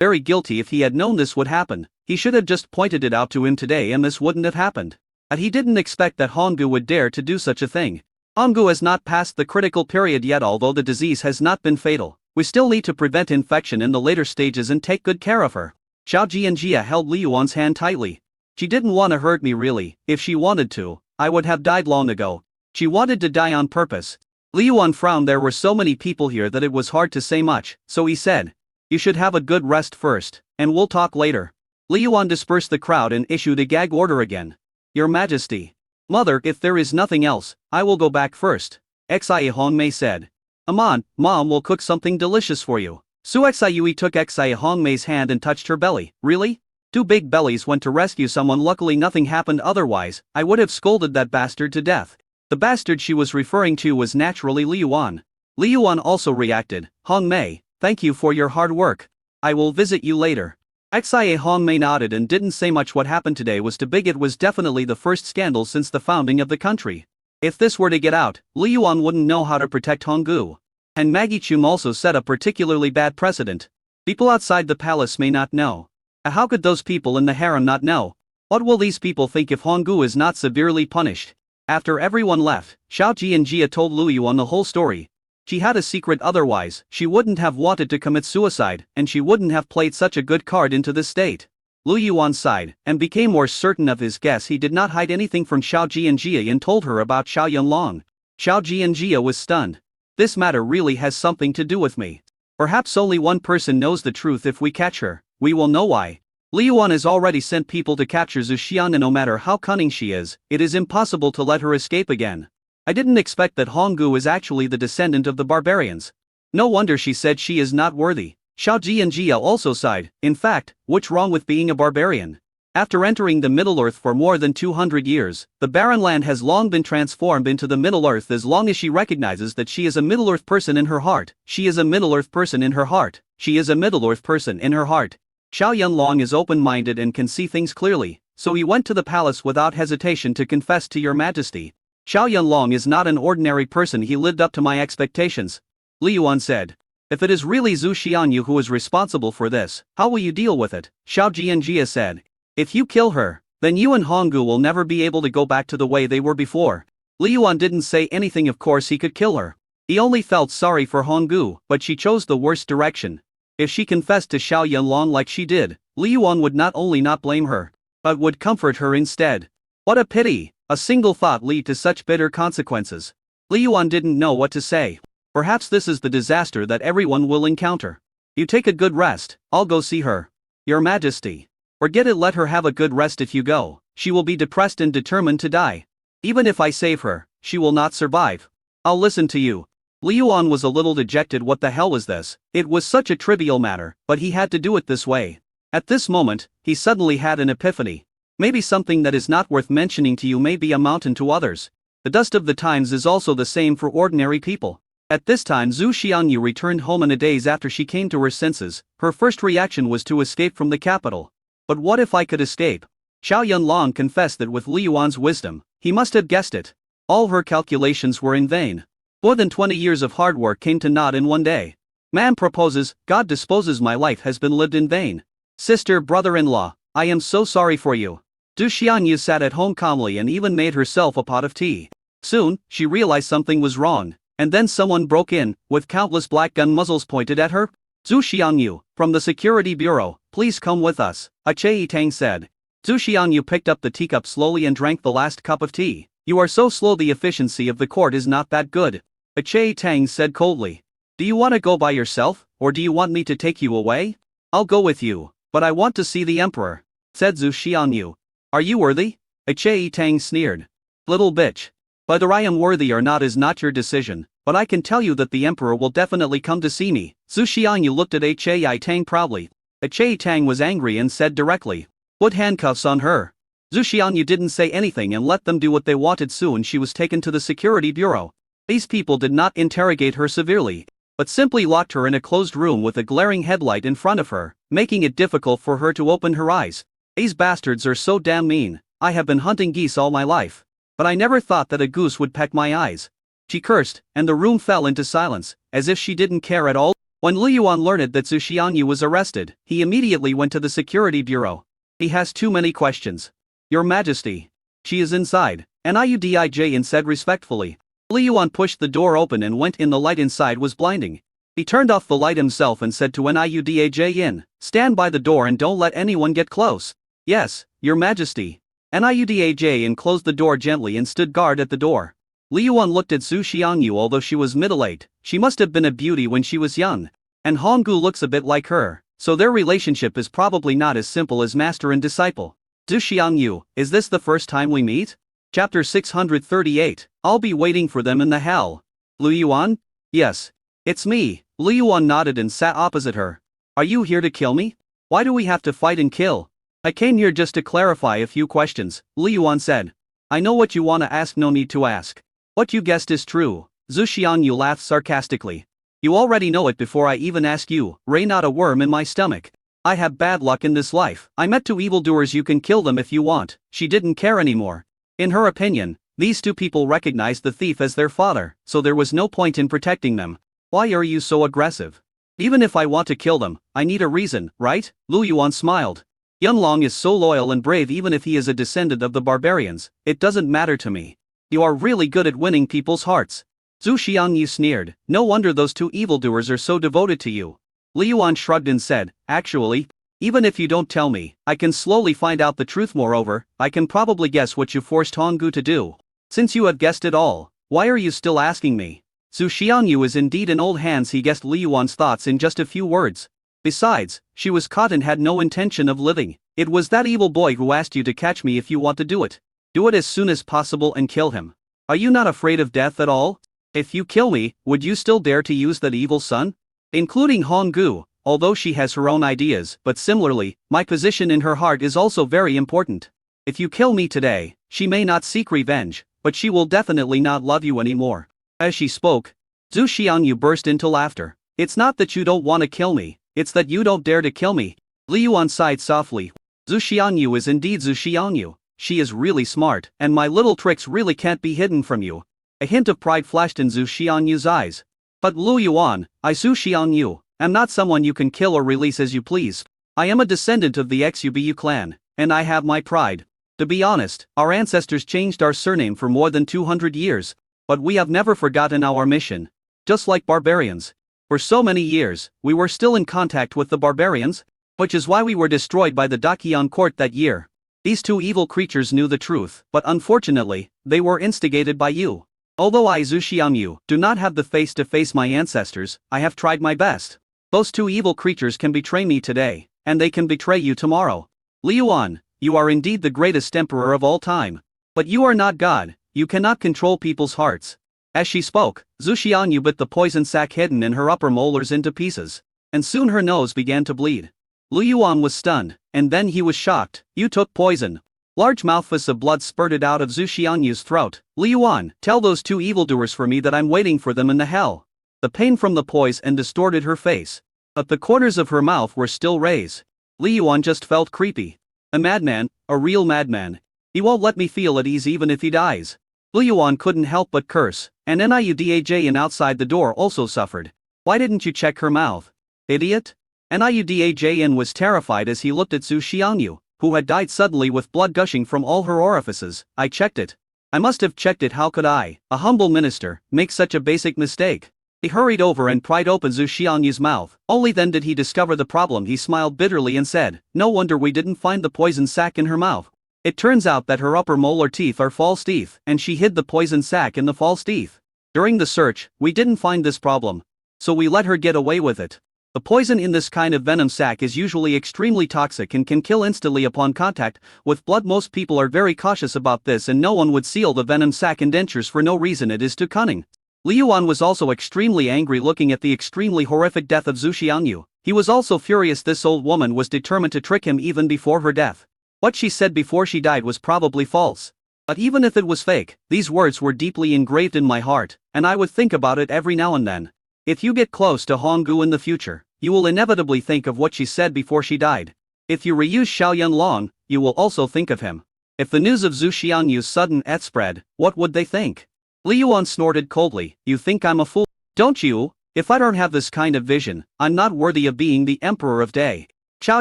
Very guilty. If he had known this would happen, he should have just pointed it out to him today and this wouldn't have happened. But he didn't expect that Honggu would dare to do such a thing. Honggu has not passed the critical period yet. Although the disease has not been fatal, we still need to prevent infection in the later stages and take good care of her. Xiao Jianjia held Li Yuan's hand tightly. She didn't want to hurt me really. If she wanted to, I would have died long ago. She wanted to die on purpose. Li Yuan frowned. There were so many people here that it was hard to say much, so he said, "You should have a good rest first, and we'll talk later." Li Yuan dispersed the crowd and issued a gag order again. "Your Majesty." "Mother, if there is nothing else, I will go back first," Xie Hongmei said. "Aman, Mom will cook something delicious for you." Su Xiuyue took Xie Hongmei's hand and touched her belly. "Really?" Two big bellies went to rescue someone. Luckily nothing happened, otherwise I would have scolded that bastard to death. The bastard she was referring to was naturally Li Yuan. Li Yuan also reacted. "Hongmei, thank you for your hard work. I will visit you later." Xie Hongmei nodded and didn't say much. What happened today was too big. It was definitely the first scandal since the founding of the country. If this were to get out, Li Yuan wouldn't know how to protect Honggu. And Maggie Chum also set a particularly bad precedent. People outside the palace may not know. How could those people in the harem not know? What will these people think if Honggu is not severely punished? After everyone left, Xiao Jianjia told Lu Yuan the whole story. She had a secret, otherwise she wouldn't have wanted to commit suicide, and she wouldn't have played such a good card into this state. Lu Yuan sighed, and became more certain of his guess. He did not hide anything from Xiao Jianjia and told her about Xiao Yanlong. Xiao Jianjia was stunned. "This matter really has something to do with me. Perhaps only one person knows the truth. If we catch her, we will know why." Li Yuan has already sent people to capture Zhu Xian, and no matter how cunning she is, it is impossible to let her escape again. "I didn't expect that Honggu is actually the descendant of the barbarians. No wonder she said she is not worthy." Xiao Jianjia also sighed. "In fact, what's wrong with being a barbarian? After entering the Middle-earth for more than 200 years, the barren land has long been transformed into the Middle-earth. As long as she recognizes that she is a Middle-earth person in her heart, she is a Middle-earth person in her heart, she is a Middle-earth person in her heart." Xiao Yanlong is open-minded and can see things clearly, so he went to the palace without hesitation to confess to your majesty. "Xiao Yanlong is not an ordinary person. He lived up to my expectations," Li Yuan said. "If it is really Zhu Xianyu who is responsible for this, how will you deal with it?" Xiao Jianjia said. "If you kill her, then you and Honggu will never be able to go back to the way they were before." Li Yuan didn't say anything. Of course he could kill her. He only felt sorry for Honggu, but she chose the worst direction. If she confessed to Xiao Yanlong like she did, Li Yuan would not only not blame her, but would comfort her instead. What a pity! A single thought lead to such bitter consequences. Li Yuan didn't know what to say. Perhaps this is the disaster that everyone will encounter. "You take a good rest, I'll go see her." "Your Majesty." "Forget it, let her have a good rest. If you go, she will be depressed and determined to die. Even if I save her, she will not survive." "I'll listen to you." Li Yuan was a little dejected. What the hell was this? It was such a trivial matter, but he had to do it this way. At this moment, he suddenly had an epiphany. Maybe something that is not worth mentioning to you may be a mountain to others. The dust of the times is also the same for ordinary people. At this time Zhu Xianyu returned home, and a days after she came to her senses, her first reaction was to escape from the capital. But what if I could escape? Xiao Yanlong confessed that with Li Yuan's wisdom, he must have guessed it. All her calculations were in vain. More than 20 years of hard work came to naught in one day. Man proposes, God disposes. My life has been lived in vain. Sister, brother-in-law, I am so sorry for you. Zhu Xianyu sat at home calmly and even made herself a pot of tea. Soon, she realized something was wrong, and then someone broke in, with countless black gun muzzles pointed at her. "Zhu Xianyu, from the Security Bureau, please come with us," Chei Tang said. Zhu Xianyu picked up the teacup slowly and drank the last cup of tea. "You are so slow. The efficiency of the court is not that good," Chei Tang said coldly. "Do you want to go by yourself, or do you want me to take you away?" "I'll go with you, but I want to see the emperor," said Zhu Xianyu. "Are you worthy?" Chei Tang sneered. "Little bitch. Whether I am worthy or not is not your decision, but I can tell you that the emperor will definitely come to see me." Zhu Xianyu looked at Chei Tang proudly. Chei Tang was angry and said directly, "Put handcuffs on her." Zhu Xianyu didn't say anything and let them do what they wanted. Soon she was taken to the Security Bureau. These people did not interrogate her severely, but simply locked her in a closed room with a glaring headlight in front of her, making it difficult for her to open her eyes. "These bastards are so damn mean. I have been hunting geese all my life, but I never thought that a goose would peck my eyes." She cursed, and the room fell into silence, as if she didn't care at all. When Liu Yuan learned that Zhu Xiangyu was arrested, he immediately went to the security bureau. He has too many questions. Your Majesty. She is inside, Niudijin said respectfully. Liu Yuan pushed the door open and went in. The light inside was blinding. He turned off the light himself and said to Niudijin, stand by the door and don't let anyone get close. Yes, Your Majesty. Niudijin closed the door gently and stood guard at the door. Liu Yuan looked at Zhu Xiangyu. Although she was middle-aged, she must have been a beauty when she was young. And Honggu looks a bit like her, so their relationship is probably not as simple as master and disciple. Zhu Xiangyu, is this the first time we meet? Chapter 638, I'll be waiting for them in the hell. Liu Yuan? Yes. It's me. Liu Yuan nodded and sat opposite her. Are you here to kill me? Why do we have to fight and kill? I came here just to clarify a few questions, Liu Yuan said. I know what you want to ask, no need to ask. What you guessed is true. Zhu Xiangyu laughed sarcastically. You already know it before I even ask you. Ray, not a worm in my stomach. I have bad luck in this life. I met two evildoers. You can kill them if you want. She didn't care anymore. In her opinion, these two people recognized the thief as their father, so there was no point in protecting them. Why are you so aggressive? Even if I want to kill them, I need a reason, right? Liu Yuan smiled. Yunlong is so loyal and brave. Even if he is a descendant of the barbarians, it doesn't matter to me. You are really good at winning people's hearts. Zhu Xiangyu sneered. No wonder those two evildoers are so devoted to you. Liu Yuan shrugged and said, actually, even if you don't tell me, I can slowly find out the truth. Moreover, I can probably guess what you forced Honggu to do. Since you have guessed it all, why are you still asking me? Zhu Xiangyu is indeed in old hands. He guessed Liu Yuan's thoughts in just a few words. Besides, she was caught and had no intention of living. It was that evil boy who asked you to catch me. If you want to do it, do it as soon as possible and kill him. Are you not afraid of death at all? If you kill me, would you still dare to use that evil son? Including Honggu, although she has her own ideas, but similarly, my position in her heart is also very important. If you kill me today, she may not seek revenge, but she will definitely not love you anymore. As she spoke, Zhu Xiangyu burst into laughter. It's not that you don't want to kill me, it's that you don't dare to kill me. Liu Yuan sighed softly. Zhu Xiangyu is indeed Zhu Xiangyu. She is really smart, and my little tricks really can't be hidden from you. A hint of pride flashed in Zhu Xiangyu's eyes. But Liu Yuan, I Zhu Xiangyu, am not someone you can kill or release as you please. I am a descendant of the Xubu clan, and I have my pride. To be honest, our ancestors changed our surname for more than 200 years, but we have never forgotten our mission. Just like barbarians. For so many years, we were still in contact with the barbarians, which is why we were destroyed by the Dakian court that year. These two evil creatures knew the truth, but unfortunately, they were instigated by you. Although I Zhu Xiangyu do not have the face to face my ancestors, I have tried my best. Those two evil creatures can betray me today, and they can betray you tomorrow. Liu Yuan, you are indeed the greatest emperor of all time. But you are not God, you cannot control people's hearts. As she spoke, Zhu Xiangyu bit the poison sac hidden in her upper molars into pieces, and soon her nose began to bleed. Liu Yuan was stunned, and then he was shocked. You took poison. Large mouthfuls of blood spurted out of Zhu Xiangyu's throat. Liu Yuan, tell those two evildoers for me that I'm waiting for them in the hell. The pain from the poison distorted her face, but the corners of her mouth were still raised. Liu Yuan just felt creepy. A madman, a real madman. He won't let me feel at ease even if he dies. Liu Yuan couldn't help but curse, and Niudajin outside the door also suffered. Why didn't you check her mouth? Idiot? Niudajin was terrified as he looked at Zhu Xiangyu, who had died suddenly with blood gushing from all her orifices. I checked it. I must have checked it. How could I, a humble minister, make such a basic mistake? He hurried over and pried open Zhu Xiangyu's mouth. Only then did he discover the problem. He smiled bitterly and said, no wonder we didn't find the poison sac in her mouth. It turns out that her upper molar teeth are false teeth, and she hid the poison sac in the false teeth. During the search, we didn't find this problem, so we let her get away with it. The poison in this kind of venom sac is usually extremely toxic and can kill instantly upon contact with blood. Most people are very cautious about this, and no one would seal the venom sac indentures for no reason. It is too cunning. Liu Yuan was also extremely angry looking at the extremely horrific death of Zhu Xiangyu. He was also furious. This old woman was determined to trick him even before her death. What she said before she died was probably false. But even if it was fake, these words were deeply engraved in my heart, and I would think about it every now and then. If you get close to Honggu in the future, you will inevitably think of what she said before she died. If you reuse Xiao Yunlong, you will also think of him. If the news of Zhu Xiangyu's sudden death spread, what would they think? Liu Yuan snorted coldly. You think I'm a fool, don't you? If I don't have this kind of vision, I'm not worthy of being the Emperor of Day. Chow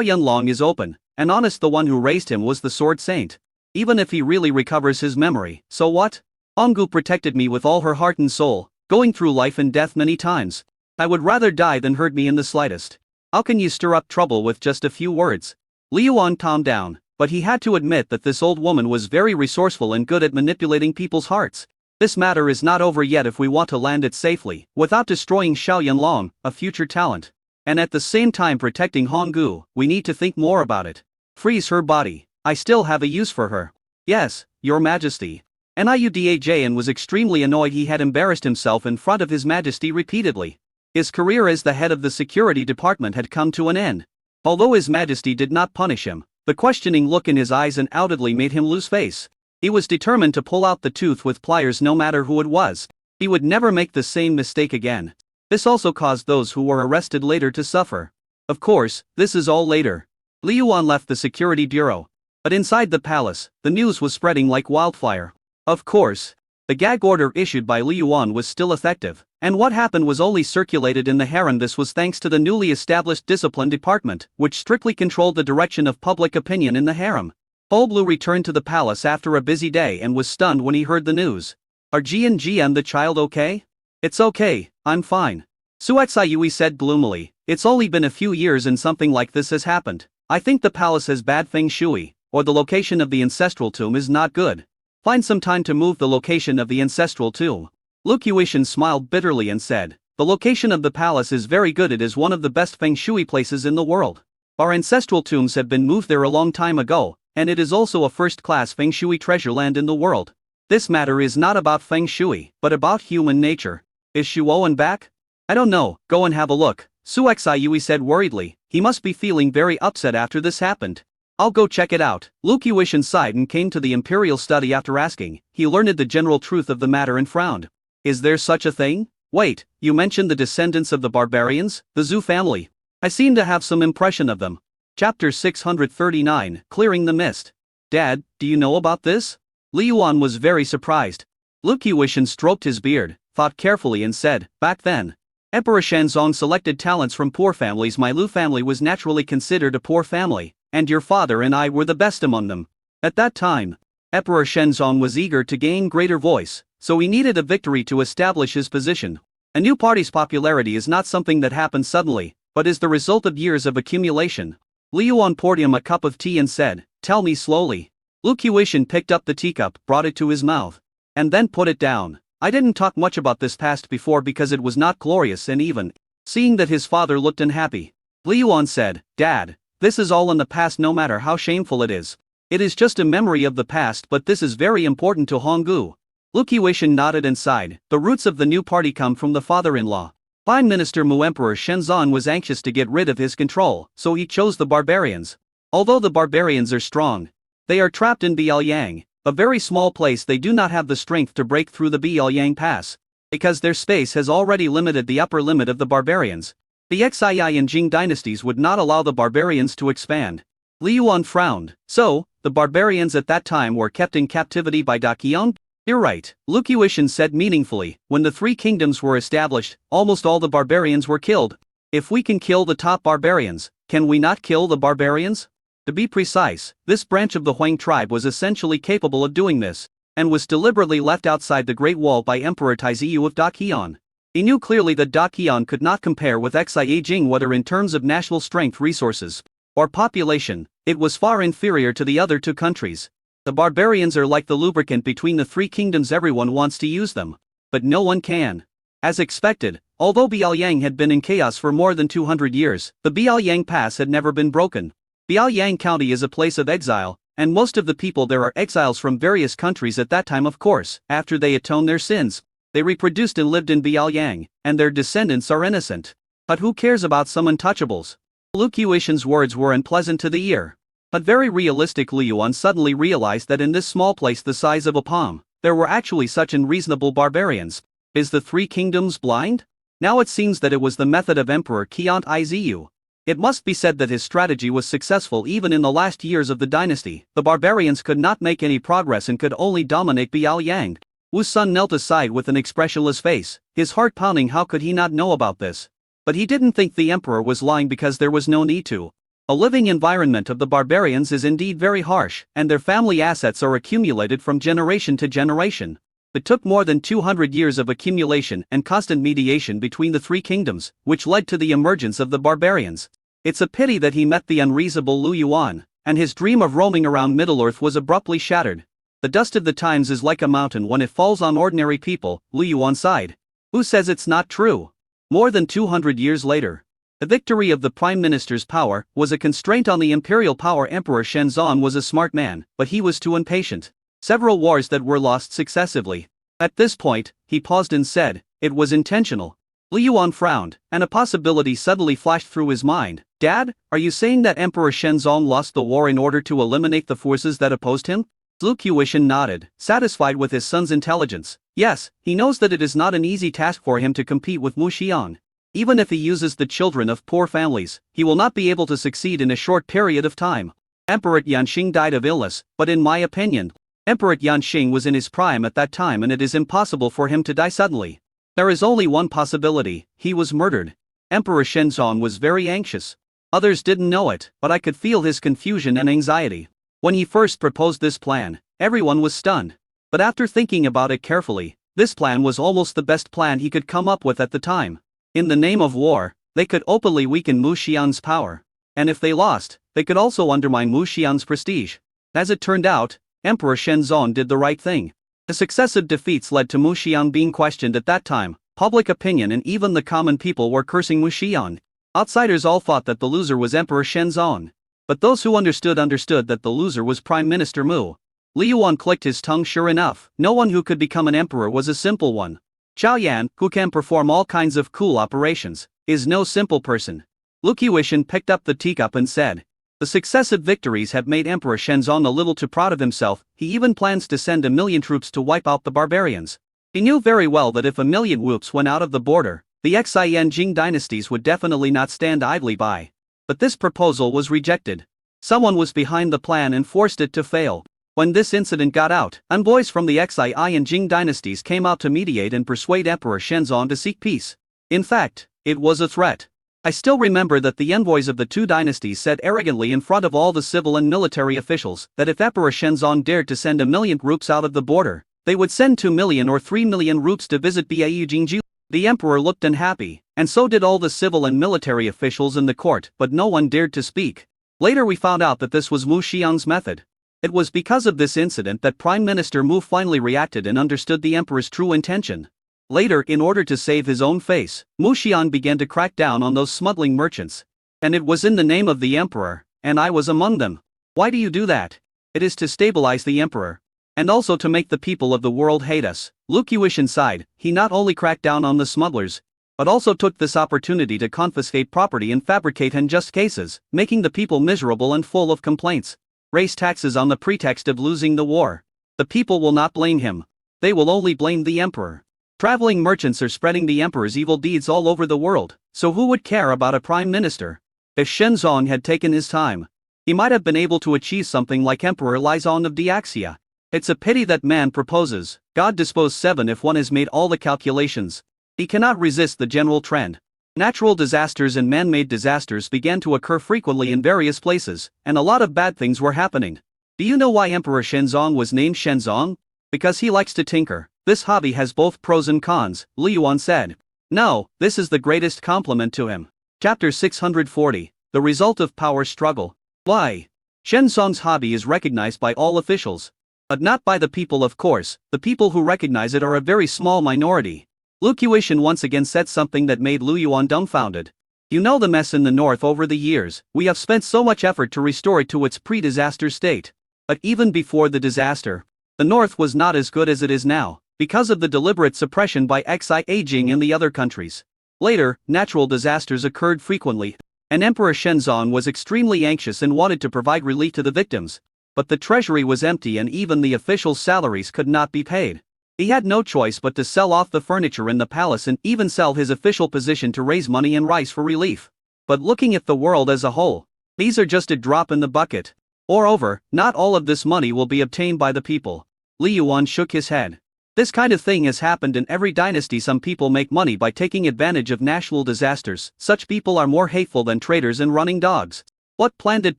Yun-long is open, and honest. The one who raised him was the Sword Saint. Even if he really recovers his memory, so what? Ongu protected me with all her heart and soul, going through life and death many times. I would rather die than hurt me in the slightest. How can you stir up trouble with just a few words? Liu Yuan calmed down, but he had to admit that this old woman was very resourceful and good at manipulating people's hearts. This matter is not over yet if we want to land it safely, without destroying Xiao Yunlong, a future talent. And at the same time protecting Honggu, we need to think more about it. Freeze her body. I still have a use for her. Yes, Your Majesty. Niudajan was extremely annoyed. He had embarrassed himself in front of His Majesty repeatedly. His career as the head of the security department had come to an end. Although His Majesty did not punish him, the questioning look in his eyes undoubtedly made him lose face. He was determined to pull out the tooth with pliers no matter who it was. He would never make the same mistake again. This also caused those who were arrested later to suffer. Of course, this is all later. Liu Yuan left the security bureau. But inside the palace, the news was spreading like wildfire. Of course, the gag order issued by Liu Yuan was still effective, and what happened was only circulated in the harem. This was thanks to the newly established discipline department, which strictly controlled the direction of public opinion in the harem. Blue returned to the palace after a busy day and was stunned when he heard the news. Are G and the child okay? It's okay, I'm fine. Suexayui said gloomily. It's only been a few years and something like this has happened. I think the palace has bad feng shui, or the location of the ancestral tomb is not good. Find some time to move the location of the ancestral tomb. Lu Qiushan smiled bitterly and said, the location of the palace is very good. It is one of the best feng shui places in the world. Our ancestral tombs have been moved there a long time ago, and it is also a first-class feng shui treasure land in the world. This matter is not about feng shui, but about human nature. Is Shuowen back? I don't know, go and have a look, Suexayui said worriedly. He must be feeling very upset after this happened. I'll go check it out. Lu Qiushan sighed and came to the imperial study after asking. He learned the general truth of the matter and frowned. Is there such a thing? Wait, you mentioned the descendants of the barbarians, the Zhu family. I seem to have some impression of them. Chapter 639, Clearing the Mist. Dad, do you know about this? Liu Yuan was very surprised. Lu Qiushan stroked his beard, thought carefully and said, back then, Emperor Shenzong selected talents from poor families. My Lu family was naturally considered a poor family, and your father and I were the best among them. At that time, Emperor Shenzong was eager to gain greater voice, so he needed a victory to establish his position. A new party's popularity is not something that happens suddenly, but is the result of years of accumulation. Liu Yuan poured him a cup of tea and said, tell me slowly. Lu Qiushan picked up the teacup, brought it to his mouth, and then put it down. I didn't talk much about this past before because it was not glorious, and even seeing that his father looked unhappy, Liu Yuan said, Dad, this is all in the past no matter how shameful it is. It is just a memory of the past, but this is very important to Honggu. Lu Qiushan nodded and sighed. The roots of the new party come from the father-in-law. Prime Minister Mu. Emperor Shenzong was anxious to get rid of his control, so he chose the barbarians. Although the barbarians are strong, they are trapped in Biaoyang, a very small place. They do not have the strength to break through the Biaoyang Pass, because their space has already limited the upper limit of the barbarians. The Xii and Jing dynasties would not allow the barbarians to expand. Liu Yuan frowned. So, the barbarians at that time were kept in captivity by Daqiang? You're right, Lu Qiushan said meaningfully. When the three kingdoms were established, almost all the barbarians were killed. If we can kill the top barbarians, can we not kill the barbarians? To be precise, this branch of the Huang tribe was essentially capable of doing this, and was deliberately left outside the Great Wall by Emperor Taiziyu of Daqiang. He knew clearly that Daqiang could not compare with Xie Jing, whether in terms of national strength, resources, or population. It was far inferior to the other two countries. The barbarians are like the lubricant between the three kingdoms. Everyone wants to use them, but no one can. As expected, although Biaoyang had been in chaos for more than 200 years, the Biaoyang Pass had never been broken. Biaoyang County is a place of exile, and most of the people there are exiles from various countries at that time. Of course, after they atoned their sins, they reproduced and lived in Biaoyang, and their descendants are innocent. But who cares about some untouchables? Lu Qiushan's words were unpleasant to the ear, but very realistic. Liu Yuan suddenly realized that in this small place the size of a palm, there were actually such unreasonable barbarians. Is the three kingdoms blind? Now it seems that it was the method of Emperor Qiant Izu. It must be said that his strategy was successful even in the last years of the dynasty. The barbarians could not make any progress and could only dominate Biaoyang. Wu's son knelt aside with an expressionless face, his heart pounding. How could he not know about this? But he didn't think the emperor was lying because there was no need to. A living environment of the barbarians is indeed very harsh, and their family assets are accumulated from generation to generation. It took more than 200 years of accumulation and constant mediation between the three kingdoms, which led to the emergence of the barbarians. It's a pity that he met the unreasonable Lu Yuan, and his dream of roaming around Middle-earth was abruptly shattered. The dust of the times is like a mountain when it falls on ordinary people, Lu Yuan sighed. Who says it's not true? More than 200 years later, the victory of the prime minister's power was a constraint on the imperial power. Emperor Shenzong was a smart man, but he was too impatient. Several wars that were lost successively. At this point, he paused and said, "It was intentional." Lu Yuan frowned, and a possibility suddenly flashed through his mind. "Dad, are you saying that Emperor Shenzong lost the war in order to eliminate the forces that opposed him?" Lu Qiushan nodded, satisfied with his son's intelligence. Yes, he knows that it is not an easy task for him to compete with Mu Xiang. Even if he uses the children of poor families, he will not be able to succeed in a short period of time. Emperor Yanxing died of illness, but in my opinion, Emperor Yanxing was in his prime at that time, and it is impossible for him to die suddenly. There is only one possibility: he was murdered. Emperor Shenzong was very anxious. Others didn't know it, but I could feel his confusion and anxiety. When he first proposed this plan, everyone was stunned. But after thinking about it carefully, this plan was almost the best plan he could come up with at the time. In the name of war, they could openly weaken Mu Xian's power. And if they lost, they could also undermine Mu Xian's prestige. As it turned out, Emperor Shenzong did the right thing. The successive defeats led to Mu Xian being questioned at that time. Public opinion and even the common people were cursing Mu Xian. Outsiders all thought that the loser was Emperor Shenzong. But those who understood that the loser was Prime Minister Mu. Lu Yuan clicked his tongue. Sure enough, no one who could become an emperor was a simple one. Zhao Yan, who can perform all kinds of cool operations, is no simple person. Lu Qiushan picked up the teacup and said, "The successive victories have made Emperor Shenzong a little too proud of himself. He even plans to send 1,000,000 troops to wipe out the barbarians." He knew very well that if 1,000,000 whoops went out of the border, the Xi and Jing dynasties would definitely not stand idly by. But this proposal was rejected. Someone was behind the plan and forced it to fail. When this incident got out, envoys from the Xi and Jing dynasties came out to mediate and persuade Emperor Shenzong to seek peace. In fact, it was a threat. I still remember that the envoys of the two dynasties said arrogantly in front of all the civil and military officials that if Emperor Shenzong dared to send 1,000,000 troops out of the border, they would send 2 million or 3 million troops to visit Bau Jingju. The emperor looked unhappy, and so did all the civil and military officials in the court, but no one dared to speak. Later we found out that this was Mu Xiang's method. It was because of this incident that Prime Minister Mu finally reacted and understood the emperor's true intention. Later, in order to save his own face, Mu Xiang began to crack down on those smuggling merchants. And it was in the name of the emperor, and I was among them. Why do you do that? It is to stabilize the emperor. And also to make the people of the world hate us. Lu Qiushan sighed. He not only cracked down on the smugglers, but also took this opportunity to confiscate property and fabricate unjust cases, making the people miserable and full of complaints. Raise taxes on the pretext of losing the war. The people will not blame him. They will only blame the emperor. Traveling merchants are spreading the emperor's evil deeds all over the world, so who would care about a prime minister? If Shenzong had taken his time, he might have been able to achieve something like Emperor Lizong of Diaxia. It's a pity that man proposes, God dispose 7 if one has made all the calculations. He cannot resist the general trend. Natural disasters and man-made disasters began to occur frequently in various places, and a lot of bad things were happening. Do you know why Emperor Shenzong was named Shenzong? Because he likes to tinker. This hobby has both pros and cons, Lu Yuan said. No, this is the greatest compliment to him. Chapter 640, The Result of Power Struggle. Why? Shenzong's hobby is recognized by all officials. But not by the people, of course. The people who recognize it are a very small minority. Lu Qiushan once again said something that made Lu Yuan dumbfounded. You know the mess in the north over the years. We have spent so much effort to restore it to its pre-disaster state. But even before the disaster, the north was not as good as it is now, because of the deliberate suppression by Xi Jing and the other countries. Later, natural disasters occurred frequently, and Emperor Shenzong was extremely anxious and wanted to provide relief to the victims. But the treasury was empty and even the officials' salaries could not be paid. He had no choice but to sell off the furniture in the palace and even sell his official position to raise money and rice for relief. But looking at the world as a whole, these are just a drop in the bucket. Moreover, not all of this money will be obtained by the people. Lu Yuan shook his head. This kind of thing has happened in every dynasty. Some people make money by taking advantage of national disasters. Such people are more hateful than traitors and running dogs. What plan did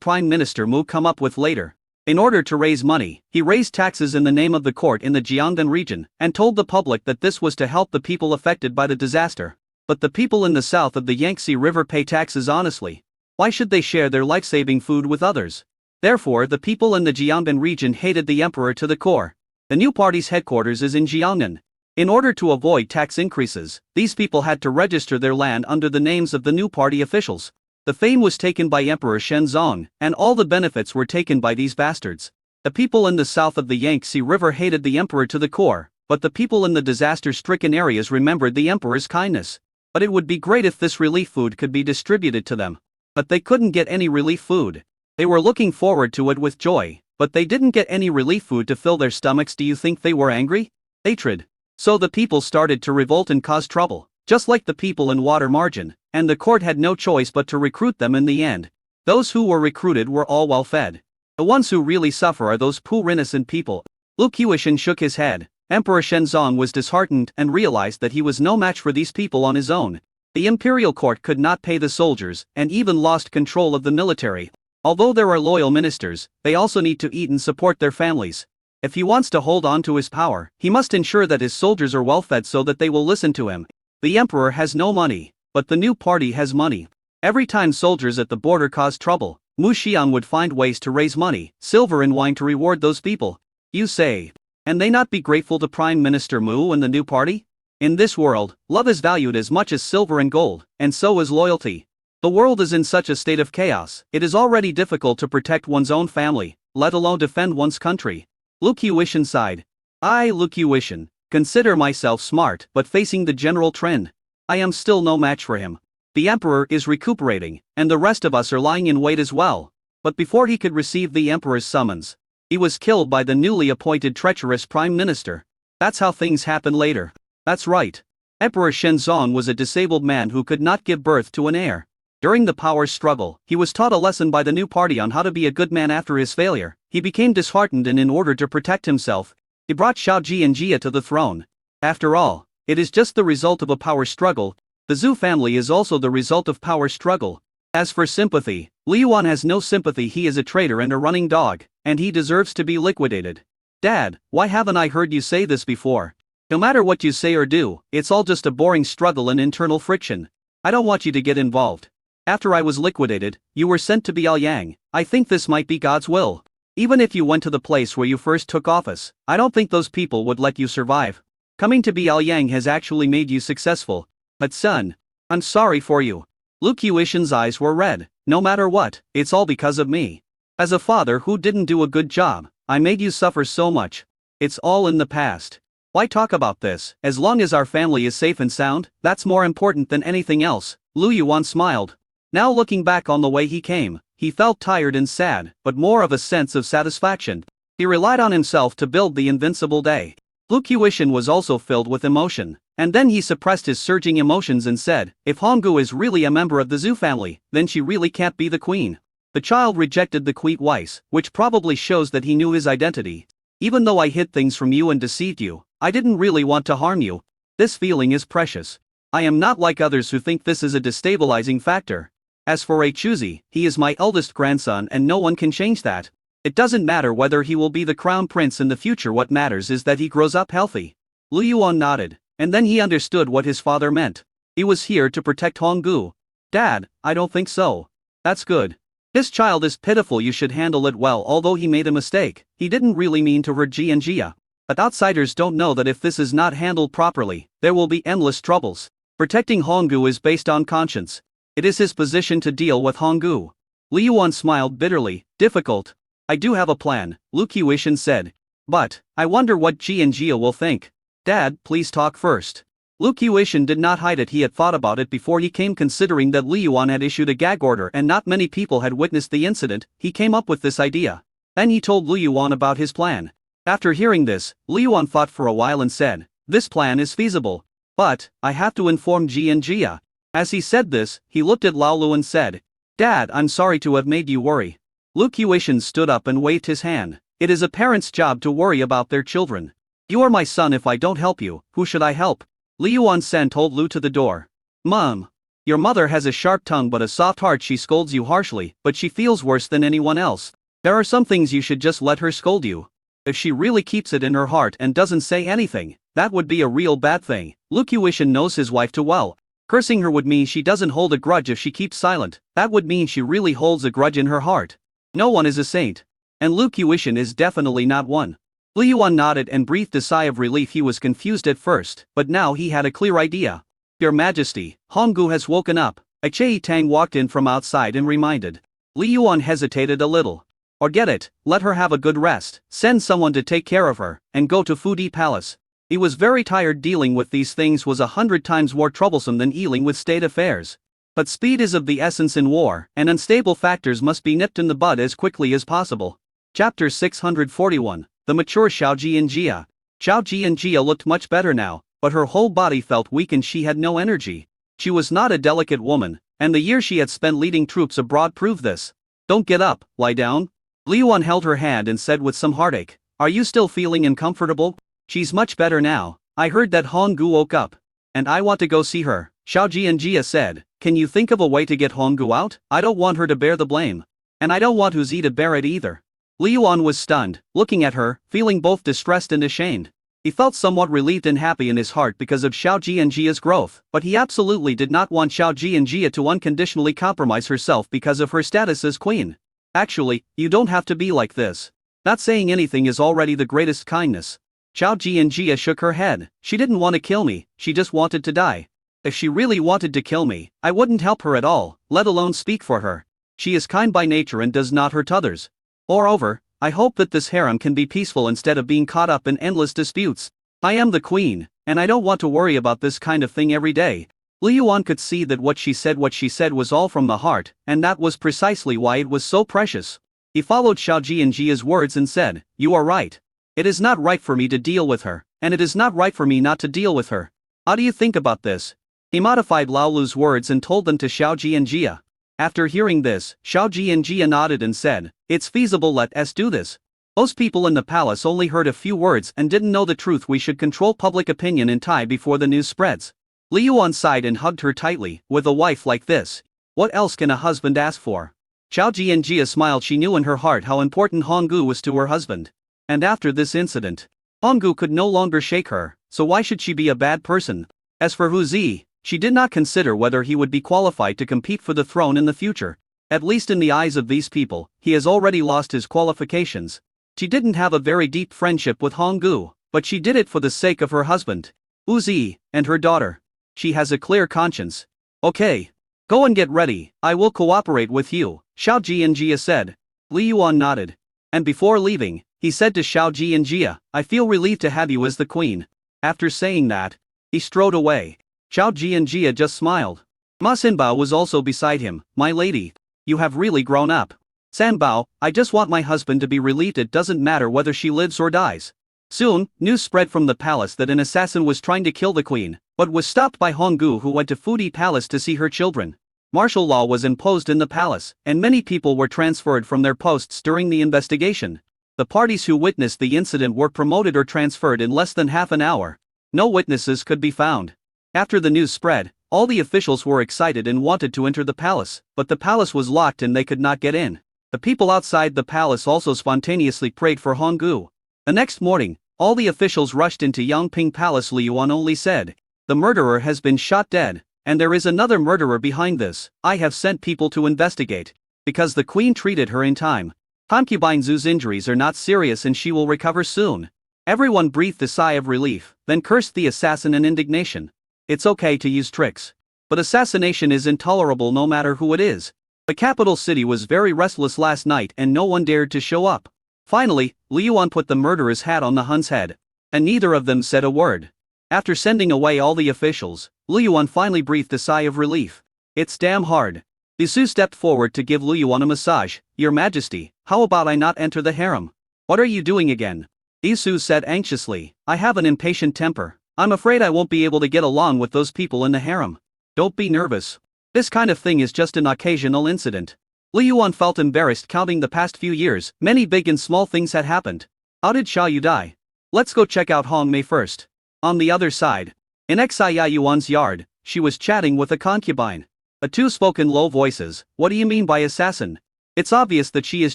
Prime Minister Mu come up with later? In order to raise money, he raised taxes in the name of the court in the Jiangnan region, and told the public that this was to help the people affected by the disaster. But the people in the south of the Yangtze River pay taxes honestly. Why should they share their life-saving food with others? Therefore, the people in the Jiangnan region hated the emperor to the core. The new party's headquarters is in Jiangnan. In order to avoid tax increases, these people had to register their land under the names of the new party officials. The fame was taken by Emperor Shenzong, and all the benefits were taken by these bastards. The people in the south of the Yangtze River hated the emperor to the core, but the people in the disaster-stricken areas remembered the emperor's kindness. But it would be great if this relief food could be distributed to them. But they couldn't get any relief food. They were looking forward to it with joy, but they didn't get any relief food to fill their stomachs. Do you think they were angry? Hatred. So the people started to revolt and cause trouble, just like the people in Water Margin, and the court had no choice but to recruit them in the end. Those who were recruited were all well fed. The ones who really suffer are those poor innocent people. Lu Qiushan shook his head. Emperor Shenzong was disheartened and realized that he was no match for these people on his own. The imperial court could not pay the soldiers, and even lost control of the military. Although there are loyal ministers, they also need to eat and support their families. If he wants to hold on to his power, he must ensure that his soldiers are well fed so that they will listen to him. The emperor has no money, but the new party has money. Every time soldiers at the border cause trouble, Mu Xian would find ways to raise money, silver and wine to reward those people. You say, and they not be grateful to Prime Minister Mu and the new party? In this world, love is valued as much as silver and gold, and so is loyalty. The world is in such a state of chaos, it is already difficult to protect one's own family, let alone defend one's country. Lu Qiushan sighed. I, Lu Qiushan, consider myself smart, but facing the general trend, I am still no match for him. The emperor is recuperating, and the rest of us are lying in wait as well. But before he could receive the emperor's summons, he was killed by the newly appointed treacherous prime minister. That's how things happen later. That's right. Emperor Shenzong was a disabled man who could not give birth to an heir. During the power struggle, he was taught a lesson by the new party on how to be a good man. After his failure, he became disheartened, and in order to protect himself, he brought Xiao Ji and Jia to the throne. After all, it is just the result of a power struggle. The Zhu family is also the result of power struggle. As for sympathy, Li Yuan has no sympathy. He is a traitor and a running dog, and he deserves to be liquidated. Dad, why haven't I heard you say this before? No matter what you say or do, it's all just a boring struggle and internal friction. I don't want you to get involved. After I was liquidated, you were sent to Biaoyang. I think this might be God's will. Even if you went to the place where you first took office, I don't think those people would let you survive. Coming to Biaoyang has actually made you successful. But son, I'm sorry for you. Lu Qiushan's eyes were red. No matter what, it's all because of me. As a father who didn't do a good job, I made you suffer so much. It's all in the past. Why talk about this? As long as our family is safe and sound, that's more important than anything else. Lu Yuan smiled. Now looking back on the way he came, he felt tired and sad, but more of a sense of satisfaction. He relied on himself to build the invincible day. Lu Qiushan was also filled with emotion, and then he suppressed his surging emotions and said, if Honggu is really a member of the Zhu family, then she really can't be the queen. The child rejected the queen twice, which probably shows that he knew his identity. Even though I hid things from you and deceived you, I didn't really want to harm you. This feeling is precious. I am not like others who think this is a destabilizing factor. As for Chuzi, he is my eldest grandson and no one can change that. It doesn't matter whether he will be the crown prince in the future. What matters is that he grows up healthy. Lu Yuan nodded, and then he understood what his father meant. He was here to protect Honggu. Dad, I don't think so. That's good. This child is pitiful. You should handle it well. Although he made a mistake, he didn't really mean to hurt Ji and Jia. But outsiders don't know that if this is not handled properly, there will be endless troubles. Protecting Honggu is based on conscience. It is his position to deal with Honggu. Li Yuan smiled bitterly. Difficult. I do have a plan, Lu Qiushan said. But, I wonder what Ji and Jia will think. Dad, please talk first. Lu Qiushan did not hide it. He had thought about it before he came. Considering that Li Yuan had issued a gag order and not many people had witnessed the incident, he came up with this idea. Then he told Lu Yuan about his plan. After hearing this, Li Yuan thought for a while and said, this plan is feasible. But, I have to inform Ji and Jia. As he said this, he looked at Lao Lu and said, Dad, I'm sorry to have made you worry. Lu Qiushan stood up and waved his hand. It is a parent's job to worry about their children. You are my son. If I don't help you, who should I help? Li Yuan-san told Lu to the door. Mom. Your mother has a sharp tongue but a soft heart. She scolds you harshly, but she feels worse than anyone else. There are some things you should just let her scold you. If she really keeps it in her heart and doesn't say anything, that would be a real bad thing. Lu Qiushan knows his wife too well. Cursing her would mean she doesn't hold a grudge. If she keeps silent, that would mean she really holds a grudge in her heart. No one is a saint. And Lu Qiushan is definitely not one. Li Yuan nodded and breathed a sigh of relief. He was confused at first, but now he had a clear idea. Your Majesty, Honggu has woken up. Chai Tang walked in from outside and reminded. Li Yuan hesitated a little. Or get it, let her have a good rest, send someone to take care of her, and go to Fudi Palace. He was very tired. Dealing with these things was 100 times more troublesome than dealing with state affairs. But speed is of the essence in war, and unstable factors must be nipped in the bud as quickly as possible. Chapter 641, The Mature Xiaoji and Jia. Xiaoji and Jia looked much better now, but her whole body felt weak and she had no energy. She was not a delicate woman, and the years she had spent leading troops abroad proved this. Don't get up, lie down. Li Yuan held her hand and said with some heartache, Are you still feeling uncomfortable? She's much better now. I heard that Honggu woke up. And I want to go see her. Xiaoji and Jia said, Can you think of a way to get Honggu out? I don't want her to bear the blame. And I don't want Huzi to bear it either. Li Yuan was stunned, looking at her, feeling both distressed and ashamed. He felt somewhat relieved and happy in his heart because of Xiaoji and Jia's growth, but he absolutely did not want Xiaoji and Jia to unconditionally compromise herself because of her status as queen. Actually, you don't have to be like this. Not saying anything is already the greatest kindness. Xiaoji and Jia shook her head. She didn't want to kill me, she just wanted to die. If she really wanted to kill me, I wouldn't help her at all, let alone speak for her. She is kind by nature and does not hurt others. Moreover, I hope that this harem can be peaceful instead of being caught up in endless disputes. I am the queen, and I don't want to worry about this kind of thing every day. Li Yuan could see that what she said was all from the heart, and that was precisely why it was so precious. He followed Xiaoji and Jia's words and said, You are right. It is not right for me to deal with her, and it is not right for me not to deal with her. How do you think about this? He modified Lao Lu's words and told them to Xiaoji and Jia. After hearing this, Xiaoji and Jia nodded and said, It's feasible, let us do this. Most people in the palace only heard a few words and didn't know the truth. We should control public opinion in time before the news spreads. Li Yuan sighed and hugged her tightly. With a wife like this, what else can a husband ask for? Xiaoji and Jia smiled. She knew in her heart how important Honggu was to her husband. And after this incident, Honggu could no longer shake her, so why should she be a bad person? As for Huzi, she did not consider whether he would be qualified to compete for the throne in the future. At least in the eyes of these people, he has already lost his qualifications. She didn't have a very deep friendship with Honggu, but she did it for the sake of her husband, Huzi, and her daughter. She has a clear conscience. Okay. Go and get ready, I will cooperate with you, Xiaoji and Jia said. Li Yuan nodded. And before leaving, he said to Xiaoji and Jia, I feel relieved to have you as the queen. After saying that, he strode away. Xiaoji and Jia just smiled. Ma Sanbao was also beside him. My lady, you have really grown up. Sanbao, I just want my husband to be relieved. It doesn't matter whether she lives or dies. Soon, news spread from the palace that an assassin was trying to kill the queen, but was stopped by Honggu, who went to Fudi Palace to see her children. Martial law was imposed in the palace, and many people were transferred from their posts during the investigation. The parties who witnessed the incident were promoted or transferred in less than half an hour. No witnesses could be found. After the news spread, all the officials were excited and wanted to enter the palace, but the palace was locked and they could not get in. The people outside the palace also spontaneously prayed for Honggu. The next morning, all the officials rushed into Yangping Palace. Li Yuan only said, The murderer has been shot dead, and there is another murderer behind this. I have sent people to investigate. Because the queen treated her in time. Concubine Zhu's injuries are not serious and she will recover soon. Everyone breathed a sigh of relief, then cursed the assassin in indignation. It's okay to use tricks. But assassination is intolerable no matter who it is. The capital city was very restless last night and no one dared to show up. Finally, Li Yuan put the murderer's hat on the Hun's head. And neither of them said a word. After sending away all the officials, Li Yuan finally breathed a sigh of relief. It's damn hard. Isu stepped forward to give Li Yuan a massage. Your Majesty, how about I not enter the harem? What are you doing again? Isu said anxiously, I have an impatient temper. I'm afraid I won't be able to get along with those people in the harem. Don't be nervous. This kind of thing is just an occasional incident. Li Yuan felt embarrassed. Counting the past few years, many big and small things had happened. How did Xiao Yu die? Let's go check out Hong Mei first. On the other side, in Xia Yuan's yard, she was chatting with a concubine. The two spoke in low voices. What do you mean by assassin? It's obvious that she is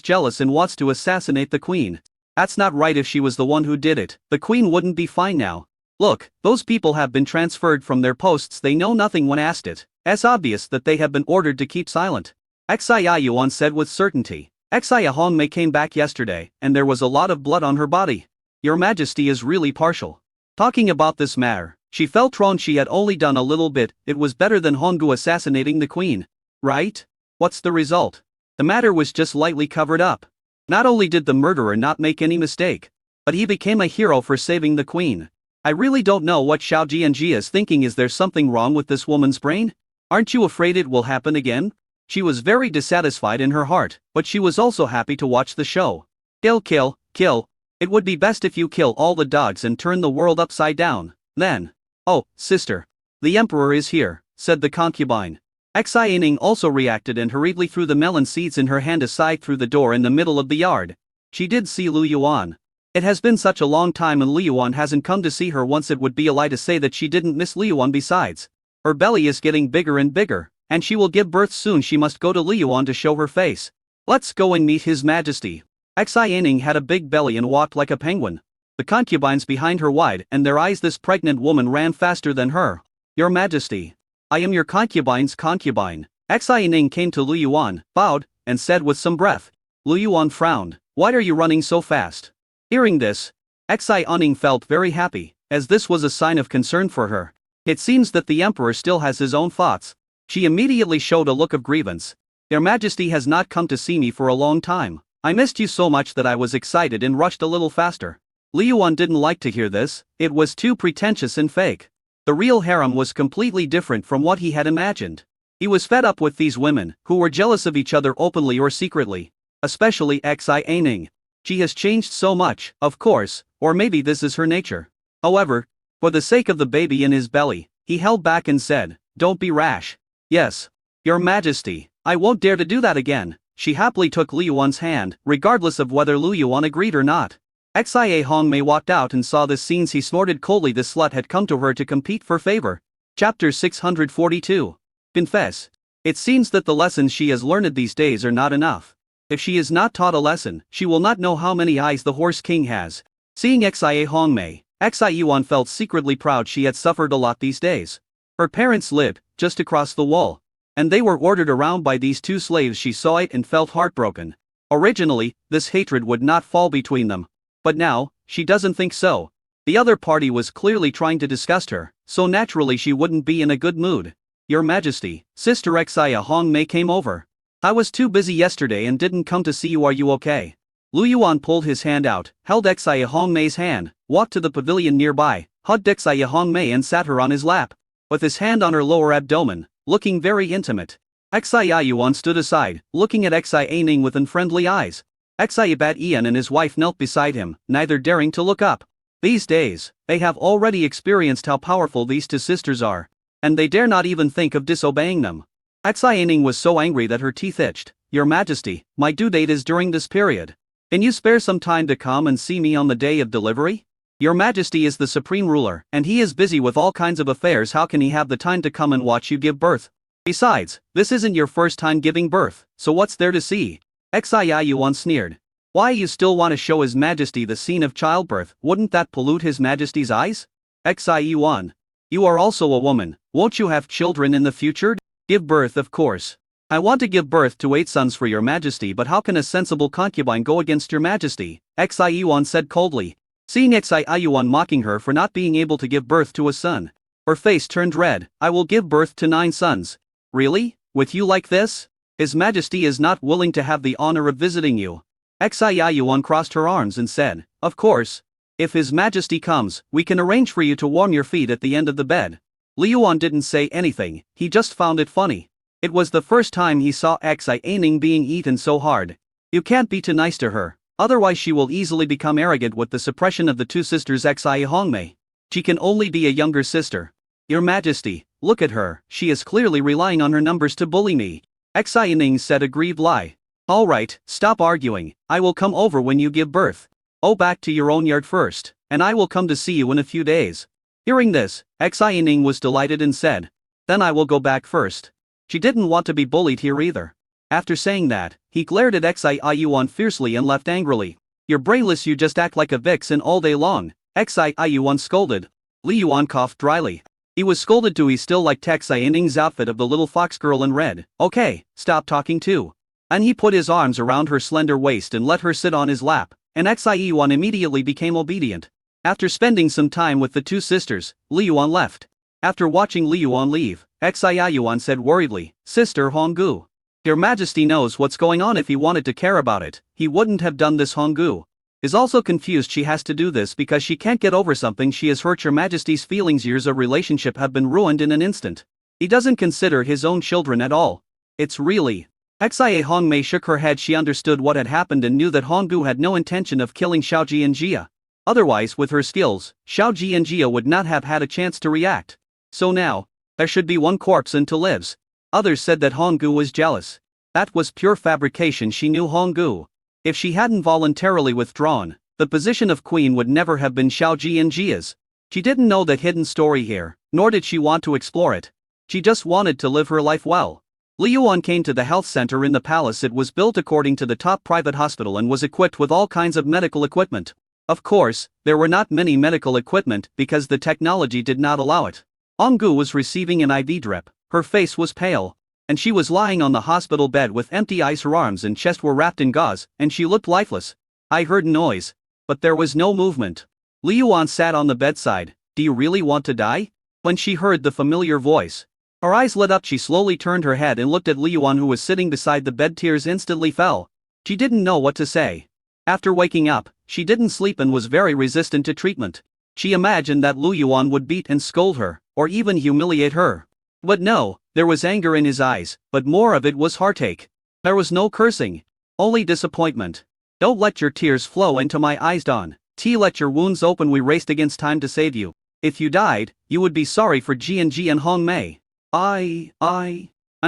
jealous and wants to assassinate the queen. That's not right. If she was the one who did it, the queen wouldn't be fine now. Look, those people have been transferred from their posts. They know nothing when asked it. It's obvious that they have been ordered to keep silent. Xia Yuan said with certainty. Xia Hong Mei came back yesterday, and there was a lot of blood on her body. Your Majesty is really partial. Talking about this matter, she felt wrong. She had only done a little bit. It was better than Honggu assassinating the queen. Right? What's the result? The matter was just lightly covered up. Not only did the murderer not make any mistake, but he became a hero for saving the queen. I really don't know what Xiao Jianji is thinking. Is there something wrong with this woman's brain? Aren't you afraid it will happen again? She was very dissatisfied in her heart, but she was also happy to watch the show. Kill, kill, kill. It would be best if you kill all the dogs and turn the world upside down. Then. Oh, sister. The emperor is here, said the concubine. Xi Yining also reacted and hurriedly threw the melon seeds in her hand aside through the door in the middle of the yard. She did see Lu Yuan. It has been such a long time and Lu Yuan hasn't come to see her once. It would be a lie to say that she didn't miss Lu Yuan. Besides, her belly is getting bigger and bigger, and she will give birth soon. She must go to Lu Yuan to show her face. Let's go and meet His Majesty. Xi Yining had a big belly and walked like a penguin. The concubines behind her wide and their eyes. This pregnant woman ran faster than her. Your Majesty. I am your concubine's concubine. Xi Yining came to Lu Yuan, bowed, and said with some breath. Lu Yuan frowned. Why are you running so fast? Hearing this, Xi Yining felt very happy, as this was a sign of concern for her. It seems that the emperor still has his own thoughts. She immediately showed a look of grievance. Your Majesty has not come to see me for a long time. I missed you so much that I was excited and rushed a little faster. Lu Yuan didn't like to hear this. It was too pretentious and fake. The real harem was completely different from what he had imagined. He was fed up with these women, who were jealous of each other openly or secretly. Especially Xi Yining. She has changed so much, of course, or maybe this is her nature. However, for the sake of the baby in his belly, he held back and said, don't be rash. Yes. Your Majesty, I won't dare to do that again. She happily took Lu Yuan's hand, regardless of whether Lu Yuan agreed or not. Xia Hong Mei walked out and saw this scene. He snorted coldly. This slut had come to her to compete for favor. Chapter 642. Confess. It seems that the lessons she has learned these days are not enough. If she is not taught a lesson, she will not know how many eyes the horse king has. Seeing Xia Hong Mei, Xi Yuan felt secretly proud. She had suffered a lot these days. Her parents lived just across the wall, and they were ordered around by these two slaves. She saw it and felt heartbroken. Originally, this hatred would not fall between them. But now, she doesn't think so. The other party was clearly trying to disgust her, so naturally she wouldn't be in a good mood. Your Majesty, Sister Xia Hong Mei came over. I was too busy yesterday and didn't come to see you. Are you okay? Lu Yuan pulled his hand out, held Xia Hong Mei's hand, walked to the pavilion nearby, hugged Xia Hong Mei and sat her on his lap, with his hand on her lower abdomen, looking very intimate. Xia Yuan stood aside, looking at Xi Yining with unfriendly eyes. Xia Bat Ian and his wife knelt beside him, neither daring to look up. These days, they have already experienced how powerful these two sisters are, and they dare not even think of disobeying them. Xi Yining was so angry that her teeth itched. Your Majesty, my due date is during this period. Can you spare some time to come and see me on the day of delivery? Your Majesty is the supreme ruler, and he is busy with all kinds of affairs. How can he have the time to come and watch you give birth? Besides, this isn't your first time giving birth, so what's there to see? Xia Yuan sneered. Why you still want to show His Majesty the scene of childbirth? Wouldn't that pollute His Majesty's eyes? Xia Yuan. You are also a woman. Won't you have children in the future? Give birth, of course. I want to give birth to 8 sons for your Majesty, but how can a sensible concubine go against your Majesty? Xia Yuan said coldly. Seeing Xia Yuan mocking her for not being able to give birth to a son, her face turned red. I will give birth to 9 sons. Really? With you like this? His Majesty is not willing to have the honor of visiting you. Xia Yuan crossed her arms and said, of course. If His Majesty comes, we can arrange for you to warm your feet at the end of the bed. Lu Yuan didn't say anything, he just found it funny. It was the first time he saw Xi Yining being eaten so hard. You can't be too nice to her, otherwise she will easily become arrogant. With the suppression of the two sisters Xia Hong Mei, she can only be a younger sister. Your Majesty, look at her, she is clearly relying on her numbers to bully me. Xi Yining said a grieved lie. Alright, stop arguing, I will come over when you give birth. Oh, back to your own yard first. and I will come to see you in a few days. Hearing this, Xi Yining was delighted and said, then I will go back first. She didn't want to be bullied here either. After saying that, he glared at Xi Yuan fiercely and left angrily. You're brainless, you just act like a vixen all day long, Xi Yuan scolded. Li Yuan coughed dryly. He was scolded too. He still liked Xi Yining's outfit of the little fox girl in red. Okay, stop talking too. And he put his arms around her slender waist and let her sit on his lap, and Xi Yuan immediately became obedient. After spending some time with the two sisters, Li Yuan left. After watching Li Yuan leave, Xi Yuan said worriedly, Sister Honggu. Your Majesty knows what's going on. If he wanted to care about it, he wouldn't have done this. Honggu is also confused. She has to do this because she can't get over something. She has hurt Your Majesty's feelings. Years of relationship have been ruined in an instant. He doesn't consider his own children at all. It's really. Xia Hongmei shook her head. She understood what had happened and knew that Honggu had no intention of killing Xiaoji and Jia. Otherwise, with her skills, Xiaoji and Jia would not have had a chance to react. So now, there should be one corpse and two lives. Others said that Honggu was jealous. That was pure fabrication. She knew Honggu. If she hadn't voluntarily withdrawn, the position of queen would never have been Xiaoji and Jia's. She didn't know the hidden story here, nor did she want to explore it. She just wanted to live her life well. Li Yuan came to the health center in the palace. It was built according to the top private hospital and was equipped with all kinds of medical equipment. Of course, there were not many medical equipment because the technology did not allow it. Honggu was receiving an IV drip. Her face was pale, and she was lying on the hospital bed with empty eyes. Her arms and chest were wrapped in gauze, and she looked lifeless. I heard noise, but there was no movement. Li Yuan sat on the bedside. Do you really want to die? When she heard the familiar voice, her eyes lit up. She slowly turned her head and looked at Li Yuan, who was sitting beside the bed. Tears instantly fell. She didn't know what to say. After waking up, she didn't sleep and was very resistant to treatment. She imagined that Li Yuan would beat and scold her, or even humiliate her. But no, there was anger in his eyes, but more of it was heartache. There was no cursing, only disappointment. Don't let your tears flow into my eyes, Don. Let your wounds open. We raced against time to save you. If you died, you would be sorry for Ji and Hong Mei. I'm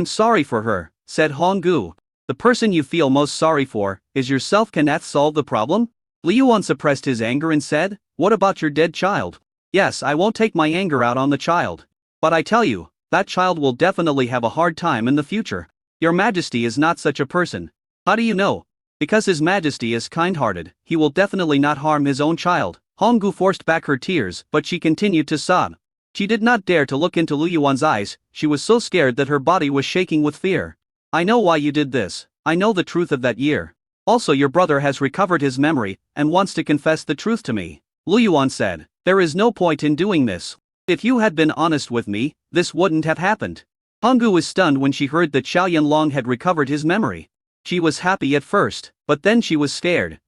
sorry for her, said Honggu. The person you feel most sorry for is yourself. Can that solve the problem? Li Yuan suppressed his anger and said, what about your dead child? Yes, I won't take my anger out on the child. But I tell you, that child will definitely have a hard time in the future. Your Majesty is not such a person. How do you know? Because His Majesty is kind-hearted, he will definitely not harm his own child. Honggu forced back her tears, but she continued to sob. She did not dare to look into Li Yuan's eyes. She was so scared that her body was shaking with fear. I know why you did this. I know the truth of that year. Also, your brother has recovered his memory and wants to confess the truth to me. Li Yuan said, there is no point in doing this. If you had been honest with me, this wouldn't have happened. Honggu was stunned when she heard that Xiao Yanlong had recovered his memory. She was happy at first, but then she was scared.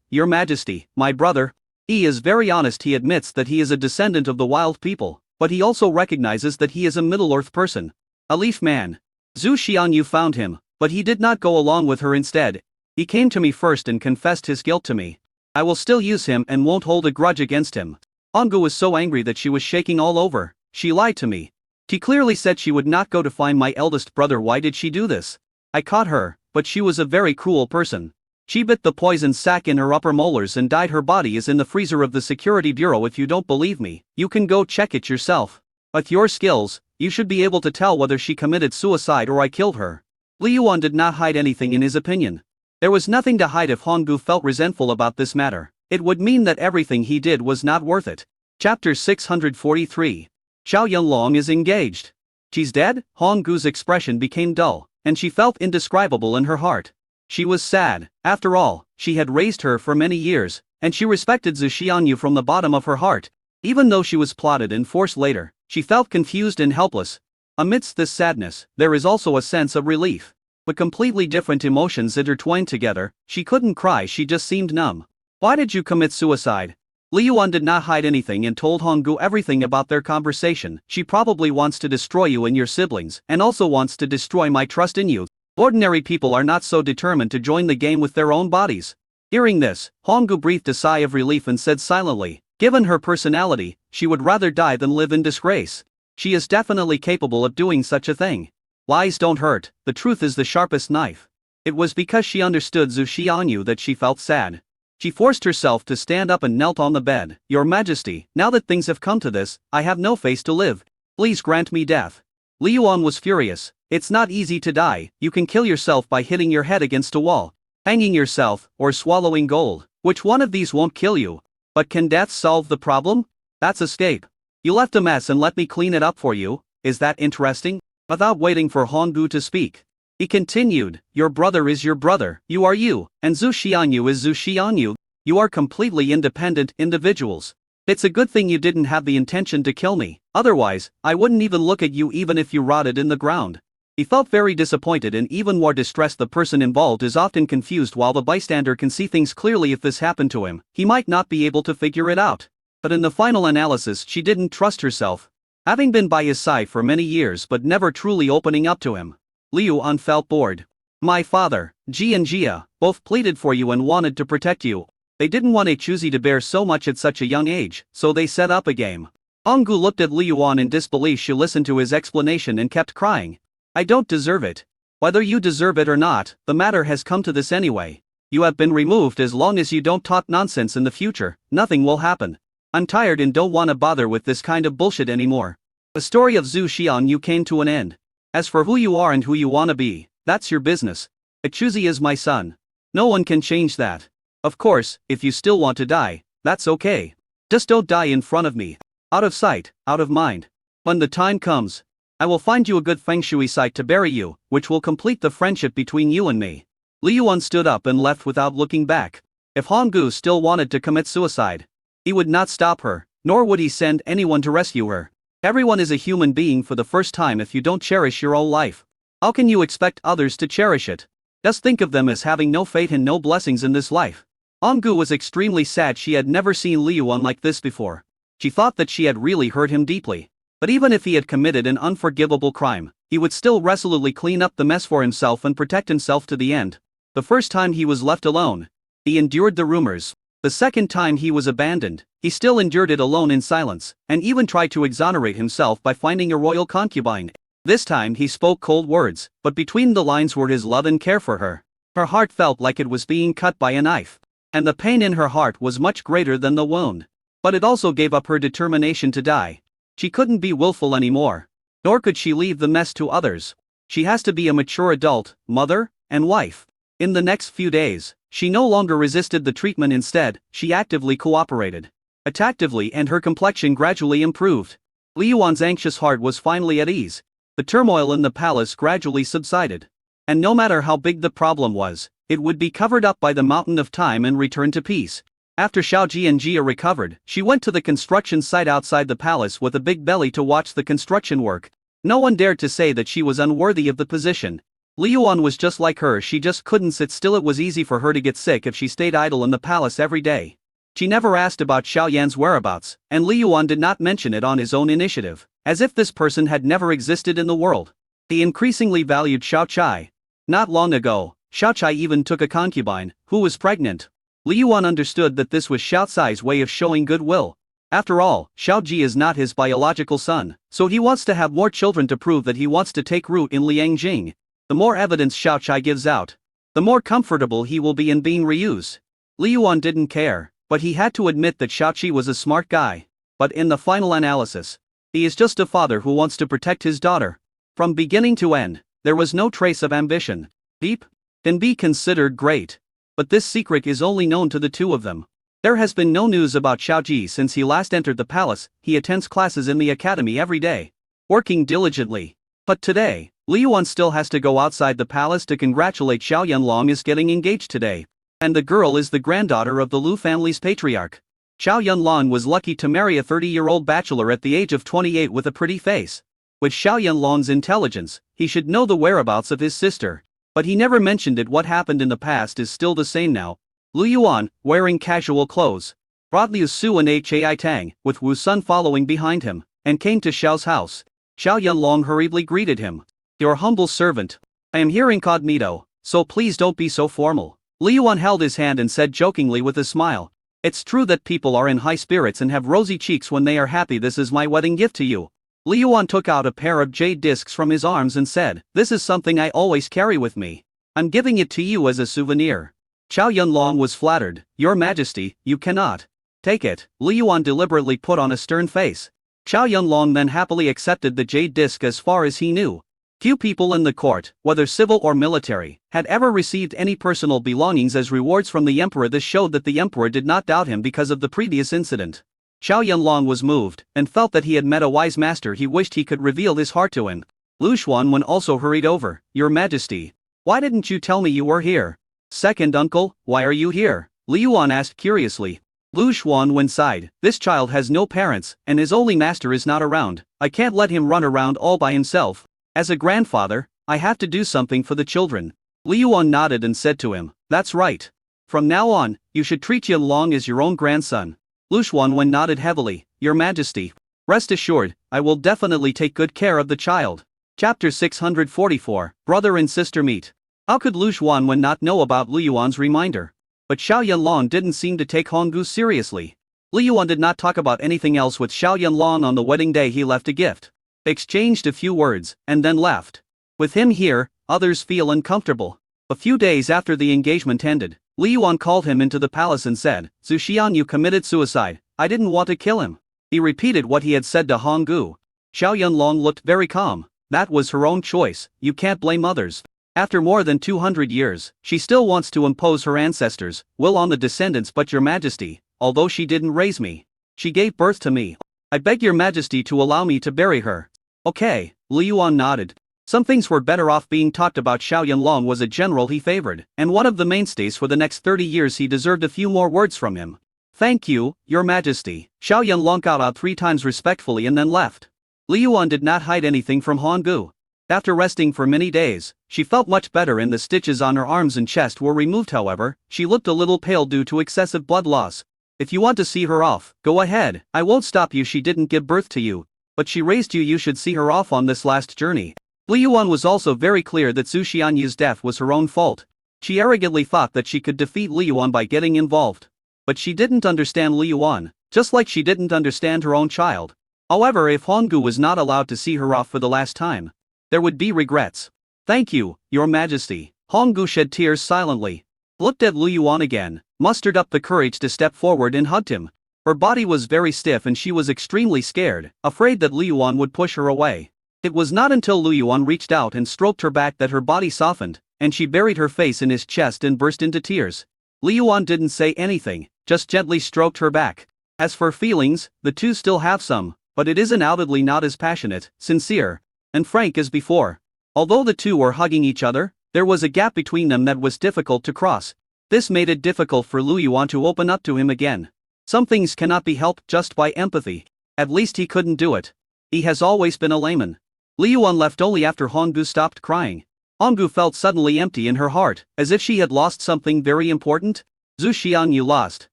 Your Majesty, my brother. He is very honest. He admits that he is a descendant of the wild people, but he also recognizes that he is a Middle-earth person. A leaf man. Zhu Xianyu found him, but he did not go along with her. Instead, he came to me first and confessed his guilt to me. I will still use him and won't hold a grudge against him. Honggu was so angry that she was shaking all over. She lied to me. She clearly said she would not go to find my eldest brother. Why did she do this? I caught her, but she was a very cruel person. She bit the poison sac in her upper molars and died. Her body is in the freezer of the Security Bureau. If you don't believe me, you can go check it yourself. With your skills, you should be able to tell whether she committed suicide or I killed her. Li Yuan did not hide anything in his opinion. There was nothing to hide. If Honggu felt resentful about this matter, it would mean that everything he did was not worth it. Chapter 643. Xiao Yanlong is engaged. She's dead? Honggu's expression became dull, and she felt indescribable in her heart. She was sad. After all, she had raised her for many years, and she respected Zhu Xianyu from the bottom of her heart. Even though she was plotted and forced later, she felt confused and helpless. Amidst this sadness, there is also a sense of relief. But completely different emotions intertwined together. She couldn't cry, she just seemed numb. Why did you commit suicide? Li Yuan did not hide anything and told Honggu everything about their conversation. She probably wants to destroy you and your siblings, and also wants to destroy my trust in you. Ordinary people are not so determined to join the game with their own bodies. Hearing this, Honggu breathed a sigh of relief and said silently, given her personality, she would rather die than live in disgrace. She is definitely capable of doing such a thing. Lies don't hurt, the truth is the sharpest knife. It was because she understood Zhu Xianyu that she felt sad. She forced herself to stand up and knelt on the bed. Your Majesty, now that things have come to this, I have no face to live. Please grant me death. Li Yuan was furious. It's not easy to die. You can kill yourself by hitting your head against a wall, hanging yourself, or swallowing gold. Which one of these won't kill you? But can death solve the problem? That's escape. You left a mess and let me clean it up for you. Is that interesting? Without waiting for Hongbu to speak, he continued, your brother is your brother, you are you, and Zhu Xianyu is Zhu Xianyu. You are completely independent individuals. It's a good thing you didn't have the intention to kill me, otherwise, I wouldn't even look at you even if you rotted in the ground. He felt very disappointed and even more distressed. The person involved is often confused while the bystander can see things clearly. If this happened to him, he might not be able to figure it out. But in the final analysis, she didn't trust herself. Having been by his side for many years but never truly opening up to him, Liu An felt bored. My father, Ji and Jia, both pleaded for you and wanted to protect you. They didn't want Chuzi to bear so much at such a young age, so they set up a game. Honggu looked at Liu An in disbelief. She listened to his explanation and kept crying. I don't deserve it. Whether you deserve it or not, the matter has come to this anyway. You have been removed. As long as you don't talk nonsense in the future, nothing will happen. I'm tired and don't want to bother with this kind of bullshit anymore. The story of Zhu Xianyu came to an end. As for who you are and who you want to be, that's your business. Chuzi is my son. No one can change that. Of course, if you still want to die, that's okay. Just don't die in front of me. Out of sight, out of mind. When the time comes, I will find you a good feng shui site to bury you, which will complete the friendship between you and me. Li Yuan stood up and left without looking back. If Honggu still wanted to commit suicide, he would not stop her, nor would he send anyone to rescue her. Everyone is a human being for the first time. If you don't cherish your own life, how can you expect others to cherish it? Just think of them as having no fate and no blessings in this life. Honggu was extremely sad. She had never seen Li Yuan like this before. She thought that she had really hurt him deeply. But even if he had committed an unforgivable crime, he would still resolutely clean up the mess for himself and protect himself to the end. The first time he was left alone, he endured the rumors. The second time he was abandoned, he still endured it alone in silence, and even tried to exonerate himself by finding a royal concubine. This time he spoke cold words, but between the lines were his love and care for her. Her heart felt like it was being cut by a knife, and the pain in her heart was much greater than the wound. But it also gave up her determination to die. She couldn't be willful anymore, nor could she leave the mess to others. She has to be a mature adult, mother, and wife. In the next few days, she no longer resisted the treatment. Instead, she actively cooperated. Attractively, and her complexion gradually improved. Li Yuan's anxious heart was finally at ease. The turmoil in the palace gradually subsided. And no matter how big the problem was, it would be covered up by the mountain of time and return to peace. After Xiaoji and Jia recovered, she went to the construction site outside the palace with a big belly to watch the construction work. No one dared to say that she was unworthy of the position. Li Yuan was just like her. She just couldn't sit still. It was easy for her to get sick if she stayed idle in the palace every day. She never asked about Xiao Yan's whereabouts, and Li Yuan did not mention it on his own initiative, as if this person had never existed in the world. He increasingly valued Xiao Chai. Not long ago, Xiao Chai even took a concubine, who was pregnant. Li Yuan understood that this was Xiao Cai's way of showing goodwill. After all, Xiao Ji is not his biological son, so he wants to have more children to prove that he wants to take root in Liangjing. The more evidence Xiao Chai gives out, the more comfortable he will be in being reused. Li Yuan didn't care, but he had to admit that Xiao Qi was a smart guy. But in the final analysis, he is just a father who wants to protect his daughter. From beginning to end, there was no trace of ambition. Deep can be considered great. But this secret is only known to the two of them. There has been no news about Xiao Ji since he last entered the palace. He attends classes in the academy every day, working diligently. But today, Li Yuan still has to go outside the palace to congratulate Xiao Yanlong is getting engaged today. And the girl is the granddaughter of the Lu family's patriarch. Xiao Yanlong was lucky to marry a 30-year-old bachelor at the age of 28 with a pretty face. With Xiao Yanlong's intelligence, he should know the whereabouts of his sister. But he never mentioned it. What happened in the past is still the same now. Lu Yuan, wearing casual clothes, brought Liu Su and Hai Tang, with Wu Sun following behind him, and came to Xiao's house. Xiao Yanlong hurriedly greeted him. Your humble servant. I am here incognito, so please don't be so formal. Li Yuan held his hand and said jokingly with a smile. It's true that people are in high spirits and have rosy cheeks when they are happy. This is my wedding gift to you. Li Yuan took out a pair of jade discs from his arms and said, this is something I always carry with me. I'm giving it to you as a souvenir. Chow Yun-long was flattered. Your Majesty, you cannot. Take it, Li Yuan deliberately put on a stern face. Chow Yun-long then happily accepted the jade disc. As far as he knew, few people in the court, whether civil or military, had ever received any personal belongings as rewards from the emperor. This showed that the emperor did not doubt him because of the previous incident. Chow Yun-long was moved, and felt that he had met a wise master. He wished he could reveal his heart to him. Lu Xuanwen also hurried over. Your Majesty, why didn't you tell me you were here? Second uncle, why are you here? Li Yuan asked curiously. Lu Xuanwen sighed. This child has no parents, and his only master is not around. I can't let him run around all by himself. As a grandfather, I have to do something for the children. Li Yuan nodded and said to him, that's right. From now on, you should treat Yun-long as your own grandson. Lu Xuanwen nodded heavily. Your Majesty, rest assured, I will definitely take good care of the child. Chapter 644, Brother and Sister Meet. How could Lu Xuanwen not know about Li Yuan's reminder? But Xiao Yunlong didn't seem to take Honggu seriously. Li Yuan did not talk about anything else with Xiao Yunlong on the wedding day. He left a gift, exchanged a few words, and then left. With him here, others feel uncomfortable. A few days after the engagement ended, Li Yuan called him into the palace and said, Zhu Xian, you committed suicide. I didn't want to kill him. He repeated what he had said to Honggu. Xiao Yunlong looked very calm. That was her own choice, you can't blame others. After more than 200 years, she still wants to impose her ancestors' will on the descendants. But Your Majesty, although she didn't raise me, she gave birth to me. I beg Your Majesty to allow me to bury her. Okay, Li Yuan nodded. Some things were better off being talked about. Xiao Yunlong was a general he favored, and one of the mainstays for the next 30 years. He deserved a few more words from him. Thank you, Your Majesty. Xiao Yunlong bowed out 3 times respectfully and then left. Li Yuan did not hide anything from Honggu. After resting for many days, she felt much better and the stitches on her arms and chest were removed. However, she looked a little pale due to excessive blood loss. If you want to see her off, go ahead, I won't stop you. She didn't give birth to you, but she raised you. You should see her off on this last journey. Li Yuan was also very clear that Zhu Xianyu's death was her own fault. She arrogantly thought that she could defeat Li Yuan by getting involved. But she didn't understand Li Yuan, just like she didn't understand her own child. However, if Honggu was not allowed to see her off for the last time, there would be regrets. Thank you, Your Majesty. Honggu shed tears silently, looked at Li Yuan again, mustered up the courage to step forward and hugged him. Her body was very stiff and she was extremely scared, afraid that Li Yuan would push her away. It was not until Li Yuan reached out and stroked her back that her body softened, and she buried her face in his chest and burst into tears. Li Yuan didn't say anything, just gently stroked her back. As for feelings, the two still have some, but it is undoubtedly not as passionate, sincere, and frank as before. Although the two were hugging each other, there was a gap between them that was difficult to cross. This made it difficult for Lu Yuan to open up to him again. Some things cannot be helped just by empathy. At least he couldn't do it. He has always been a layman. Li Yuan left only after Honggu stopped crying. Honggu felt suddenly empty in her heart, as if she had lost something very important. Zhu Xianyu lost,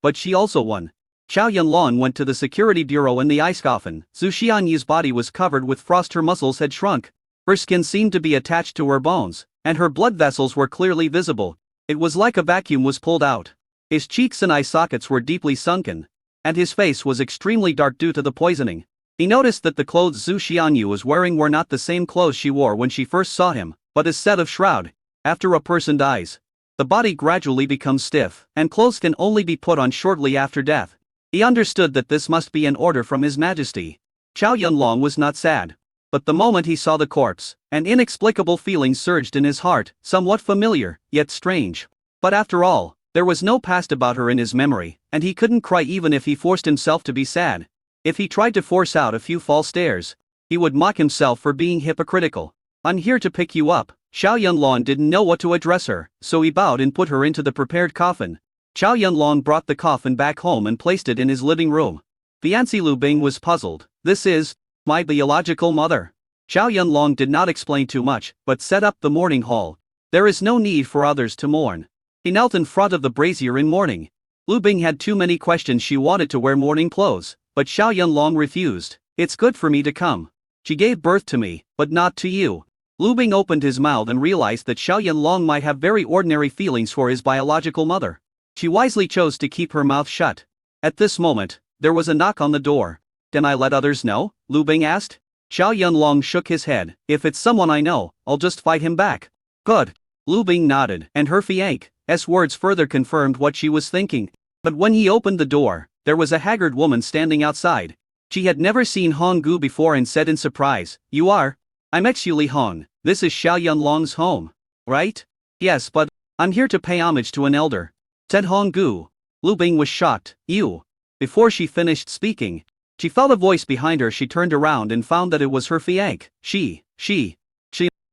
but she also won. Xiao Yunlong went to the security bureau in the ice coffin. Zhu Xianyu's body was covered with frost. Her muscles had shrunk. Her skin seemed to be attached to her bones, and her blood vessels were clearly visible. It was like a vacuum was pulled out. His cheeks and eye sockets were deeply sunken, and his face was extremely dark due to the poisoning. He noticed that the clothes Zhu Xianyu was wearing were not the same clothes she wore when she first saw him, but a set of shroud. After a person dies, the body gradually becomes stiff, and clothes can only be put on shortly after death. He understood that this must be an order from His Majesty. Xiao Yunlong was not sad. But the moment he saw the corpse, an inexplicable feeling surged in his heart, somewhat familiar, yet strange. But after all, there was no past about her in his memory, and he couldn't cry even if he forced himself to be sad. If he tried to force out a few false stares, he would mock himself for being hypocritical. I'm here to pick you up. Xiao Yunlong didn't know what to address her, so he bowed and put her into the prepared coffin. Xiao Yunlong brought the coffin back home and placed it in his living room. Fiancé Lu Bing was puzzled. This is my biological mother. Xiao Yunlong did not explain too much, but set up the mourning hall. There is no need for others to mourn. He knelt in front of the brazier in mourning. Lu Bing had too many questions. She wanted to wear mourning clothes, but Xiao Yunlong refused. It's good for me to come. She gave birth to me, but not to you. Lu Bing opened his mouth and realized that Xiao Yunlong might have very ordinary feelings for his biological mother. She wisely chose to keep her mouth shut. At this moment, there was a knock on the door. Can I let others know? Lu Bing asked. Xiao Yunlong shook his head. If it's someone I know, I'll just fight him back. Good. Lu Bing nodded, and her fiancé, words further confirmed what she was thinking. But when he opened the door, there was a haggard woman standing outside. She had never seen Hong Gu before and said in surprise, "You are? I'm Xu Hong. This is Xiao Yunlong's home, right?" "Yes, but I'm here to pay homage to an elder," said Hong Gu. Lu Bing was shocked. "You?" Before she finished speaking, she felt a voice behind her. She turned around and found that it was her fiancé. She.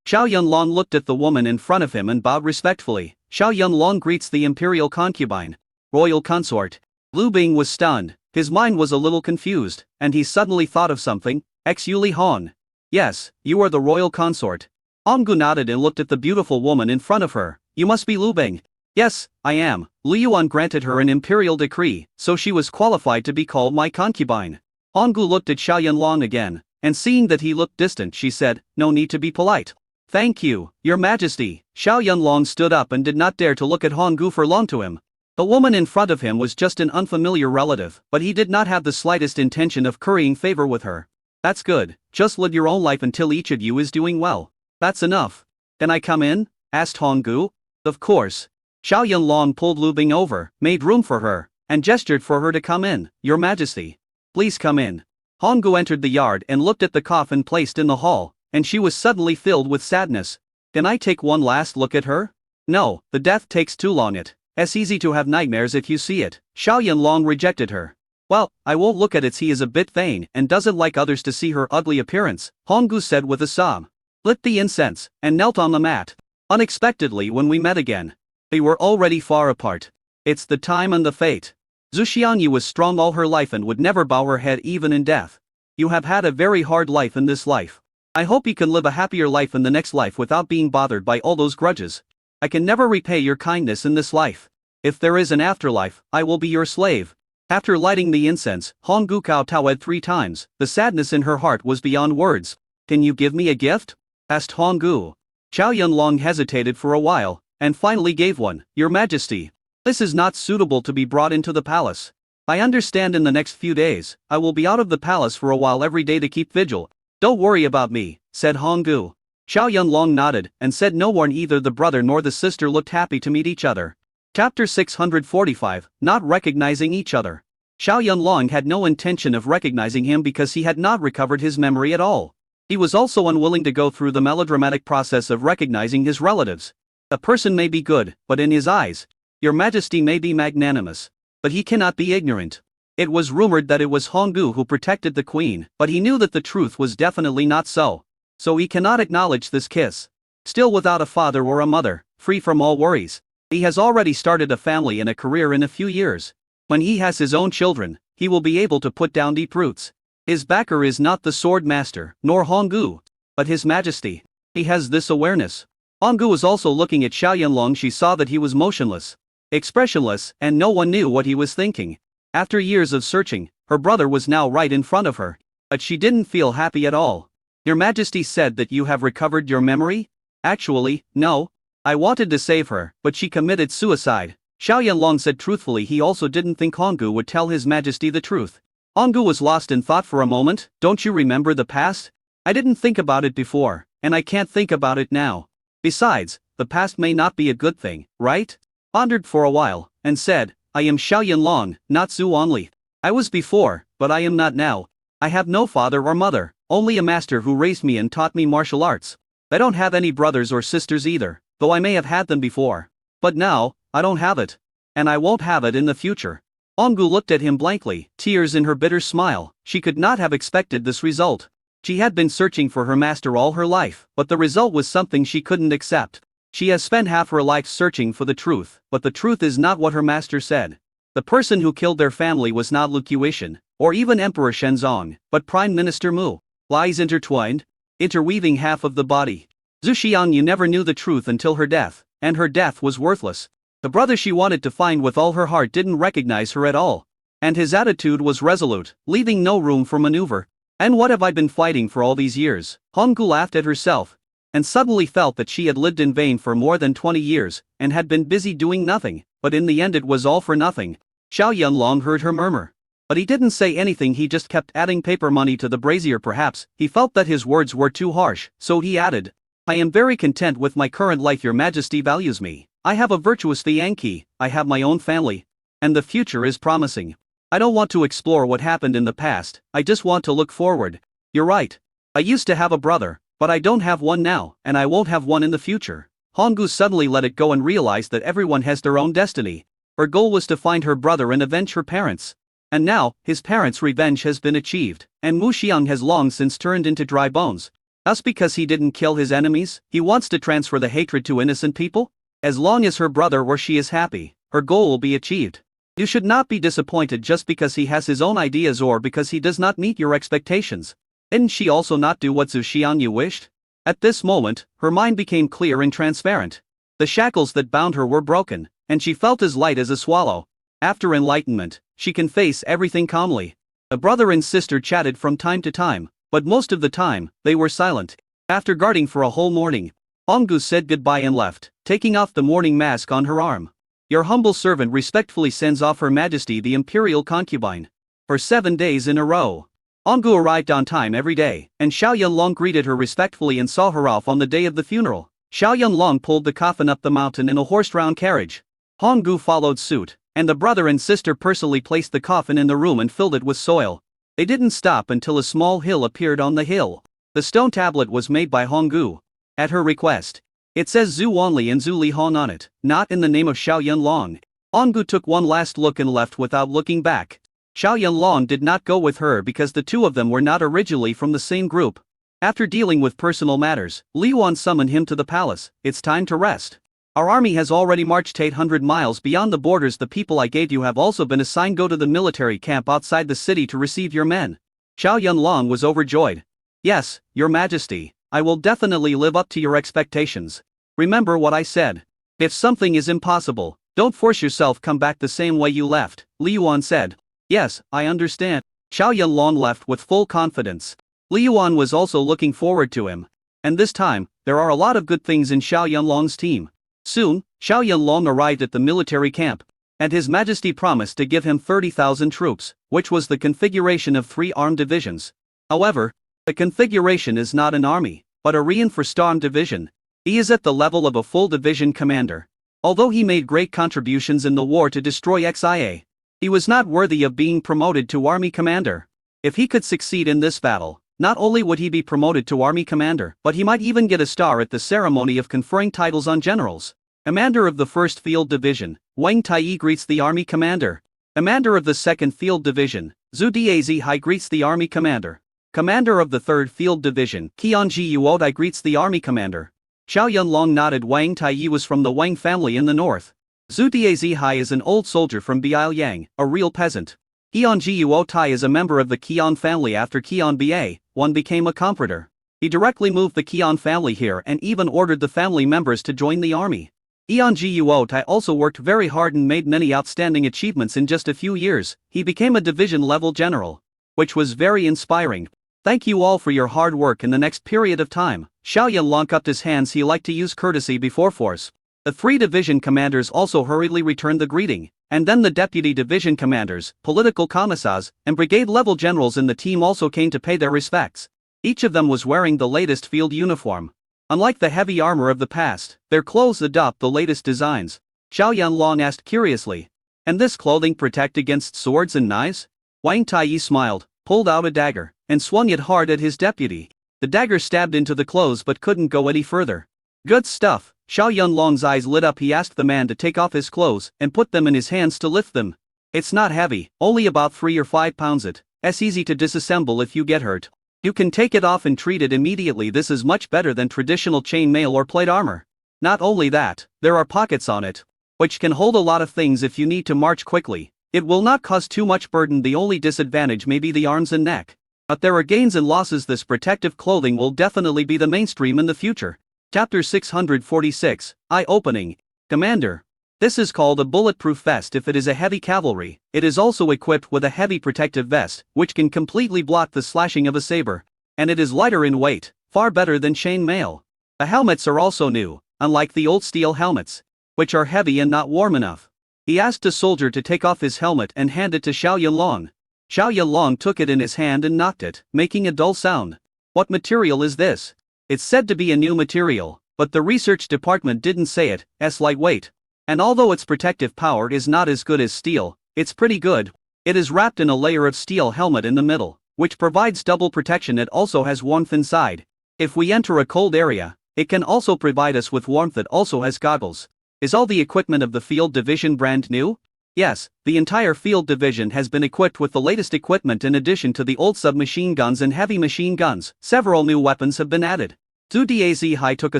Xiao Yunlong looked at the woman in front of him and bowed respectfully. Xiao Yunlong greets the imperial concubine, royal consort. Lu Bing was stunned. His mind was a little confused, and he suddenly thought of something. Xu Hong. "Yes, you are the royal consort." Hong Gu nodded and looked at the beautiful woman in front of her. "You must be Lu Bing." "Yes, I am." Lu Yuan granted her an imperial decree, so she was qualified to be called my concubine. Hong Gu looked at Xiao Yunlong again, and seeing that he looked distant, she said, "No need to be polite." "Thank you, Your Majesty." Xiao Yunlong stood up and did not dare to look at Hong Gu for long to him. The woman in front of him was just an unfamiliar relative, but he did not have the slightest intention of currying favor with her. "That's good, just live your own life until each of you is doing well. That's enough." "Can I come in?" asked Hong Gu. "Of course." Xiao Yunlong pulled Lu Bing over, made room for her, and gestured for her to come in. "Your Majesty, please come in." Hong Gu entered the yard and looked at the coffin placed in the hall, and she was suddenly filled with sadness. "Can I take one last look at her?" "No, the death takes too long. It's easy to have nightmares if you see it." Xiao Yunlong rejected her. "Well, I won't look at it. He is a bit vain and doesn't like others to see her ugly appearance," Hong Gu said with a sob. Lit the incense, and knelt on the mat. "Unexpectedly when we met again. We were already far apart. It's the time and the fate. Zhu Xiangyu was strong all her life and would never bow her head even in death. You have had a very hard life in this life. I hope you can live a happier life in the next life without being bothered by all those grudges. I can never repay your kindness in this life. If there is an afterlife, I will be your slave." After lighting the incense, Hong Gu kowtowed 3 times. The sadness in her heart was beyond words. "Can you give me a gift?" asked Hong Gu. Xiao Yunlong hesitated for a while, and finally gave one. "Your Majesty, this is not suitable to be brought into the palace. I understand in the next few days, I will be out of the palace for a while every day to keep vigil." "Don't worry about me," said Hong Gu. Xiao Yunlong nodded, and said no one, either the brother nor the sister, looked happy to meet each other. Chapter 645, Not Recognizing Each Other. Xiao Yunlong had no intention of recognizing him because he had not recovered his memory at all. He was also unwilling to go through the melodramatic process of recognizing his relatives. A person may be good, but in his eyes, Your Majesty may be magnanimous, but he cannot be ignorant. It was rumored that it was Hong Gu who protected the queen, but he knew that the truth was definitely not so. So he cannot acknowledge this kiss. Still without a father or a mother, free from all worries. He has already started a family and a career in a few years. When he has his own children, he will be able to put down deep roots. His backer is not the sword master, nor Hong Gu, but His Majesty. He has this awareness. Hong Gu was also looking at Xiao Yunlong. She saw that he was motionless, expressionless, and no one knew what he was thinking. After years of searching, her brother was now right in front of her. But she didn't feel happy at all. "Your Majesty said that you have recovered your memory?" "Actually, no. I wanted to save her, but she committed suicide." Xiao Yunlong said truthfully. He also didn't think Hong Gu would tell His Majesty the truth. Hong Gu was lost in thought for a moment. "Don't you remember the past?" "I didn't think about it before, and I can't think about it now. Besides, the past may not be a good thing, right?" Pondered for a while, and said, "I am Xiao Yunlong, not Zhu only. I was before, but I am not now. I have no father or mother, only a master who raised me and taught me martial arts. I don't have any brothers or sisters either, though I may have had them before. But now, I don't have it. And I won't have it in the future." Hong Gu looked at him blankly, tears in her bitter smile. She could not have expected this result. She had been searching for her master all her life, but the result was something she couldn't accept. She has spent half her life searching for the truth, but the truth is not what her master said. The person who killed their family was not Lu Qiuishan, or even Emperor Shenzong, but Prime Minister Mu. Lies intertwined, interweaving half of the body. Zhu Xiangyu never knew the truth until her death, and her death was worthless. The brother she wanted to find with all her heart didn't recognize her at all. And his attitude was resolute, leaving no room for maneuver. "And what have I been fighting for all these years?" Hong Gu laughed at herself, and suddenly felt that she had lived in vain for more than 20 years, and had been busy doing nothing, but in the end it was all for nothing. Xiao Yunlong heard her murmur. But he didn't say anything. He just kept adding paper money to the brazier. Perhaps he felt that his words were too harsh, so he added, "I am very content with my current life. Your Majesty values me. I have a virtuous Yankee, I have my own family. And the future is promising. I don't want to explore what happened in the past, I just want to look forward. You're right. I used to have a brother, but I don't have one now, and I won't have one in the future. Honggu suddenly let it go and realized that everyone has their own destiny. Her goal was to find her brother and avenge her parents. And now, his parents' revenge has been achieved, and Mu Xiang has long since turned into dry bones. Just because he didn't kill his enemies, he wants to transfer the hatred to innocent people? As long as her brother or she is happy, her goal will be achieved. You should not be disappointed just because he has his own ideas or because he does not meet your expectations. Didn't she also not do what Zhu Xiangyu wished? At this moment, her mind became clear and transparent. The shackles that bound her were broken, and she felt as light as a swallow. After enlightenment, she can face everything calmly. The brother and sister chatted from time to time, but most of the time, they were silent. After guarding for a whole morning, Honggu said goodbye and left, taking off the mourning mask on her arm. Your humble servant respectfully sends off Her Majesty the Imperial Concubine. For 7 days in a row. Honggu arrived on time every day, and Xiao Yunlong greeted her respectfully and saw her off on the day of the funeral. Xiao Yunlong pulled the coffin up the mountain in a horse-drawn carriage. Honggu followed suit, and the brother and sister personally placed the coffin in the room and filled it with soil. They didn't stop until a small hill appeared on the hill. The stone tablet was made by Honggu. At her request. It says Zhu Wanli and Zhu Li Hong on it, not in the name of Xiao Yunlong. Honggu took one last look and left without looking back. Xiao Yunlong did not go with her because the two of them were not originally from the same group. After dealing with personal matters, Li Yuan summoned him to the palace. It's time to rest. Our army has already marched 800 miles beyond the borders. The people I gave you have also been assigned. Go to the military camp outside the city to receive your men. Xiao Yunlong was overjoyed. Yes, Your Majesty, I will definitely live up to your expectations. Remember what I said. If something is impossible, don't force yourself. Come back the same way you left, Li Yuan said. Yes, I understand. Xiao Yunlong left with full confidence. Li Yuan was also looking forward to him. And this time, there are a lot of good things in Xiao Yunlong's team. Soon, Xiao Yunlong arrived at the military camp, and His Majesty promised to give him 30,000 troops, which was the configuration of 3 armed divisions. However, the configuration is not an army, but a reinforced armed division. He is at the level of a full division commander. Although he made great contributions in the war to destroy Xia, he was not worthy of being promoted to army commander. If he could succeed in this battle, not only would he be promoted to army commander, but he might even get a star at the ceremony of conferring titles on generals. Commander of the 1st Field Division, Wang Taiyi greets the army commander. Commander of the 2nd Field Division, Zhu Dazhi greets the army commander. Commander of the 3rd Field Division, Qianji Yuodai greets the army commander. Xiao Yunlong nodded. Wang Taiyi was from the Wang family in the north. Zhu Dazhi is an old soldier from Biaoyang, a real peasant. Qianji Yuodai is a member of the Qian family. After Qian Ba, one became a comforter. He directly moved the Qian family here and even ordered the family members to join the army. Qianji Yuodai also worked very hard and made many outstanding achievements. In just a few years, he became a division-level general, which was very inspiring. Thank you all for your hard work. In the next period of time, Xiao Yunlong cupped his hands. He liked to use courtesy before force. The 3 division commanders also hurriedly returned the greeting, and then the deputy division commanders, political commissars, and brigade-level generals in the team also came to pay their respects. Each of them was wearing the latest field uniform. Unlike the heavy armor of the past, their clothes adopt the latest designs. Xiao Yunlong asked curiously, "And this clothing protect against swords and knives?" Wang Taiyi smiled, pulled out a dagger, and swung it hard at his deputy. The dagger stabbed into the clothes but couldn't go any further. Good stuff. Xiao Yunlong's eyes lit up. He asked the man to take off his clothes and put them in his hands to lift them. It's not heavy, only about 3 or 5 pounds. It's easy to disassemble if you get hurt. You can take it off and treat it immediately. This is much better than traditional chain mail or plate armor. Not only that, there are pockets on it, which can hold a lot of things if you need to march quickly. It will not cause too much burden. The only disadvantage may be the arms and neck. But there are gains and losses. This protective clothing will definitely be the mainstream in the future. Chapter 646, Eye-Opening. Commander. This is called a bulletproof vest. If it is a heavy cavalry, it is also equipped with a heavy protective vest, which can completely block the slashing of a saber. And it is lighter in weight, far better than chain mail. The helmets are also new, unlike the old steel helmets, which are heavy and not warm enough. He asked a soldier to take off his helmet and hand it to Xiao Yunlong. Xiao Yunlong took it in his hand and knocked it, making a dull sound. What material is this? It's said to be a new material, But the research department didn't say it, it's lightweight. And although its protective power is not as good as steel, it's pretty good. It is wrapped in a layer of steel helmet in the middle, which provides double protection. It also has warmth inside. If we enter a cold area, it can also provide us with warmth. It also has goggles. Is all the equipment of the field division brand new? Yes, the entire field division has been equipped with the latest equipment. In addition to the old submachine guns and heavy machine guns, several new weapons have been added. Zhu Hai took a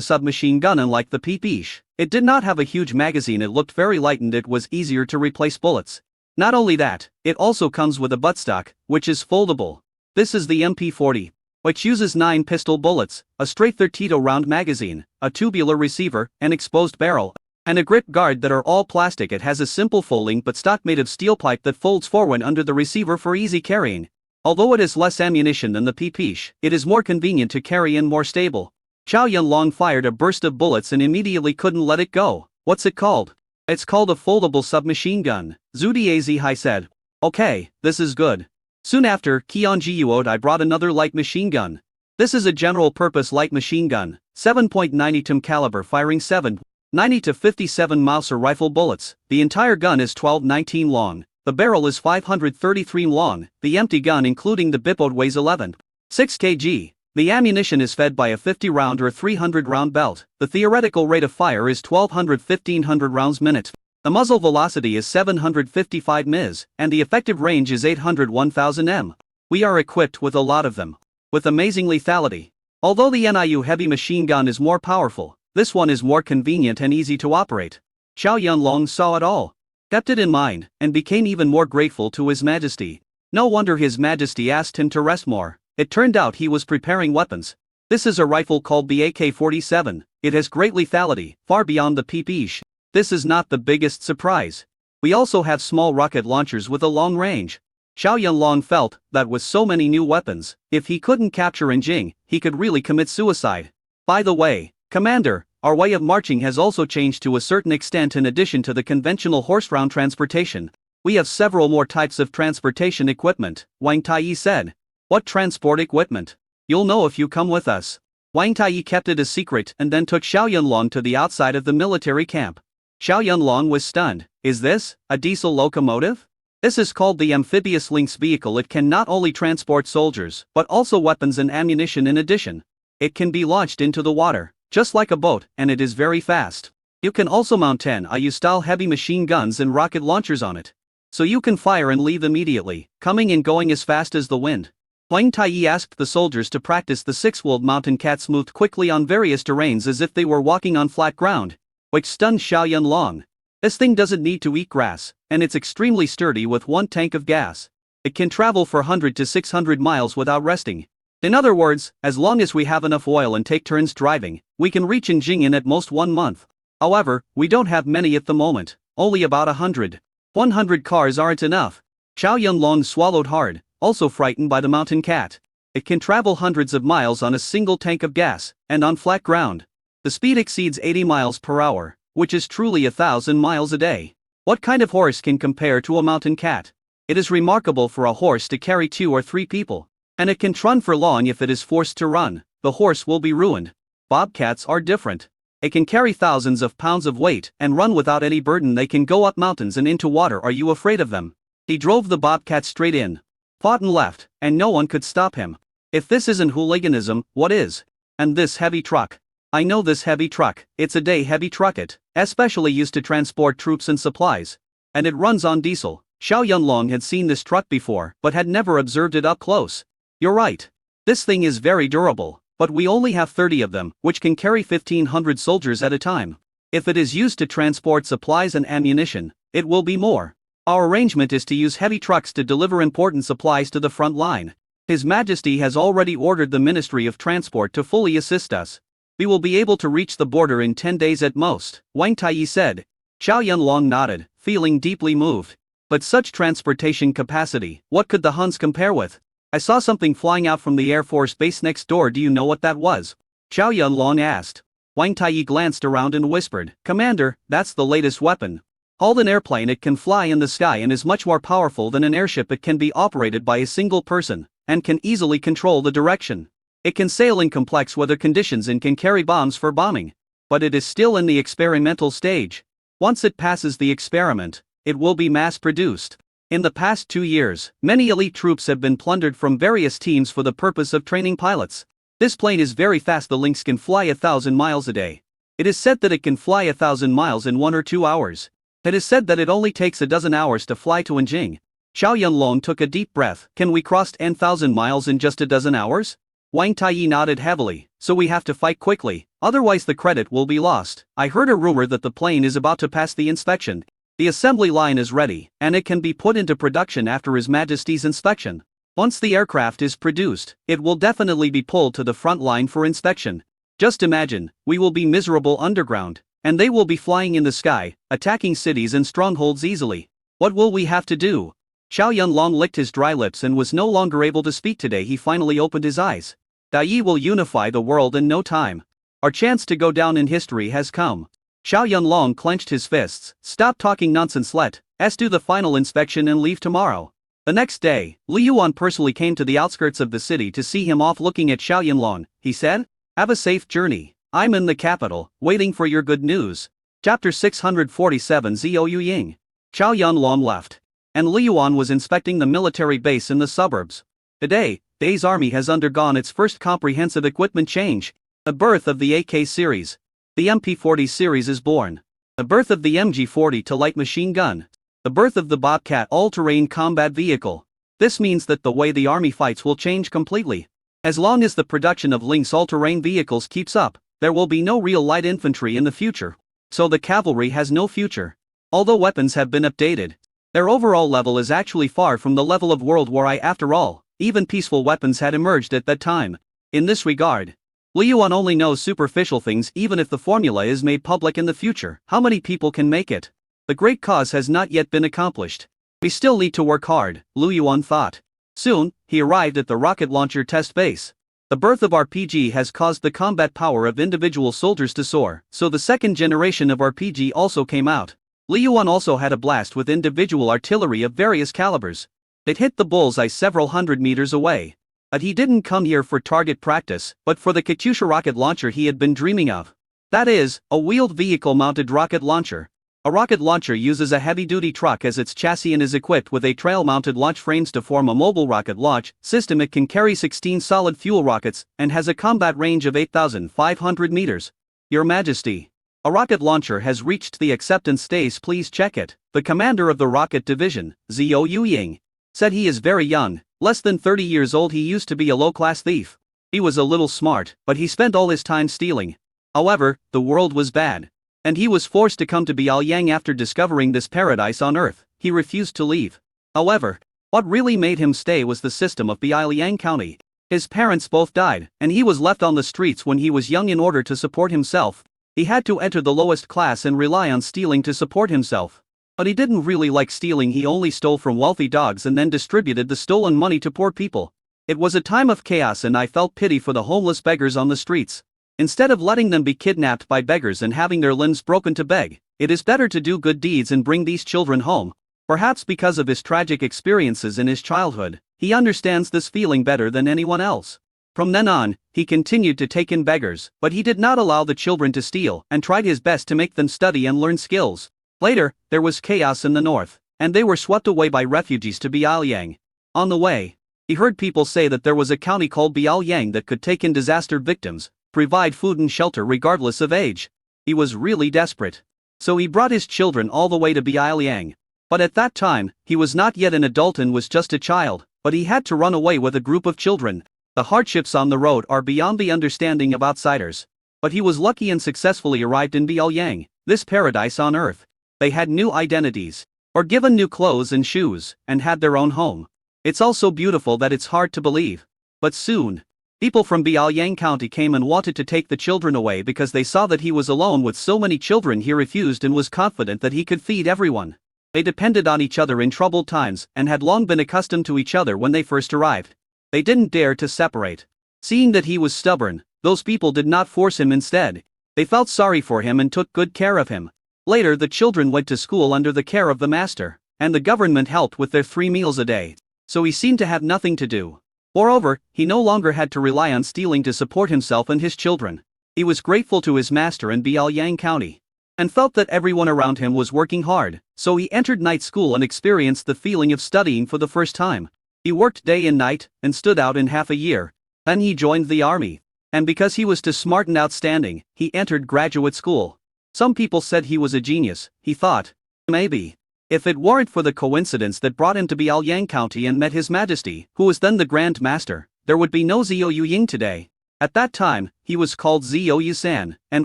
submachine gun. Unlike the Peepish, it did not have a huge magazine. It looked very light and it was easier to replace bullets. Not only that, it also comes with a buttstock, which is foldable. This is the MP40, which uses 9 pistol bullets, a straight 32 round magazine, a tubular receiver, an exposed barrel, and a grip guard that are all plastic. It has a simple folding but stock made of steel pipe that folds forward under the receiver for easy carrying. Although it has less ammunition than the Peepish, it is more convenient to carry and more stable. Chow Yun-long fired a burst of bullets and immediately couldn't let it go. What's it called? It's called a foldable submachine gun, Zhu Hai said. Okay, this is good. Soon after, I brought another light machine gun. This is a general-purpose light machine gun, 7.90 tum caliber, firing 7.90 to 57 Mauser rifle bullets. The entire gun is 12.19 long. The barrel is 533 long. The empty gun including the bipod weighs 11.6 kg. The ammunition is fed by a 50-round or 300-round belt. The theoretical rate of fire is 1,200-1,500 rounds minute. The muzzle velocity is 755 ms, and the effective range is 801,000 m. We are equipped with a lot of them. With amazing lethality. Although the NIU heavy machine gun is more powerful, this one is more convenient and easy to operate. Chow Yun-long saw it all, kept it in mind, and became even more grateful to His Majesty. No wonder His Majesty asked him to rest more. It turned out he was preparing weapons. This is a rifle called the AK-47. It has great lethality, far beyond the Peepish. This is not the biggest surprise. We also have small rocket launchers with a long range. Chow Yun-long felt that with so many new weapons, if he couldn't capture Enjing, he could really commit suicide. By the way, Commander, our way of marching has also changed to a certain extent. In addition to the conventional horse-drawn transportation, we have several more types of transportation equipment, Wang Taiyi said. What transport equipment? You'll know if you come with us. Wang Taiyi kept it a secret and then took Chow Yun-long to the outside of the military camp. Chow Yun-long was stunned. Is this a diesel locomotive? This is called the amphibious lynx vehicle. It can not only transport soldiers, but also weapons and ammunition in addition. It can be launched into the water, just like a boat, and it is very fast. You can also mount 10 IU-style heavy machine guns and rocket launchers on it. So you can fire and leave immediately, coming and going as fast as the wind. Wang Taiyi asked the soldiers to practice the 6-wheeled mountain cat smooth quickly on various terrains as if they were walking on flat ground, which stunned Chow Yun-long. This thing doesn't need to eat grass, and it's extremely sturdy with 1 tank of gas. It can travel for 100 to 600 miles without resting. In other words, as long as we have enough oil and take turns driving, we can reach Enjing in at most 1 month. However, we don't have many at the moment, only about 100. 100 cars aren't enough. Chow Yun-long swallowed hard, also frightened by the mountain cat. It can travel hundreds of miles on a single tank of gas, and on flat ground. The speed exceeds 80 miles per hour, which is truly 1,000 miles a day. What kind of horse can compare to a mountain cat? It is remarkable for a horse to carry 2 or 3 people. And it can run for long. If it is forced to run, the horse will be ruined. Bobcats are different. It can carry thousands of pounds of weight and run without any burden. They can go up mountains and into water. Are you afraid of them? He drove the bobcat straight in, fought and left, and no one could stop him. If this isn't hooliganism, what is? And this heavy truck. I know this heavy truck. It's a day heavy truck. It, especially used to transport troops and supplies. And it runs on diesel. Chow Yun-long had seen this truck before, but had never observed it up close. You're right. This thing is very durable, but we only have 30 of them, which can carry 1,500 soldiers at a time. If it is used to transport supplies and ammunition, it will be more. Our arrangement is to use heavy trucks to deliver important supplies to the front line. His Majesty has already ordered the Ministry of Transport to fully assist us. We will be able to reach the border in 10 days at most, Wang Taiyi said. Chow Yun-long nodded, feeling deeply moved. But such transportation capacity, what could the Huns compare with? I saw something flying out from the Air Force base next door. Do you know what that was? Chow Yun-long asked. Wang Taiyi glanced around and whispered, Commander, that's the latest weapon. Hauled an airplane. It can fly in the sky and is much more powerful than an airship. It can be operated by a single person, and can easily control the direction. It can sail in complex weather conditions and can carry bombs for bombing. but it is still in the experimental stage. Once it passes the experiment, it will be mass-produced. In the past 2 years, many elite troops have been plundered from various teams for the purpose of training pilots. This plane is very fast. The Lynx can fly 1,000 miles a day. It is said that it can fly 1,000 miles in 1 or 2 hours. It is said that it only takes a dozen hours to fly to Nanjing. Xiao Yunlong took a deep breath. Can we cross 10,000 miles in just a dozen hours? Wang Taiyi nodded heavily. So we have to fight quickly, otherwise the credit will be lost. I heard a rumor that the plane is about to pass the inspection. The assembly line is ready, and it can be put into production after His Majesty's inspection. Once the aircraft is produced, it will definitely be pulled to the front line for inspection. Just imagine, we will be miserable underground, and they will be flying in the sky, attacking cities and strongholds easily. What will we have to do? Xiao Yunlong licked his dry lips and was no longer able to speak. Today he finally opened his eyes. Dai will unify the world in no time. Our chance to go down in history has come. Xiao Yunlong clenched his fists. Stop talking nonsense, let's do the final inspection and leave tomorrow. The next day, Li Yuan personally came to the outskirts of the city to see him off. Looking at Xiao Yunlong, he said, "Have a safe journey. I'm in the capital, waiting for your good news." Chapter 647 Zhou Ying. Xiao Yunlong left, and Li Yuan was inspecting the military base in the suburbs. Today, Day's army has undergone its first comprehensive equipment change. The birth of the AK series. The MP40 series is born. The birth of the MG40 light machine gun. The birth of the Bobcat all-terrain combat vehicle. This means that the way the army fights will change completely. As long as the production of Lynx all-terrain vehicles keeps up, there will be no real light infantry in the future. So the cavalry has no future. Although weapons have been updated, their overall level is actually far from the level of World War I. After all, even peaceful weapons had emerged at that time. In this regard, Li Yuan only knows superficial things. Even if the formula is made public in the future, how many people can make it? The great cause has not yet been accomplished. We still need to work hard, Li Yuan thought. Soon, he arrived at the rocket launcher test base. The birth of RPG has caused the combat power of individual soldiers to soar, so the second generation of RPG also came out. Li Yuan also had a blast with individual artillery of various calibers. It hit the bullseye several hundred meters away. But he didn't come here for target practice, but for the Katyusha rocket launcher he had been dreaming of. That is, a wheeled vehicle-mounted rocket launcher. A rocket launcher uses a heavy-duty truck as its chassis and is equipped with a trail-mounted launch frames to form a mobile rocket launch system. It can carry 16 solid-fuel rockets and has a combat range of 8,500 meters. Your Majesty, a rocket launcher has reached the acceptance stage. Please check it. The commander of the rocket division, Zhou Ying, said he is very young, less than 30 years old. He used to be a low-class thief. He was a little smart, but he spent all his time stealing. However, the world was bad, and he was forced to come to Biaoyang after discovering this paradise on Earth. He refused to leave. However, what really made him stay was the system of Biaoyang County. His parents both died, and he was left on the streets when he was young. In order to support himself, he had to enter the lowest class and rely on stealing to support himself. But he didn't really like stealing. He only stole from wealthy dogs and then distributed the stolen money to poor people. It was a time of chaos, and I felt pity for the homeless beggars on the streets. Instead of letting them be kidnapped by beggars and having their limbs broken to beg, it is better to do good deeds and bring these children home. Perhaps because of his tragic experiences in his childhood, he understands this feeling better than anyone else. From then on, he continued to take in beggars, but he did not allow the children to steal and tried his best to make them study and learn skills. Later, there was chaos in the north, and they were swept away by refugees to Biaoyang. On the way, he heard people say that there was a county called Biaoyang that could take in disaster victims, provide food and shelter regardless of age. He was really desperate. So he brought his children all the way to Biaoyang. But at that time, he was not yet an adult and was just a child, but he had to run away with a group of children. The hardships on the road are beyond the understanding of outsiders. But he was lucky and successfully arrived in Biaoyang, this paradise on earth. They had new identities, or given new clothes and shoes, and had their own home. It's all so beautiful that it's hard to believe. But soon, people from Biaoyang County came and wanted to take the children away because they saw that he was alone with so many children. He refused and was confident that he could feed everyone. They depended on each other in troubled times and had long been accustomed to each other when they first arrived. They didn't dare to separate. Seeing that he was stubborn, those people did not force him. Instead, they felt sorry for him and took good care of him. Later, the children went to school under the care of the master, and the government helped with their 3 meals a day. So he seemed to have nothing to do. Moreover, he no longer had to rely on stealing to support himself and his children. He was grateful to his master in Biaoyang County, and felt that everyone around him was working hard, so he entered night school and experienced the feeling of studying for the first time. He worked day and night, and stood out in half a year. Then he joined the army. And because he was too smart and outstanding, he entered graduate school. Some people said he was a genius, he thought. Maybe. If it weren't for the coincidence that brought him to Biaoyang County and met His Majesty, who was then the Grand Master, there would be no Zhou Ying today. At that time, he was called Zhou Yusan, an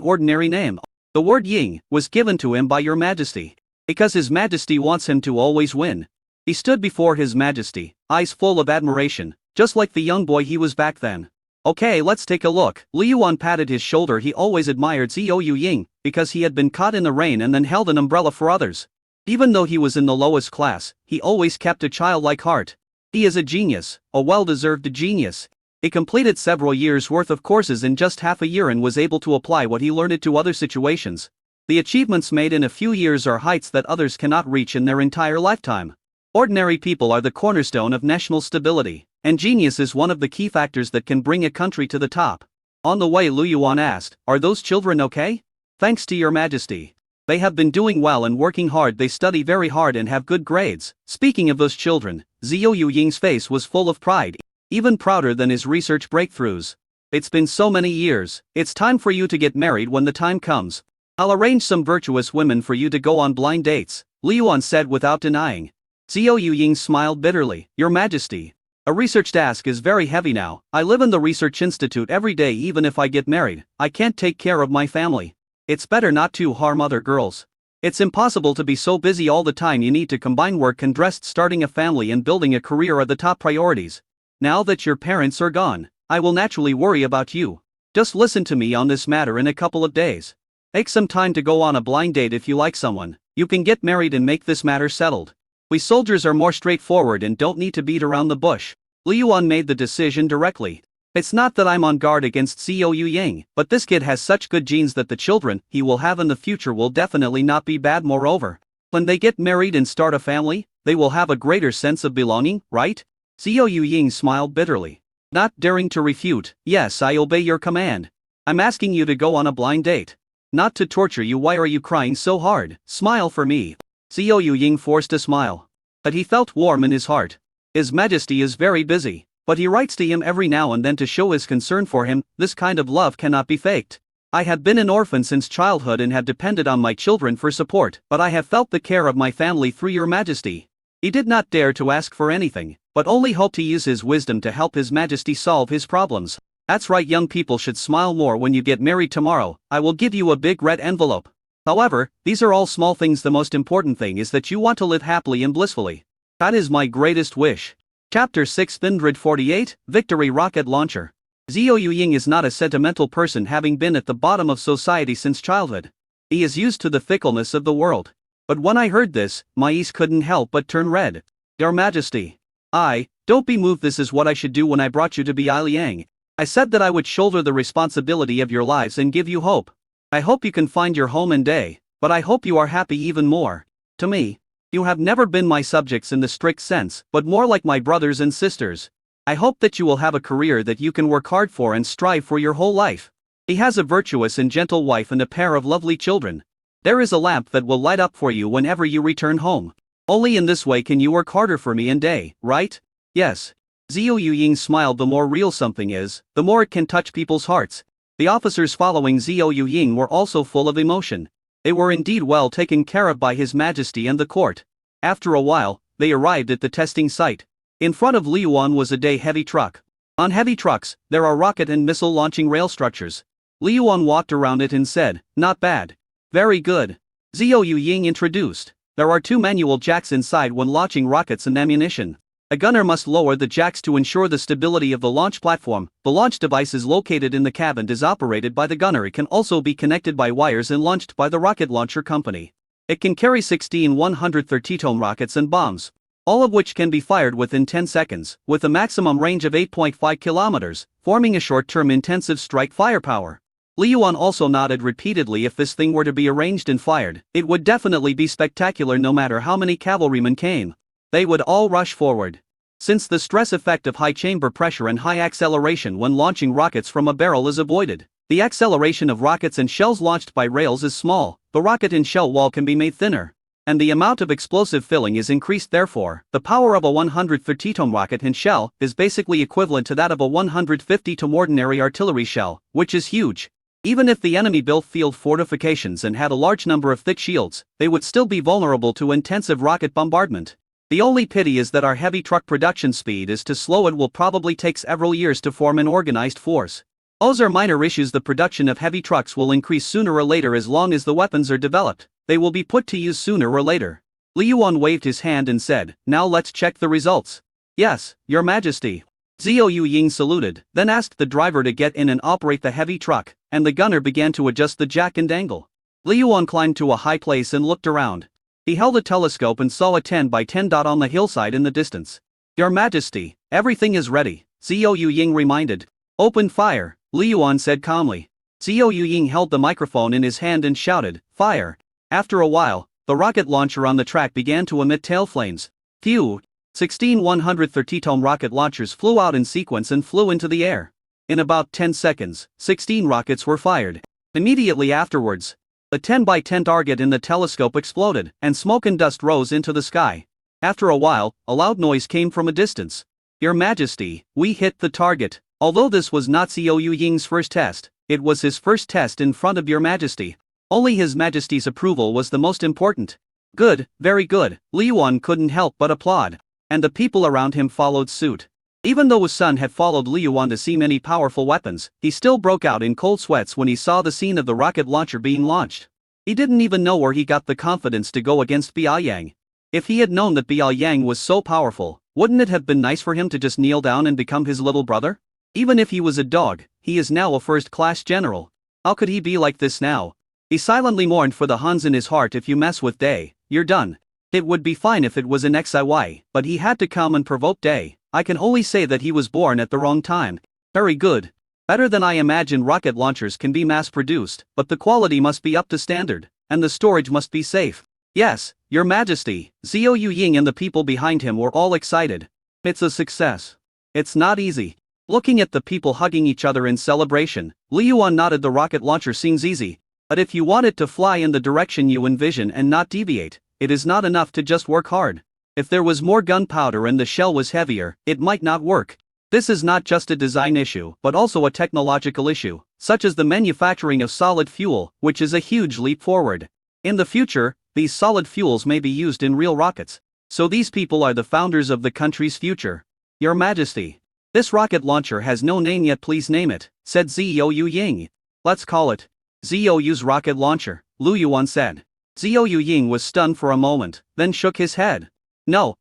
ordinary name. The word Ying was given to him by Your Majesty, because His Majesty wants him to always win. He stood before His Majesty, eyes full of admiration, just like the young boy he was back then. Okay, let's take a look. Li Yuan patted his shoulder. He always admired Zhou Ying, because he had been caught in the rain and then held an umbrella for others. Even though he was in the lowest class, he always kept a childlike heart. He is a genius, a well-deserved genius. He completed several years' worth of courses in just half a year and was able to apply what he learned to other situations. The achievements made in a few years are heights that others cannot reach in their entire lifetime. Ordinary people are the cornerstone of national stability, and genius is one of the key factors that can bring a country to the top. On the way, Lu Yuan asked, "Are those children okay?" "Thanks to Your Majesty. They have been doing well and working hard. They study very hard and have good grades." Speaking of those children, Zhou Ying's face was full of pride, even prouder than his research breakthroughs. "It's been so many years. It's time for you to get married when the time comes. I'll arrange some virtuous women for you to go on blind dates," Li Yuan said without denying. Zhou Ying smiled bitterly. "Your Majesty, a research task is very heavy now. I live in the research institute every day. Even if I get married, I can't take care of my family. It's better not to harm other girls. It's impossible to be so busy all the time. You need to combine work and rest. Starting a family and building a career are the top priorities. Now that your parents are gone, I will naturally worry about you. Just listen to me on this matter. In a couple of days, take some time to go on a blind date. If you like someone, you can get married and make this matter settled. We soldiers are more straightforward and don't need to beat around the bush." Li Yuan made the decision directly. "It's not that I'm on guard against Zhou Ying, but this kid has such good genes that the children he will have in the future will definitely not be bad. Moreover, when they get married and start a family, they will have a greater sense of belonging, right?" Zhou Ying smiled bitterly, not daring to refute. "Yes, I obey your command. I'm asking you to go on a blind date, not to torture you." "Why are you crying so hard? Smile for me." Zhou Ying forced a smile, but he felt warm in his heart. His Majesty is very busy, but he writes to him every now and then to show his concern for him. This kind of love cannot be faked. "I have been an orphan since childhood and have depended on my children for support, but I have felt the care of my family through Your Majesty." He did not dare to ask for anything, but only hoped to use his wisdom to help His Majesty solve his problems. "That's right, young people should smile more. When you get married tomorrow, I will give you a big red envelope. However, these are all small things. The most important thing is that you want to live happily and blissfully. That is my greatest wish." Chapter 648, Victory Rocket Launcher. Zhou Ying is not a sentimental person, having been at the bottom of society since childhood. He is used to the fickleness of the world. But when I heard this, my eyes couldn't help but turn red. "Your Majesty, don't be moved. This is what I should do when I brought you to Biaoyang. I said that I would shoulder the responsibility of your lives and give you hope. I hope you can find your home and day, but I hope you are happy even more. To me, you have never been my subjects in the strict sense, but more like my brothers and sisters. I hope that you will have a career that you can work hard for and strive for your whole life." He has a virtuous and gentle wife and a pair of lovely children. There is a lamp that will light up for you whenever you return home. Only in this way can you work harder for me and day, right? "Yes." Zhou Ying smiled. The more real something is, the more it can touch people's hearts. The officers following Zhou Ying were also full of emotion. They were indeed well taken care of by His Majesty and the court. After a while, they arrived at the testing site. In front of Li Yuan was a heavy truck. On heavy trucks, there are rocket and missile launching rail structures. Li Yuan walked around it and said, "Not bad. Very good." Zhou Ying introduced. There are 2 manual jacks inside when launching rockets and ammunition. A gunner must lower the jacks to ensure the stability of the launch platform. The launch device is located in the cabin and is operated by the gunner. It can also be connected by wires and launched by the rocket launcher company. It can carry 16 130-ton rockets and bombs, all of which can be fired within 10 seconds, with a maximum range of 8.5 kilometers, forming a short-term intensive strike firepower. Li Yuan also nodded repeatedly. If this thing were to be arranged and fired, it would definitely be spectacular. No matter how many cavalrymen came, they would all rush forward. Since the stress effect of high chamber pressure and high acceleration when launching rockets from a barrel is avoided, The acceleration of rockets and shells launched by rails is small, the rocket and shell wall can be made thinner. And the amount of explosive filling is increased therefore, the power of a 130-ton rocket and shell is basically equivalent to that of a 150-ton ordinary artillery shell, which is huge. Even if the enemy built field fortifications and had a large number of thick shields, they would still be vulnerable to intensive rocket bombardment. The only pity is that our heavy truck production speed is too slow and will probably take several years to form an organized force. Those are minor issues. The production of heavy trucks will increase sooner or later as long as the weapons are developed. They will be put to use sooner or later. Li Yuan waved his hand and said, "Now let's check the results." "Yes, Your Majesty." Zhou Ying saluted, then asked the driver to get in and operate the heavy truck, and the gunner began to adjust the jack and angle. Li Yuan climbed to a high place and looked around. He held a telescope and saw a 10 by 10 dot on the hillside in the distance. "Your Majesty, everything is ready," Zhou Ying reminded. "Open fire," Li Yuan said calmly. Zhou Ying held the microphone in his hand and shouted, "Fire!" After a while, the rocket launcher on the track began to emit tail flames. Phew! 16 130-ton rocket launchers flew out in sequence and flew into the air. In about 10 seconds, 16 rockets were fired. Immediately afterwards, the 10 by 10 target in the telescope exploded, and smoke and dust rose into the sky. After a while, a loud noise came from a distance. "Your Majesty, we hit the target." Although this was not Zhou Ying's first test, it was his first test in front of Your Majesty. Only His Majesty's approval was the most important. "Good, very good," Li Yuan couldn't help but applaud. And the people around him followed suit. Even though his son had followed Li Yuan to see many powerful weapons, he still broke out in cold sweats when he saw the scene of the rocket launcher being launched. He didn't even know where he got the confidence to go against Biaoyang. If he had known that Biaoyang was so powerful, wouldn't it have been nice for him to just kneel down and become his little brother? Even if he was a dog, he is now a first-class general. How could he be like this now? He silently mourned for the Huns in his heart. "If you mess with Day, you're done. It would be fine if it was an XIY, but he had to come and provoke Day. I can only say that he was born at the wrong time." "Very good. Better than I imagined. Rocket launchers can be mass-produced, but the quality must be up to standard, and the storage must be safe." "Yes, Your Majesty." Zhou Ying and the people behind him were all excited. "It's a success." "It's not easy." Looking at the people hugging each other in celebration, Li Yuan nodded. "The rocket launcher seems easy, but if you want it to fly in the direction you envision and not deviate, it is not enough to just work hard. If there was more gunpowder and the shell was heavier, it might not work. This is not just a design issue, but also a technological issue, such as the manufacturing of solid fuel, which is a huge leap forward. In the future, these solid fuels may be used in real rockets. So these people are the founders of the country's future." "Your Majesty, this rocket launcher has no name yet. Please name it," said Zhou Ying. "Let's call it Zhou's rocket launcher," Lu Yuan said. Zhou Ying was stunned for a moment, then shook his head. No,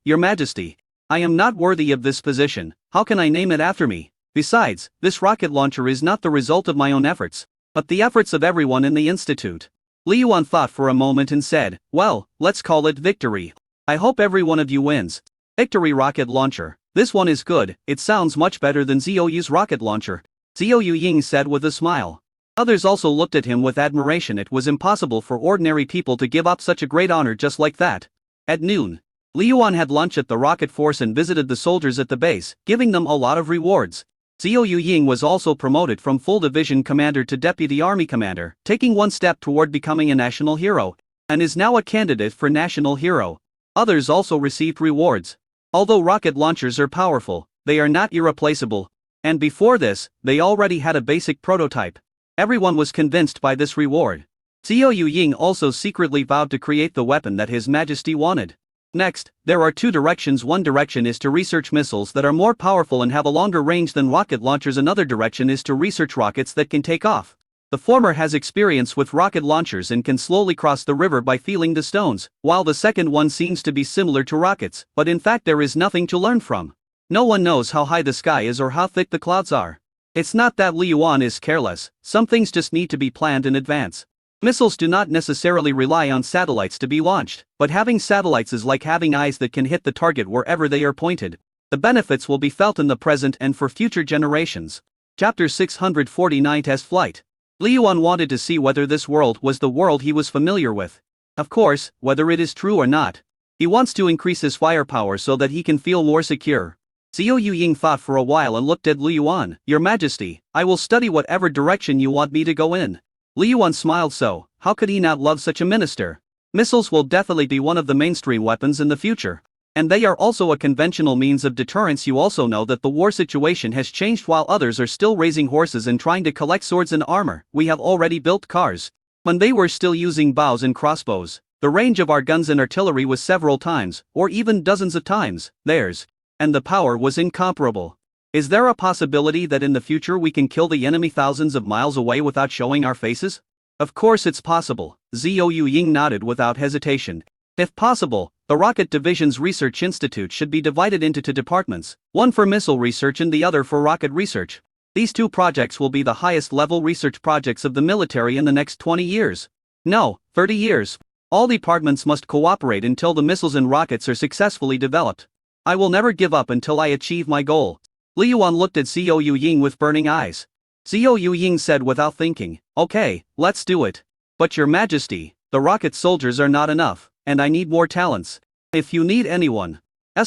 Your Majesty. I am not worthy of this position. How can I name it after me? Besides, this rocket launcher is not the result of my own efforts, but the efforts of everyone in the institute." Li Yuan thought for a moment and said, "Well, let's call it Victory. I hope every one of you wins." "Victory rocket launcher. This one is good. It sounds much better than Zhou's rocket launcher," Zhou Ying said with a smile. Others also looked at him with admiration. It was impossible for ordinary people to give up such a great honor just like that. At noon, Li Yuan had lunch at the rocket force and visited the soldiers at the base, giving them a lot of rewards. Zhou Ying was also promoted from full division commander to deputy army commander, taking one step toward becoming a national hero, and is now a candidate for national hero. Others also received rewards. Although rocket launchers are powerful, they are not irreplaceable, and before this, they already had a basic prototype. Everyone was convinced by this reward. Zhou Ying also secretly vowed to create the weapon that His Majesty wanted. Next, there are two directions. One direction is to research missiles that are more powerful and have a longer range than rocket launchers. Another direction is to research rockets that can take off. The former has experience with rocket launchers and can slowly cross the river by feeling the stones, while the second one seems to be similar to rockets, but in fact there is nothing to learn from. No one knows how high the sky is or how thick the clouds are. It's not that Li Yuan is careless, some things just need to be planned in advance. Missiles do not necessarily rely on satellites to be launched, but having satellites is like having eyes that can hit the target wherever they are pointed. The benefits will be felt in the present and for future generations. Chapter 649 Test Flight. Li Yuan wanted to see whether this world was the world he was familiar with. Of course, whether it is true or not. He wants to increase his firepower so that he can feel more secure. Xiao Yuying thought for a while and looked at Liu Yuan. Your Majesty, I will study whatever direction you want me to go in. Liu Yuan smiled. So, how could he not love such a minister? Missiles will definitely be one of the mainstream weapons in the future. And they are also a conventional means of deterrence. You also know that the war situation has changed while others are still raising horses and trying to collect swords and armor. We have already built cars. When they were still using bows and crossbows, the range of our guns and artillery was several times, or even dozens of times, theirs. And the power was incomparable. Is there a possibility that in the future we can kill the enemy thousands of miles away without showing our faces? Of course it's possible, Xiao Yuying nodded without hesitation. If possible, the Rocket Division's Research Institute should be divided into two departments, one for missile research and the other for rocket research. These two projects will be the highest level research projects of the military in the next 20 years. No, 30 years. All departments must cooperate until the missiles and rockets are successfully developed. I will never give up until I achieve my goal. Liu Yuan looked at Xiao Yuying with burning eyes. Xiao Yuying said without thinking, okay, let's do it. But Your Majesty, the rocket soldiers are not enough, and I need more talents. If you need anyone,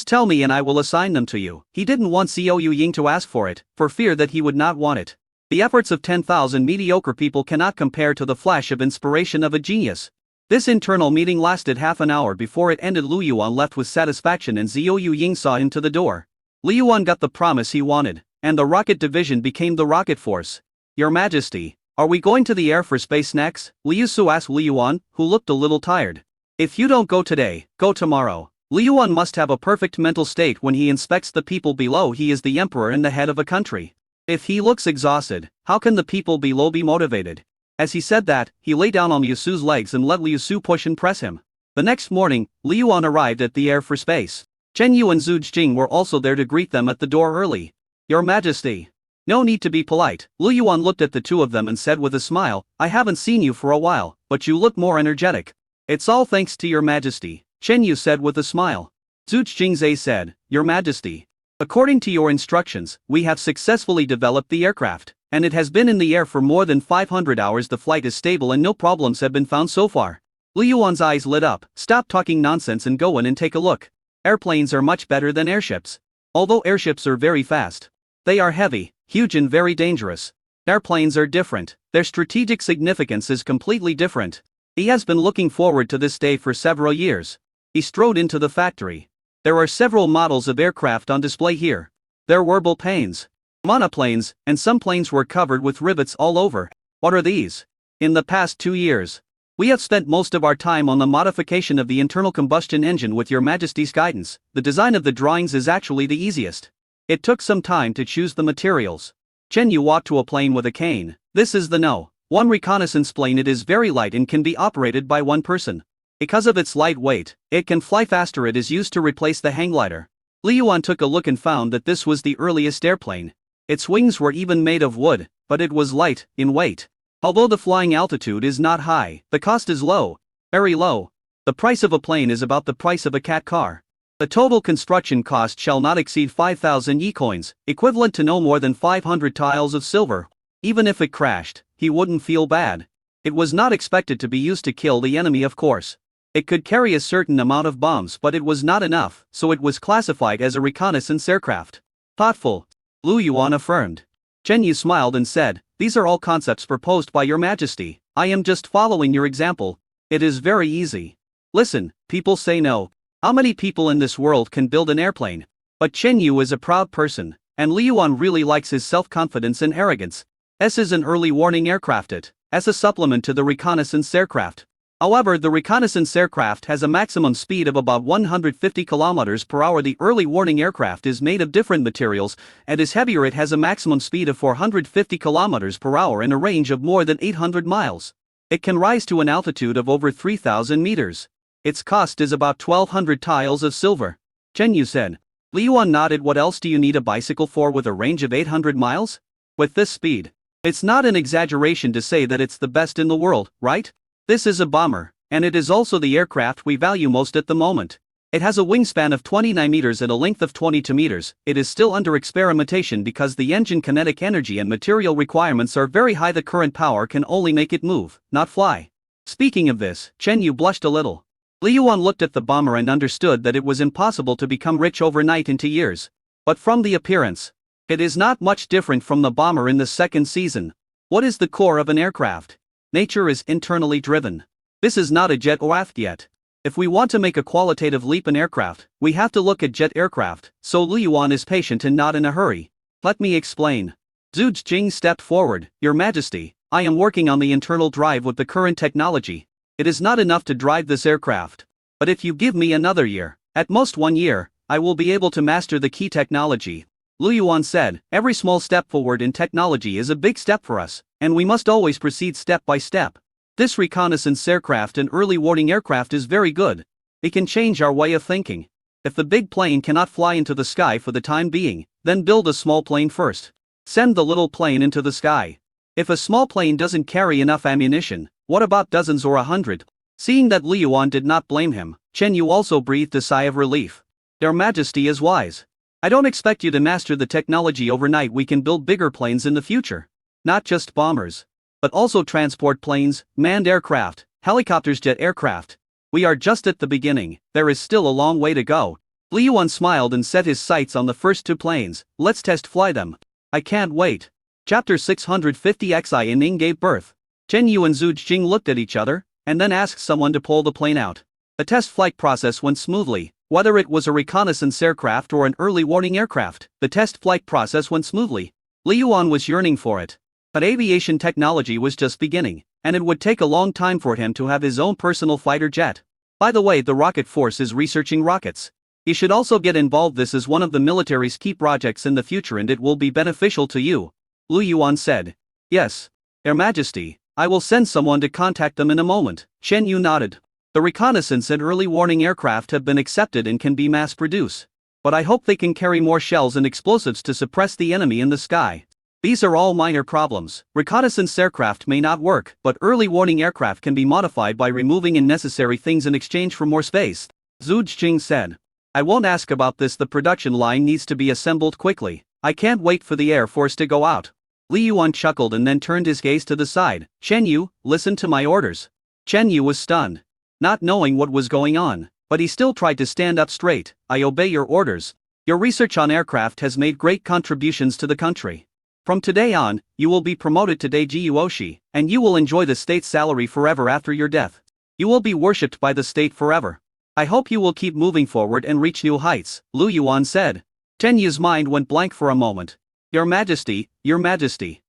tell me and I will assign them to you. He didn't want Xiao Yuying to ask for it, for fear that he would not want it. The efforts of 10,000 mediocre people cannot compare to the flash of inspiration of a genius. This internal meeting lasted half an hour before it ended. Liu Yuan left with satisfaction and Xiao Yuying saw him to the door. Liu Yuan got the promise he wanted, and the rocket division became the rocket force. Your Majesty, are we going to the air for space next? Liu Su asked Liu Yuan, who looked a little tired. If you don't go today, go tomorrow. Liu Yuan must have a perfect mental state when he inspects the people below. He is the emperor and the head of a country. If he looks exhausted, how can the people below be motivated? As he said that, he lay down on Liu Su's legs and let Liu Su push and press him. The next morning, Liu Yuan arrived at the air for space. Chen Yu and Zhu Jing were also there to greet them at the door early. Your Majesty. No need to be polite. Liu Yuan looked at the two of them and said with a smile, I haven't seen you for a while, but you look more energetic. It's all thanks to Your Majesty, Chen Yu said with a smile. Zhu Jingzhe said, Your Majesty. According to your instructions, we have successfully developed the aircraft, and it has been in the air for more than 500 hours. The flight is stable and no problems have been found so far. Liu Yuan's eyes lit up. Stop talking nonsense and go in and take a look. Airplanes are much better than airships. Although airships are very fast, they are heavy, huge and very dangerous. Airplanes are different. Their strategic significance is completely different. He has been looking forward to this day for several years. He strode into the factory. There are several models of aircraft on display here. There were biplanes, monoplanes, and some planes were covered with rivets all over. What are these? In the past 2 years, we have spent most of our time on the modification of the internal combustion engine. With Your Majesty's guidance, the design of the drawings is actually the easiest. It took some time to choose the materials. Chen Yu walked to a plane with a cane. This is the No.1 reconnaissance plane. It is very light and can be operated by one person. Because of its light weight, it can fly faster. It is used to replace the hang glider. Liu Yuan took a look and found that this was the earliest airplane. Its wings were even made of wood, but it was light in weight. Although the flying altitude is not high, the cost is low, very low. The price of a plane is about the price of a cat car. The total construction cost shall not exceed 5,000 Yi coins, equivalent to no more than 500 tiles of silver. Even if it crashed, he wouldn't feel bad. It was not expected to be used to kill the enemy, of course. It could carry a certain amount of bombs, but it was not enough, so it was classified as a reconnaissance aircraft. Thoughtful, Liu Yuan affirmed. Chen Yu smiled and said, These are all concepts proposed by Your Majesty. I am just following your example. It is very easy. Listen, people say no. How many people in this world can build an airplane? But Chen Yu is a proud person, and Liu Yuan really likes his self-confidence and arrogance. S is an early warning aircraft. It as a supplement to the reconnaissance aircraft. However, the reconnaissance aircraft has a maximum speed of about 150 km per hour. The early warning aircraft is made of different materials and is heavier. It has a maximum speed of 450 km per hour and a range of more than 800 miles. It can rise to an altitude of over 3,000 meters. Its cost is about 1,200 tiles of silver. Chen Yu said. Liu Yuan nodded. What else do you need a bicycle for with a range of 800 miles? With this speed, it's not an exaggeration to say that it's the best in the world, right? This is a bomber, and it is also the aircraft we value most at the moment. It has a wingspan of 29 meters and a length of 22 meters. It is still under experimentation because the engine kinetic energy and material requirements are very high. The current power can only make it move, not fly. Speaking of this, Chen Yu blushed a little. Liu Yuan looked at the bomber and understood that it was impossible to become rich overnight in 2 years. But from the appearance, it is not much different from the bomber in the second season. What is the core of an aircraft? Nature is internally driven. This is not a jet or aft yet. If we want to make a qualitative leap in aircraft, we have to look at jet aircraft, so Liu Yuan is patient and not in a hurry. Let me explain. Zhu Jing stepped forward. Your Majesty, I am working on the internal drive with the current technology. It is not enough to drive this aircraft. But if you give me another year, at most 1 year, I will be able to master the key technology. Liu Yuan said, every small step forward in technology is a big step for us, and we must always proceed step by step. This reconnaissance aircraft and early warning aircraft is very good. It can change our way of thinking. If the big plane cannot fly into the sky for the time being, then build a small plane first. Send the little plane into the sky. If a small plane doesn't carry enough ammunition, what about dozens or 100? Seeing that Liu Yuan did not blame him, Chen Yu also breathed a sigh of relief. Your Majesty is wise. I don't expect you to master the technology overnight. We can build bigger planes in the future. Not just bombers, but also transport planes, manned aircraft, helicopters, jet aircraft. We are just at the beginning. There is still a long way to go. Liu Yuan smiled and set his sights on the first 2 planes. Let's test fly them. I can't wait. Chapter 650 Xi and Ning gave birth. Chen Yu and Zhu Jing looked at each other, and then asked someone to pull the plane out. The test flight process went smoothly. Whether it was a reconnaissance aircraft or an early warning aircraft, the test flight process went smoothly. Liu Yuan was yearning for it. But aviation technology was just beginning, and it would take a long time for him to have his own personal fighter jet. By the way, the Rocket Force is researching rockets. He should also get involved. This is one of the military's key projects in the future and it will be beneficial to you. Liu Yuan said. Yes, Your Majesty, I will send someone to contact them in a moment. Chen Yu nodded. The reconnaissance and early warning aircraft have been accepted and can be mass-produced. But I hope they can carry more shells and explosives to suppress the enemy in the sky. These are all minor problems. Reconnaissance aircraft may not work, but early warning aircraft can be modified by removing unnecessary things in exchange for more space. Zhu Jing said. I won't ask about this. The production line needs to be assembled quickly. I can't wait for the Air Force to go out. Liu Yuan chuckled and then turned his gaze to the side. Chen Yu, listen to my orders. Chen Yu was stunned, not knowing what was going on, but he still tried to stand up straight. I obey your orders. Your research on aircraft has made great contributions to the country. From today on, you will be promoted to Daiji Yuoshi, and you will enjoy the state's salary forever after your death. You will be worshipped by the state forever. I hope you will keep moving forward and reach new heights, Liu Yuan said. Chen Yu's mind went blank for a moment. Your Majesty,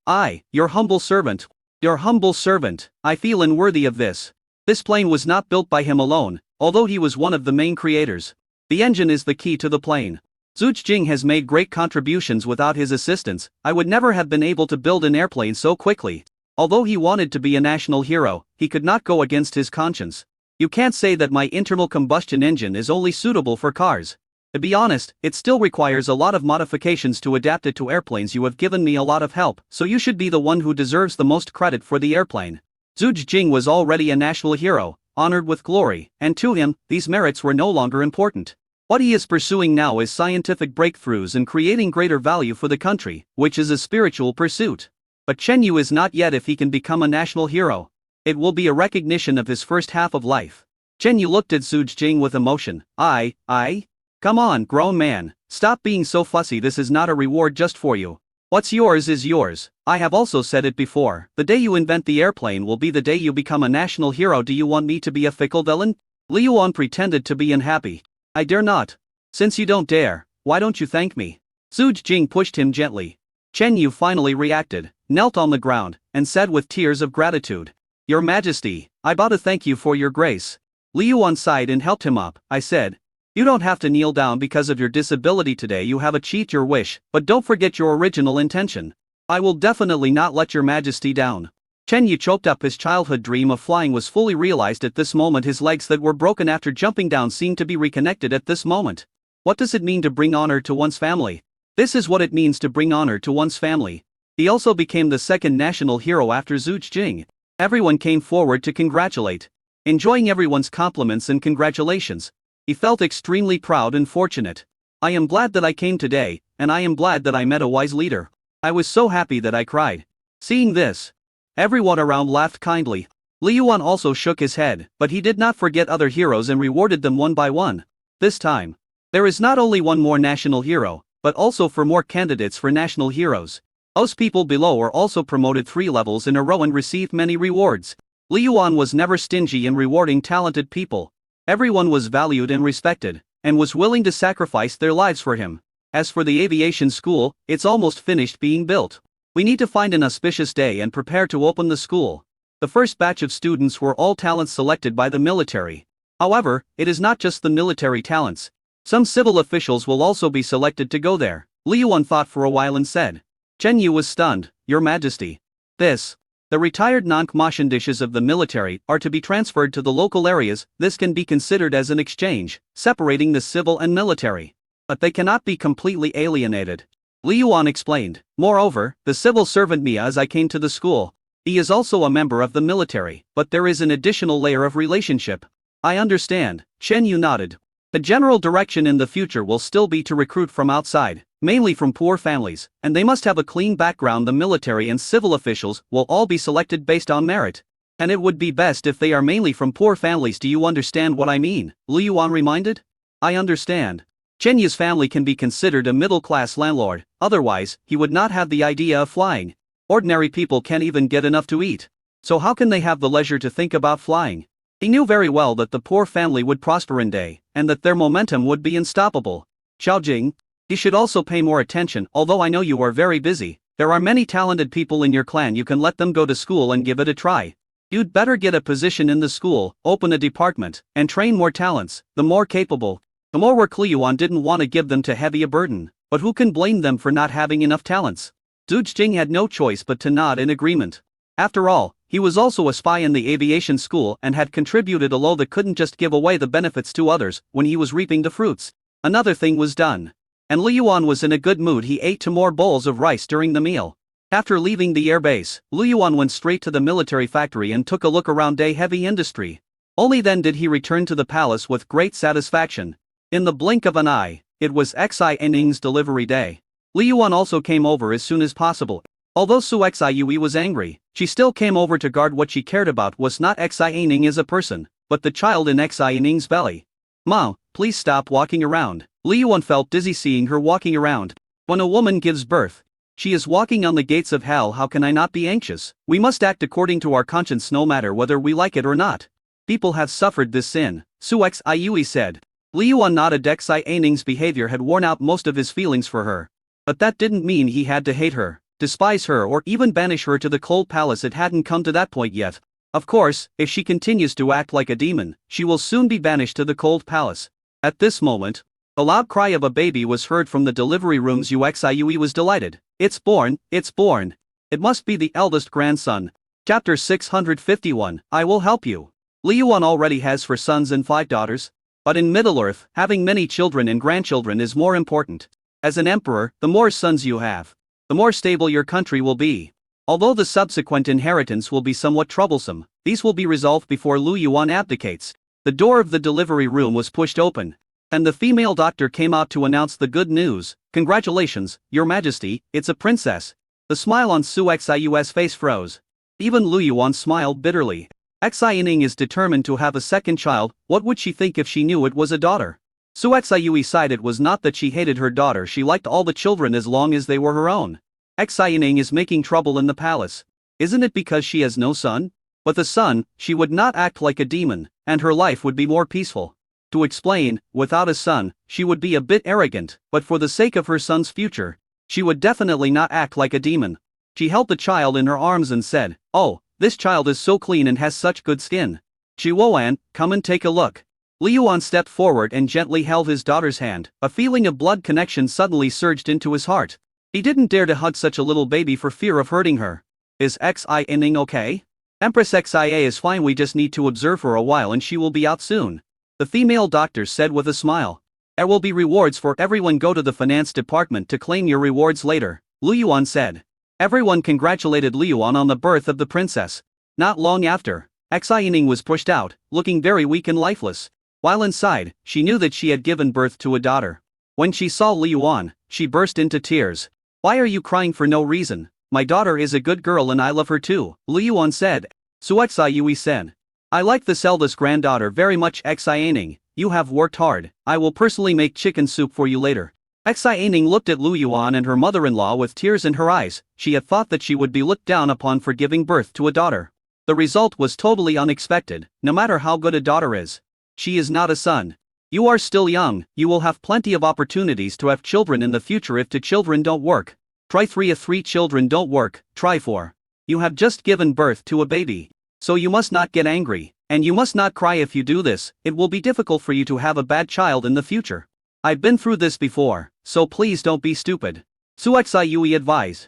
I, your humble servant. Your humble servant, I feel unworthy of this. This plane was not built by him alone, although he was one of the main creators. The engine is the key to the plane. Zhu Jing has made great contributions. Without his assistance, I would never have been able to build an airplane so quickly. Although he wanted to be a national hero, he could not go against his conscience. You can't say that my internal combustion engine is only suitable for cars. To be honest, it still requires a lot of modifications to adapt it to airplanes. You have given me a lot of help, so you should be the one who deserves the most credit for the airplane. Zhu Jing was already a national hero, honored with glory, and to him, these merits were no longer important. What he is pursuing now is scientific breakthroughs and creating greater value for the country, which is a spiritual pursuit. But Chen Yu is not yet. If he can become a national hero, it will be a recognition of his first half of life. Chen Yu looked at Zhu Jing with emotion. Come on, grown man, stop being so fussy. This is not a reward just for you. What's yours is yours. I have also said it before. The day you invent the airplane will be the day you become a national hero. Do you want me to be a fickle villain? Liu Yuan pretended to be unhappy. I dare not. Since you don't dare, why don't you thank me? Zhu Jing pushed him gently. Chen Yu finally reacted, knelt on the ground, and said with tears of gratitude. Your Majesty, I bow to thank you for your grace. Liu Yuan sighed and helped him up. I said, you don't have to kneel down because of your disability today. You have achieved your wish, but don't forget your original intention. I will definitely not let your Majesty down. Chen Yu choked up. His childhood dream of flying was fully realized at this moment. His legs that were broken after jumping down seemed to be reconnected at this moment. What does it mean to bring honor to one's family? This is what it means to bring honor to one's family. He also became the second national hero after Zhu Jing. Everyone came forward to congratulate. Enjoying everyone's compliments and congratulations, he felt extremely proud and fortunate. I am glad that I came today, and I am glad that I met a wise leader. I was so happy that I cried. Seeing this, everyone around laughed kindly. Liu Yuan also shook his head, but he did not forget other heroes and rewarded them one by one. This time, there is not only one more national hero, but also for more candidates for national heroes. Those people below were also promoted 3 levels in a row and received many rewards. Li Yuan was never stingy in rewarding talented people. Everyone was valued and respected, and was willing to sacrifice their lives for him. As for the aviation school, it's almost finished being built. We need to find an auspicious day and prepare to open the school. The first batch of students were all talents selected by the military. However, it is not just the military talents. Some civil officials will also be selected to go there. Li Yuan thought for a while and said. Chen Yu was stunned, Your Majesty. The retired non-commissioned of the military are to be transferred to the local areas. This can be considered as an exchange, separating the civil and military. But they cannot be completely alienated. Li Yuan explained. Moreover, the civil servant Mia as I came to the school. He is also a member of the military, but there is an additional layer of relationship. I understand, Chen Yu nodded. The general direction in the future will still be to recruit from outside, mainly from poor families, and they must have a clean background. The military and civil officials will all be selected based on merit. And it would be best if they are mainly from poor families. Do you understand what I mean? Li Yuan reminded. I understand. Chen Yu's family can be considered a middle-class landlord, otherwise, he would not have the idea of flying. Ordinary people can't even get enough to eat. So how can they have the leisure to think about flying? He knew very well that the poor family would prosper in day, and that their momentum would be unstoppable. Xiaojing, you should also pay more attention. Although I know you are very busy, there are many talented people in your clan. You can let them go to school and give it a try. You'd better get a position in the school, open a department, and train more talents, the more capable. The more work. Li Yuan didn't want to give them too heavy a burden, but who can blame them for not having enough talents? Zhu Jing had no choice but to nod in agreement. After all, he was also a spy in the aviation school and had contributed, although they couldn't just give away the benefits to others when he was reaping the fruits. Another thing was done. And Li Yuan was in a good mood. He ate 2 more bowls of rice during the meal. After leaving the airbase, Li Yuan went straight to the military factory and took a look around the heavy industry. Only then did he return to the palace with great satisfaction. In the blink of an eye, it was Xi Ning's delivery day. Li Yuan also came over as soon as possible. Although Su Xiue was angry, she still came over to guard. What she cared about was not Xi Ning as a person, but the child in Xi Ning's belly. Ma, please stop walking around. Li Yuan felt dizzy seeing her walking around. When a woman gives birth, she is walking on the gates of hell. How can I not be anxious? We must act according to our conscience no matter whether we like it or not. People have suffered this sin, Su Xiue said. Li Yuan nodded. Xi Ning's behavior had worn out most of his feelings for her. But that didn't mean he had to hate her, despise her, or even banish her to the cold palace. It hadn't come to that point yet. Of course, if she continues to act like a demon, she will soon be banished to the cold palace. At this moment, a loud cry of a baby was heard from the delivery room. Su Xiue was delighted. It's born, it's born. It must be the eldest grandson. Chapter 651, I will help you. Li Yuan already has 4 sons and 5 daughters. But in Middle-earth, having many children and grandchildren is more important. As an emperor, the more sons you have, the more stable your country will be. Although the subsequent inheritance will be somewhat troublesome, these will be resolved before Li Yuan abdicates. The door of the delivery room was pushed open, and the female doctor came out to announce the good news. Congratulations, Your Majesty, it's a princess. The smile on Su Xiue's face froze. Even Li Yuan smiled bitterly. Xi Ning is determined to have a second child. What would she think if she knew it was a daughter? Su Xiue sighed. It was not that she hated her daughter. She liked all the children as long as they were her own. Xi Ning is making trouble in the palace. Isn't it because she has no son? With a son, she would not act like a demon, and her life would be more peaceful. To explain, without a son, she would be a bit arrogant, but for the sake of her son's future, she would definitely not act like a demon. She held the child in her arms and said, "Oh, this child is so clean and has such good skin. Qiuan, come and take a look." Li Yuan stepped forward and gently held his daughter's hand. A feeling of blood connection suddenly surged into his heart. He didn't dare to hug such a little baby for fear of hurting her. Is Xi Ning okay? Empress Xia is fine. We just need to observe for a while and she will be out soon. The female doctor said with a smile. There will be rewards for everyone. Go to the finance department to claim your rewards later, Li Yuan said. Everyone congratulated Li Yuan on the birth of the princess. Not long after, Xi Ning was pushed out, looking very weak and lifeless. While inside, she knew that she had given birth to a daughter. When she saw Li Yuan, she burst into tears. Why are you crying for no reason? My daughter is a good girl and I love her too, Li Yuan said. Su Xiue said. I like this eldest granddaughter very much. Xi Ning, you have worked hard. I will personally make chicken soup for you later. Xi Ning looked at Lu Yuan and her mother-in-law with tears in her eyes. She had thought that she would be looked down upon for giving birth to a daughter. The result was totally unexpected. No matter how good a daughter is, she is not a son. You are still young, you will have plenty of opportunities to have children in the future if 2 children don't work. Try 3 if 3 children don't work, try 4. You have just given birth to a baby. So you must not get angry, and you must not cry if you do this. It will be difficult for you to have a bad child in the future. I've been through this before, so please don't be stupid. Su Xi Yui advised.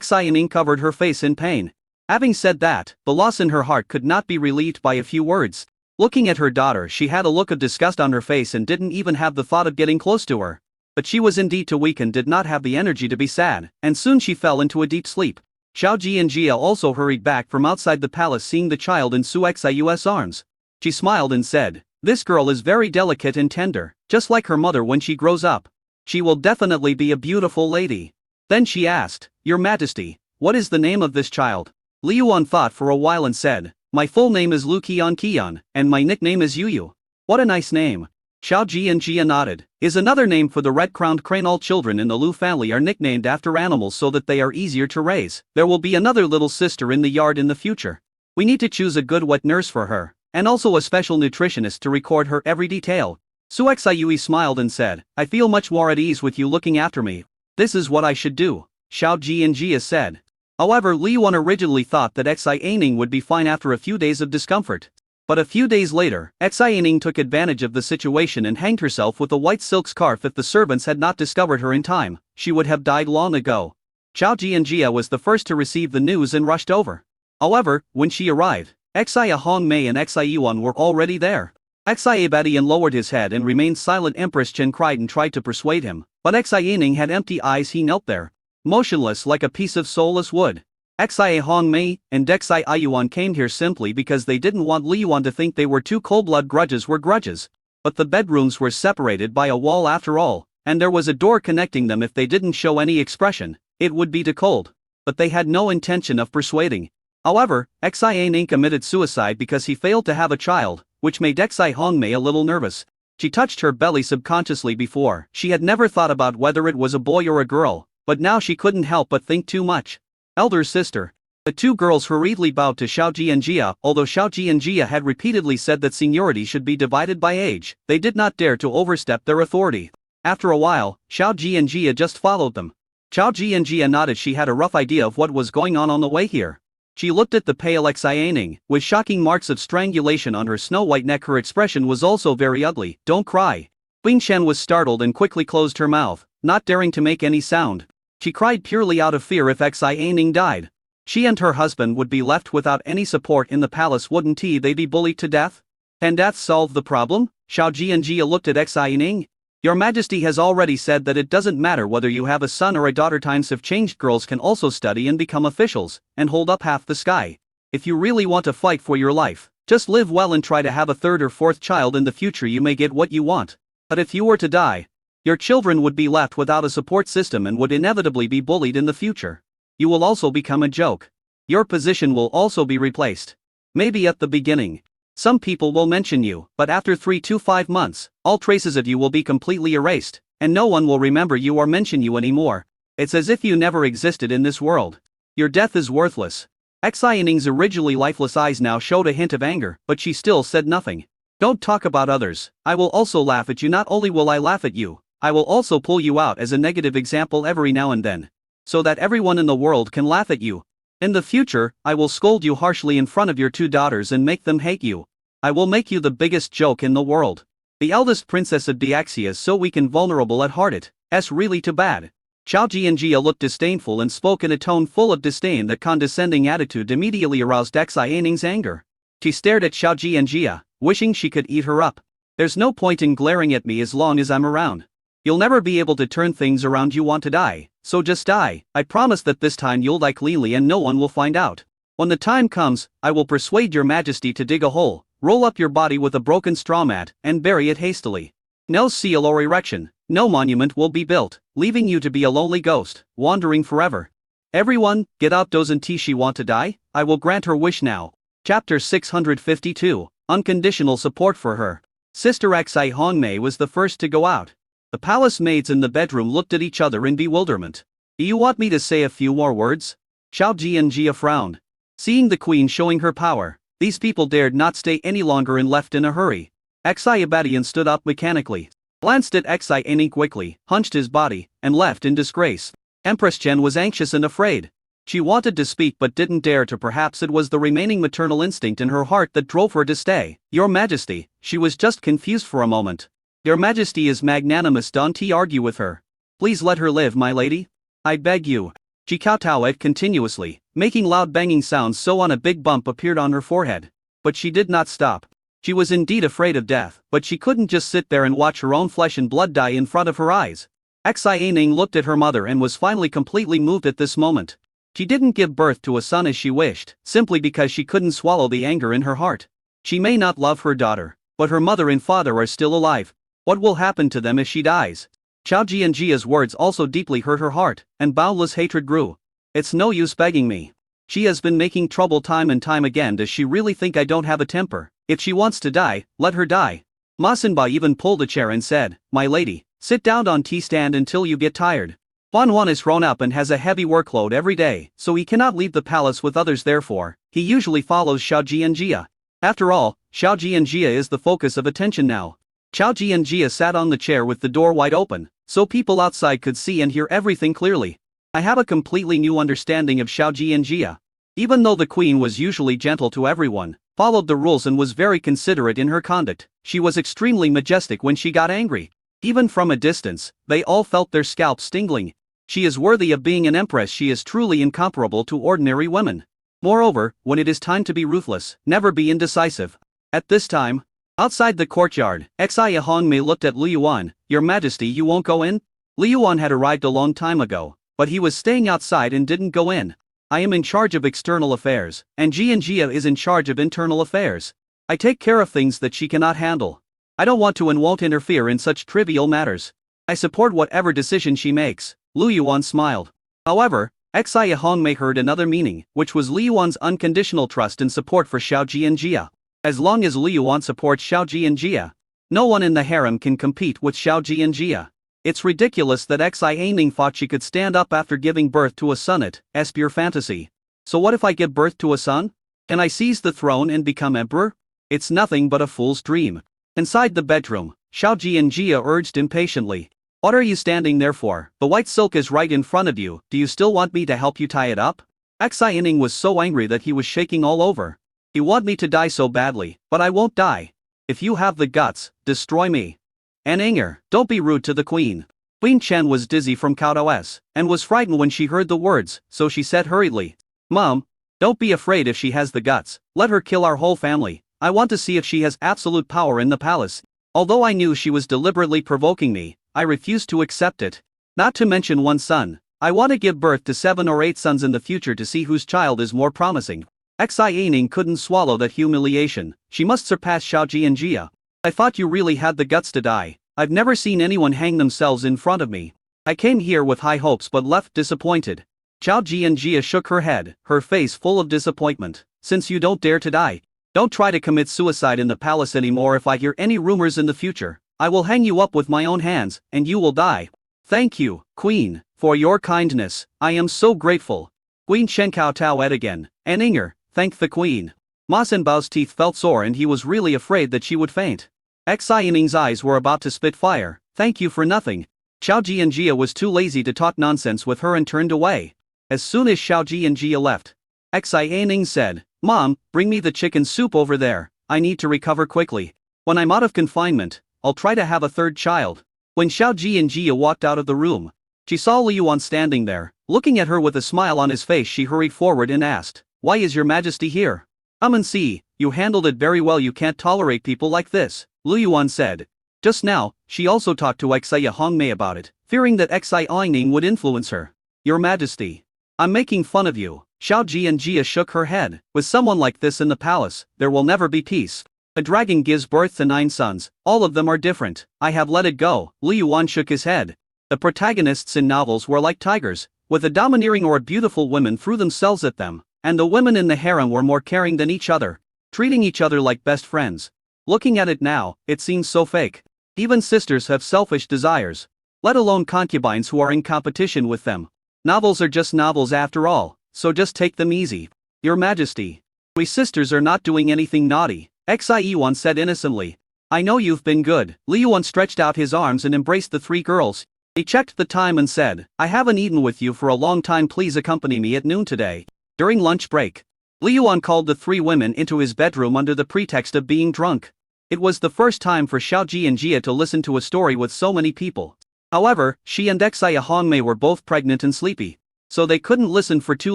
Xi Ning covered her face in pain. Having said that, the loss in her heart could not be relieved by a few words. Looking at her daughter, she had a look of disgust on her face and didn't even have the thought of getting close to her. But she was indeed too weak and did not have the energy to be sad, and soon she fell into a deep sleep. Xiao Ji and Jia also hurried back from outside the palace seeing the child in Su Xiu's arms. She smiled and said, "This girl is very delicate and tender, just like her mother when she grows up. She will definitely be a beautiful lady." Then she asked, "Your Majesty, what is the name of this child?" Liu Yuan thought for a while and said, "My full name is Lu Qian, and my nickname is Yu. What a nice name." Xiao Ji and Jia nodded. Is another name for the red-crowned crane. All children in the Lu family are nicknamed after animals so that they are easier to raise. There will be another little sister in the yard in the future. We need to choose a good wet nurse for her, and also a special nutritionist to record her every detail. Su Xiui smiled and said, "I feel much more at ease with you looking after me. This is what I should do," Xiao Ji and Jia said. However, Li Yuan originally thought that Xi Ning would be fine after a few days of discomfort. But a few days later, Xi Ning took advantage of the situation and hanged herself with a white silk scarf. If the servants had not discovered her in time, she would have died long ago. Xiao Ji and Jia was the first to receive the news and rushed over. However, when she arrived, Xi Hong Mei and Xi Yuan were already there. Xi Abadian lowered his head and remained silent. Empress Chen cried and tried to persuade him, but Xi Ning had empty eyes. He knelt there, motionless like a piece of soulless wood. Xi Hong Mei and Xi Yuan came here simply because they didn't want Li Yuan to think they were two cold-blood grudges were grudges. But the bedrooms were separated by a wall after all, and there was a door connecting them. If they didn't show any expression, it would be too cold. But they had no intention of persuading. However, Xi Ning committed suicide because he failed to have a child, which made Xi Hong Mei a little nervous. She touched her belly subconsciously before. She had never thought about whether it was a boy or a girl, but now she couldn't help but think too much. Elder sister. The two girls hurriedly bowed to Xiao Ji and Jia. Although Xiao Ji and Jia had repeatedly said that seniority should be divided by age, they did not dare to overstep their authority. After a while, Xiao Ji and Jia just followed them. Xiao Ji and Jia nodded. She had a rough idea of what was going on the way here. She looked at the pale Xi Ning, with shocking marks of strangulation on her snow-white neck. Her expression was also very ugly. "Don't cry." Bing Shen was startled and quickly closed her mouth, not daring to make any sound. She cried purely out of fear. If Xi Ning died, she and her husband would be left without any support in the palace. Wouldn't they be bullied to death? Can death solve the problem? Xiao Ji and Jia looked at Xi Ning. "Your Majesty has already said that it doesn't matter whether you have a son or a daughter. Times have changed. Girls can also study and become officials, and hold up half the sky. If you really want to fight for your life, just live well and try to have a third or fourth child. In the future you may get what you want. But if you were to die, your children would be left without a support system and would inevitably be bullied in the future. You will also become a joke. Your position will also be replaced. Maybe at the beginning, some people will mention you, but after 3 to 5 months, all traces of you will be completely erased, and no one will remember you or mention you anymore. It's as if you never existed in this world. Your death is worthless." Xi Ning's originally lifeless eyes now showed a hint of anger, but she still said nothing. "Don't talk about others. I will also laugh at you. Not only will I laugh at you, I will also pull you out as a negative example every now and then, so that everyone in the world can laugh at you. In the future, I will scold you harshly in front of your 2 daughters and make them hate you. I will make you the biggest joke in the world. The eldest princess of Deaxia is so weak and vulnerable at heart. It's really too bad." Xiao Ji and Jia looked disdainful and spoke in a tone full of disdain. That condescending attitude immediately aroused Xi Ning's anger. She stared at Xiao Ji and Jia, wishing she could eat her up. "There's no point in glaring at me as long as I'm around. You'll never be able to turn things around. You want to die, so just die. I promise that this time you'll die cleanly and no one will find out. When the time comes, I will persuade your Majesty to dig a hole, roll up your body with a broken straw mat, and bury it hastily. No seal or erection, no monument will be built, leaving you to be a lonely ghost, wandering forever. Everyone, get out. Doesn't she want to die? I will grant her wish now." Chapter 652, Unconditional Support for Her. Sister Xi Hong Mei was the first to go out. The palace maids in the bedroom looked at each other in bewilderment. Do you want me to say a few more words? Xiao Jianjia frowned. Seeing the queen showing her power, these people dared not stay any longer and left in a hurry. Xi Abadian stood up mechanically, glanced at Xi Aning quickly, hunched his body, and left in disgrace. Empress Chen was anxious and afraid. She wanted to speak but didn't dare to. Perhaps it was the remaining maternal instinct in her heart that drove her to stay. Your Majesty, she was just confused for a moment. Your Majesty is magnanimous, don't argue with her. Please let her live, my lady. I beg you. She kowtowed continuously, making loud banging sounds so on a big bump appeared on her forehead. But she did not stop. She was indeed afraid of death, but she couldn't just sit there and watch her own flesh and blood die in front of her eyes. Xi Aning looked at her mother and was finally completely moved at this moment. She didn't give birth to a son as she wished, simply because she couldn't swallow the anger in her heart. She may not love her daughter, but her mother and father are still alive. What will happen to them if she dies? Xiao Jianjia's words also deeply hurt her heart, and boundless hatred grew. It's no use begging me. She has been making trouble time and time again. Does she really think I don't have a temper? If she wants to die, let her die. Ma Xinba even pulled a chair and said, My lady, sit down on tea stand until you get tired. Huan is grown up and has a heavy workload every day, so he cannot leave the palace with others. Therefore, he usually follows Xiao Jianjia. After all, Xiao Jianjia is the focus of attention now. Xiao Jianjia sat on the chair with the door wide open, so people outside could see and hear everything clearly. I have a completely new understanding of Xiao Jianjia. Even though the queen was usually gentle to everyone, followed the rules and was very considerate in her conduct, she was extremely majestic when she got angry. Even from a distance, they all felt their scalps tingling. She is worthy of being an empress. She is truly incomparable to ordinary women. Moreover, when it is time to be ruthless, never be indecisive. At this time, outside the courtyard, Xi Hongmei looked at Lu Yuan. Your Majesty, you won't go in? Lu Yuan had arrived a long time ago, but he was staying outside and didn't go in. I am in charge of external affairs, and Jianjia is in charge of internal affairs. I take care of things that she cannot handle. I don't want to and won't interfere in such trivial matters. I support whatever decision she makes. Lu Yuan smiled. However, Xi Hongmei heard another meaning, which was Lu Yuan's unconditional trust and support for Xiao Jianjia. As long as Lu Yuan supports Xiao Jianjia, no one in the harem can compete with Xiao Jianjia. It's ridiculous that Xi Aning thought she could stand up after giving birth to a son. It's pure fantasy. So what if I give birth to a son? Can I seize the throne and become emperor? It's nothing but a fool's dream. Inside the bedroom, Xiao Jianjia urged impatiently. What are you standing there for? The white silk is right in front of you. Do you still want me to help you tie it up? Xi Aning was so angry that he was shaking all over. You want me to die so badly, but I won't die. If you have the guts, destroy me. Aninger, don't be rude to the queen. Queen Chen was dizzy from kowtows, and was frightened when she heard the words, so she said hurriedly, Mom, don't be afraid. If she has the guts, let her kill our whole family. I want to see if she has absolute power in the palace. Although I knew she was deliberately provoking me, I refused to accept it. Not to mention one son. I want to give birth to 7 or 8 sons in the future to see whose child is more promising. Xi Aning couldn't swallow that humiliation. She must surpass Xiao Jianjia. I thought you really had the guts to die. I've never seen anyone hang themselves in front of me. I came here with high hopes but left disappointed. Xiao Jianjia shook her head, her face full of disappointment. Since you don't dare to die, don't try to commit suicide in the palace anymore. If I hear any rumors in the future, I will hang you up with my own hands, and you will die. Thank you, Queen, for your kindness. I am so grateful. Queen Chen kowtowed again. Aninger, thank the queen. Ma Xinbao's teeth felt sore and he was really afraid that she would faint. Xi Aning's eyes were about to spit fire. Thank you for nothing. Xiao Jianjia was too lazy to talk nonsense with her and turned away. As soon as Xiao Jianjia left, Xi Aning said, Mom, bring me the chicken soup over there. I need to recover quickly. When I'm out of confinement, I'll try to have a 3rd child. When Xiao Jianjia walked out of the room, she saw Lu Yuan standing there. Looking at her with a smile on his face, she hurried forward and asked, Why is your Majesty here? Come and see, you handled it very well. You can't tolerate people like this, Lu Yuan said. Just now, she also talked to Xi Hongmei about it, fearing that Xi Aning would influence her. Your Majesty, I'm making fun of you. Xiao Jianjia shook her head. With someone like this in the palace, there will never be peace. A dragon gives birth to 9 sons, all of them are different. I have let it go. Lu Yuan shook his head. The protagonists in novels were like tigers, with a domineering or beautiful women threw themselves at them, and the women in the harem were more caring than each other, treating each other like best friends. Looking at it now, it seems so fake. Even sisters have selfish desires, let alone concubines who are in competition with them. Novels are just novels after all, so just take them easy. Your Majesty. We sisters are not doing anything naughty, Xie said innocently. I know you've been good. Li Yuan stretched out his arms and embraced the three girls. He checked the time and said, I haven't eaten with you for a long time, please accompany me at noon today. During lunch break, Li Yuan called the three women into his bedroom under the pretext of being drunk. It was the first time for Xiaoji and Jia to listen to a story with so many people. However, she and Xia Hongmei were both pregnant and sleepy, so they couldn't listen for too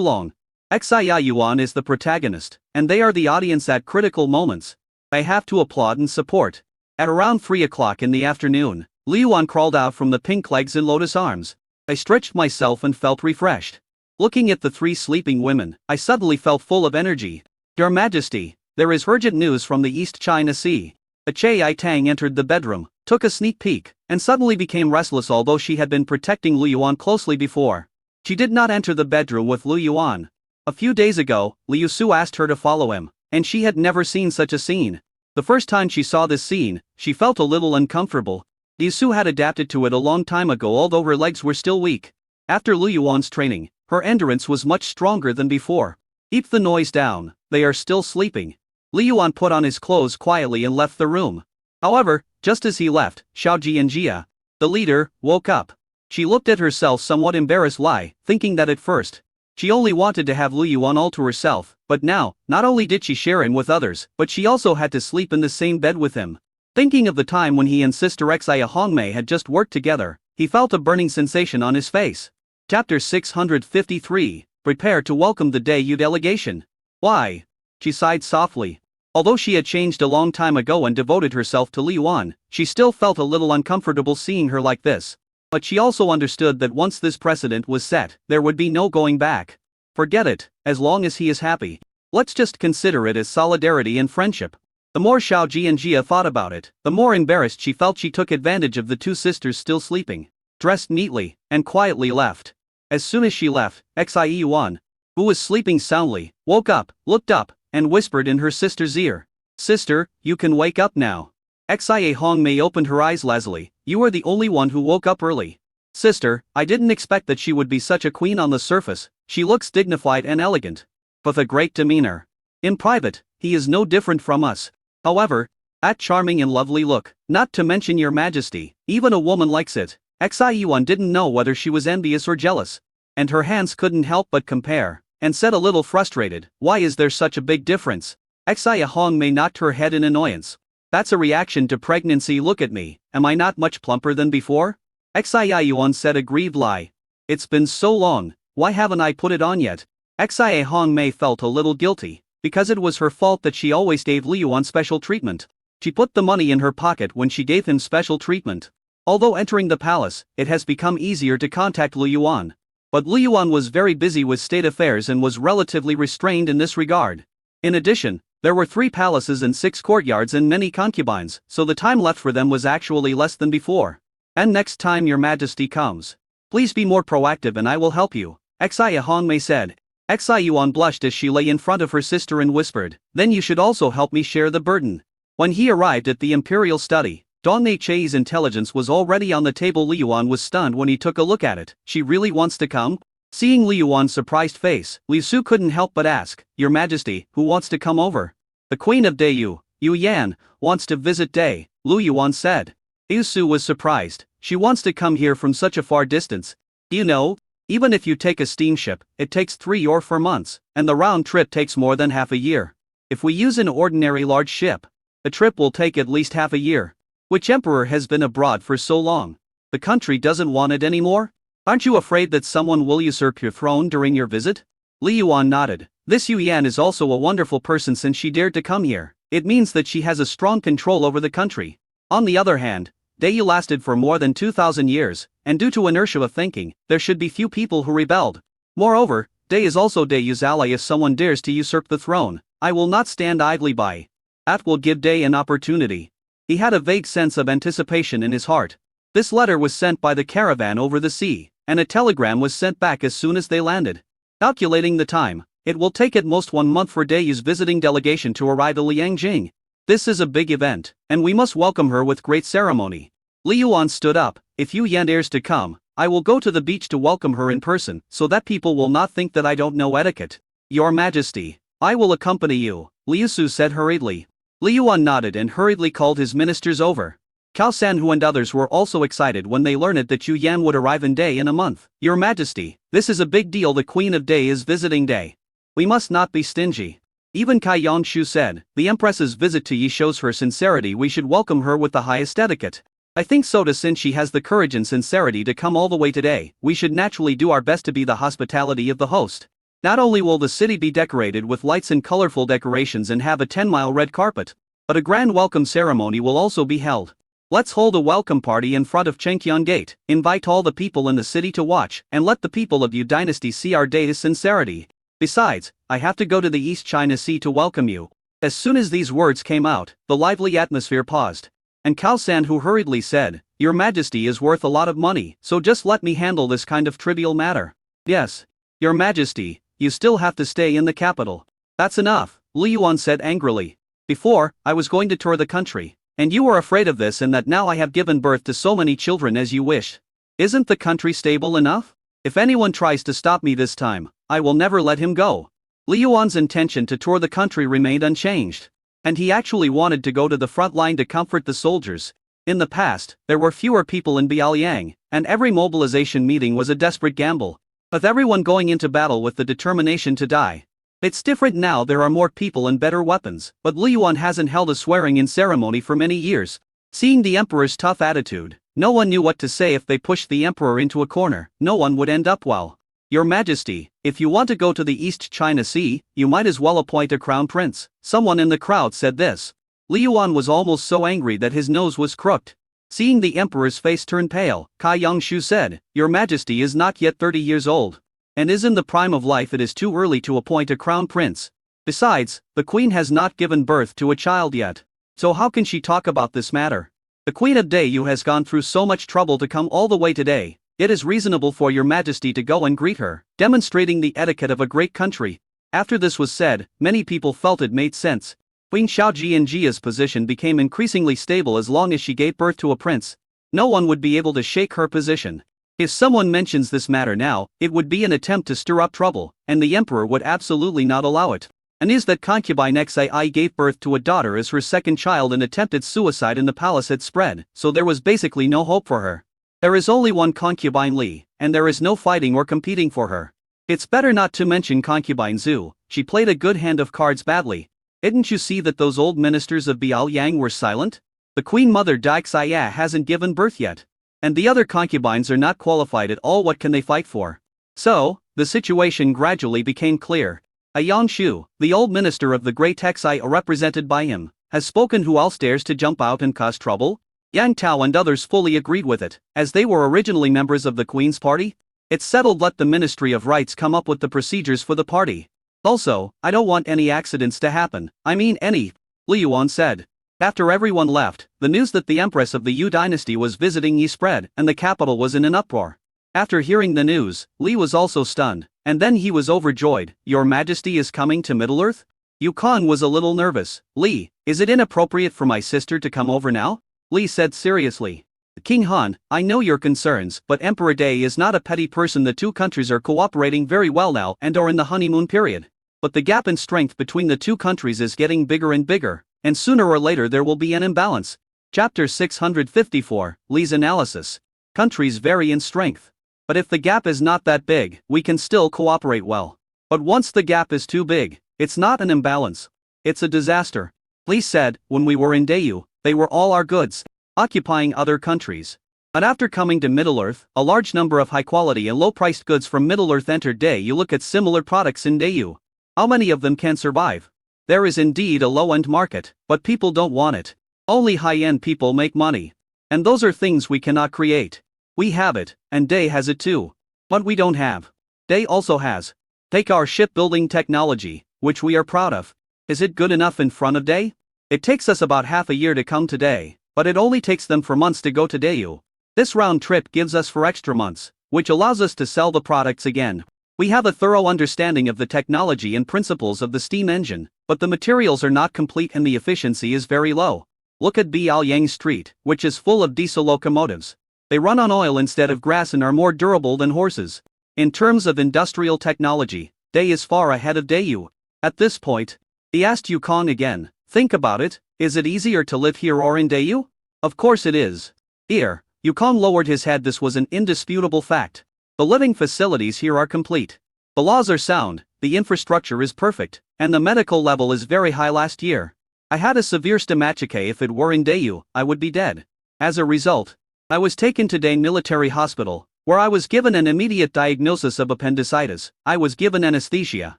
long. Xia Yuan is the protagonist, and they are the audience at critical moments. I have to applaud and support. At around 3 o'clock in the afternoon, Li Yuan crawled out from the pink legs and lotus arms. I stretched myself and felt refreshed. Looking at the three sleeping women, I suddenly felt full of energy. Your Majesty, there is urgent news from the East China Sea. Chai Tang entered the bedroom, took a sneak peek, and suddenly became restless although she had been protecting Lu Yuan closely before. She did not enter the bedroom with Lu Yuan. A few days ago, Liu Su asked her to follow him, and she had never seen such a scene. The first time she saw this scene, she felt a little uncomfortable. Liu Su had adapted to it a long time ago although her legs were still weak. After Lu Yuan's training, her endurance was much stronger than before. Keep the noise down, they are still sleeping. Li Yuan put on his clothes quietly and left the room. However, just as he left, Xiaoji and Jia, the leader, woke up. She looked at herself somewhat embarrassed, thinking that at first, she only wanted to have Lu Yuan all to herself, but now, not only did she share him with others, but she also had to sleep in the same bed with him. Thinking of the time when he and Sister Xia Hongmei had just worked together, he felt a burning sensation on his face. Chapter 653, Prepare to welcome the Dayu delegation. Why? She sighed softly. Although she had changed a long time ago and devoted herself to Li Yuan, she still felt a little uncomfortable seeing her like this. But she also understood that once this precedent was set, there would be no going back. Forget it, as long as he is happy. Let's just consider it as solidarity and friendship. The more Xiaoji and Jia thought about it, the more embarrassed she felt. She took advantage of the two sisters still sleeping, dressed neatly, and quietly left. As soon as she left, Xie Yuan, who was sleeping soundly, woke up, looked up, and whispered in her sister's ear. Sister, you can wake up now. Xia Hongmei opened her eyes lazily. You are the only one who woke up early. Sister, I didn't expect that she would be such a queen on the surface. She looks dignified and elegant, with a great demeanor. In private, he is no different from us. However, that charming and lovely look, not to mention your Majesty, even a woman likes it. Xie Yuan didn't know whether she was envious or jealous, and her hands couldn't help but compare, and said a little frustrated, why is there such a big difference? Xia Hongmei knocked her head in annoyance. That's a reaction to pregnancy. Look at me, am I not much plumper than before? Xia Yuan said a grieved lie. It's been so long, why haven't I put it on yet? Xia Hongmei felt a little guilty, because it was her fault that she always gave Li Yuan special treatment. She put the money in her pocket when she gave him special treatment. Although entering the palace, it has become easier to contact Li Yuan. But Li Yuan was very busy with state affairs and was relatively restrained in this regard. In addition, there were 3 palaces and 6 courtyards and many concubines, so the time left for them was actually less than before. And next time your Majesty comes, please be more proactive and I will help you, Xia Hongmei said. Xia Yuan blushed as she lay in front of her sister and whispered, then you should also help me share the burden. When he arrived at the imperial study, Dong Chei's intelligence was already on the table. Li Yuan was stunned when he took a look at it. She really wants to come? Seeing Li Yuan's surprised face, Liu Su couldn't help but ask, Your Majesty, who wants to come over? The Queen of Dayu, Yu Yan, wants to visit Day, Lu Yuan said. Liu Su was surprised. She wants to come here from such a far distance. You know, even if you take a steamship, it takes 3 or 4 months, and the round trip takes more than half a year. If we use an ordinary large ship, the trip will take at least half a year. Which emperor has been abroad for so long? The country doesn't want it anymore? Aren't you afraid that someone will usurp your throne during your visit? Li Yuan nodded. This Yu Yan is also a wonderful person since she dared to come here. It means that she has a strong control over the country. On the other hand, Dayu lasted for more than 2,000 years, and due to inertia of thinking, there should be few people who rebelled. Moreover, Day is also Dayu's ally. If someone dares to usurp the throne, I will not stand idly by. That will give Day an opportunity. He had a vague sense of anticipation in his heart. This letter was sent by the caravan over the sea, and a telegram was sent back as soon as they landed. Calculating the time, it will take at most 1 month for Dayu's visiting delegation to arrive at Liangjing. This is a big event, and we must welcome her with great ceremony. Li Yuan stood up. If Yu Yan dares to come, I will go to the beach to welcome her in person, so that people will not think that I don't know etiquette. Your Majesty, I will accompany you, Liu Su said hurriedly. Li Yuan nodded and hurriedly called his ministers over. Cao Sanhu and others were also excited when they learned that Yu Yan would arrive in Day in a month. Your Majesty, this is a big deal. The Queen of Day is visiting Day. We must not be stingy. Even Kai Yangshu said, the Empress's visit to Yi shows her sincerity. We should welcome her with the highest etiquette. I think so too, since she has the courage and sincerity to come all the way today. We should naturally do our best to be the hospitality of the host. Not only will the city be decorated with lights and colorful decorations and have a 10-mile red carpet, but a grand welcome ceremony will also be held. Let's hold a welcome party in front of Chengqian Gate, invite all the people in the city to watch, and let the people of Yu Dynasty see our day's sincerity. Besides, I have to go to the East China Sea to welcome you. As soon as these words came out, the lively atmosphere paused. And Cao Sanhu hurriedly said, Your Majesty is worth a lot of money, so just let me handle this kind of trivial matter. Yes. Your Majesty, you still have to stay in the capital. That's enough, Li Yuan said angrily. Before, I was going to tour the country. And you were afraid of this, and that now I have given birth to so many children as you wished. Isn't the country stable enough? If anyone tries to stop me this time, I will never let him go. Li Yuan's intention to tour the country remained unchanged. And he actually wanted to go to the front line to comfort the soldiers. In the past, there were fewer people in Biaoliang, and every mobilization meeting was a desperate gamble, with everyone going into battle with the determination to die. It's different now. There are more people and better weapons, but Li Yuan hasn't held a swearing-in ceremony for many years. Seeing the emperor's tough attitude, no one knew what to say. If they pushed the emperor into a corner, no one would end up well. Your Majesty, if you want to go to the East China Sea, you might as well appoint a crown prince. Someone in the crowd said this. Li Yuan was almost so angry that his nose was crooked. Seeing the emperor's face turn pale, Kai Yangshu said, Your Majesty is not yet 30 years old. And is in the prime of life. It is too early to appoint a crown prince. Besides, the queen has not given birth to a child yet. So how can she talk about this matter? The Queen of Dayu has gone through so much trouble to come all the way today. It is reasonable for your Majesty to go and greet her, demonstrating the etiquette of a great country. After this was said, many people felt it made sense. Queen Xiaojianjia's position became increasingly stable as long as she gave birth to a prince. No one would be able to shake her position. If someone mentions this matter now, it would be an attempt to stir up trouble, and the emperor would absolutely not allow it. And is that concubine Xai gave birth to a daughter as her second child and attempted suicide in the palace had spread, so there was basically no hope for her. There is only one concubine Li, and there is no fighting or competing for her. It's better not to mention concubine Zhu. She played a good hand of cards badly. Didn't you see that those old ministers of Biaoliang were silent? The queen mother Daixia hasn't given birth yet. And the other concubines are not qualified at all. What can they fight for? So, the situation gradually became clear. A Yangshu, the old minister of the great Xia represented by him, has spoken. Who else dares to jump out and cause trouble? Yang Tao and others fully agreed with it, as they were originally members of the Queen's party. It's settled. Let the Ministry of Rights come up with the procedures for the party. Also, I don't want any accidents to happen. I mean any, Li Yuan said. After everyone left, the news that the Empress of the Yu Dynasty was visiting Yi spread, and the capital was in an uproar. After hearing the news, Li was also stunned, and then he was overjoyed. Your Majesty is coming to Middle-earth? Yu Khan was a little nervous. Li, is it inappropriate for my sister to come over now? Li said seriously. King Han, I know your concerns, but Emperor Day is not a petty person. The two countries are cooperating very well now and are in the honeymoon period. But the gap in strength between the two countries is getting bigger and bigger. And sooner or later there will be an imbalance. Chapter 654, Li's analysis. Countries vary in strength. But if the gap is not that big, we can still cooperate well. But once the gap is too big, it's not an imbalance. It's a disaster. Li said, when we were in Dayu, they were all our goods, occupying other countries. But after coming to Middle-earth, a large number of high-quality and low-priced goods from Middle-earth entered Day. You look at similar products in Dayu. How many of them can survive? There is indeed a low-end market, but people don't want it. Only high-end people make money. And those are things we cannot create. We have it, and Day has it too. But we don't have. Day also has. Take our shipbuilding technology, which we are proud of. Is it good enough in front of Day? It takes us about half a year to come to Day, but it only takes them for months to go to Dayu. This round trip gives us for extra months, which allows us to sell the products again. We have a thorough understanding of the technology and principles of the steam engine. but the materials are not complete and the efficiency is very low. Look at Biaoyang Street, which is full of diesel locomotives. They run on oil instead of grass and are more durable than horses. In terms of industrial technology, Day is far ahead of Dayu. At this point, he asked Yukong again, think about it, is it easier to live here or in Dayu? Of course it is. Here, Yukong lowered his head. This was an indisputable fact. The living facilities here are complete. The laws are sound, the infrastructure is perfect, and the medical level is very high. Last year, I had a severe stomachache. If it were in Dayu, I would be dead. As a result, I was taken to Day Military Hospital, where I was given an immediate diagnosis of appendicitis. I was given anesthesia,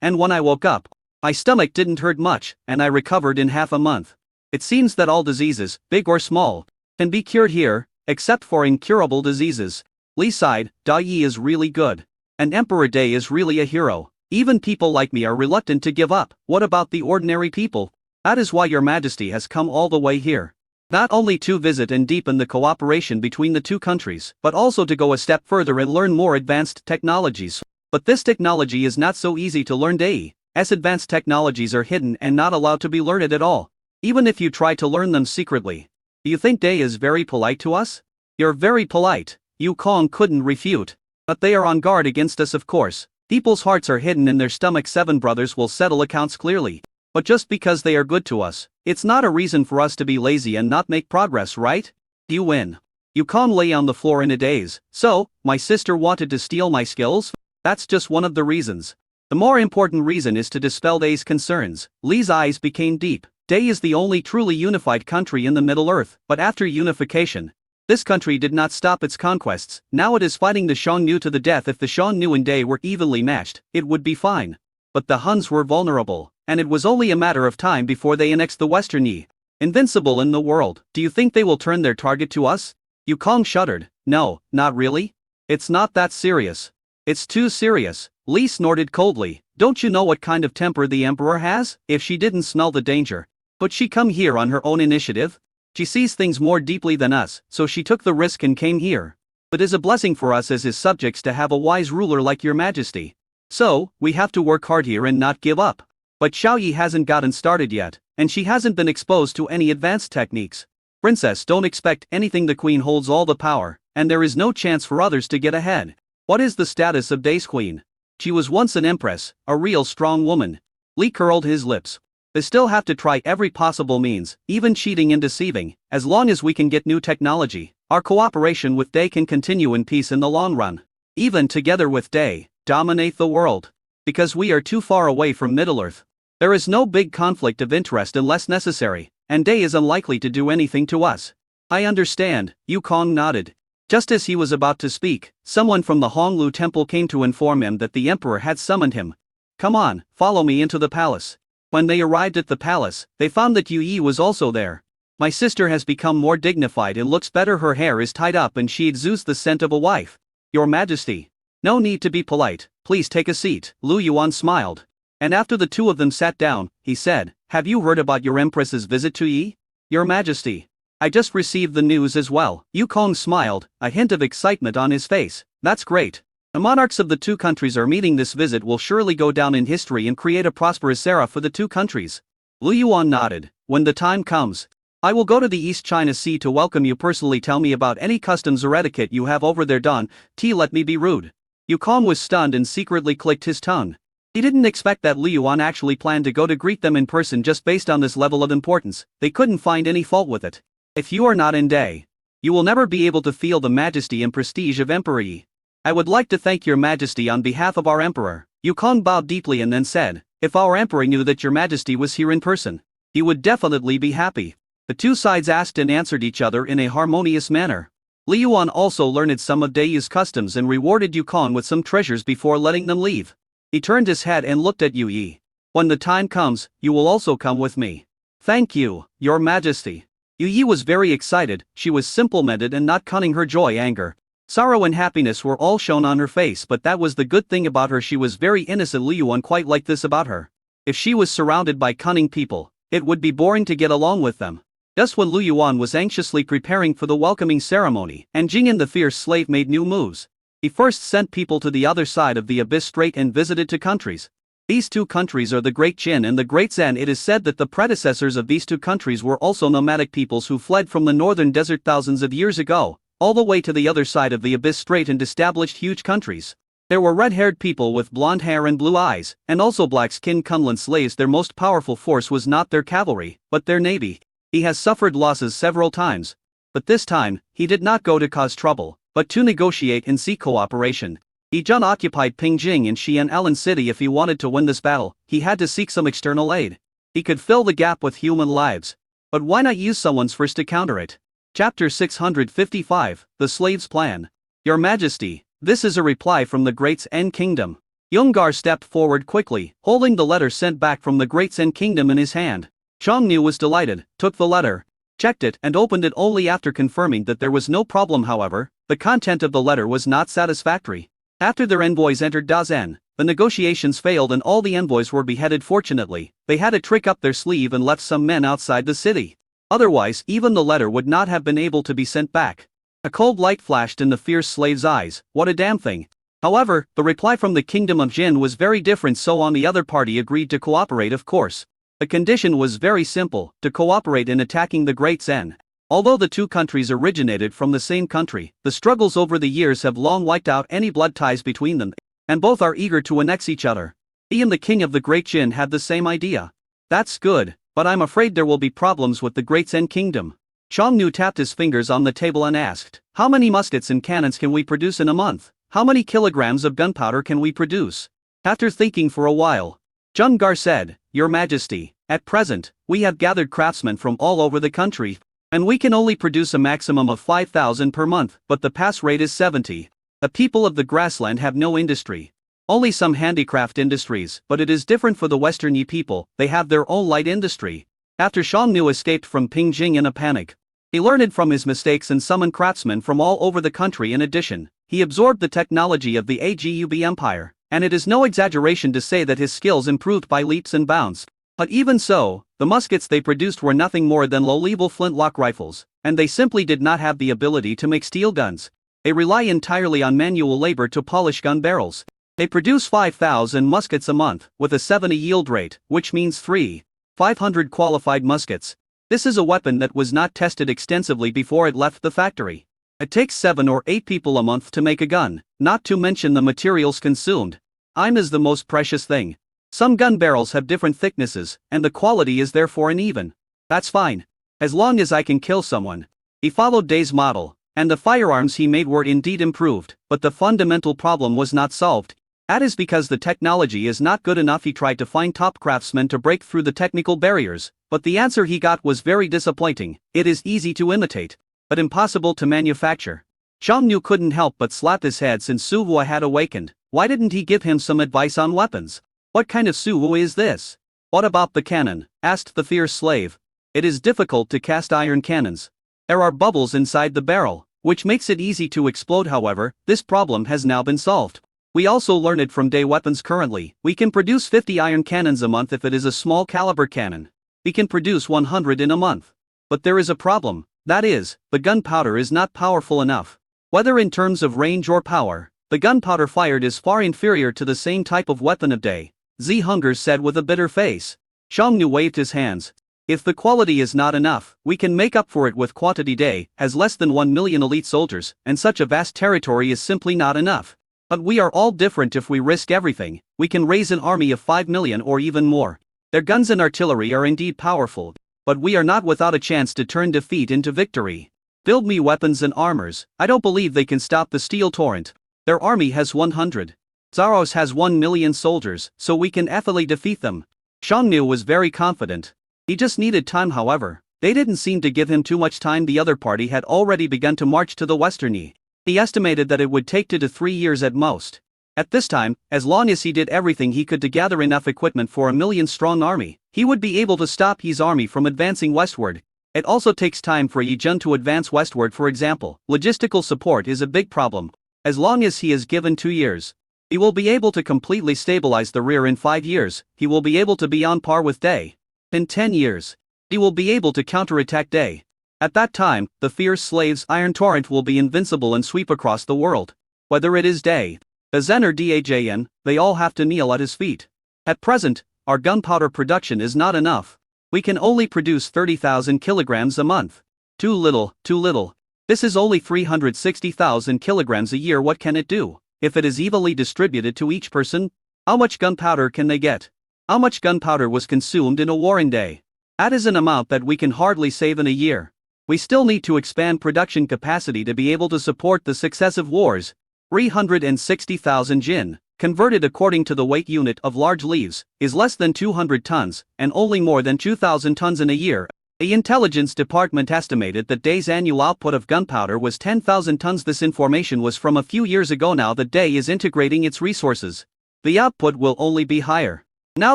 and when I woke up, my stomach didn't hurt much, and I recovered in half a month. It seems that all diseases, big or small, can be cured here, except for incurable diseases. Li sighed, Da Yi is really good. And Emperor Day is really a hero. Even people like me are reluctant to give up. What about the ordinary people? That is why your majesty has come all the way here. Not only to visit and deepen the cooperation between the two countries, but also to go a step further and learn more advanced technologies. But this technology is not so easy to learn. Day, as advanced technologies are hidden and not allowed to be learned at all, even if you try to learn them secretly. Do you think Day is very polite to us? You're very polite, Yukong couldn't refute. But they are on guard against us, of course. People's hearts are hidden in their stomachs. 7 brothers will settle accounts clearly. But just because they are good to us, it's not a reason for us to be lazy and not make progress, right? You win. Yukong lay on the floor in a daze. So, my sister wanted to steal my skills? That's just one of the reasons. The more important reason is to dispel Day's concerns. Li's eyes became deep. Day is the only truly unified country in the Middle Earth, but after unification, this country did not stop its conquests. Now it is fighting the Xiongnu to the death. If the Xiongnu and Day were evenly matched, it would be fine. But the Huns were vulnerable, and it was only a matter of time before they annexed the Western Yi. Invincible in the world. Do you think they will turn their target to us? Yukong shuddered. No, not really. It's not that serious. It's too serious. Li snorted coldly. Don't you know what kind of temper the emperor has? If she didn't smell the danger, but she come here on her own initiative? She sees things more deeply than us, so she took the risk and came here. It is a blessing for us as his subjects to have a wise ruler like your majesty. So, we have to work hard here and not give up. But Xiaoyi hasn't gotten started yet, and she hasn't been exposed to any advanced techniques. Princess, don't expect anything. The queen holds all the power, and there is no chance for others to get ahead. What is the status of Day's queen? She was once an empress, a real strong woman. Li curled his lips. They still have to try every possible means, even cheating and deceiving. As long as we can get new technology, our cooperation with Day can continue in peace in the long run. Even together with Day, dominate the world. Because we are too far away from Middle-earth. There is no big conflict of interest unless necessary, and Day is unlikely to do anything to us. I understand, Yukong nodded. Just as he was about to speak, someone from the Honglu temple came to inform him that the emperor had summoned him. Come on, follow me into the palace. When they arrived at the palace, they found that Yu Yi was also there. My sister has become more dignified and looks better. Her hair is tied up and she exudes the scent of a wife. Your Majesty. No need to be polite, please take a seat. Lu Yuan smiled. And after the two of them sat down, he said, have you heard about your empress's visit to Yi? Your Majesty. I just received the news as well. Yukong smiled, a hint of excitement on his face. That's great. The monarchs of the two countries are meeting. This visit will surely go down in history and create a prosperous era for the two countries. Lu Yuan nodded. When the time comes, I will go to the East China Sea to welcome you personally. Tell me about any customs or etiquette you have over there. Don T. Let me be rude. Yukong was stunned and secretly clicked his tongue. He didn't expect that Lu Yuan actually planned to go to greet them in person just based on this level of importance. They couldn't find any fault with it. If you are not in Day, you will never be able to feel the majesty and prestige of Emperor Yi. I would like to thank your majesty on behalf of our emperor. Yukong bowed deeply and then said, if our emperor knew that your majesty was here in person, he would definitely be happy. The two sides asked and answered each other in a harmonious manner. Li Yuan also learned some of Daiyu's customs and rewarded Yukong with some treasures before letting them leave. He turned his head and looked at Yu Yi. When the time comes, you will also come with me. Thank you, your majesty. Yu Yi was very excited. She was simple-minded and not cunning. Her joy, anger, sorrow and happiness were all shown on her face, but that was the good thing about her. She was very innocent. Li Yuan quite liked this about her. If she was surrounded by cunning people, it would be boring to get along with them. Just when Lu Yuan was anxiously preparing for the welcoming ceremony, and Jingyan the fierce slave made new moves. He first sent people to the other side of the Abyss Strait and visited two countries. These two countries are the Great Jin and the Great Zan. It is said that the predecessors of these two countries were also nomadic peoples who fled from the northern desert thousands of years ago, all the way to the other side of the Abyss Strait, and established huge countries. There were red-haired people with blonde hair and blue eyes, and also black-skinned Kunlun slaves. Their most powerful force was not their cavalry, but their navy. He has suffered losses several times. But this time, he did not go to cause trouble, but to negotiate and seek cooperation. He Jun occupied Pingjing and Xian'an City. If he wanted to win this battle, he had to seek some external aid. He could fill the gap with human lives. But why not use someone's first to counter it? Chapter 655, The Slave's Plan. Your Majesty, this is a reply from the Great Zen Kingdom. Yungar stepped forward quickly, holding the letter sent back from the Great Zen Kingdom in his hand. Chongnu was delighted, took the letter, checked it, and opened it only after confirming that there was no problem. However, the content of the letter was not satisfactory. After their envoys entered Dazen, the negotiations failed and all the envoys were beheaded. Fortunately, they had a trick up their sleeve and left some men outside the city. Otherwise, even the letter would not have been able to be sent back. A cold light flashed in the fierce slave's eyes. What a damn thing. However, the reply from the Kingdom of Jin was very different, so on the other party agreed to cooperate. Of course. The condition was very simple, to cooperate in attacking the Great Zen. Although the two countries originated from the same country, the struggles over the years have long wiped out any blood ties between them, and both are eager to annex each other. He and the king of the Great Jin had the same idea. That's good, but I'm afraid there will be problems with the Great Zen Kingdom. Chongnu tapped his fingers on the table and asked, how many muskets and cannons can we produce in a month? How many kilograms of gunpowder can we produce? After thinking for a while, Jungar said, Your Majesty, at present, we have gathered craftsmen from all over the country, and we can only produce a maximum of 5,000 per month, but the pass rate is 70. The people of the grassland have no industry. Only some handicraft industries, but it is different for the Western Yi people. They have their own light industry. After Xiongnu escaped from Pingjing in a panic, he learned from his mistakes and summoned craftsmen from all over the country. In addition, he absorbed the technology of the Agub Empire, and it is no exaggeration to say that his skills improved by leaps and bounds. But even so, the muskets they produced were nothing more than low-level flintlock rifles, and they simply did not have the ability to make steel guns. They rely entirely on manual labor to polish gun barrels. They produce 5,000 muskets a month, with a 70 yield rate, which means 500 qualified muskets. This is a weapon that was not tested extensively before it left the factory. It takes 7 or 8 people a month to make a gun, not to mention the materials consumed. Time is the most precious thing. Some gun barrels have different thicknesses, and the quality is therefore uneven. That's fine. As long as I can kill someone. He followed Day's model, and the firearms he made were indeed improved, but the fundamental problem was not solved. That is because the technology is not good enough. He tried to find top craftsmen to break through the technical barriers, but the answer he got was very disappointing. It is easy to imitate, but impossible to manufacture. Xiongnu couldn't help but slap his head since Su Hua had awakened. Why didn't he give him some advice on weapons? What kind of Su Hua is this? What about the cannon? Asked the fierce slave. It is difficult to cast iron cannons. There are bubbles inside the barrel, which makes it easy to explode. However, this problem has now been solved. We also learn it from Day weapons. Currently, we can produce 50 iron cannons a month if it is a small caliber cannon. We can produce 100 in a month. But there is a problem, that is, the gunpowder is not powerful enough. Whether in terms of range or power, the gunpowder fired is far inferior to the same type of weapon of Day. Z Hunger said with a bitter face. Xiongnu waved his hands. If the quality is not enough, we can make up for it with quantity. Day has less than 1 million elite soldiers, and such a vast territory is simply not enough. But we are all different. If we risk everything, we can raise an army of 5 million or even more. Their guns and artillery are indeed powerful, but we are not without a chance to turn defeat into victory. Build me weapons and armors. I don't believe they can stop the steel torrent. Their army has 100. Zaros has 1 million soldiers, so we can easily defeat them. Xiongnu was very confident. He just needed time. However, they didn't seem to give him too much time. The other party had already begun to march to the Western Yi. He estimated that it would take 2 to 3 years at most. At this time, as long as he did everything he could to gather enough equipment for a 1,000,000-strong army, he would be able to stop Yi's army from advancing westward. It also takes time for Yi Jun to advance westward. For example, logistical support is a big problem. As long as he is given 2 years, he will be able to completely stabilize the rear. In 5 years, he will be able to be on par with Day. In 10 years, he will be able to counterattack Day. At that time, the fierce slave's iron torrent will be invincible and sweep across the world. Whether it is Day, the Zen or Dajn, they all have to kneel at his feet. At present, our gunpowder production is not enough. We can only produce 30,000 kilograms a month. Too little, too little. This is only 360,000 kilograms a year. What can it do? If it is evenly distributed to each person, how much gunpowder can they get? How much gunpowder was consumed in a warring day? That is an amount that we can hardly save in a year. We still need to expand production capacity to be able to support the successive wars. 360,000 jin, converted according to the weight unit of large leaves, is less than 200 tons, and only more than 2,000 tons in a year. The Intelligence Department estimated that Day's annual output of gunpowder was 10,000 tons. This information was from a few years ago. Now that Day is integrating its resources, the output will only be higher. Now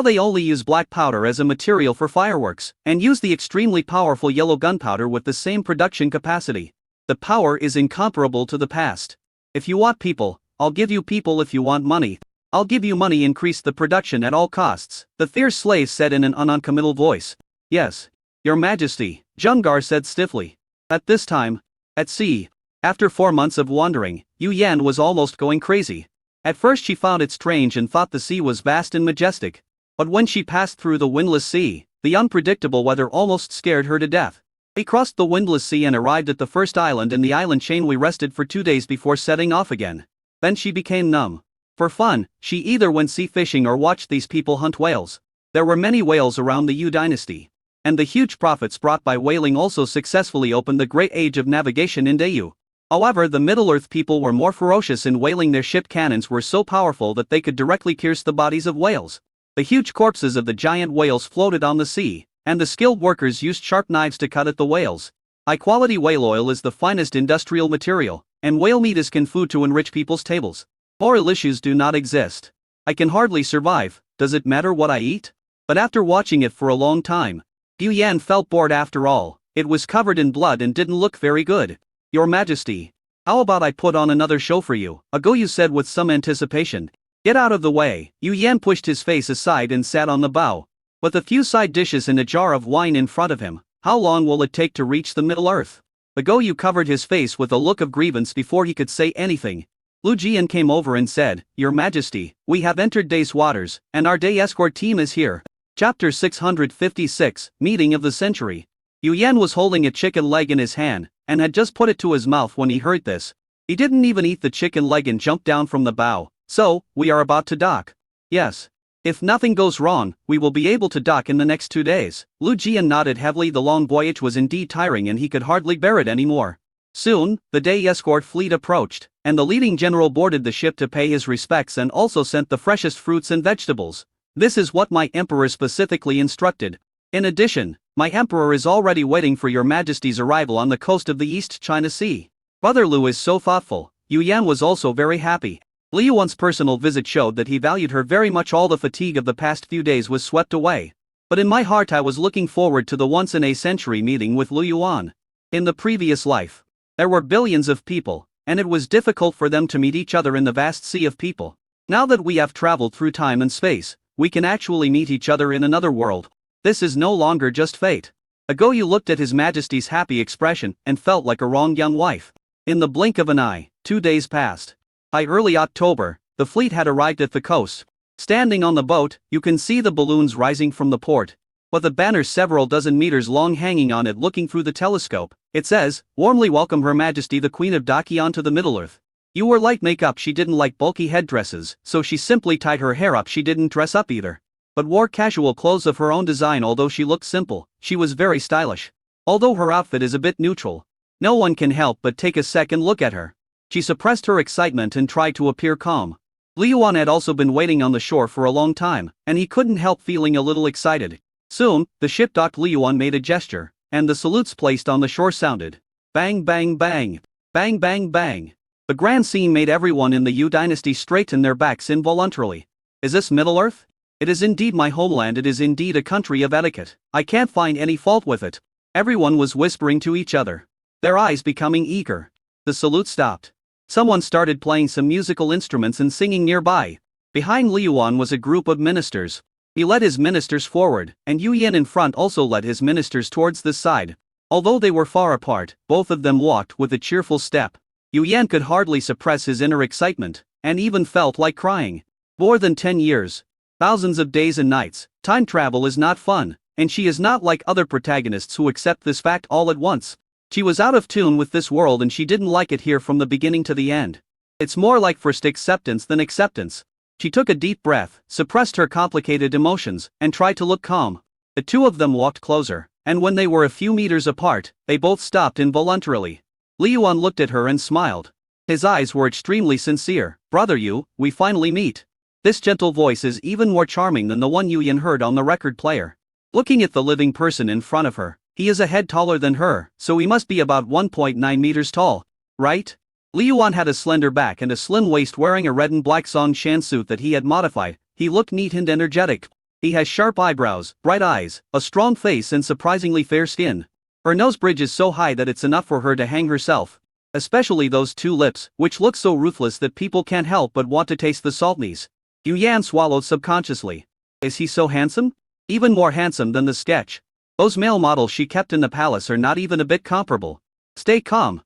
they only use black powder as a material for fireworks, and use the extremely powerful yellow gunpowder with the same production capacity. The power is incomparable to the past. If you want people, I'll give you people. If you want money, I'll give you money. Increase the production at all costs, the fierce slave said in an uncommittal voice. Yes, Your Majesty, Jungar said stiffly. At this time, at sea, after 4 months of wandering, Yu Yan was almost going crazy. At first she found it strange and thought the sea was vast and majestic. But when she passed through the windless sea, the unpredictable weather almost scared her to death. We crossed the windless sea and arrived at the first island in the island chain. We rested for 2 days before setting off again. Then she became numb. For fun, she either went sea fishing or watched these people hunt whales. There were many whales around the Yu dynasty, and the huge profits brought by whaling also successfully opened the great age of navigation in Dayu. However, the Middle-earth people were more ferocious in whaling. Their ship cannons were so powerful that they could directly pierce the bodies of whales. The huge corpses of the giant whales floated on the sea, and the skilled workers used sharp knives to cut at the whales. High-quality whale oil is the finest industrial material, and whale meat is food to enrich people's tables. Moral issues do not exist. I can hardly survive. Does it matter what I eat? But after watching it for a long time, Yu Yan felt bored after all. It was covered in blood and didn't look very good. Your Majesty, how about I put on another show for you? Yu said with some anticipation. Get out of the way. Yu Yan pushed his face aside and sat on the bow, with a few side dishes and a jar of wine in front of him. How long will it take to reach the Middle Earth? Yu covered his face with a look of grievance before he could say anything. Lu Jian came over and said, Your Majesty, we have entered Day's waters, and our Day escort team is here. Chapter 656, Meeting of the Century. Yu Yan was holding a chicken leg in his hand, and had just put it to his mouth when he heard this. He didn't even eat the chicken leg and jumped down from the bow. So, we are about to dock. Yes. If nothing goes wrong, we will be able to dock in the next 2 days. Lu Jian nodded heavily. The long voyage was indeed tiring and he could hardly bear it anymore. Soon, the Day escort fleet approached, and the leading general boarded the ship to pay his respects and also sent the freshest fruits and vegetables. This is what my emperor specifically instructed. In addition, my emperor is already waiting for your Majesty's arrival on the coast of the East China Sea. Brother Lu is so thoughtful. Yu Yan was also very happy. Li Yuan's personal visit showed that he valued her very much. All the fatigue of the past few days was swept away. But in my heart I was looking forward to the once-in-a-century meeting with Lu Yuan. In the previous life, there were billions of people, and it was difficult for them to meet each other in the vast sea of people. Now that we have traveled through time and space, we can actually meet each other in another world. This is no longer just fate. Yu looked at His Majesty's happy expression and felt like a wronged young wife. In the blink of an eye, 2 days passed. By early October, the fleet had arrived at the coast. Standing on the boat, you can see the balloons rising from the port, with a banner several dozen meters long hanging on it. Looking through the telescope, it says, Warmly welcome Her Majesty the Queen of Dakian to the Middle-earth. You wore light makeup. She didn't like bulky headdresses, so she simply tied her hair up. She didn't dress up either, but wore casual clothes of her own design. Although she looked simple, she was very stylish. Although her outfit is a bit neutral, no one can help but take a second look at her. She suppressed her excitement and tried to appear calm. Li Yuan had also been waiting on the shore for a long time, and he couldn't help feeling a little excited. Soon, the ship docked. Li Yuan made a gesture, and the salutes placed on the shore sounded. Bang bang bang. Bang bang bang. The grand scene made everyone in the Yu dynasty straighten their backs involuntarily. Is this Middle-earth? It is indeed my homeland. It is indeed a country of etiquette. I can't find any fault with it. Everyone was whispering to each other, their eyes becoming eager. The salute stopped. Someone started playing some musical instruments and singing nearby. Behind Li Yuan was a group of ministers. He led his ministers forward, and Yu Yan in front also led his ministers towards this side. Although they were far apart, both of them walked with a cheerful step. Yu Yan could hardly suppress his inner excitement, and even felt like crying. More than 10 years. Thousands of days and nights. Time travel is not fun, and she is not like other protagonists who accept this fact all at once. She was out of tune with this world and she didn't like it here from the beginning to the end. It's more like forced acceptance than acceptance. She took a deep breath, suppressed her complicated emotions, and tried to look calm. The two of them walked closer, and when they were a few meters apart, they both stopped involuntarily. Li Yuan looked at her and smiled. His eyes were extremely sincere. "Brother Yu, we finally meet." This gentle voice is even more charming than the one Yu Yan heard on the record player. Looking at the living person in front of her, he is a head taller than her, so he must be about 1.9 meters tall, right? Li Yuan had a slender back and a slim waist, wearing a red and black Songshan suit that he had modified. He looked neat and energetic. He has sharp eyebrows, bright eyes, a strong face and surprisingly fair skin. Her nose bridge is so high that it's enough for her to hang herself. Especially those two lips, which look so ruthless that people can't help but want to taste the saltness. Yu Yan swallowed subconsciously. Is he so handsome? Even more handsome than the sketch. Those male models she kept in the palace are not even a bit comparable. Stay calm,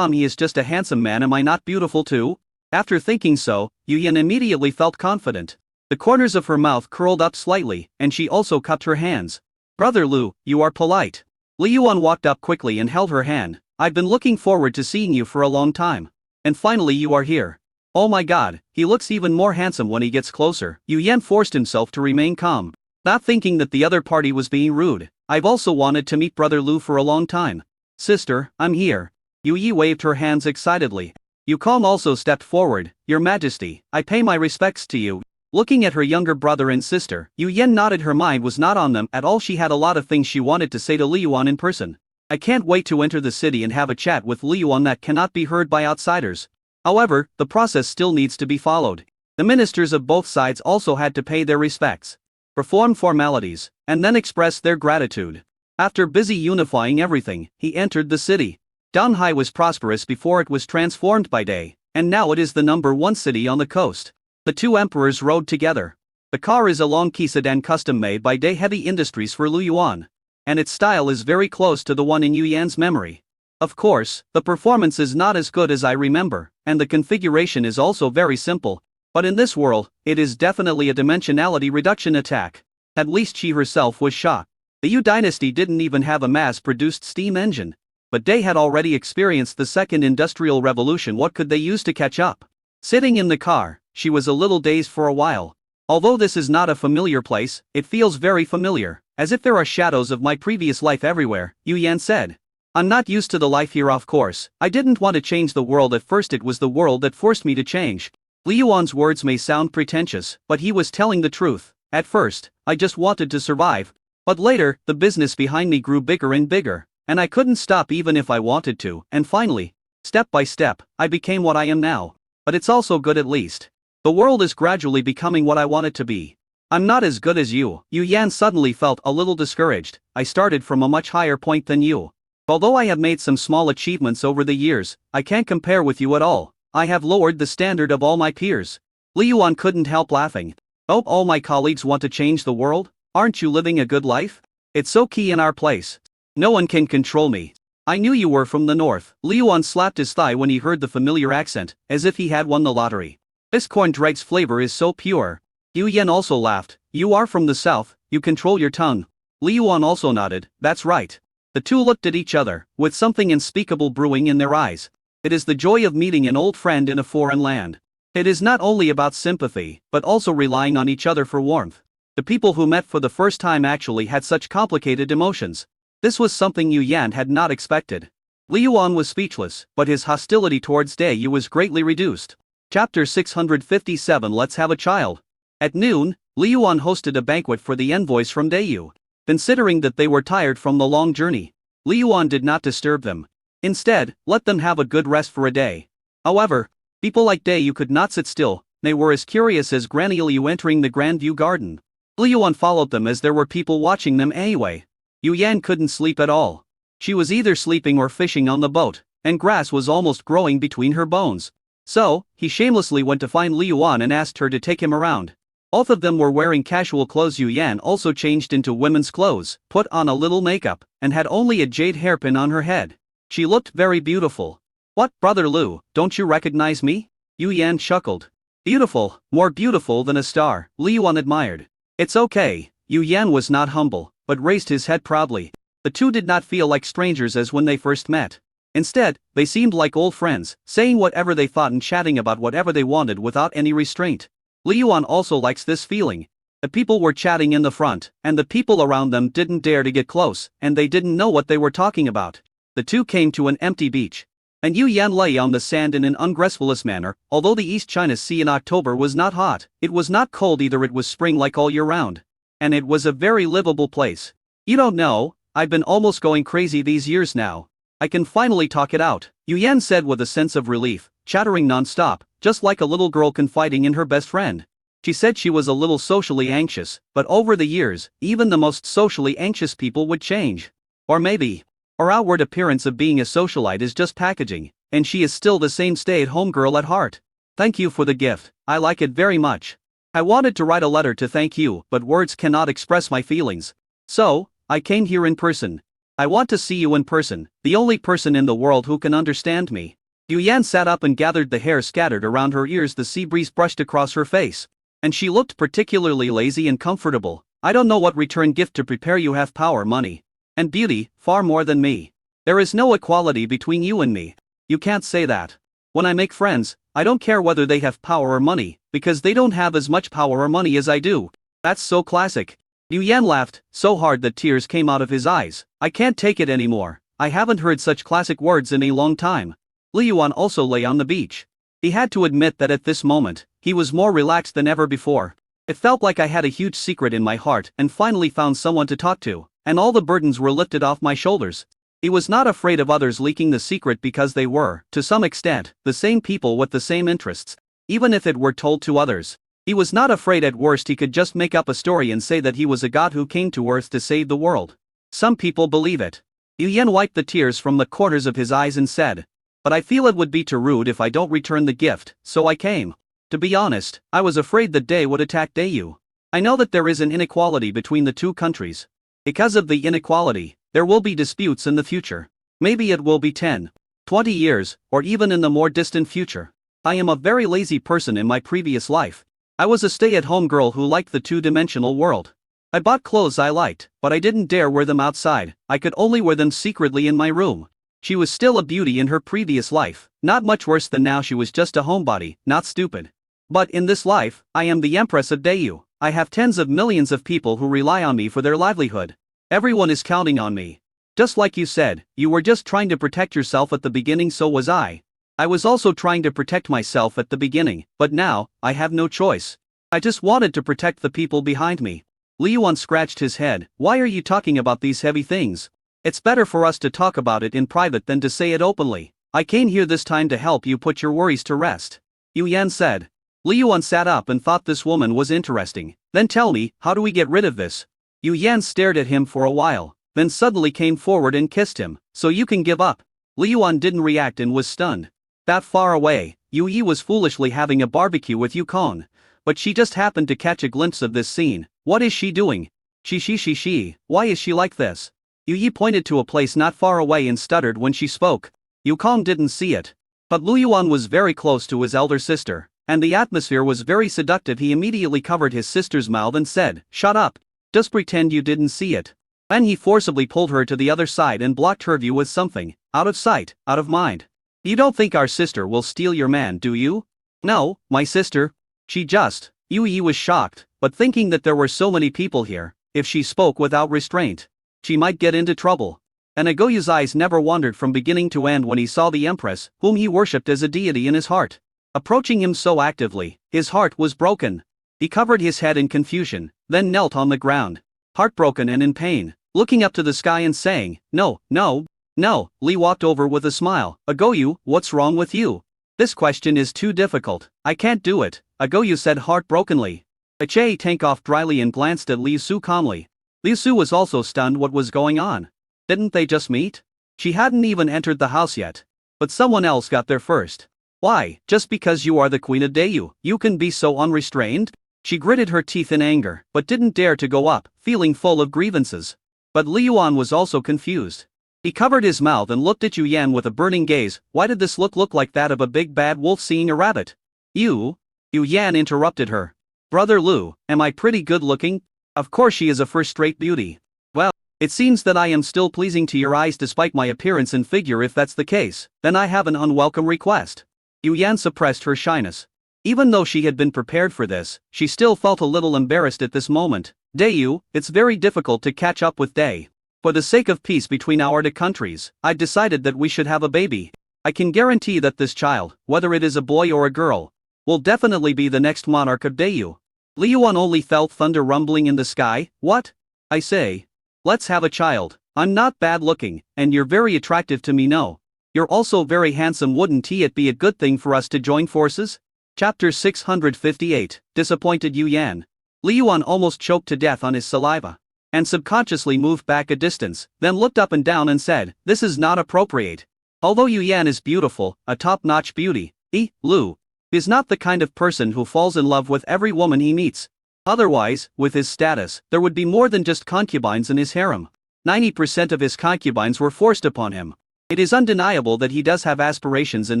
he is just a handsome man. Am I not beautiful too? After thinking so, Yu Yan immediately felt confident. The corners of her mouth curled up slightly, and she also cupped her hands. "Brother Lu, you are polite." Li Yuan walked up quickly and held her hand. "I've been looking forward to seeing you for a long time. And finally you are here. Oh my god, he looks even more handsome when he gets closer." Yu Yan forced himself to remain calm, not thinking that the other party was being rude. "I've also wanted to meet Brother Lu for a long time. Sister, I'm here." Yu Yi waved her hands excitedly. Yu Kong also stepped forward. "Your Majesty, I pay my respects to you." Looking at her younger brother and sister, Yu Yan nodded. Her mind was not on them at all. She had a lot of things she wanted to say to Li Yuan in person. "I can't wait to enter the city and have a chat with Li Yuan that cannot be heard by outsiders." However, the process still needs to be followed. The ministers of both sides also had to pay their respects, perform formalities, and then express their gratitude. After busy unifying everything, he entered the city. Donghai was prosperous before it was transformed by day, and now it is the #1 city on the coast. The two emperors rode together. The car is a long key sedan custom made by Day Heavy Industries for Lu Yuan, and its style is very close to the one in Yu Yan's memory. Of course, the performance is not as good as I remember, and the configuration is also very simple, but in this world, it is definitely a dimensionality reduction attack. At least she herself was shocked. The Yu dynasty didn't even have a mass-produced steam engine, but they had already experienced the second industrial revolution. What could they use to catch up? Sitting in the car, she was a little dazed for a while. Although this is not a familiar place, it feels very familiar, as if there are shadows of my previous life everywhere, Yu Yan said. "I'm not used to the life here, of course. I didn't want to change the world at first, it was the world that forced me to change." Li Yuan's words may sound pretentious, but he was telling the truth. "At first, I just wanted to survive. But later, the business behind me grew bigger and bigger, and I couldn't stop even if I wanted to, and finally, step by step, I became what I am now. But it's also good at least. The world is gradually becoming what I want it to be. I'm not as good as you." Yu Yan suddenly felt a little discouraged. "I started from a much higher point than you. Although I have made some small achievements over the years, I can't compare with you at all. I have lowered the standard of all my peers." Li Yuan couldn't help laughing. "Oh, all my colleagues want to change the world? Aren't you living a good life? It's so key in our place. No one can control me. I knew you were from the north." Li Yuan slapped his thigh when he heard the familiar accent, as if he had won the lottery. "This corn dregs flavor is so pure." Yu Yan also laughed. "You are from the south, you control your tongue." Li Yuan also nodded. "That's right." The two looked at each other, with something unspeakable brewing in their eyes. It is the joy of meeting an old friend in a foreign land. It is not only about sympathy, but also relying on each other for warmth. The people who met for the first time actually had such complicated emotions. This was something Yu Yan had not expected. Li Yuan was speechless, but his hostility towards Day Yu was greatly reduced. Chapter 657. Let's have a child. At noon, Li Yuan hosted a banquet for the envoys from Day Yu. Considering that they were tired from the long journey, Li Yuan did not disturb them. Instead, let them have a good rest for a day. However, people like Day Yu could not sit still. They were as curious as Granny Liu entering the Grand View Garden. Li Yuan followed them as there were people watching them anyway. Yu Yan couldn't sleep at all. She was either sleeping or fishing on the boat, and grass was almost growing between her bones. So, he shamelessly went to find Li Yuan and asked her to take him around. Both of them were wearing casual clothes. Yu Yan also changed into women's clothes, put on a little makeup, and had only a jade hairpin on her head. She looked very beautiful. "What, Brother Lu, don't you recognize me?" Yu Yan chuckled. Beautiful, more beautiful than a star, Li Yuan admired. It's okay, Yu Yan was not humble, but raised his head proudly. The two did not feel like strangers as when they first met. Instead, they seemed like old friends, saying whatever they thought and chatting about whatever they wanted without any restraint. Li Yuan also likes this feeling. The people were chatting in the front, and the people around them didn't dare to get close, and they didn't know what they were talking about. The two came to an empty beach. And Yu Yan lay on the sand in an ungracefulous manner. Although the East China Sea in October was not hot, it was not cold either. It was spring like all year round. And it was a very livable place. You don't know, I've been almost going crazy these years now. I can finally talk it out, Yu Yan said with a sense of relief, chattering non-stop, just like a little girl confiding in her best friend. She said she was a little socially anxious, but over the years, even the most socially anxious people would change. Or maybe her outward appearance of being a socialite is just packaging, and she is still the same stay-at-home girl at heart. Thank you for the gift, I like it very much. I wanted to write a letter to thank you, but words cannot express my feelings. So, I came here in person. I want to see you in person, the only person in the world who can understand me. Yu Yan sat up and gathered the hair scattered around her ears. The sea breeze brushed across her face, and she looked particularly lazy and comfortable. I don't know what return gift to prepare. You have power, money, and beauty, far more than me. There is no equality between you and me. You can't say that. When I make friends, I don't care whether they have power or money, because they don't have as much power or money as I do. That's so classic. Yu Yan laughed, so hard that tears came out of his eyes. I can't take it anymore. I haven't heard such classic words in a long time. Li Yuan also lay on the beach. He had to admit that at this moment, he was more relaxed than ever before. It felt like I had a huge secret in my heart and finally found someone to talk to, and all the burdens were lifted off my shoulders. He was not afraid of others leaking the secret because they were, to some extent, the same people with the same interests. Even if it were told to others, he was not afraid. At worst he could just make up a story and say that he was a god who came to Earth to save the world. Some people believe it. Yu Yan wiped the tears from the corners of his eyes and said, but I feel it would be too rude if I don't return the gift, so I came. To be honest, I was afraid that Day would attack Dayu. I know that there is an inequality between the two countries. Because of the inequality, there will be disputes in the future. Maybe it will be 10, 20 years, or even in the more distant future. I am a very lazy person. In my previous life, I was a stay-at-home girl who liked the two-dimensional world. I bought clothes I liked, but I didn't dare wear them outside. I could only wear them secretly in my room. She was still a beauty in her previous life, not much worse than now. She was just a homebody, not stupid. But in this life, I am the Empress of Dayu. I have tens of millions of people who rely on me for their livelihood. Everyone is counting on me. Just like you said, you were just trying to protect yourself at the beginning, so was I. I was also trying to protect myself at the beginning, but now, I have no choice. I just wanted to protect the people behind me. Li Yuan scratched his head. Why are you talking about these heavy things? It's better for us to talk about it in private than to say it openly. I came here this time to help you put your worries to rest, Yu Yan said. Li Yuan sat up and thought this woman was interesting. Then tell me, how do we get rid of this? Yu Yan stared at him for a while, then suddenly came forward and kissed him. So you can give up. Li Yuan didn't react and was stunned. That far away, Yu Yi was foolishly having a barbecue with Yukon. But she just happened to catch a glimpse of this scene. What is she doing? She, why is she like this? Yu Yi pointed to a place not far away and stuttered when she spoke. Yukon didn't see it. But Lu Yuan was very close to his elder sister, and the atmosphere was very seductive. He immediately covered his sister's mouth and said, "Shut up. Just pretend you didn't see it." Then he forcibly pulled her to the other side and blocked her view with something. Out of sight, out of mind. You don't think our sister will steal your man, do you? No, my sister. She just. Yu Yi was shocked, but thinking that there were so many people here, if she spoke without restraint, she might get into trouble. And Agoyu's eyes never wandered from beginning to end when he saw the Empress, whom he worshipped as a deity in his heart, approaching him so actively. His heart was broken. He covered his head in confusion, then knelt on the ground, heartbroken and in pain, looking up to the sky and saying, "No, no, no." Li walked over with a smile. "Agoyu, what's wrong with you? This question is too difficult. I can't do it," Agoyu said heartbrokenly. Achay tanked off dryly and glanced at Liu Su calmly. Liu Su was also stunned. What was going on? Didn't they just meet? She hadn't even entered the house yet. But someone else got there first. Why, just because you are the queen of Dayu, you can be so unrestrained? She gritted her teeth in anger, but didn't dare to go up, feeling full of grievances. But Li Yuan was also confused. He covered his mouth and looked at Yu Yan with a burning gaze. Why did this look like that of a big bad wolf seeing a rabbit? You? Yu Yan interrupted her. Brother Lu, am I pretty good looking? Of course she is a first-rate beauty. Well, it seems that I am still pleasing to your eyes despite my appearance and figure. If that's the case, then I have an unwelcome request. Yu Yan suppressed her shyness. Even though she had been prepared for this, she still felt a little embarrassed at this moment. Dayu, it's very difficult to catch up with Day. For the sake of peace between our two countries, I've decided that we should have a baby. I can guarantee that this child, whether it is a boy or a girl, will definitely be the next monarch of Dayu. Li Yuan only felt thunder rumbling in the sky. What? I say. Let's have a child. I'm not bad looking, and you're very attractive to me. No. You're also very handsome. Wouldn't it be a good thing for us to join forces? Chapter 658, Disappointed Yu Yan. Li Yuan almost choked to death on his saliva, and subconsciously moved back a distance, then looked up and down and said, this is not appropriate. Although Yu Yan is beautiful, a top-notch beauty, Lu is not the kind of person who falls in love with every woman he meets. Otherwise, with his status, there would be more than just concubines in his harem. 90% of his concubines were forced upon him. It is undeniable that he does have aspirations in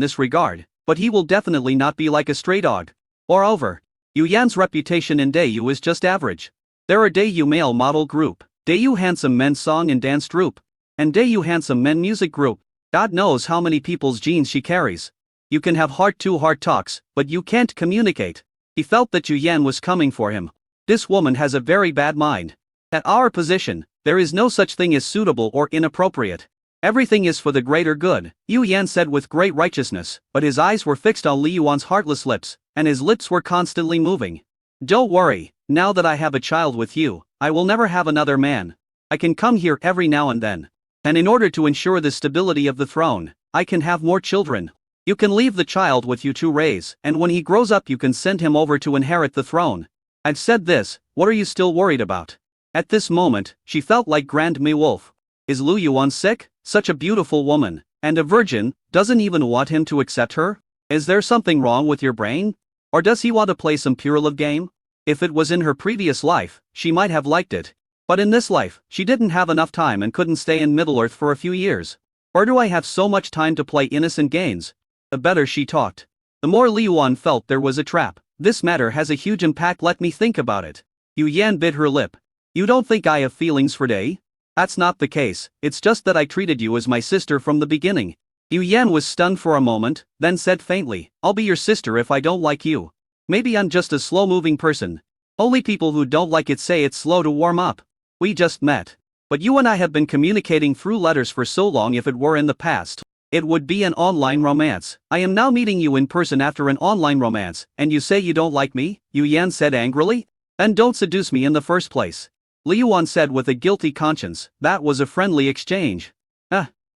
this regard, but he will definitely not be like a stray dog. Moreover, Yu Yan's reputation in Dayu is just average. There are Dayu male model group, Dayu handsome men song and dance troupe, and Dayu handsome men music group. God knows how many people's genes she carries. You can have heart-to-heart talks, but you can't communicate. He felt that Yu Yan was coming for him. This woman has a very bad mind. At our position, there is no such thing as suitable or inappropriate. Everything is for the greater good, Yu Yan said with great righteousness, but his eyes were fixed on Li Yuan's heartless lips, and his lips were constantly moving. Don't worry, now that I have a child with you, I will never have another man. I can come here every now and then. And in order to ensure the stability of the throne, I can have more children. You can leave the child with you to raise, and when he grows up you can send him over to inherit the throne. I've said this, what are you still worried about? At this moment, she felt like Grand Me Wolf. Is Lu Yuan sick? Such a beautiful woman, and a virgin, doesn't even want him to accept her? Is there something wrong with your brain? Or does he want to play some pure love game? If it was in her previous life, she might have liked it. But in this life, she didn't have enough time and couldn't stay in Middle-earth for a few years. Or do I have so much time to play innocent games? The better she talked, the more Li Yuan felt there was a trap. This matter has a huge impact, let me think about it. Yu Yan bit her lip. You don't think I have feelings for Day? That's not the case, it's just that I treated you as my sister from the beginning. Yu Yan was stunned for a moment, then said faintly, I'll be your sister if I don't like you. Maybe I'm just a slow-moving person. Only people who don't like it say it's slow to warm up. We just met. But you and I have been communicating through letters for so long. If it were in the past, it would be an online romance. I am now meeting you in person after an online romance, and you say you don't like me? Yu Yan said angrily. Then don't seduce me in the first place. Li Yuan said with a guilty conscience, that was a friendly exchange.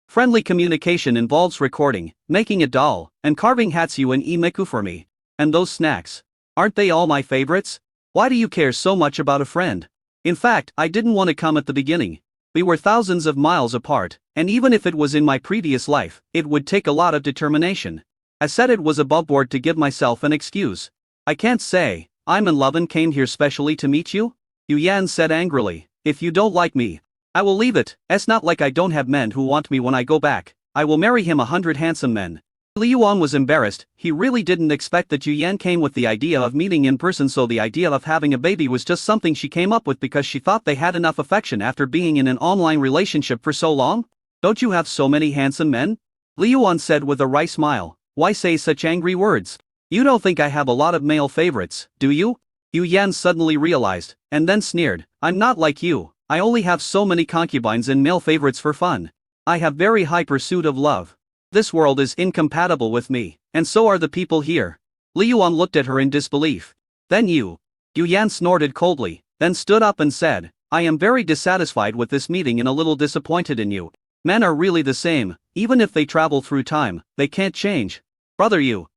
Friendly communication involves recording, making a doll, and carving Hatsu and Imiku for me. And those snacks. Aren't they all my favorites? Why do you care so much about a friend? In fact, I didn't want to come at the beginning. We were thousands of miles apart, and even if it was in my previous life, it would take a lot of determination. I said it was above board to give myself an excuse. I can't say, I'm in love and came here specially to meet you? Yu Yan said angrily, if you don't like me, I will leave it. It's not like I don't have men who want me when I go back. I will marry him 100 handsome men. Li Yuan was embarrassed. He really didn't expect that Yu Yan came with the idea of meeting in person, so the idea of having a baby was just something she came up with because she thought they had enough affection after being in an online relationship for so long. Don't you have so many handsome men? Li Yuan said with a wry smile. Why say such angry words? You don't think I have a lot of male favorites, do you? Yu Yan suddenly realized, and then sneered, I'm not like you, I only have so many concubines and male favorites for fun. I have very high pursuit of love. This world is incompatible with me, and so are the people here. Li Yuan looked at her in disbelief. Then Yu Yan snorted coldly, then stood up and said, I am very dissatisfied with this meeting and a little disappointed in you. Men are really the same, even if they travel through time, they can't change. Brother Yu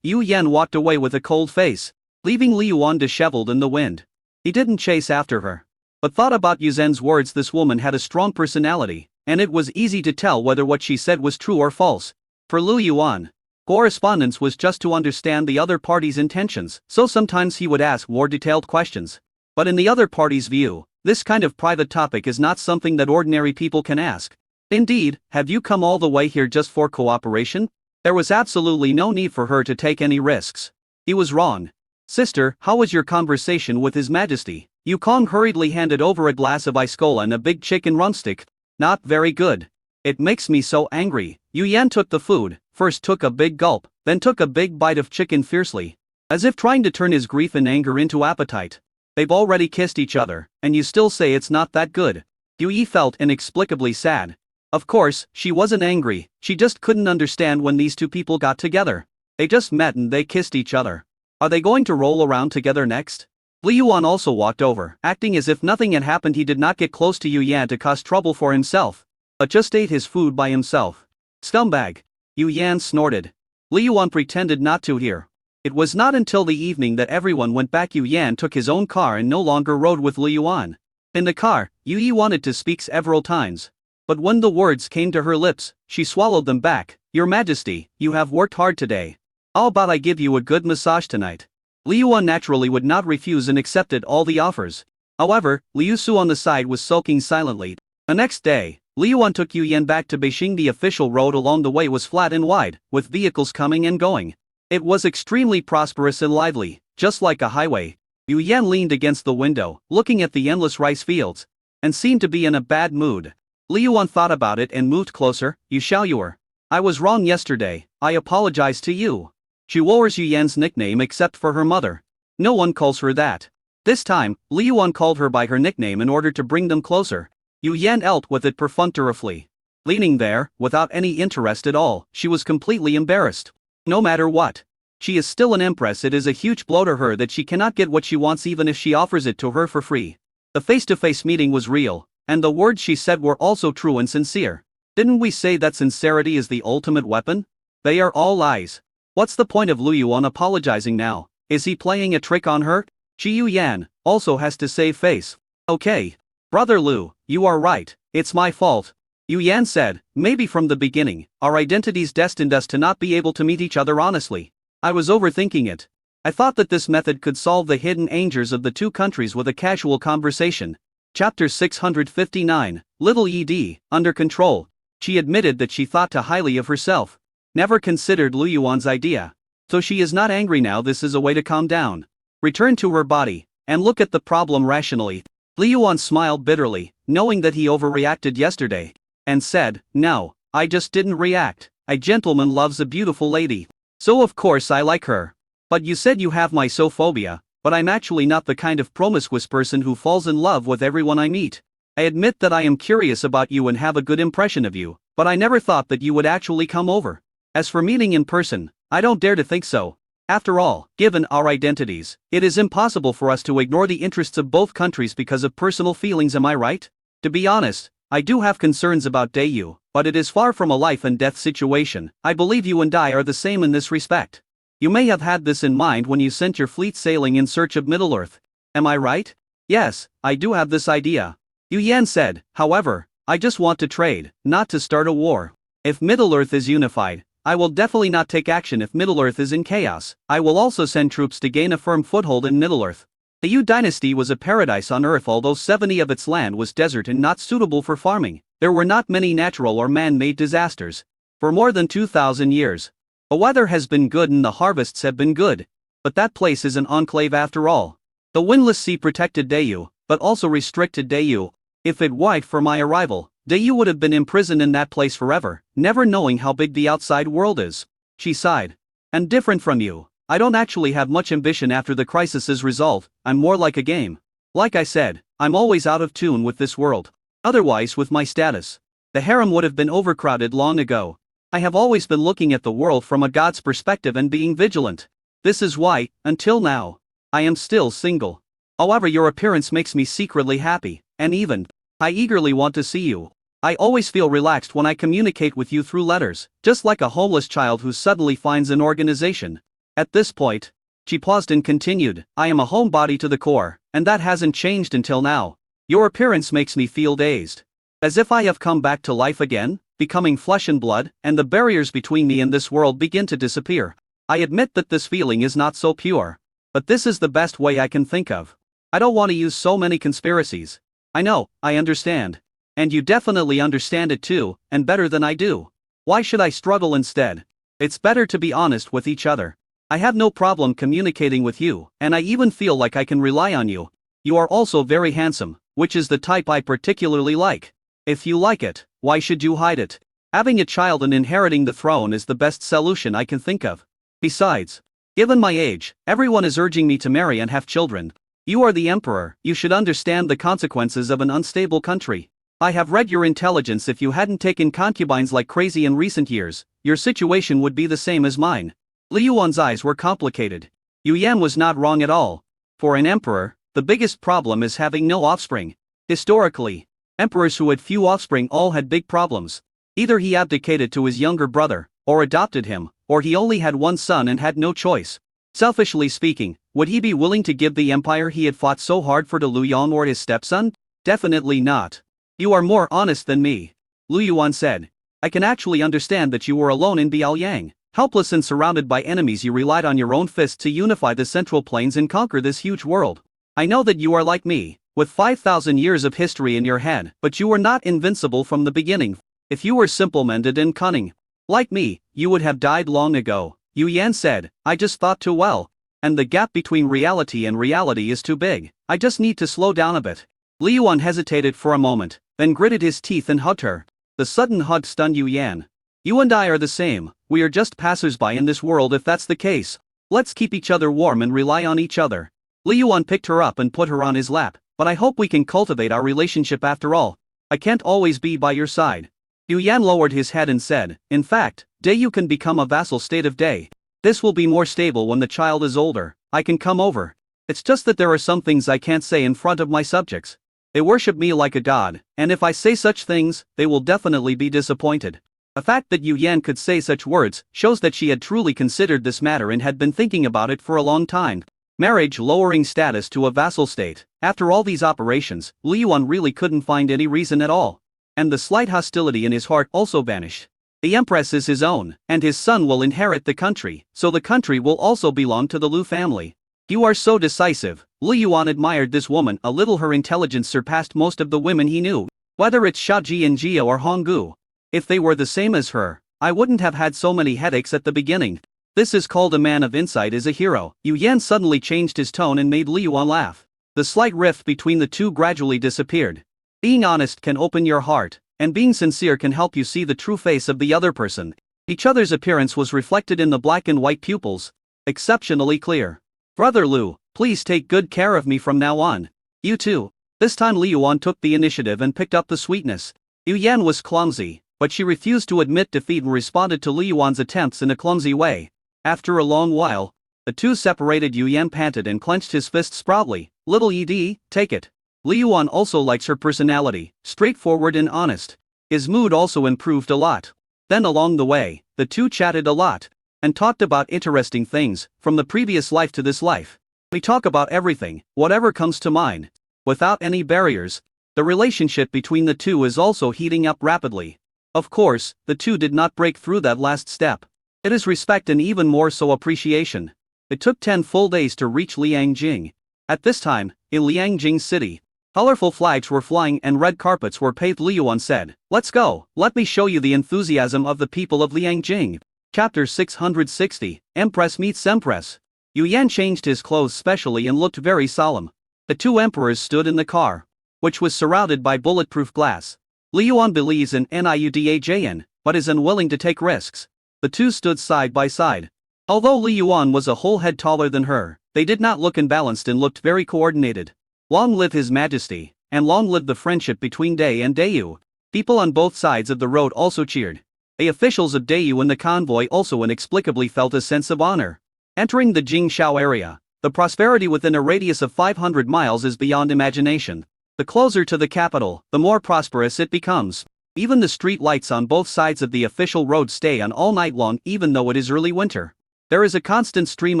Yan walked away with a cold face, leaving Li Yuan disheveled in the wind. He didn't chase after her, but thought about Yu Zhen's words. This woman had a strong personality, and it was easy to tell whether what she said was true or false. For Lu Yuan, correspondence was just to understand the other party's intentions, so sometimes he would ask more detailed questions. But in the other party's view, this kind of private topic is not something that ordinary people can ask. Indeed, have you come all the way here just for cooperation? There was absolutely no need for her to take any risks. He was wrong. Sister, how was your conversation with His Majesty? Yukong hurriedly handed over a glass of ice cola and a big chicken rumstick. Not very good. It makes me so angry. Yu Yan took the food, first took a big gulp, then took a big bite of chicken fiercely, as if trying to turn his grief and anger into appetite. They've already kissed each other, and you still say it's not that good. Yu Yi felt inexplicably sad. Of course, she wasn't angry, she just couldn't understand when these two people got together. They just met and they kissed each other. Are they going to roll around together next? Li Yuan also walked over, acting as if nothing had happened. He did not get close to Yu Yan to cause trouble for himself, but just ate his food by himself. Scumbag! Yu Yan snorted. Li Yuan pretended not to hear. It was not until the evening that everyone went back. Yu Yan took his own car and no longer rode with Li Yuan. In the car, Yu Yi wanted to speak several times, but when the words came to her lips, she swallowed them back. Your Majesty, you have worked hard today. How about I give you a good massage tonight? Li Yuan naturally would not refuse and accepted all the offers. However, Liu Su on the side was sulking silently. The next day, Li Yuan took Yu Yan back to Beijing. The official road along the way was flat and wide, with vehicles coming and going. It was extremely prosperous and lively, just like a highway. Yu Yan leaned against the window, looking at the endless rice fields, and seemed to be in a bad mood. Li Yuan thought about it and moved closer. Yu Xiaoyuer. I was wrong yesterday, I apologize to you. She wears Yu Yan's nickname except for her mother. No one calls her that. This time, Li Yuan called her by her nickname in order to bring them closer. Yu Yan dealt with it perfunctorily. Leaning there, without any interest at all, she was completely embarrassed. No matter what. She is still an empress. It is a huge blow to her that she cannot get what she wants even if she offers it to her for free. The face-to-face meeting was real, and the words she said were also true and sincere. Didn't we say that sincerity is the ultimate weapon? They are all lies. What's the point of Lu Yuan apologizing now? Is he playing a trick on her? Shi Yu Yan also has to save face. Okay. Brother Lu, you are right, it's my fault. Yu Yan said, maybe from the beginning, our identities destined us to not be able to meet each other honestly. I was overthinking it. I thought that this method could solve the hidden dangers of the two countries with a casual conversation. Chapter 659, Little Ed, Under Control. She admitted that she thought too highly of herself. Never considered Lu Yuan's idea. So she is not angry now. This is a way to calm down. Return to her body, and look at the problem rationally. Lu Yuan smiled bitterly, knowing that he overreacted yesterday, and said, no, I just didn't react. A gentleman loves a beautiful lady. So of course I like her. But you said you have my sophobia, but I'm actually not the kind of promiscuous person who falls in love with everyone I meet. I admit that I am curious about you and have a good impression of you, but I never thought that you would actually come over. As for meeting in person, I don't dare to think so. After all, given our identities, it is impossible for us to ignore the interests of both countries because of personal feelings. Am I right? To be honest, I do have concerns about Dayu, but it is far from a life and death situation. I believe you and I are the same in this respect. You may have had this in mind when you sent your fleet sailing in search of Middle-earth. Am I right? Yes, I do have this idea. Yu Yan said, however, I just want to trade, not to start a war. If Middle-earth is unified, I will definitely not take action. If Middle-earth is in chaos, I will also send troops to gain a firm foothold in Middle-earth. The Yu dynasty was a paradise on Earth. Although 70% of its land was desert and not suitable for farming, there were not many natural or man-made disasters. For more than 2,000 years, the weather has been good and the harvests have been good. But that place is an enclave after all. The windless sea protected Dayu, but also restricted Dayu. If it weren't for my arrival, Dayu would have been imprisoned in that place forever, never knowing how big the outside world is. She sighed. And different from you, I don't actually have much ambition after the crisis is resolved. I'm more like a game. Like I said, I'm always out of tune with this world. Otherwise, with my status, the harem would have been overcrowded long ago. I have always been looking at the world from a god's perspective and being vigilant. This is why, until now, I am still single. However, your appearance makes me secretly happy, and even, I eagerly want to see you. I always feel relaxed when I communicate with you through letters, just like a homeless child who suddenly finds an organization. At this point, she paused and continued, I am a homebody to the core, and that hasn't changed until now. Your appearance makes me feel dazed. As if I have come back to life again, becoming flesh and blood, and the barriers between me and this world begin to disappear. I admit that this feeling is not so pure. But this is the best way I can think of. I don't want to use so many conspiracies. I know, I understand. And you definitely understand it too, and better than I do. Why should I struggle instead? It's better to be honest with each other. I have no problem communicating with you, and I even feel like I can rely on you. You are also very handsome, which is the type I particularly like. If you like it, why should you hide it? Having a child and inheriting the throne is the best solution I can think of. Besides, given my age, everyone is urging me to marry and have children. You are the emperor, you should understand the consequences of an unstable country. I have read your intelligence. If you hadn't taken concubines like crazy in recent years, your situation would be the same as mine. Li Yuan's eyes were complicated. Yu Yan was not wrong at all. For an emperor, the biggest problem is having no offspring. Historically, emperors who had few offspring all had big problems. Either he abdicated to his younger brother, or adopted him, or he only had one son and had no choice. Selfishly speaking, would he be willing to give the empire he had fought so hard for to Lu Yong or his stepson? Definitely not. You are more honest than me, Lu Yuan said. I can actually understand that you were alone in Biaoyang. Helpless and surrounded by enemies, you relied on your own fists to unify the Central Plains and conquer this huge world. I know that you are like me, with 5,000 years of history in your head, but you were not invincible from the beginning. If you were simple-minded and cunning, like me, you would have died long ago, Yu Yan said. I just thought too well. And the gap between reality and reality is too big. I just need to slow down a bit. Li Yuan hesitated for a moment, then gritted his teeth and hugged her. The sudden hug stunned Yu Yan. You and I are the same, we are just passers-by in this world. If that's the case, let's keep each other warm and rely on each other. Li Yuan picked her up and put her on his lap. But I hope we can cultivate our relationship after all. I can't always be by your side. Yu Yan lowered his head and said, in fact, Dayu can become a vassal state of Day. This will be more stable when the child is older. I can come over. It's just that there are some things I can't say in front of my subjects. They worship me like a god, and if I say such things, they will definitely be disappointed. The fact that Yu Yan could say such words shows that she had truly considered this matter and had been thinking about it for a long time. Marriage lowering status to a vassal state. After all these operations, Li Yuan really couldn't find any reason at all. And the slight hostility in his heart also vanished. The empress is his own, and his son will inherit the country, so the country will also belong to the Lu family. You are so decisive. Li Yuan admired this woman a little. Her intelligence surpassed most of the women he knew. Whether it's Shaji and Jia or Honggu. If they were the same as her, I wouldn't have had so many headaches at the beginning. This is called a man of insight is a hero. Yu Yan suddenly changed his tone and made Li Yuan laugh. The slight rift between the two gradually disappeared. Being honest can open your heart, and being sincere can help you see the true face of the other person. Each other's appearance was reflected in the black and white pupils. Exceptionally clear. Brother Lu, please take good care of me from now on. You too. This time Li Yuan took the initiative and picked up the sweetness. Yu Yan was clumsy, but she refused to admit defeat and responded to Li Yuan's attempts in a clumsy way. After a long while, the two separated. Yu Yan panted and clenched his fists proudly. Little Ed, take it. Li Yuan also likes her personality, straightforward and honest. His mood also improved a lot. Then along the way, the two chatted a lot, and talked about interesting things, from the previous life to this life. We talk about everything, whatever comes to mind. Without any barriers. The relationship between the two is also heating up rapidly. Of course, the two did not break through that last step. It is respect and even more so appreciation. It took 10 full days to reach Liangjing. At this time, in Liangjing city, colorful flags were flying and red carpets were paved. Li Yuan said, let's go, let me show you the enthusiasm of the people of Liangjing. Chapter 660, Empress meets Empress. Yu Yan changed his clothes specially and looked very solemn. The two emperors stood in the car, which was surrounded by bulletproof glass. Li Yuan believes in Niudajn, but is unwilling to take risks. The two stood side by side. Although Li Yuan was a whole head taller than her, they did not look imbalanced and looked very coordinated. Long live His Majesty, and long live the friendship between Day and Dayu. People on both sides of the road also cheered. The officials of Dayu and the convoy also inexplicably felt a sense of honor. Entering the Jingshao area, the prosperity within a radius of 500 miles is beyond imagination. The closer to the capital, the more prosperous it becomes. Even the street lights on both sides of the official road stay on all night long even though it is early winter. There is a constant stream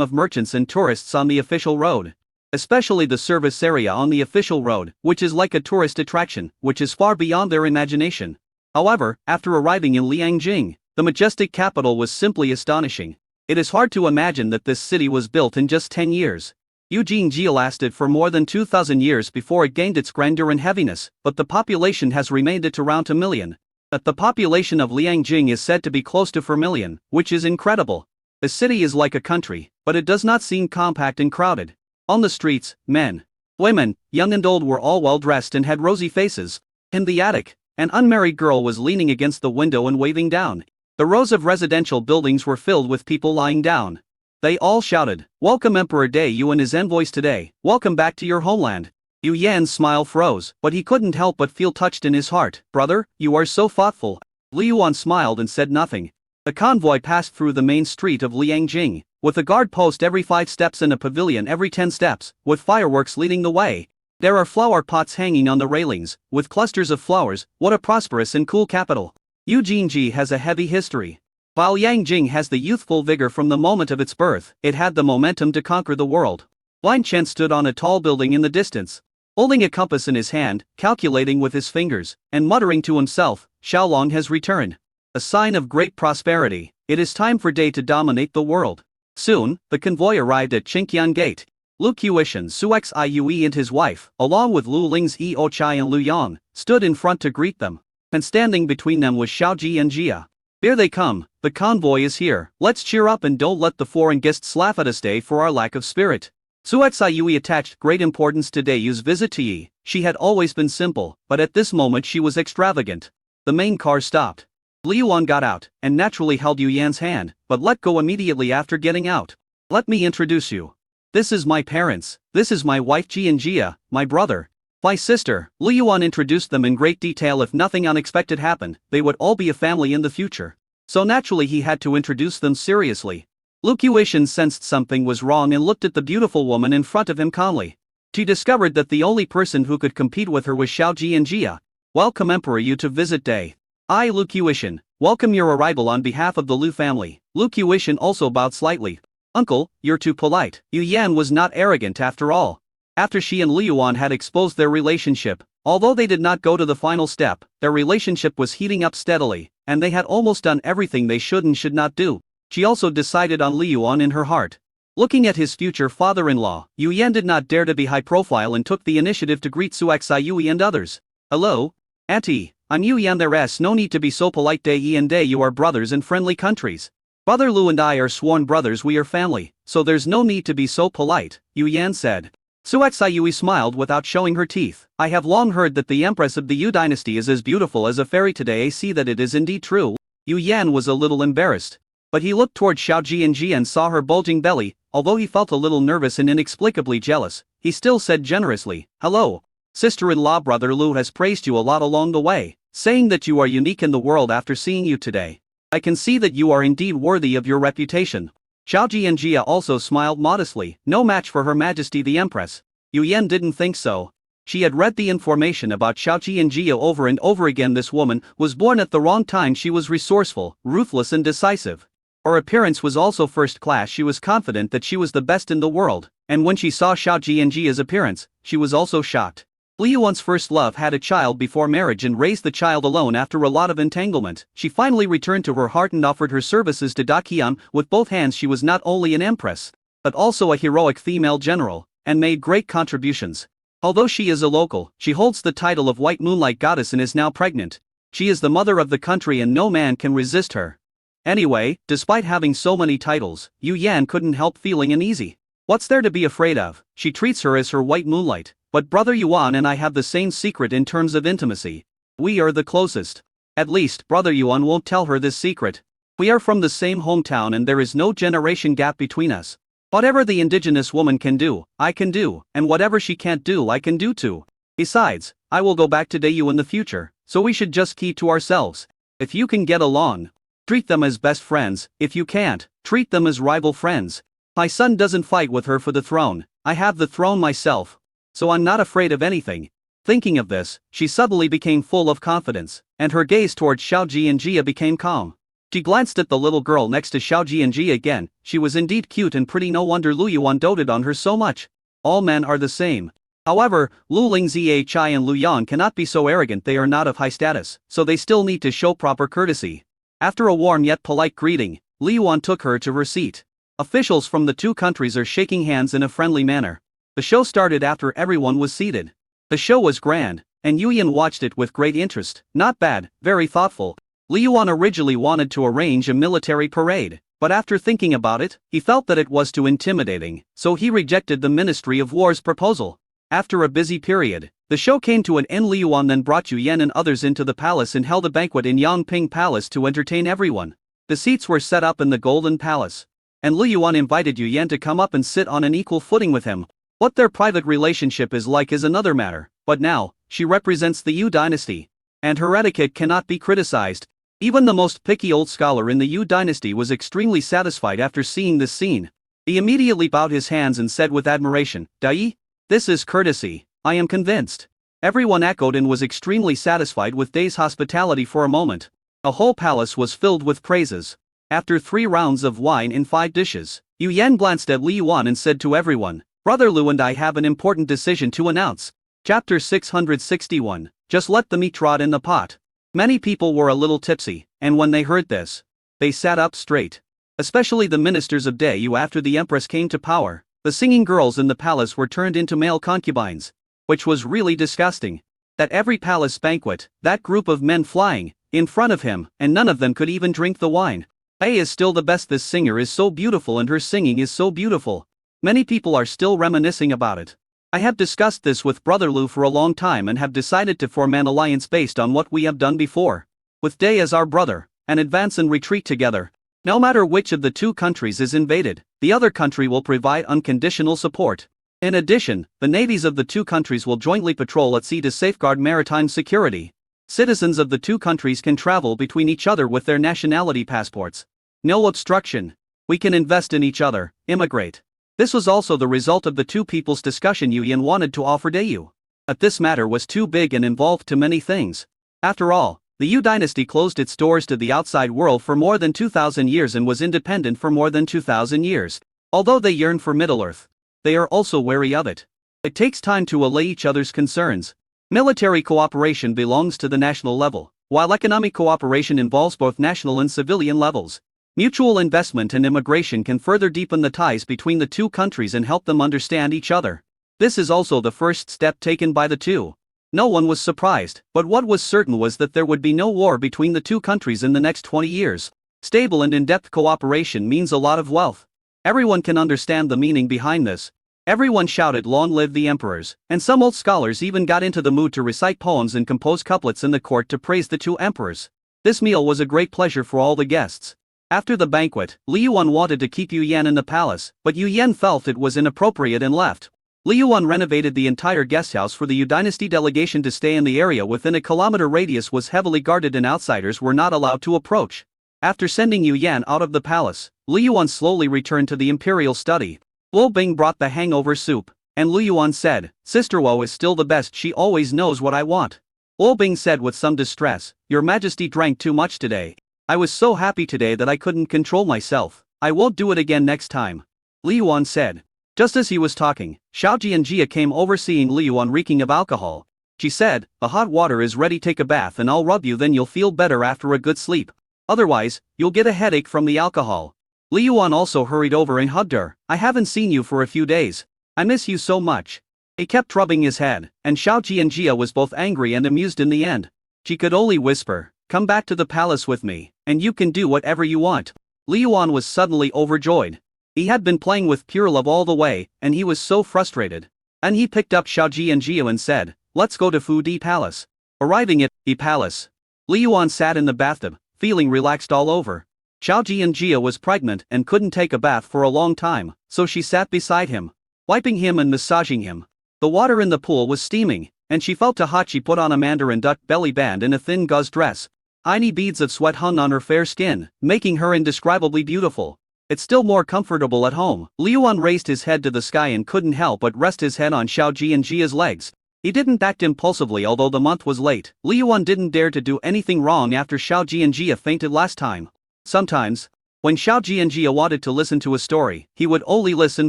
of merchants and tourists on the official road. Especially the service area on the official road, which is like a tourist attraction, which is far beyond their imagination. However, after arriving in Liangjing, the majestic capital was simply astonishing. It is hard to imagine that this city was built in just 10 years. Yujingji lasted for more than 2,000 years before it gained its grandeur and heaviness, but the population has remained at around 2 million. That the population of Liangjing is said to be close to 4 million, which is incredible. The city is like a country, but it does not seem compact and crowded. On the streets, men, women, young and old were all well dressed and had rosy faces. In the attic, an unmarried girl was leaning against the window and waving down. The rows of residential buildings were filled with people lying down. They all shouted, "Welcome Emperor Day Yu and his envoys today, welcome back to your homeland." Yu Yan's smile froze, but he couldn't help but feel touched in his heart. "Brother, you are so thoughtful." Li Yuan smiled and said nothing. The convoy passed through the main street of Liangjing, with a guard post every 5 steps and a pavilion every 10 steps, with fireworks leading the way. There are flower pots hanging on the railings, with clusters of flowers. What a prosperous and cool capital. Yujinji has a heavy history. While Yangjing has the youthful vigor from the moment of its birth, it had the momentum to conquer the world. Lin Chen stood on a tall building in the distance, holding a compass in his hand, calculating with his fingers, and muttering to himself, "Xiaolong has returned. A sign of great prosperity. It is time for Day to dominate the world." Soon, the convoy arrived at Qingqian Gate. Lu Qiushan Suxiue and his wife, along with Lu Ling's Eo Chai and Lu Yang, stood in front to greet them. And standing between them was Xiaoji and Jia. "Here they come, the convoy is here, let's cheer up and don't let the foreign guests laugh at us day for our lack of spirit." Suxiue attached great importance to Daiyu's visit to Yi. She had always been simple, but at this moment she was extravagant. The main car stopped. Li Yuan got out, and naturally held Yu Yan's hand, but let go immediately after getting out. "Let me introduce you. This is my parents, this is my wife Ji and Jia, my brother. My sister." Li Yuan introduced them in great detail. If nothing unexpected happened, they would all be a family in the future. So naturally he had to introduce them seriously. Lu Qiushan sensed something was wrong and looked at the beautiful woman in front of him calmly. She discovered that the only person who could compete with her was Xiaoji and Jia. "Welcome Emperor Yu to visit Day. I, Lu Qiushan, welcome your arrival on behalf of the Lu family." Lu Qiushan also bowed slightly. "Uncle, you're too polite." Yu Yan was not arrogant after all. After she and Li Yuan had exposed their relationship, although they did not go to the final step, their relationship was heating up steadily, and they had almost done everything they should and should not do. She also decided on Li Yuan in her heart. Looking at his future father-in-law, Yu Yan did not dare to be high profile and took the initiative to greet Suxiue and others. "Hello, Auntie, I'm Yu Yan. There's no need to be so polite. Day Yi and Day you are brothers in friendly countries. Brother Lu and I are sworn brothers, we are family, so there's no need to be so polite," Yu Yan said. Suxiue smiled without showing her teeth. "I have long heard that the empress of the Yu dynasty is as beautiful as a fairy. Today I see that it is indeed true." Yu Yan was a little embarrassed, but he looked toward Xiaoji and Ji and saw her bulging belly. Although he felt a little nervous and inexplicably jealous, he still said generously, "Hello. Sister-in-law brother Lu has praised you a lot along the way, saying that you are unique in the world after seeing you today. I can see that you are indeed worthy of your reputation." Xiaoji and Jia also smiled modestly. No match for Her Majesty the Empress. Yu Yan didn't think so. She had read the information about Xiaoji and Jia over and over again. This woman was born at the wrong time. She was resourceful, ruthless and decisive. Her appearance was also first class. She was confident that she was the best in the world, and when she saw Xiaoji and Jia's appearance, she was also shocked. Li Yuan's first love had a child before marriage and raised the child alone after a lot of entanglement. She finally returned to her heart and offered her services to Da Qian with both hands. She was not only an empress, but also a heroic female general, and made great contributions. Although she is a local, she holds the title of White Moonlight Goddess and is now pregnant. She is the mother of the country and no man can resist her. Anyway, despite having so many titles, Yu Yan couldn't help feeling uneasy. What's there to be afraid of? She treats her as her white moonlight. But brother Yuan and I have the same secret in terms of intimacy. We are the closest. At least, brother Yuan won't tell her this secret. We are from the same hometown and there is no generation gap between us. Whatever the indigenous woman can do, I can do, and whatever she can't do, I can do too. Besides, I will go back to Dayu in the future, so we should just keep to ourselves. If you can get along, treat them as best friends. If you can't, treat them as rival friends. My son doesn't fight with her for the throne. I have the throne myself, so I'm not afraid of anything. Thinking of this, she suddenly became full of confidence, and her gaze towards Xiaoji and Jia became calm. She glanced at the little girl next to Xiaoji and Jia again. She was indeed cute and pretty. No wonder Lu Yuan doted on her so much. All men are the same. However, Lu Ling Zia Chai and Lu Yang cannot be so arrogant. They are not of high status, so they still need to show proper courtesy. After a warm yet polite greeting, Lu Yuan took her to her seat. Officials from the two countries are shaking hands in a friendly manner. The show started after everyone was seated. The show was grand, and Yu Yan watched it with great interest. Not bad, very thoughtful. Li Yuan originally wanted to arrange a military parade, But after thinking about it, he felt that it was too intimidating, so he rejected the Ministry of War's proposal. After a busy period, the show came to an end. Li Yuan then brought Yu Yan and others into the palace and held a banquet in Yangping Palace to entertain everyone. The seats were set up in the Golden Palace, and Li Yuan invited Yu Yan to come up and sit on an equal footing with him. What their private relationship is like is another matter, but now, she represents the Yu dynasty, and her etiquette cannot be criticized. Even the most picky old scholar in the Yu dynasty was extremely satisfied after seeing this scene. He immediately bowed his hands and said with admiration, "Dai, this is courtesy, I am convinced." Everyone echoed and was extremely satisfied with Dai's hospitality for a moment. A whole palace was filled with praises. After 3 rounds of wine in 5 dishes, Yu Yan glanced at Li Yuan and said to everyone, "Brother Lu and I have an important decision to announce." Chapter 661, Just let the meat rot in the pot. Many people were a little tipsy, and when they heard this, they sat up straight. Especially the ministers of Yu. After the empress came to power, the singing girls in the palace were turned into male concubines, which was really disgusting. At every palace banquet, that group of men flying in front of him, and none of them could even drink the wine. A is still the best. This singer is so beautiful and her singing is so beautiful. Many people are still reminiscing about it. I have discussed this with Brother Lu for a long time and have decided to form an alliance based on what we have done before. With Dai as our brother, and advance and retreat together. No matter which of the 2 countries is invaded, the other country will provide unconditional support. In addition, the navies of the 2 countries will jointly patrol at sea to safeguard maritime security. Citizens of the 2 countries can travel between each other with their nationality passports. No obstruction. We can invest in each other, immigrate. This was also the result of the 2 people's discussion Yu Yan wanted to offer Yu. But this matter was too big and involved too many things. After all, the Yu dynasty closed its doors to the outside world for more than 2,000 years and was independent for more than 2,000 years. Although they yearn for Middle-earth, they are also wary of it. It takes time to allay each other's concerns. Military cooperation belongs to the national level, while economic cooperation involves both national and civilian levels. Mutual investment and immigration can further deepen the ties between the 2 countries and help them understand each other. This is also the first step taken by the 2. No one was surprised, but what was certain was that there would be no war between the 2 countries in the next 20 years. Stable and in-depth cooperation means a lot of wealth. Everyone can understand the meaning behind this. Everyone shouted "Long live the emperors," and some old scholars even got into the mood to recite poems and compose couplets in the court to praise the 2 emperors. This meal was a great pleasure for all the guests. After the banquet, Li Yuan wanted to keep Yu Yan in the palace, but Yu Yan felt it was inappropriate and left. Li Yuan renovated the entire guesthouse for the Yu dynasty delegation to stay in. The area within a kilometer radius was heavily guarded and outsiders were not allowed to approach. After sending Yu Yan out of the palace, Li Yuan slowly returned to the imperial study. Luo Bing brought the hangover soup, and Li Yuan said, "Sister Luo is still the best, she always knows what I want." Luo Bing said with some distress, "Your Majesty drank too much today. I was so happy today that I couldn't control myself. I won't do it again next time." Li Yuan said. Just as he was talking, Xiaoji and Jia came over seeing Li Yuan reeking of alcohol. She said, "The hot water is ready, take a bath and I'll rub you, then you'll feel better after a good sleep. Otherwise, you'll get a headache from the alcohol." Li Yuan also hurried over and hugged her. "I haven't seen you for a few days. I miss you so much." He kept rubbing his head, and Xiaoji and Jia was both angry and amused in the end. She could only whisper, "Come back to the palace with me, and you can do whatever you want." Li Yuan was suddenly overjoyed. He had been playing with pure love all the way, and he was so frustrated. And he picked up Xiaoji and Jia and said, "Let's go to Fu Di Palace." Arriving at the palace, Li Yuan sat in the bathtub, feeling relaxed all over. Xiaoji and Jia was pregnant and couldn't take a bath for a long time, so she sat beside him, wiping him and massaging him. The water in the pool was steaming, and she felt too hot. She put on a mandarin duck belly band and a thin gauze dress. Tiny beads of sweat hung on her fair skin, making her indescribably beautiful. It's still more comfortable at home. Li Yuan raised his head to the sky and couldn't help but rest his head on Xiaoji and Jia's legs. He didn't act impulsively although the month was late. Li Yuan didn't dare to do anything wrong after Xiaoji and Jia fainted last time. Sometimes, when Xiaoji and Jia wanted to listen to a story, he would only listen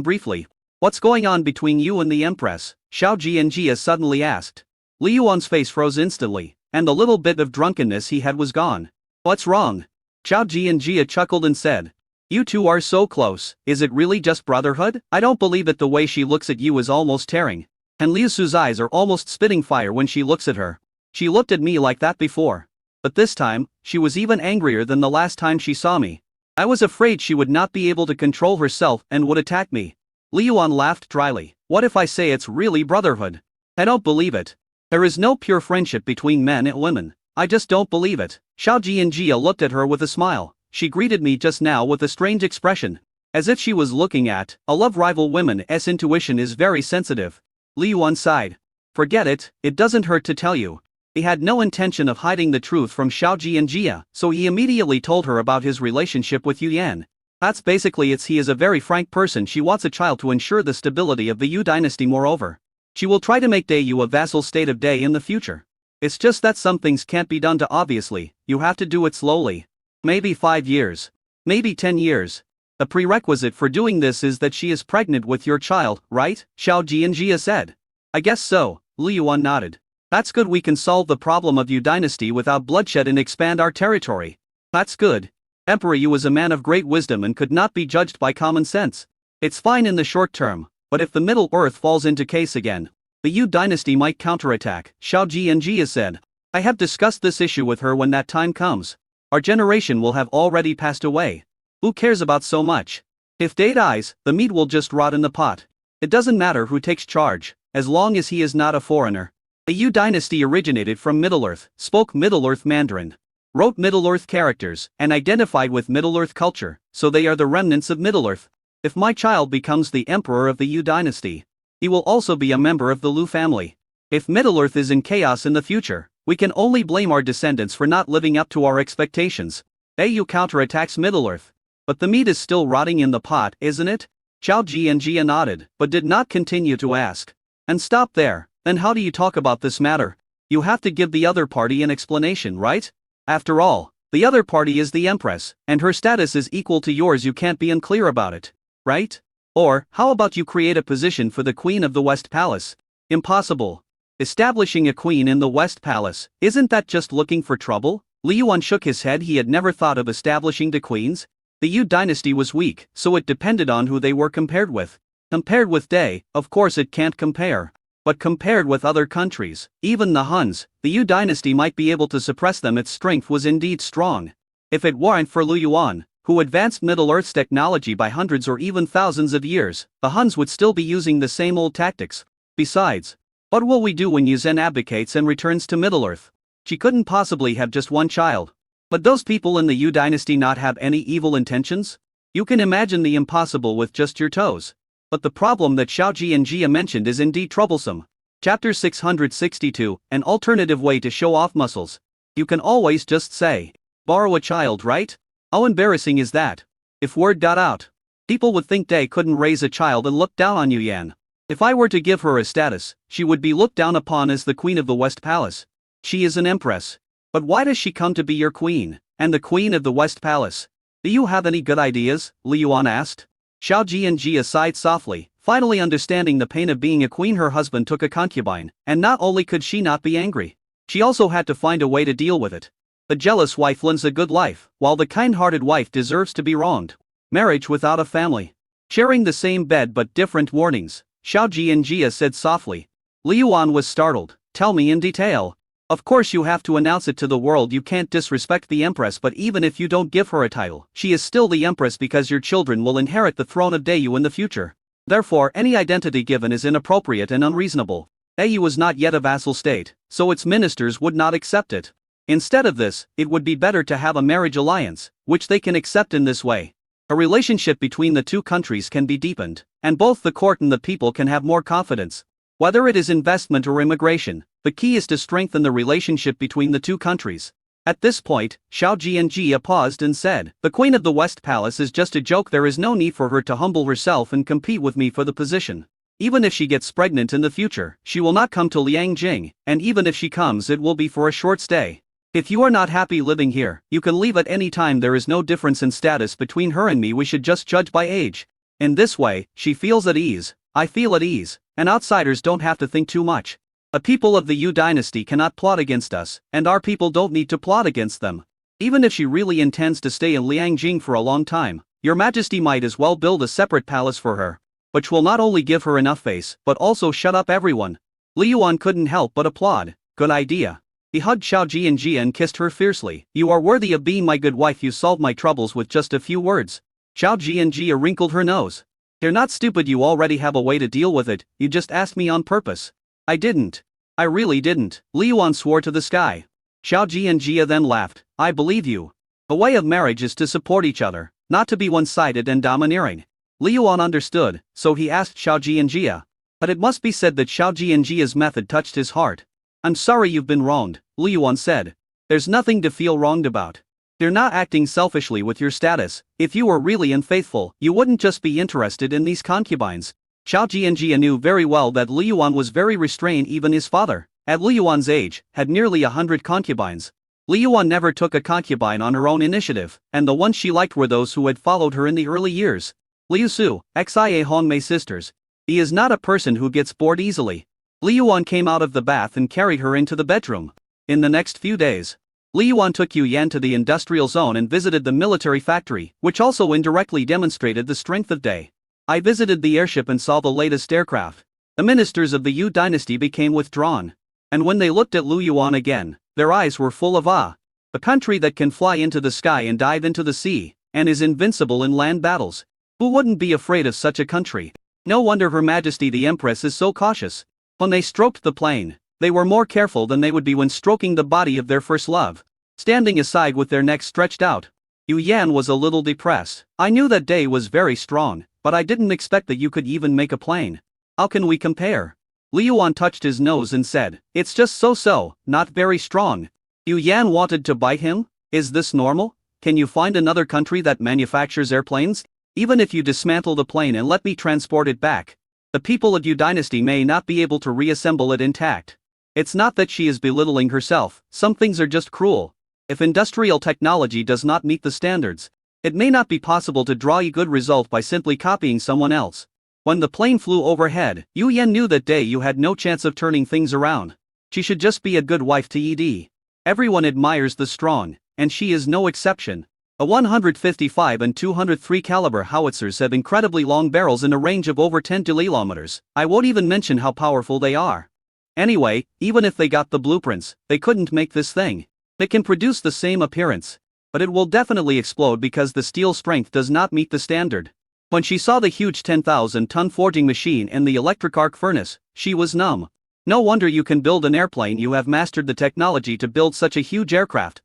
briefly. "What's going on between you and the empress?" Xiaoji and Jia suddenly asked. Li Yuan's face froze instantly, and the little bit of drunkenness he had was gone. "What's wrong?" Xiaoji and Jia chuckled and said. "You two are so close, is it really just brotherhood? I don't believe it, the way she looks at you is almost tearing. And Liu Su's eyes are almost spitting fire when she looks at her. She looked at me like that before. But this time, she was even angrier than the last time she saw me. I was afraid she would not be able to control herself and would attack me. Li Yuan laughed dryly. What if I say it's really brotherhood? I don't believe it. There is no pure friendship between men and women. I just don't believe it. Xiao Ji and Jia looked at her with a smile. She greeted me just now with a strange expression, as if she was looking at a love rival. Women's intuition is very sensitive. Li Yuan sighed. Forget it, it doesn't hurt to tell you. He had no intention of hiding the truth from Xiao Ji and Jia, so he immediately told her about his relationship with Yu Yan. That's basically it. He is a very frank person. She wants a child to ensure the stability of the Yu dynasty. Moreover, she will try to make Dayu a vassal state of Dai in the future. It's just that some things can't be done obviously, you have to do it slowly. Maybe 5 years. Maybe 10 years. The prerequisite for doing this is that she is pregnant with your child, right? Xiao Ji and Jia said. I guess so, Li Yuan nodded. That's good. We can solve the problem of Yu dynasty without bloodshed and expand our territory. That's good. Emperor Yu was a man of great wisdom and could not be judged by common sense. It's fine in the short term, but if the Middle Earth falls into case again, the Yu dynasty might counterattack, Xiao Ji and Jia said. I have discussed this issue with her. When that time comes, our generation will have already passed away. Who cares about so much? If Dai dies, the meat will just rot in the pot. It doesn't matter who takes charge, as long as he is not a foreigner. The Yu dynasty originated from Middle-earth, spoke Middle-earth Mandarin, wrote Middle-earth characters, and identified with Middle-earth culture, so they are the remnants of Middle-earth. If my child becomes the emperor of the Yu dynasty, he will also be a member of the Lu family. If Middle-earth is in chaos in the future, we can only blame our descendants for not living up to our expectations. Yu counterattacks Middle-earth. But the meat is still rotting in the pot, isn't it? Xiao Ji and Jia nodded, but did not continue to ask. And stop there. Then how do you talk about this matter? You have to give the other party an explanation, right? After all, the other party is the empress, and her status is equal to yours. You can't be unclear about it, right? Or, how about you create a position for the Queen of the West Palace? Impossible. Establishing a queen in the West Palace, isn't that just looking for trouble? Li Yuan shook his head. He had never thought of establishing the queens. The Yu dynasty was weak, so it depended on who they were compared with. Compared with Dai, of course it can't compare. But compared with other countries, even the Huns, the Yu dynasty might be able to suppress them. Its strength was indeed strong. If it weren't for Li Yuan, who advanced Middle-earth's technology by hundreds or even thousands of years, the Huns would still be using the same old tactics. Besides, what will we do when Yu Zhen abdicates and returns to Middle-earth? She couldn't possibly have just one child. But those people in the Yu dynasty not have any evil intentions? You can imagine the impossible with just your toes. But the problem that Xiao Ji and Jia mentioned is indeed troublesome. Chapter 662, an alternative way to show off muscles. You can always just say, borrow a child, right? How embarrassing is that? If word got out, people would think Dai couldn't raise a child and look down on Yu Yan. If I were to give her a status, she would be looked down upon as the Queen of the West Palace. She is an empress. But why does she come to be your queen, and the Queen of the West Palace? Do you have any good ideas? Li Yuan asked. Xiao Ji and Jia sighed softly, finally understanding the pain of being a queen. Her husband took a concubine, and not only could she not be angry, she also had to find a way to deal with it. The jealous wife lives a good life, while the kind-hearted wife deserves to be wronged. Marriage without a family. Sharing the same bed but different mornings, Xiao Ji and Jia said softly. Li Yuan was startled. Tell me in detail. Of course you have to announce it to the world. You can't disrespect the empress, but even if you don't give her a title, she is still the empress because your children will inherit the throne of Dayu in the future. Therefore, any identity given is inappropriate and unreasonable. Dayu was not yet a vassal state, so its ministers would not accept it. Instead of this, it would be better to have a marriage alliance, which they can accept in this way. A relationship between the two countries can be deepened, and both the court and the people can have more confidence. Whether it is investment or immigration, the key is to strengthen the relationship between the two countries. At this point, Xiao Ji and Jia paused and said, the Queen of the West Palace is just a joke. There is no need for her to humble herself and compete with me for the position. Even if she gets pregnant in the future, she will not come to Liangjing, and even if she comes, it will be for a short stay. If you are not happy living here, you can leave at any time. There is no difference in status between her and me. We should just judge by age. In this way, she feels at ease, I feel at ease, and outsiders don't have to think too much. The people of the Yu dynasty cannot plot against us, and our people don't need to plot against them. Even if she really intends to stay in Liangjing for a long time, your majesty might as well build a separate palace for her, which will not only give her enough face, but also shut up everyone. Li Yuan couldn't help but applaud. Good idea. He hugged Xiao Jianjia and kissed her fiercely. "You are worthy of being my good wife. You solved my troubles with just a few words." Xiao Jianjia wrinkled her nose. "You're not stupid, you already have a way to deal with it, you just asked me on purpose." "I didn't. I really didn't," Li Yuan swore to the sky. Xiao Jianjia then laughed. "I believe you. The way of marriage is to support each other, not to be one-sided and domineering." Li Yuan understood, so he asked Xiao Jianjia. But it must be said that Xiao Jianjia's method touched his heart. "I'm sorry you've been wronged," Li Yuan said. "There's nothing to feel wronged about. You're not acting selfishly with your status. If you were really unfaithful, you wouldn't just be interested in these concubines." Xiao Jianjia knew very well that Li Yuan was very restrained. Even his father, at Li Yuan's age, had nearly 100 concubines. Li Yuan never took a concubine on her own initiative, and the ones she liked were those who had followed her in the early years. Liu Su, Xia Hongmei sisters. He is not a person who gets bored easily. Li Yuan came out of the bath and carried her into the bedroom. In the next few days, Li Yuan took Yu Yan to the industrial zone and visited the military factory, which also indirectly demonstrated the strength of Day. "I visited the airship and saw the latest aircraft." The ministers of the Yu dynasty became withdrawn. And when they looked at Lu Yuan again, their eyes were full of awe. A country that can fly into the sky and dive into the sea, and is invincible in land battles. Who wouldn't be afraid of such a country? No wonder Her Majesty the Empress is so cautious. When they stroked the plane, they were more careful than they would be when stroking the body of their first love. Standing aside with their necks stretched out, Yu Yan was a little depressed. "I knew that Day was very strong, but I didn't expect that you could even make a plane. How can we compare?" Li Yuan touched his nose and said, "It's just so-so, not very strong." Yu Yan wanted to bite him. "Is this normal? Can you find another country that manufactures airplanes? Even if you dismantle the plane and let me transport it back, the people of Yu dynasty may not be able to reassemble it intact." It's not that she is belittling herself, some things are just cruel. If industrial technology does not meet the standards, it may not be possible to draw a good result by simply copying someone else. When the plane flew overhead, Yu Yan knew that Day Yu had no chance of turning things around. She should just be a good wife to Ed. Everyone admires the strong, and she is no exception. A 155 and 203 caliber howitzers have incredibly long barrels in a range of over 10 kilometers. I won't even mention how powerful they are. Anyway, even if they got the blueprints, they couldn't make this thing. It can produce the same appearance, but it will definitely explode because the steel strength does not meet the standard. When she saw the huge 10,000-ton forging machine in the electric arc furnace, she was numb. No wonder you can build an airplane. You have mastered the technology to build such a huge aircraft.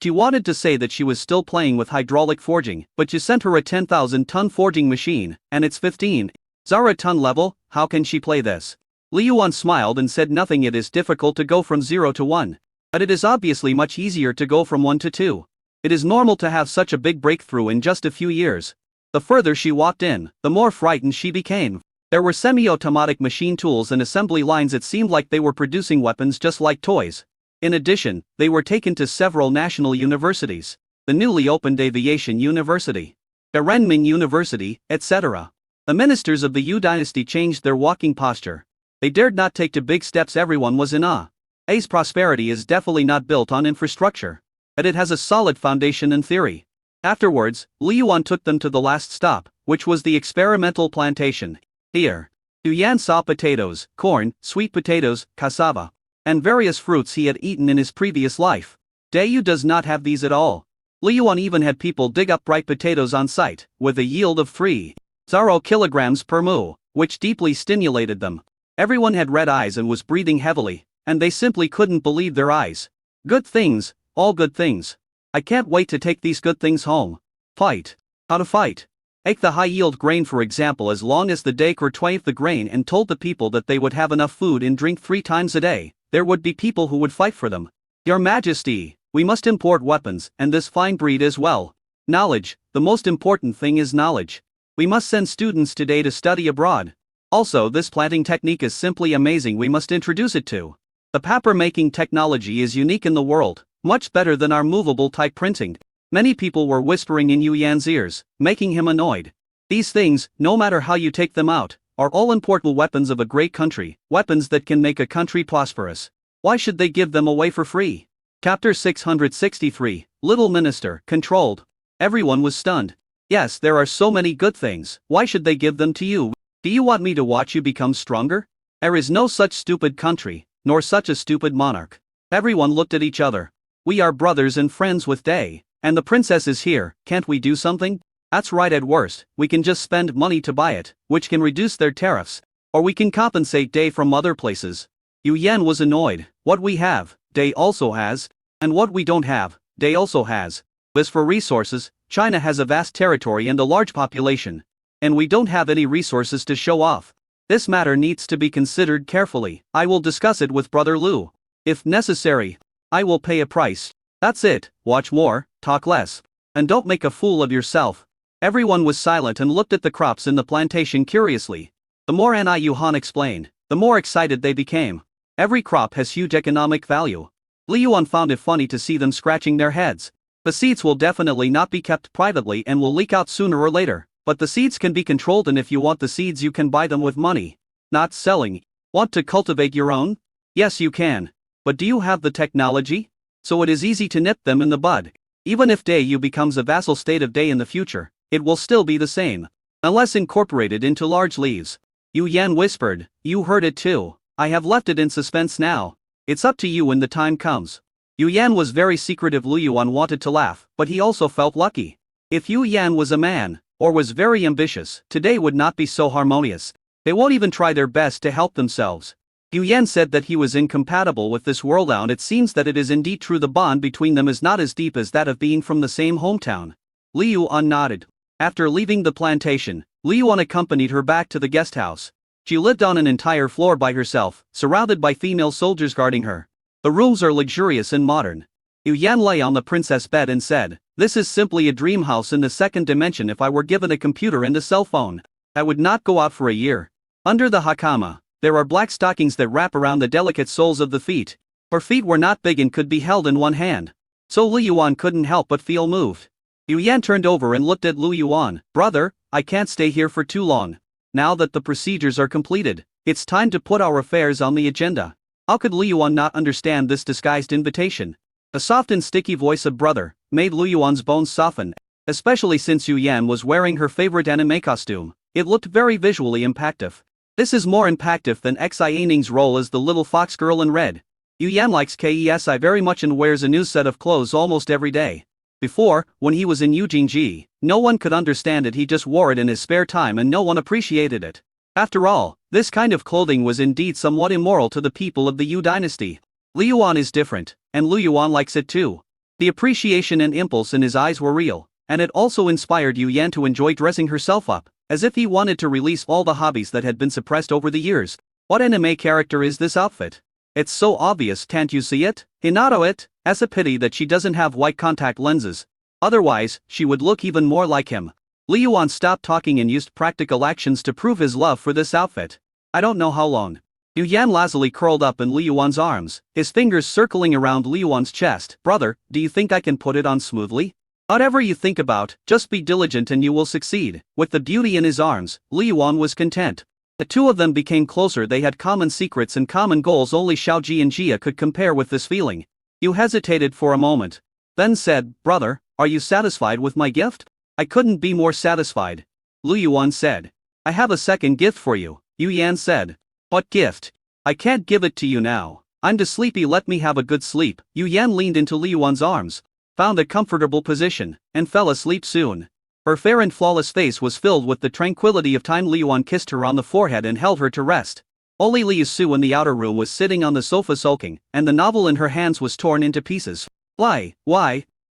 She wanted to say that she was still playing with hydraulic forging, but you sent her a 10,000-ton forging machine, and it's 15 Zara ton level. How can she play this? Li Yuan smiled and said nothing. It is difficult to go from 0 to 1. But it is obviously much easier to go from 1 to 2. It is normal to have such a big breakthrough in just a few years. The further she walked in, the more frightened she became. There were semi-automatic machine tools and assembly lines. It seemed like they were producing weapons just like toys. In addition, they were taken to several national universities, the newly opened Aviation University, the Renmin University, etc. The ministers of the Yu dynasty changed their walking posture. They dared not take to big steps. Everyone was in awe. A's prosperity is definitely not built on infrastructure, but it has a solid foundation in theory. Afterwards, Li Yuan took them to the last stop, which was the experimental plantation. Here, Yu Yan saw potatoes, corn, sweet potatoes, cassava, and various fruits he had eaten in his previous life. Dayu does not have these at all. Li Yuan even had people dig up ripe potatoes on site, with a yield of 3.0 kilograms per mu, which deeply stimulated them. Everyone had red eyes and was breathing heavily, and they simply couldn't believe their eyes. Good things, all good things. I can't wait to take these good things home. Fight. How to fight? Ate the high-yield grain, for example, as long as the day curtailed the grain and told the people that they would have enough food and drink 3 times a day. There would be people who would fight for them. Your Majesty, we must import weapons, and this fine breed as well. Knowledge, the most important thing is knowledge. We must send students today to study abroad. Also, this planting technique is simply amazing. We must introduce it to. The paper-making technology is unique in the world, much better than our movable type printing. Many people were whispering in Yu Yan's ears, making him annoyed. These things, no matter how you take them out, are all important weapons of a great country, weapons that can make a country prosperous. Why should they give them away for free? Chapter 663, Little Minister, Controlled. Everyone was stunned. Yes, there are so many good things, why should they give them to you? Do you want me to watch you become stronger? There is no such stupid country, nor such a stupid monarch. Everyone looked at each other. We are brothers and friends with Day, and the princess is here, can't we do something? That's right, at worst, we can just spend money to buy it, which can reduce their tariffs. Or we can compensate Day from other places. Yu Yan was annoyed. What we have, Day also has. And what we don't have, Day also has. As for resources, China has a vast territory and a large population. And we don't have any resources to show off. This matter needs to be considered carefully. I will discuss it with Brother Lu. If necessary, I will pay a price. That's it, watch more, talk less. And don't make a fool of yourself. Everyone was silent and looked at the crops in the plantation curiously. The more Yu Han explained, the more excited they became. Every crop has huge economic value. Li Yuan found it funny to see them scratching their heads. The seeds will definitely not be kept privately and will leak out sooner or later, but the seeds can be controlled, and if you want the seeds you can buy them with money. Not selling. Want to cultivate your own? Yes, you can. But do you have the technology? So it is easy to nip them in the bud. Even if Dayu becomes a vassal state of Day in the future, it will still be the same. Unless incorporated into large leaves. Yu Yan whispered, you heard it too. I have left it in suspense now. It's up to you when the time comes. Yu Yan was very secretive. Lu Yuan wanted to laugh, but he also felt lucky. If Yu Yan was a man, or was very ambitious, today would not be so harmonious. They won't even try their best to help themselves. Yu Yan said that he was incompatible with this world, and it seems that it is indeed true. The bond between them is not as deep as that of being from the same hometown. Li Yuan nodded. After leaving the plantation, Li Yuan accompanied her back to the guest house. She lived on an entire floor by herself, surrounded by female soldiers guarding her. The rooms are luxurious and modern. Yu Yan lay on the princess bed and said, this is simply a dream house in the second dimension. If I were given a computer and a cell phone, I would not go out for a year. Under the hakama, there are black stockings that wrap around the delicate soles of the feet. Her feet were not big and could be held in one hand. So Li Yuan couldn't help but feel moved. Yu Yan turned over and looked at Lu Yuan. Brother, I can't stay here for too long. Now that the procedures are completed, it's time to put our affairs on the agenda. How could Lu Yuan not understand this disguised invitation? The soft and sticky voice of brother made Lu Yuan's bones soften, especially since Yu Yan was wearing her favorite anime costume. It looked very visually impactful. This is more impactful than Xi Yining's role as the little fox girl in red. Yu Yan likes KESI very much and wears a new set of clothes almost every day. Before, when he was in Eugene, no one could understand it. He just wore it in his spare time and no one appreciated it. After all, this kind of clothing was indeed somewhat immoral to the people of the Yu dynasty. Li Yuan is different, and Lu Yuan likes it too. The appreciation and impulse in his eyes were real, and it also inspired Yu Yan to enjoy dressing herself up, as if he wanted to release all the hobbies that had been suppressed over the years. What anime character is this outfit? It's so obvious, can't you see it? Hinata it, as a pity that she doesn't have white contact lenses. Otherwise, she would look even more like him. Li Yuan stopped talking and used practical actions to prove his love for this outfit. I don't know how long. Yu Yan lazily curled up in Li Yuan's arms, his fingers circling around Li Yuan's chest. Brother, do you think I can put it on smoothly? Whatever you think about, just be diligent and you will succeed. With the beauty in his arms, Li Yuan was content. The two of them became closer. They had common secrets and common goals. Only Xiaoji and Jia could compare with this feeling. Yu hesitated for a moment, then said, brother, are you satisfied with my gift? I couldn't be more satisfied. Lu Yuan said. I have a second gift for you, Yu Yan said. What gift? I can't give it to you now. I'm too sleepy, let me have a good sleep. Yu Yan leaned into Li Yuan's arms, found a comfortable position, and fell asleep soon. Her fair and flawless face was filled with the tranquility of time. Li Yuan kissed her on the forehead and held her to rest. Only Liu Su in the outer room was sitting on the sofa sulking, and the novel in her hands was torn into pieces. Why?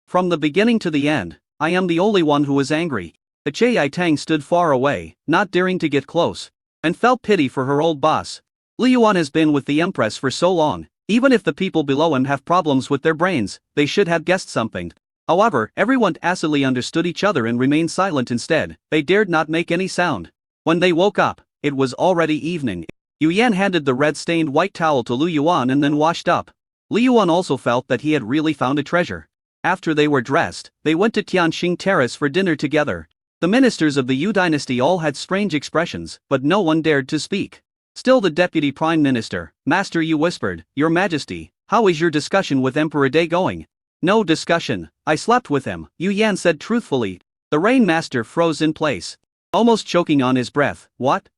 From the beginning to the end, I am the only one who was angry. The Chai Tang stood far away, not daring to get close, and felt pity for her old boss. Li Yuan has been with the empress for so long. Even if the people below him have problems with their brains, they should have guessed something. However, everyone tacitly understood each other and remained silent instead. They dared not make any sound. When they woke up, it was already evening. Yu Yan handed the red-stained white towel to Lu Yuan and then washed up. Li Yuan also felt that he had really found a treasure. After they were dressed, they went to Tianxing Terrace for dinner together. The ministers of the Yu dynasty all had strange expressions, but no one dared to speak. Still the deputy prime minister, Master Yu, whispered, Your Majesty, how is your discussion with Emperor Day going? No discussion, I slept with him, Yu Yan said truthfully. The Rain Master froze in place, almost choking on his breath. What?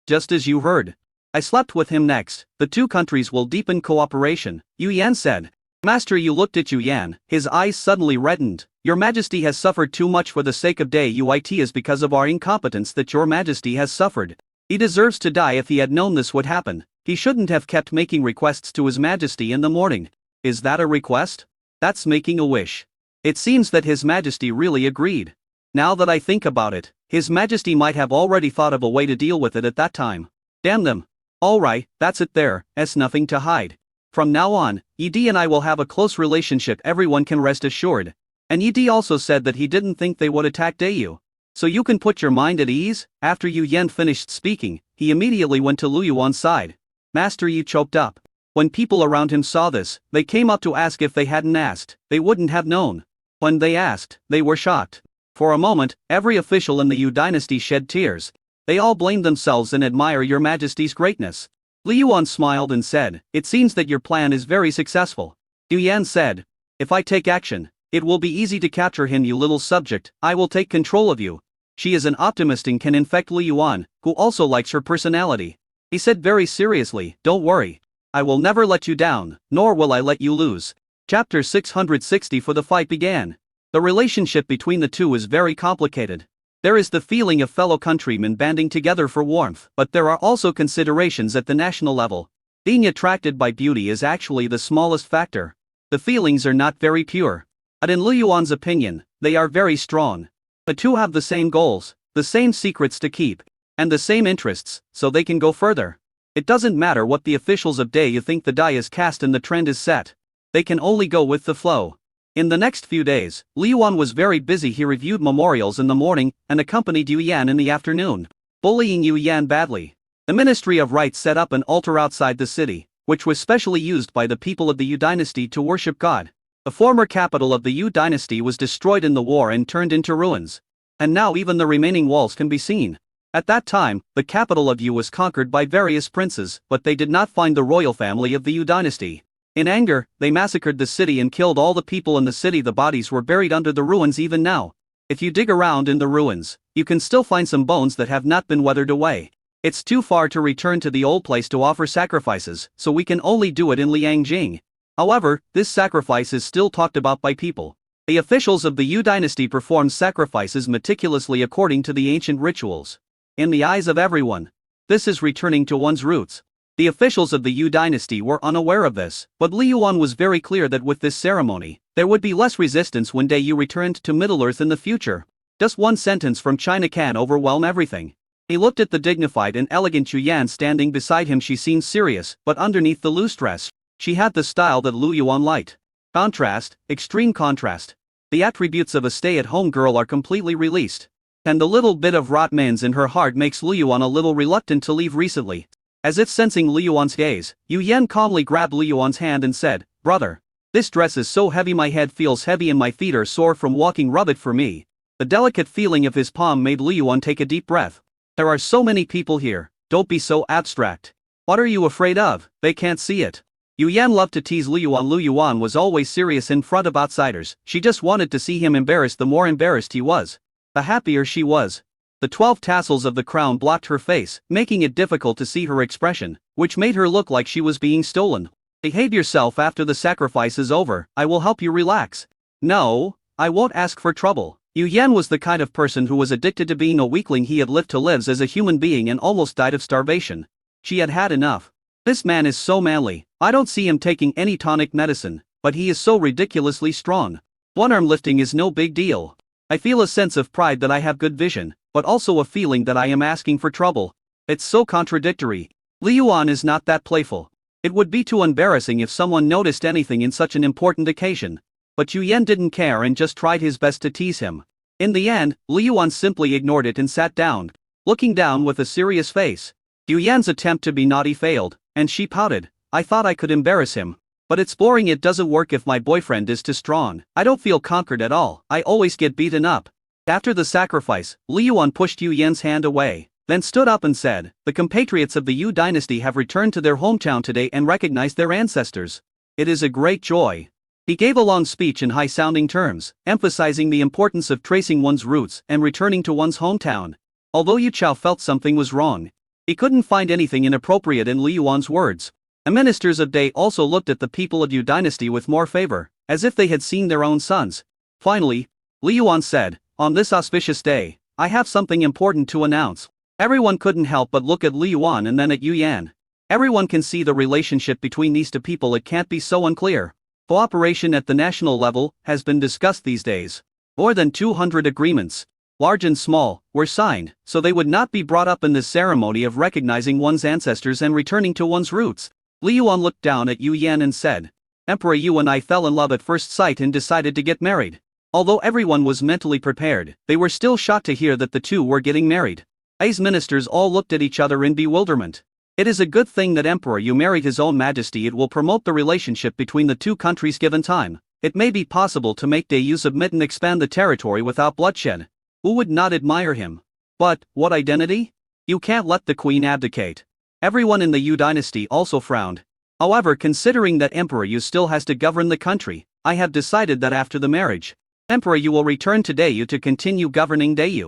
Just as you heard. I slept with him next. The two countries will deepen cooperation, Yu Yan said. Master Yu looked at Yu Yan, his eyes suddenly reddened. Your Majesty has suffered too much for the sake of Day. It is because of our incompetence that your Majesty has suffered. He deserves to die. If he had known this would happen, he shouldn't have kept making requests to His Majesty in the morning. Is that a request? That's making a wish. It seems that His Majesty really agreed. Now that I think about it, His Majesty might have already thought of a way to deal with it at that time. Damn them. Alright, that's it there, nothing to hide. From now on, Ed and I will have a close relationship, everyone can rest assured. And Ed also said that he didn't think they would attack Dayu. So you can put your mind at ease. After Yu Yan finished speaking, he immediately went to Lu Yuan's side. Master Yi choked up. When people around him saw this, they came up to ask. If they hadn't asked, they wouldn't have known. When they asked, they were shocked. For a moment, every official in the Yu dynasty shed tears. They all blamed themselves and admire your Majesty's greatness. Li Yuan smiled and said, "It seems that your plan is very successful." Yu Yan said, "If I take action, it will be easy to capture him, you little subject. I will take control of you." She is an optimist and can infect Li Yuan, who also likes her personality. He said very seriously, "Don't worry. I will never let you down, nor will I let you lose." Chapter 660. For the fight began. The relationship between the two is very complicated. There is the feeling of fellow countrymen banding together for warmth, but there are also considerations at the national level. Being attracted by beauty is actually the smallest factor. The feelings are not very pure. But in Lu Yuan's opinion, they are very strong. The two have the same goals, the same secrets to keep, and the same interests, so they can go further. It doesn't matter what the officials of Day you think. The die is cast and the trend is set. They can only go with the flow. In the next few days, Li Yuan was very busy. He reviewed memorials in the morning and accompanied Yu Yan in the afternoon, bullying Yu Yan badly. The Ministry of Rites set up an altar outside the city, which was specially used by the people of the Yu dynasty to worship God. The former capital of the Yu dynasty was destroyed in the war and turned into ruins. And now even the remaining walls can be seen. At that time, the capital of Yu was conquered by various princes, but they did not find the royal family of the Yu dynasty. In anger, they massacred the city and killed all the people in the city. The bodies were buried under the ruins even now. If you dig around in the ruins, you can still find some bones that have not been weathered away. It's too far to return to the old place to offer sacrifices, so we can only do it in Liangjing. However, this sacrifice is still talked about by people. The officials of the Yu dynasty performed sacrifices meticulously according to the ancient rituals. In the eyes of everyone, this is returning to one's roots. The officials of the Yu dynasty were unaware of this, but Li Yuan was very clear that with this ceremony, there would be less resistance when Dayu returned to Middle-earth in the future. Just one sentence from China can overwhelm everything. He looked at the dignified and elegant Yu Yan standing beside him. She seemed serious, but underneath the loose dress, she had the style that Lu Yuan liked. Contrast, extreme contrast. The attributes of a stay-at-home girl are completely released. And the little bit of rot-mans in her heart makes Lu Yuan a little reluctant to leave recently. As if sensing Li Yuan's gaze, Yu Yan calmly grabbed Li Yuan's hand and said, "Brother, this dress is so heavy, my head feels heavy and my feet are sore from walking. Rub it for me." The delicate feeling of his palm made Li Yuan take a deep breath. "There are so many people here, don't be so abstract. What are you afraid of? They can't see it." Yu Yan loved to tease Lu Yuan. Lu Yuan was always serious in front of outsiders. She just wanted to see him embarrassed. The more embarrassed he was, the happier she was. The 12 tassels of the crown blocked her face, making it difficult to see her expression, which made her look like she was being stolen. "Behave yourself after the sacrifice is over, I will help you relax." "No, I won't ask for trouble." Yu Yan was the kind of person who was addicted to being a weakling. He had lived to live as a human being and almost died of starvation. She had had enough. This man is so manly, I don't see him taking any tonic medicine, but he is so ridiculously strong. One arm lifting is no big deal. I feel a sense of pride that I have good vision, but also a feeling that I am asking for trouble. It's so contradictory. Li Yuan is not that playful. It would be too embarrassing if someone noticed anything in such an important occasion. But Yu Yan didn't care and just tried his best to tease him. In the end, Li Yuan simply ignored it and sat down, looking down with a serious face. Yu Yan's attempt to be naughty failed, and she pouted. "I thought I could embarrass him. But it's boring. It doesn't work if my boyfriend is too strong. I don't feel conquered at all. I always get beaten up." After the sacrifice, Li Yuan pushed Yu Yan's hand away, then stood up and said, "The compatriots of the Yu dynasty have returned to their hometown today and recognized their ancestors. It is a great joy." He gave a long speech in high-sounding terms, emphasizing the importance of tracing one's roots and returning to one's hometown. Although Yu Chao felt something was wrong, He couldn't find anything inappropriate in Li Yuan's words. The ministers of Dai also looked at the people of Yu dynasty with more favor, as if they had seen their own sons. Finally, Li Yuan said, "On this auspicious day, I have something important to announce." Everyone couldn't help but look at Li Yuan and then at Yu Yan. Everyone can see the relationship between these two people, it can't be so unclear. Cooperation at the national level has been discussed these days. More than 200 agreements, large and small, were signed, so they would not be brought up in this ceremony of recognizing one's ancestors and returning to one's roots. Li Yuan looked down at Yu Yan and said, "Emperor Yu and I fell in love at first sight and decided to get married." Although everyone was mentally prepared, they were still shocked to hear that the two were getting married. Ai's ministers all looked at each other in bewilderment. It is a good thing that Emperor Yu married his own majesty. It will promote the relationship between the two countries given time. It may be possible to make Dai submit and expand the territory without bloodshed. Who would not admire him? But, what identity? You can't let the queen abdicate. Everyone in the Yu dynasty also frowned. However, considering that Emperor Yu still has to govern the country, I have decided that after the marriage, Emperor Yu will return to Dai to continue governing Dai.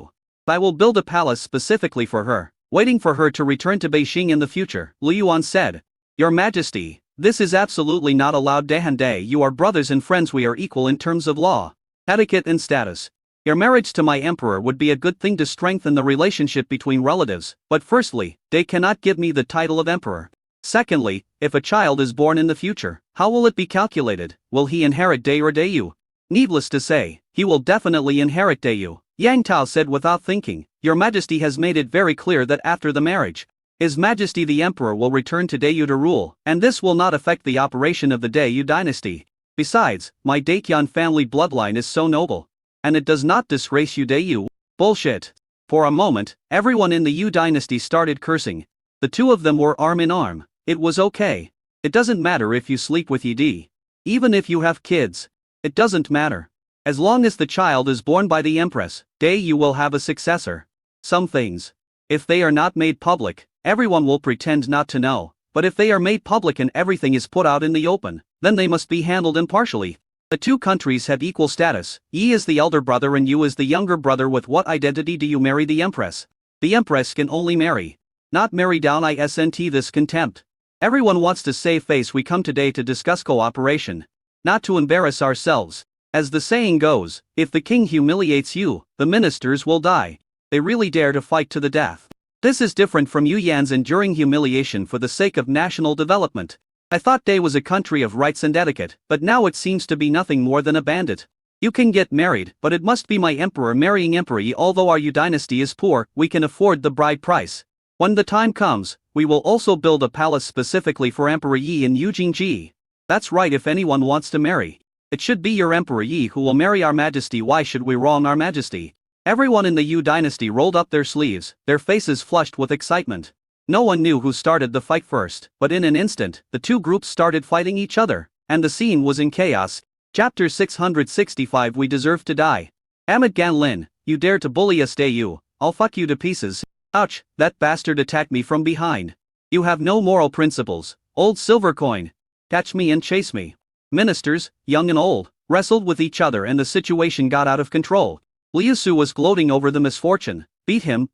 I will build a palace specifically for her, waiting for her to return to Beijing in the future. Li Yuan said, "Your Majesty, this is absolutely not allowed. Dahan Dai, you are brothers and friends. We are equal in terms of law, etiquette and status. Your marriage to my emperor would be a good thing to strengthen the relationship between relatives, but firstly, Dai cannot give me the title of emperor. Secondly, if a child is born in the future, how will it be calculated? Will he inherit Dai or Dai? Needless to say, he will definitely inherit Dai." Yang Tao said without thinking, "Your Majesty has made it very clear that after the marriage, His Majesty the Emperor will return to Dai to rule, and this will not affect the operation of the Dai dynasty. Besides, my Daikyan family bloodline is so noble, and it does not disgrace you Dai." Bullshit. For a moment, everyone in the Yu dynasty started cursing. The two of them were arm in arm. It was okay. It doesn't matter if you sleep with Yi. Even if you have kids. It doesn't matter. As long as the child is born by the empress, Dai will have a successor. Some things, if they are not made public, everyone will pretend not to know, but if they are made public and everything is put out in the open, then they must be handled impartially. The two countries have equal status. Yi is the elder brother and Yu is the younger brother. With what identity do you marry the empress? The empress can only marry, not marry down. Isn't this contempt? Everyone wants to save face. We come today to discuss cooperation, not to embarrass ourselves. As the saying goes, if the king humiliates you, the ministers will die. They really dare to fight to the death. This is different from Yu Yan's enduring humiliation for the sake of national development. I thought Dai was a country of rights and etiquette, but now it seems to be nothing more than a bandit. You can get married, but it must be my emperor marrying Emperor Yi. Although our Yu dynasty is poor, we can afford the bride price. When the time comes, we will also build a palace specifically for Emperor Yi in Yujingji. That's right, if anyone wants to marry, it should be your Emperor Yi who will marry our Majesty. Why should we wrong our Majesty? Everyone in the Yu dynasty rolled up their sleeves, their faces flushed with excitement. No one knew who started the fight first, but in an instant, the two groups started fighting each other, and the scene was in chaos. Chapter 665. We deserve to die. Amit Ganlin, you dare to bully us Dai, I'll fuck you to pieces. Ouch, that bastard attacked me from behind. You have no moral principles, old silver coin. Catch me and chase me. Ministers, young and old, wrestled with each other and the situation got out of control. Liu Su was gloating over the misfortune. Beat him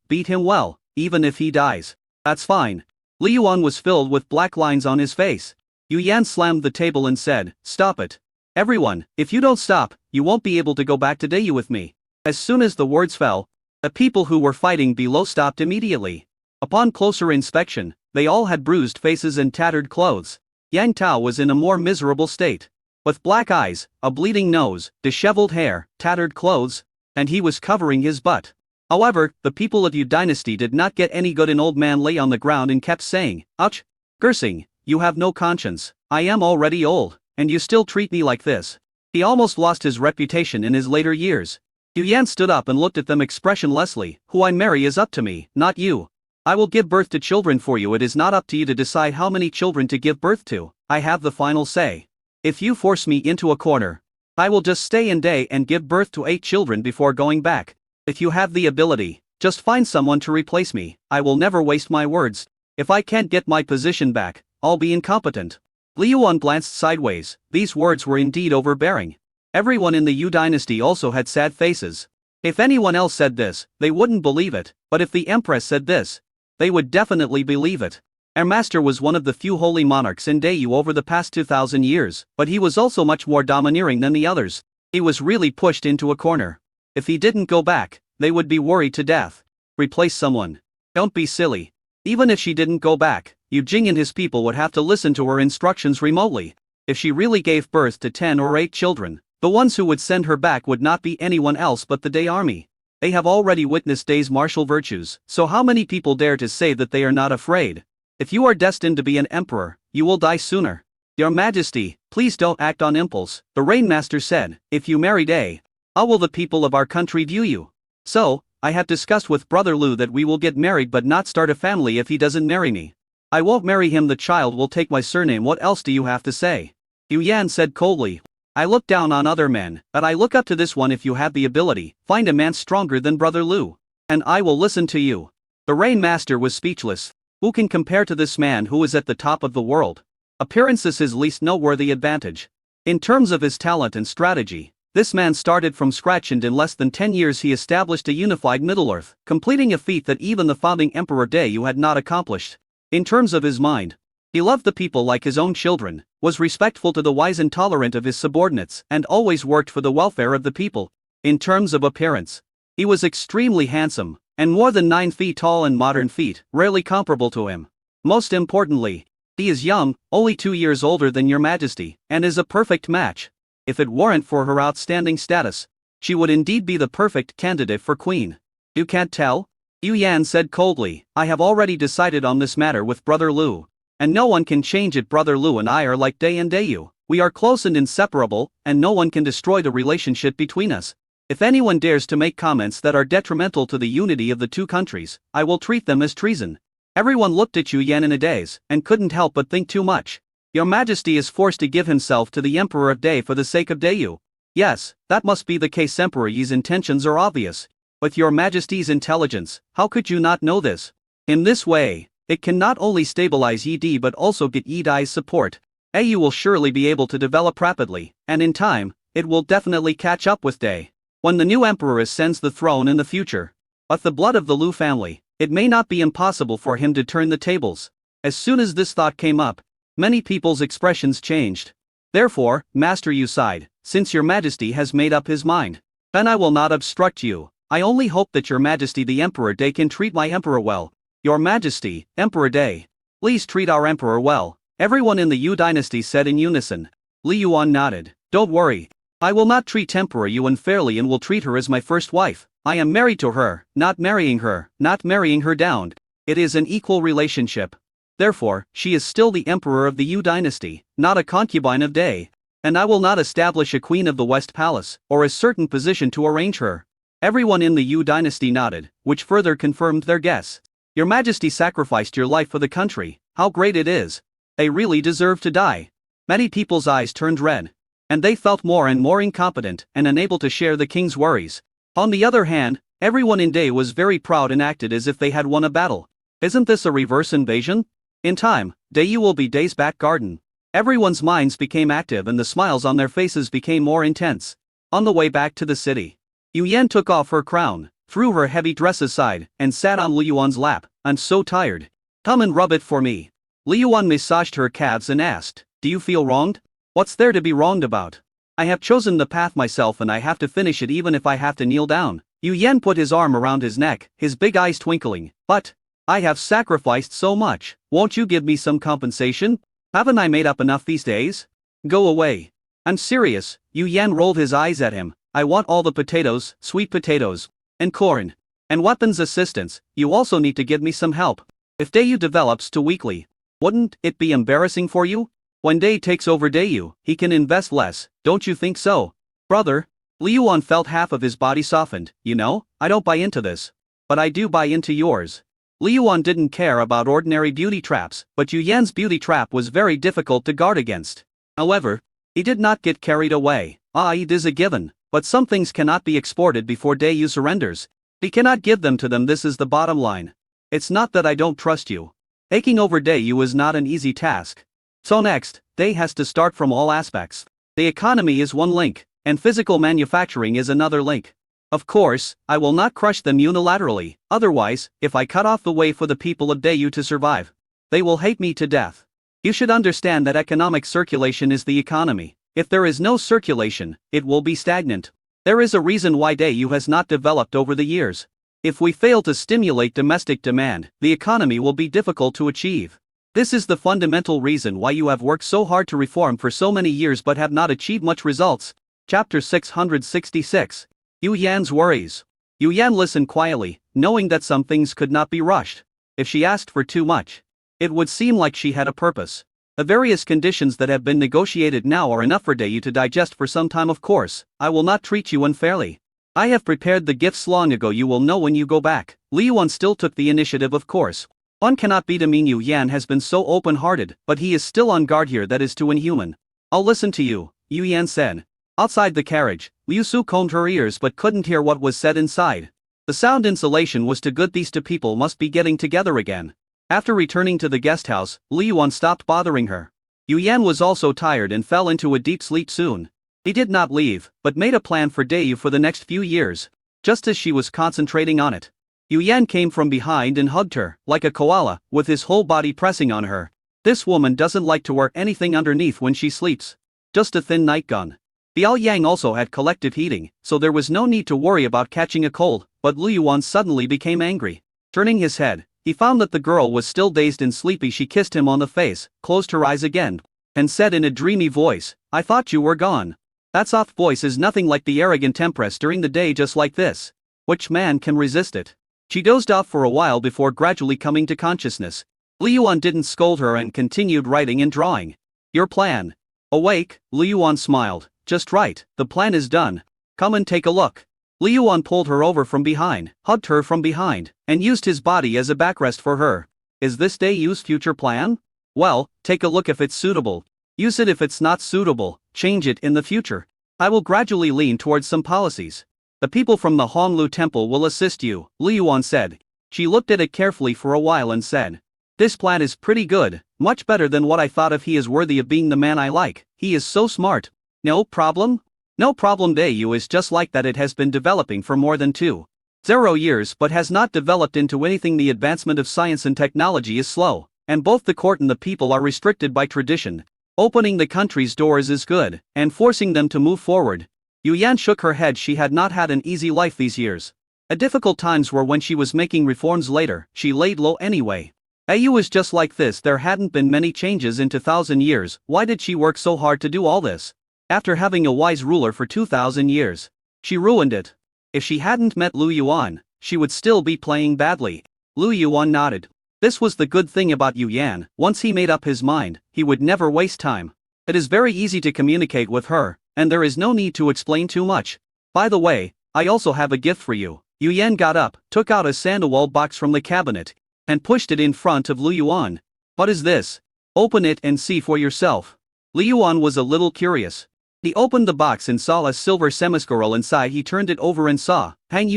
well, even if he dies. That's fine. Li Yuan was filled with black lines on his face. Yu Yan slammed the table and said, "Stop it. Everyone, if you don't stop, you won't be able to go back to Dai with me." As soon as the words fell, the people who were fighting below stopped immediately. Upon closer inspection, they all had bruised faces and tattered clothes. Yang Tao was in a more miserable state. With black eyes, a bleeding nose, disheveled hair, tattered clothes, and he was covering his butt. However, the people of Yu dynasty did not get any good. An old man lay on the ground and kept saying, "Ouch! Gersing, you have no conscience. I am already old, and you still treat me like this." He almost lost his reputation in his later years. Yu Yan stood up and looked at them expressionlessly. "Who I marry is up to me, not you. I will give birth to children for you. It is not up to you to decide how many children to give birth to. I have the final say. If you force me into a corner, I will just stay in Dai and give birth to 8 children before going back. If you have the ability, just find someone to replace me. I will never waste my words. If I can't get my position back, I'll be incompetent." Li Yuan glanced sideways. These words were indeed overbearing. Everyone in the Yu dynasty also had sad faces. If anyone else said this, they wouldn't believe it, but if the empress said this, they would definitely believe it. Our master was one of the few holy monarchs in Dayu over the past 2000 years, but he was also much more domineering than the others. He was really pushed into a corner. If he didn't go back, they would be worried to death. Replace someone. Don't be silly. Even if she didn't go back, Yu Jing and his people would have to listen to her instructions remotely. If she really gave birth to 10 or 8 children, the ones who would send her back would not be anyone else but the Day army. They have already witnessed Day's martial virtues, so how many people dare to say that they are not afraid? If you are destined to be an emperor, you will die sooner. Your Majesty, please don't act on impulse, the Rainmaster said. If you marry Day, how will the people of our country view you? So, I have discussed with Brother Lu that we will get married but not start a family if he doesn't marry me. I won't marry him, the child will take my surname. What else do you have to say? Yu Yan said coldly. I look down on other men, but I look up to this one. If you have the ability, find a man stronger than Brother Lu, and I will listen to you. The Rainmaster was speechless. Who can compare to this man who is at the top of the world? Appearance is his least noteworthy advantage. In terms of his talent and strategy, this man started from scratch, and in less than 10 years he established a unified Middle-earth, completing a feat that even the founding Emperor Dayu had not accomplished. In terms of his mind, he loved the people like his own children, was respectful to the wise and tolerant of his subordinates, and always worked for the welfare of the people. In terms of appearance, he was extremely handsome, and more than 9 feet tall and modern feet, rarely comparable to him. Most importantly, he is young, only 2 years older than Your Majesty, and is a perfect match. If it weren't for her outstanding status, she would indeed be the perfect candidate for queen. You can't tell? Yu Yan said coldly. I have already decided on this matter with Brother Lu, and no one can change it. Brother Lu and I are like Day and Dayu. We are close and inseparable, and no one can destroy the relationship between us. If anyone dares to make comments that are detrimental to the unity of the two countries, I will treat them as treason. Everyone looked at Yu Yan in a daze, and couldn't help but think too much. Your Majesty is forced to give himself to the Emperor of Day for the sake of Dayu. Yes, that must be the case. Emperor Yi's intentions are obvious. With Your Majesty's intelligence, how could you not know this? In this way, it can not only stabilize Yi Di but also get Yi Dai's support. Dayu will surely be able to develop rapidly, and in time, it will definitely catch up with Day. When the new emperor ascends the throne in the future, with the blood of the Lu family, it may not be impossible for him to turn the tables. As soon as this thought came up, many people's expressions changed. Therefore, Master Yu sighed, since Your Majesty has made up his mind, then I will not obstruct you. I only hope that Your Majesty the Emperor Day can treat my emperor well. Your Majesty, Emperor Day, please treat our emperor well, everyone in the Yu dynasty said in unison. Li Yuan nodded. Don't worry. I will not treat Emperor Yu unfairly and will treat her as my first wife. I am married to her, not marrying her down. It is an equal relationship. Therefore, she is still the emperor of the Yu dynasty, not a concubine of Day. And I will not establish a queen of the West Palace, or a certain position to arrange her. Everyone in the Yu dynasty nodded, which further confirmed their guess. Your Majesty sacrificed your life for the country, how great it is. They really deserve to die. Many people's eyes turned red, and they felt more and more incompetent and unable to share the king's worries. On the other hand, everyone in Day was very proud and acted as if they had won a battle. Isn't this a reverse invasion? In time, Dayu will be Day's back garden. Everyone's minds became active and the smiles on their faces became more intense. On the way back to the city, Yu Yan took off her crown, threw her heavy dress aside, and sat on Li Yuan's lap. I'm so tired. Come and rub it for me. Li Yuan massaged her calves and asked, do you feel wronged? What's there to be wronged about? I have chosen the path myself and I have to finish it even if I have to kneel down. Yu Yan put his arm around his neck, his big eyes twinkling. But I have sacrificed so much. Won't you give me some compensation? Haven't I made up enough these days? Go away. I'm serious. Yu Yan rolled his eyes at him. I want all the potatoes, sweet potatoes, and corn, and weapons assistance. You also need to give me some help. If Dayu develops too weakly, wouldn't it be embarrassing for you? When Day takes over Dayu, he can invest less, don't you think so? Brother, Li Yuan felt half of his body softened. You know, I don't buy into this. But I do buy into yours. Li Yuan didn't care about ordinary beauty traps, but Yu Yan's beauty trap was very difficult to guard against. However, he did not get carried away. It is a given, but some things cannot be exported before Dayu surrenders. He cannot give them to them. This is the bottom line. It's not that I don't trust you. Taking over Dayu is not an easy task. So next, Day has to start from all aspects. The economy is one link, and physical manufacturing is another link. Of course, I will not crush them unilaterally, otherwise, if I cut off the way for the people of Dayu to survive, they will hate me to death. You should understand that economic circulation is the economy. If there is no circulation, it will be stagnant. There is a reason why Dayu has not developed over the years. If we fail to stimulate domestic demand, the economy will be difficult to achieve. This is the fundamental reason why you have worked so hard to reform for so many years but have not achieved much results. Chapter 666. Yu Yan's Worries. Yu Yan listened quietly, knowing that some things could not be rushed. If she asked for too much, it would seem like she had a purpose. The various conditions that have been negotiated now are enough for Dayu to digest for some time. Of course, I will not treat you unfairly. I have prepared the gifts long ago. You will know when you go back. Li Yuan still took the initiative, of course. One cannot be demean. Yu Yan has been so open-hearted, but he is still on guard here. That is too inhuman. I'll listen to you, Yu Yan said. Outside the carriage, Liu Su combed her ears but couldn't hear what was said inside. The sound insulation was too good. These two people must be getting together again. After returning to the guest house, Li Yuan stopped bothering her. Yu Yan was also tired and fell into a deep sleep soon. He did not leave, but made a plan for Dayu for the next few years. Just as she was concentrating on it, Yu Yan came from behind and hugged her, like a koala, with his whole body pressing on her. This woman doesn't like to wear anything underneath when she sleeps. Just a thin nightgown. Biao Yang also had collective heating, so there was no need to worry about catching a cold, but Li Yuan suddenly became angry. Turning his head, he found that the girl was still dazed and sleepy. She kissed him on the face, closed her eyes again, and said in a dreamy voice, "I thought you were gone." That soft voice is nothing like the arrogant empress during the day, just like this. Which man can resist it? She dozed off for a while before gradually coming to consciousness. Li Yuan didn't scold her and continued writing and drawing. Your plan. Awake, Li Yuan smiled. Just right, the plan is done. Come and take a look. Li Yuan pulled her over from behind, hugged her from behind, and used his body as a backrest for her. Is this Dayu's future plan? Well, take a look if it's suitable. Use it if it's not suitable, change it in the future. I will gradually lean towards some policies. The people from the Honglu Temple will assist you, Li Yuan said. She looked at it carefully for a while and said, this plan is pretty good, much better than what I thought of. He is worthy of being the man I like. He is so smart. No problem? No problem. Dayu is just like that. It has been developing for more than 2.0 years but has not developed into anything. The advancement of science and technology is slow, and both the court and the people are restricted by tradition. Opening the country's doors is good, and forcing them to move forward. Yu Yan shook her head. She had not had an easy life these years. A difficult times were when she was making reforms. Later, she laid low anyway. Ayu is just like this. There hadn't been many changes in 2,000 years. Why did she work so hard to do all this? After having a wise ruler for 2,000 years, she ruined it. If she hadn't met Lu Yuan, she would still be playing badly. Lu Yuan nodded. This was the good thing about Yu Yan. Once he made up his mind, he would never waste time. It is very easy to communicate with her, and there is no need to explain too much. By the way, I also have a gift for you. Yu Yan got up, took out a sandalwool box from the cabinet, and pushed it in front of Lu Yuan. What is this? Open it and see for yourself. Lu Yuan was a little curious. He opened the box and saw a silver semiscroll inside. He turned it over and saw, Hang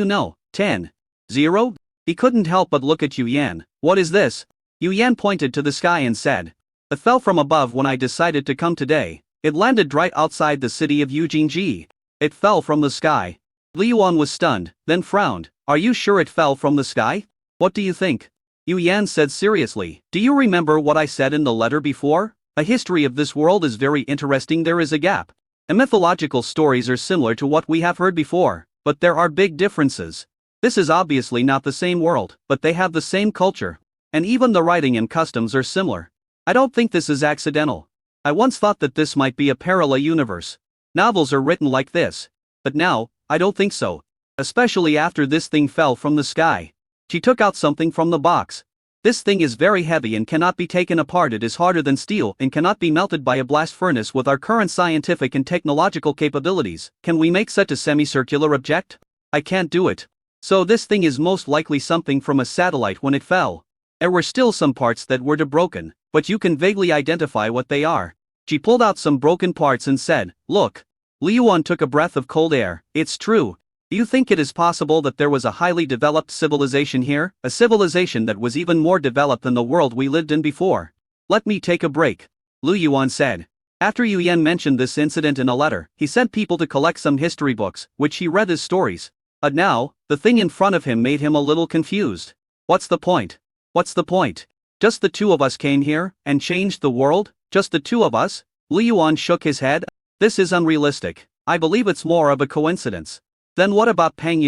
10. 0? He couldn't help but look at Yu Yan. What is this? Yu Yan pointed to the sky and said, it fell from above when I decided to come today. It landed right outside the city of Eugene. It fell from the sky. Li Yuan was stunned, then frowned. Are you sure it fell from the sky? What do you think? Yu Yan said seriously. Do you remember what I said in the letter before? A history of this world is very interesting. There is a gap. The mythological stories are similar to what we have heard before, but there are big differences. This is obviously not the same world, but they have the same culture. And even the writing and customs are similar. I don't think this is accidental. I once thought that this might be a parallel universe. Novels are written like this. But now, I don't think so. Especially after this thing fell from the sky. She took out something from the box. This thing is very heavy and cannot be taken apart. It is harder than steel and cannot be melted by a blast furnace. With our current scientific and technological capabilities, can we make such a semicircular object? I can't do it. So this thing is most likely something from a satellite when it fell. There were still some parts that were broken, but you can vaguely identify what they are. She pulled out some broken parts and said, look. Li Yuan took a breath of cold air. It's true. Do you think it is possible that there was a highly developed civilization here? A civilization that was even more developed than the world we lived in before? Let me take a break. Lu Yuan said. After Yu Yan mentioned this incident in a letter, he sent people to collect some history books, which he read as stories. But now, the thing in front of him made him a little confused. What's the point? What's the point? Just the two of us came here, and changed the world? Just the two of us? Li Yuan shook his head. This is unrealistic. I believe it's more of a coincidence. Then what about Pang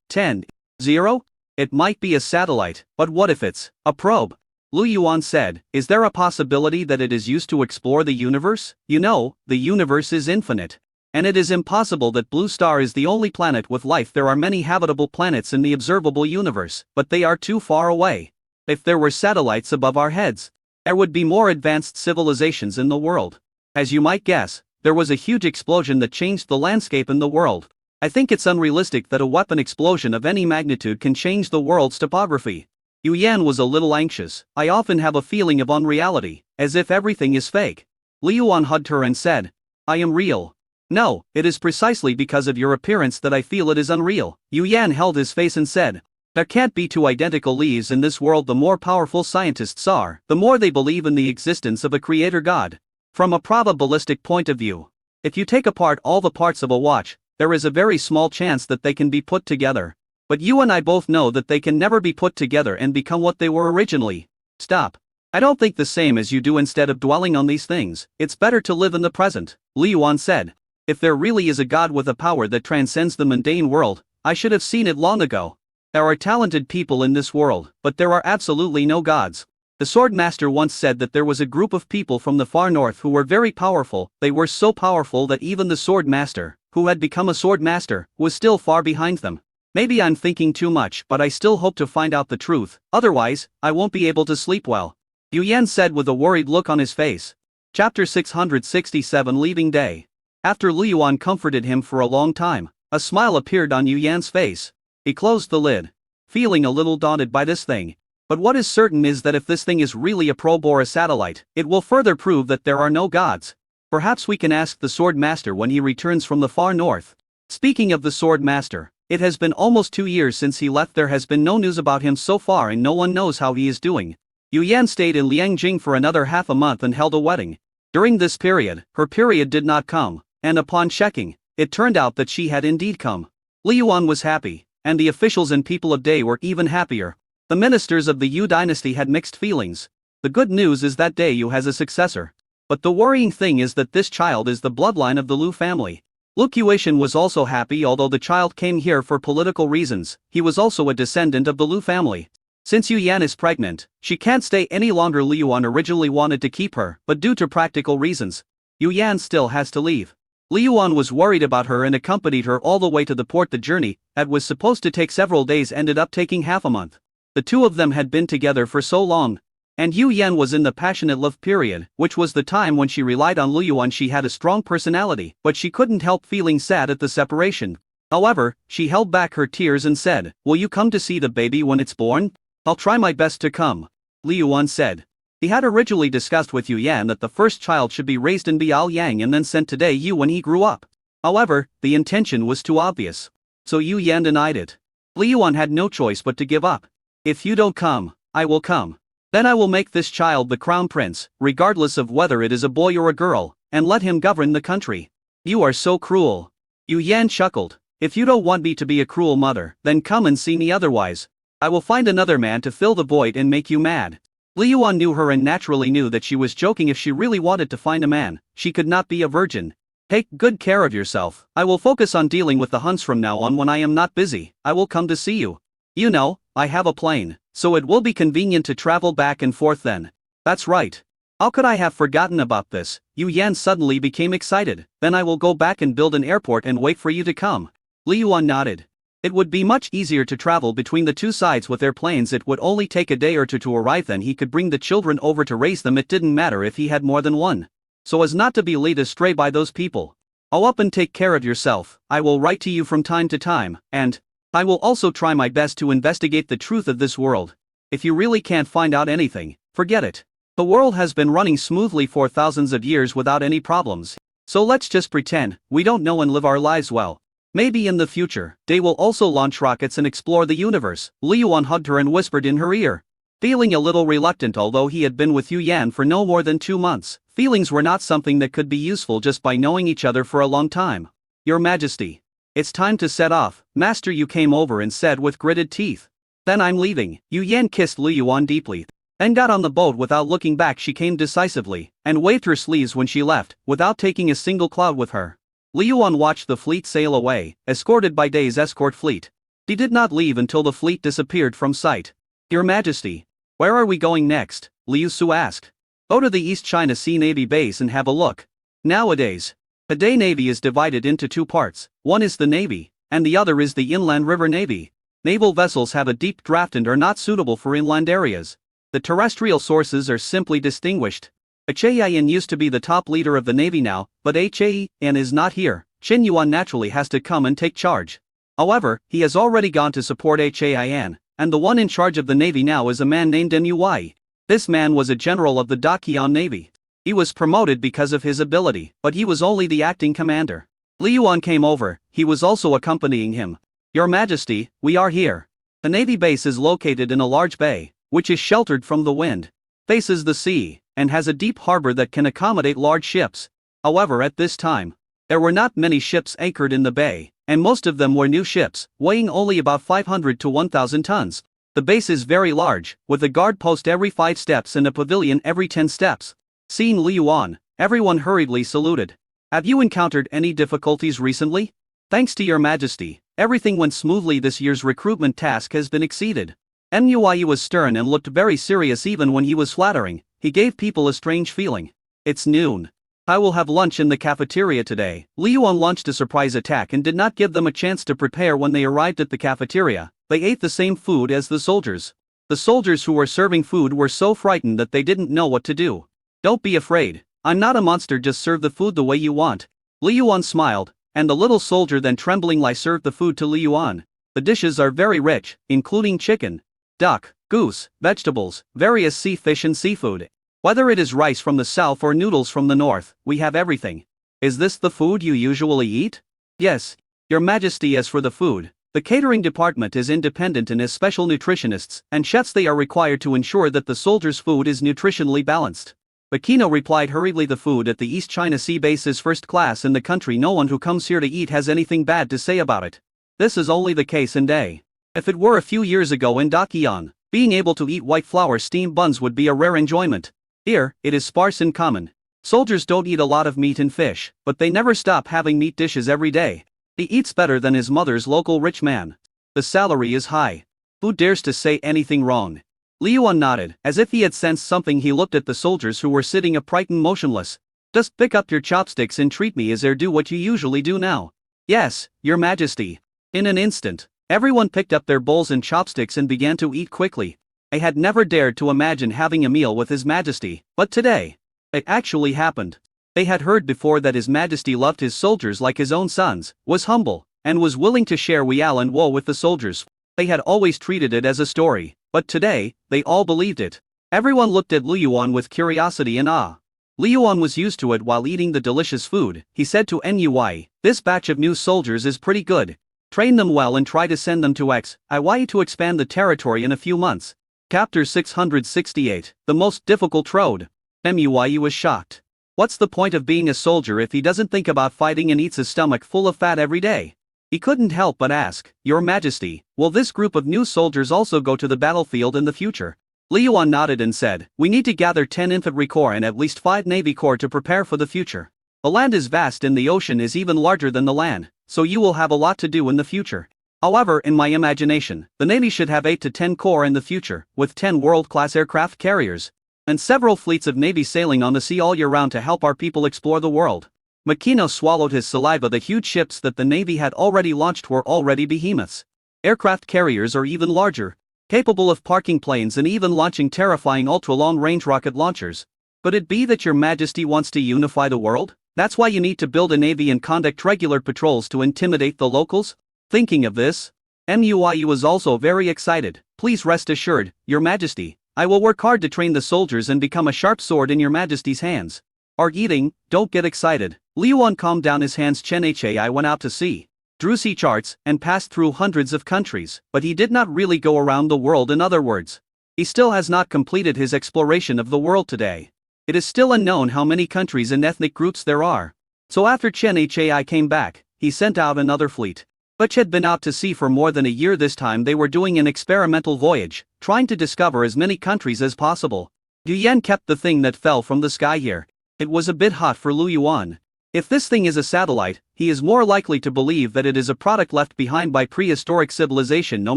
10, 0? It might be a satellite, but what if it's a probe? Lu Yuan said, is there a possibility that it is used to explore the universe? You know, the universe is infinite. And it is impossible that Blue Star is the only planet with life. There are many habitable planets in the observable universe, but they are too far away. If there were satellites above our heads, there would be more advanced civilizations in the world. As you might guess, there was a huge explosion that changed the landscape in the world. I think it's unrealistic that a weapon explosion of any magnitude can change the world's topography. Yu Yan was a little anxious. I often have a feeling of unreality, as if everything is fake. Li Yuan hugged her and said, I am real. No, it is precisely because of your appearance that I feel it is unreal. Yu Yan held his face and said, there can't be two identical Lis in this world. The more powerful scientists are, the more they believe in the existence of a creator god. From a probabilistic point of view, if you take apart all the parts of a watch, there is a very small chance that they can be put together. But you and I both know that they can never be put together and become what they were originally. Stop. I don't think the same as you do. Instead of dwelling on these things, it's better to live in the present, Li Yuan said. If there really is a god with a power that transcends the mundane world, I should have seen it long ago. There are talented people in this world, but there are absolutely no gods. The sword master once said that there was a group of people from the far north who were very powerful. They were so powerful that even the sword master, who had become a sword master, was still far behind them. Maybe I'm thinking too much, but I still hope to find out the truth, otherwise, I won't be able to sleep well. Yu Yan said with a worried look on his face. Chapter 667 Leaving Day. After Li Yuan comforted him for a long time, a smile appeared on Yu Yan's face. He closed the lid, feeling a little daunted by this thing. But what is certain is that if this thing is really a probe or a satellite, it will further prove that there are no gods. Perhaps we can ask the sword master when he returns from the far north. Speaking of the sword master, it has been almost 2 years since he left. There has been no news about him so far and no one knows how he is doing. Yu Yan stayed in Liangjing for another half a month and held a wedding. During this period, her period did not come. And upon checking, it turned out that she had indeed come. Li Yuan was happy, and the officials and people of Day were even happier. The ministers of the Yu dynasty had mixed feelings. The good news is that Day Yu has a successor. But the worrying thing is that this child is the bloodline of the Lu family. Lu Qiuetian was also happy. Although the child came here for political reasons, he was also a descendant of the Lu family. Since Yu Yan is pregnant, she can't stay any longer. Li Yuan originally wanted to keep her, but due to practical reasons, Yu Yan still has to leave. Li Yuan was worried about her and accompanied her all the way to the port. The journey, that was supposed to take several days, ended up taking half a month. The two of them had been together for so long. And Yu Yan was in the passionate love period, which was the time when she relied on Li Yuan. She had a strong personality, but she couldn't help feeling sad at the separation. However, she held back her tears and said, will you come to see the baby when it's born? I'll try my best to come, Li Yuan said. He had originally discussed with Yu Yan that the first child should be raised in Biaoyang and then sent to Day Yu when he grew up. However, the intention was too obvious. So Yu Yan denied it. Li Yuan had no choice but to give up. If you don't come, I will come. Then I will make this child the crown prince, regardless of whether it is a boy or a girl, and let him govern the country. You are so cruel. Yu Yan chuckled. If you don't want me to be a cruel mother, then come and see me. Otherwise, I will find another man to fill the void and make you mad. Li Yuan knew her and naturally knew that she was joking. If she really wanted to find a man, she could not be a virgin. Take good care of yourself. I will focus on dealing with the Huns from now on. When I am not busy, I will come to see you. You know, I have a plane, so it will be convenient to travel back and forth then. That's right. How could I have forgotten about this? Yu Yan suddenly became excited. Then I will go back and build an airport and wait for you to come. Li Yuan nodded. It would be much easier to travel between the two sides with airplanes. It would only take a day or two to arrive. Then he could bring the children over to raise them. It didn't matter if he had more than one. So as not to be led astray by those people. Go up and take care of yourself. I will write to you from time to time, and I will also try my best to investigate the truth of this world. If you really can't find out anything, forget it. The world has been running smoothly for thousands of years without any problems. So let's just pretend we don't know and live our lives well. Maybe in the future, they will also launch rockets and explore the universe. Li Yuan hugged her and whispered in her ear. Feeling a little reluctant, although he had been with Yu Yan for no more than 2 months, feelings were not something that could be useful just by knowing each other for a long time. Your Majesty. It's time to set off, Master Yu came over and said with gritted teeth. Then I'm leaving. Yu Yan kissed Liu Yuan deeply, then got on the boat without looking back. She came decisively, and waved her sleeves when she left, without taking a single cloud with her. Liu Yuan watched the fleet sail away, escorted by Day's escort fleet. He did not leave until the fleet disappeared from sight. Your Majesty, where are we going next? Liu Su asked. Go to the East China Sea Navy base and have a look. Nowadays, the Day Navy is divided into two parts, one is the Navy, and the other is the Inland River Navy. Naval vessels have a deep draft and are not suitable for inland areas. The terrestrial sources are simply distinguished. Chaeyan used to be the top leader of the Navy now, but Chaeyan is not here. Chen Yuan naturally has to come and take charge. However, he has already gone to support Chaeyan, and the one in charge of the Navy now is a man named Mui. This man was a general of the Daqian Navy. He was promoted because of his ability, but he was only the acting commander. Liu Yuan came over, he was also accompanying him. Your Majesty, we are here. The Navy base is located in a large bay, which is sheltered from the wind, faces the sea, and has a deep harbor that can accommodate large ships. However, at this time, there were not many ships anchored in the bay, and most of them were new ships, weighing only about 500 to 1,000 tons. The base is very large, with a guard post every 5 steps and a pavilion every 10 steps. Seeing Liu Yuan, everyone hurriedly saluted. Have you encountered any difficulties recently? Thanks to Your Majesty, everything went smoothly. This year's recruitment task has been exceeded. Mui was stern and looked very serious even when he was flattering. He gave people a strange feeling. It's noon. I will have lunch in the cafeteria today. Liu Yuan launched a surprise attack and did not give them a chance to prepare. When they arrived at the cafeteria, they ate the same food as the soldiers. The soldiers who were serving food were so frightened that they didn't know what to do. Don't be afraid. I'm not a monster, just serve the food the way you want. Liu Yuan smiled, and the little soldier then tremblingly served the food to Liu Yuan. The dishes are very rich, including chicken, duck, goose, vegetables, various sea fish and seafood. Whether it is rice from the south or noodles from the north, we have everything. Is this the food you usually eat? Yes, Your Majesty. As for the food, the catering department is independent and has special nutritionists and chefs. They are required to ensure that the soldiers' food is nutritionally balanced. Bakino replied hurriedly. The food at the East China Sea base is first class in the country. No one who comes here to eat has anything bad to say about it. This is only the case in Day. If it were a few years ago in Daqian, being able to eat white flour steamed buns would be a rare enjoyment. Here, it is sparse and common. Soldiers don't eat a lot of meat and fish, but they never stop having meat dishes every day. He eats better than his mother's local rich man. The salary is high. Who dares to say anything wrong? Liu Yuan nodded, as if he had sensed something. He looked at the soldiers who were sitting upright and motionless. Just pick up your chopsticks and treat me as there. Do what you usually do now. Yes, Your Majesty. In an instant, everyone picked up their bowls and chopsticks and began to eat quickly. I had never dared to imagine having a meal with His Majesty, but today, it actually happened. They had heard before that His Majesty loved his soldiers like his own sons, was humble, and was willing to share weal and woe with the soldiers. They had always treated it as a story, but today, they all believed it. Everyone looked at Liu Yuan with curiosity and awe. Liu Yuan was used to it while eating the delicious food. He said to Mui, this batch of new soldiers is pretty good. Train them well and try to send them to Xi to expand the territory in a few months. Chapter 668, The Most Difficult Road. Mui was shocked. What's the point of being a soldier if he doesn't think about fighting and eats a stomach full of fat every day? He couldn't help but ask, Your Majesty, will this group of new soldiers also go to the battlefield in the future? Liu Yuan nodded and said, we need to gather 10 infantry corps and at least 5 navy corps to prepare for the future. The land is vast and the ocean is even larger than the land, so you will have a lot to do in the future. However, in my imagination, the Navy should have 8 to 10 corps in the future, with 10 world-class aircraft carriers, and several fleets of Navy sailing on the sea all year round to help our people explore the world. Makino swallowed his saliva. The huge ships that the Navy had already launched were already behemoths. Aircraft carriers are even larger, capable of parking planes and even launching terrifying ultra-long-range rocket launchers. Could it be that Your Majesty wants to unify the world? That's why you need to build a navy and conduct regular patrols to intimidate the locals? Thinking of this, Mui was also very excited. Please rest assured, Your Majesty, I will work hard to train the soldiers and become a sharp sword in Your Majesty's hands. Are eating, don't get excited. Liu Yuan calmed down his hands. Chen Hai went out to sea, drew sea charts, and passed through hundreds of countries, but he did not really go around the world. In other words, he still has not completed his exploration of the world today. It is still unknown how many countries and ethnic groups there are. So after Chen Hai came back, he sent out another fleet. Butch had been out to sea for more than a year. This time they were doing an experimental voyage, trying to discover as many countries as possible. Yu Yan kept the thing that fell from the sky here. It was a bit hot for Lu Yuan. If this thing is a satellite, he is more likely to believe that it is a product left behind by prehistoric civilization, no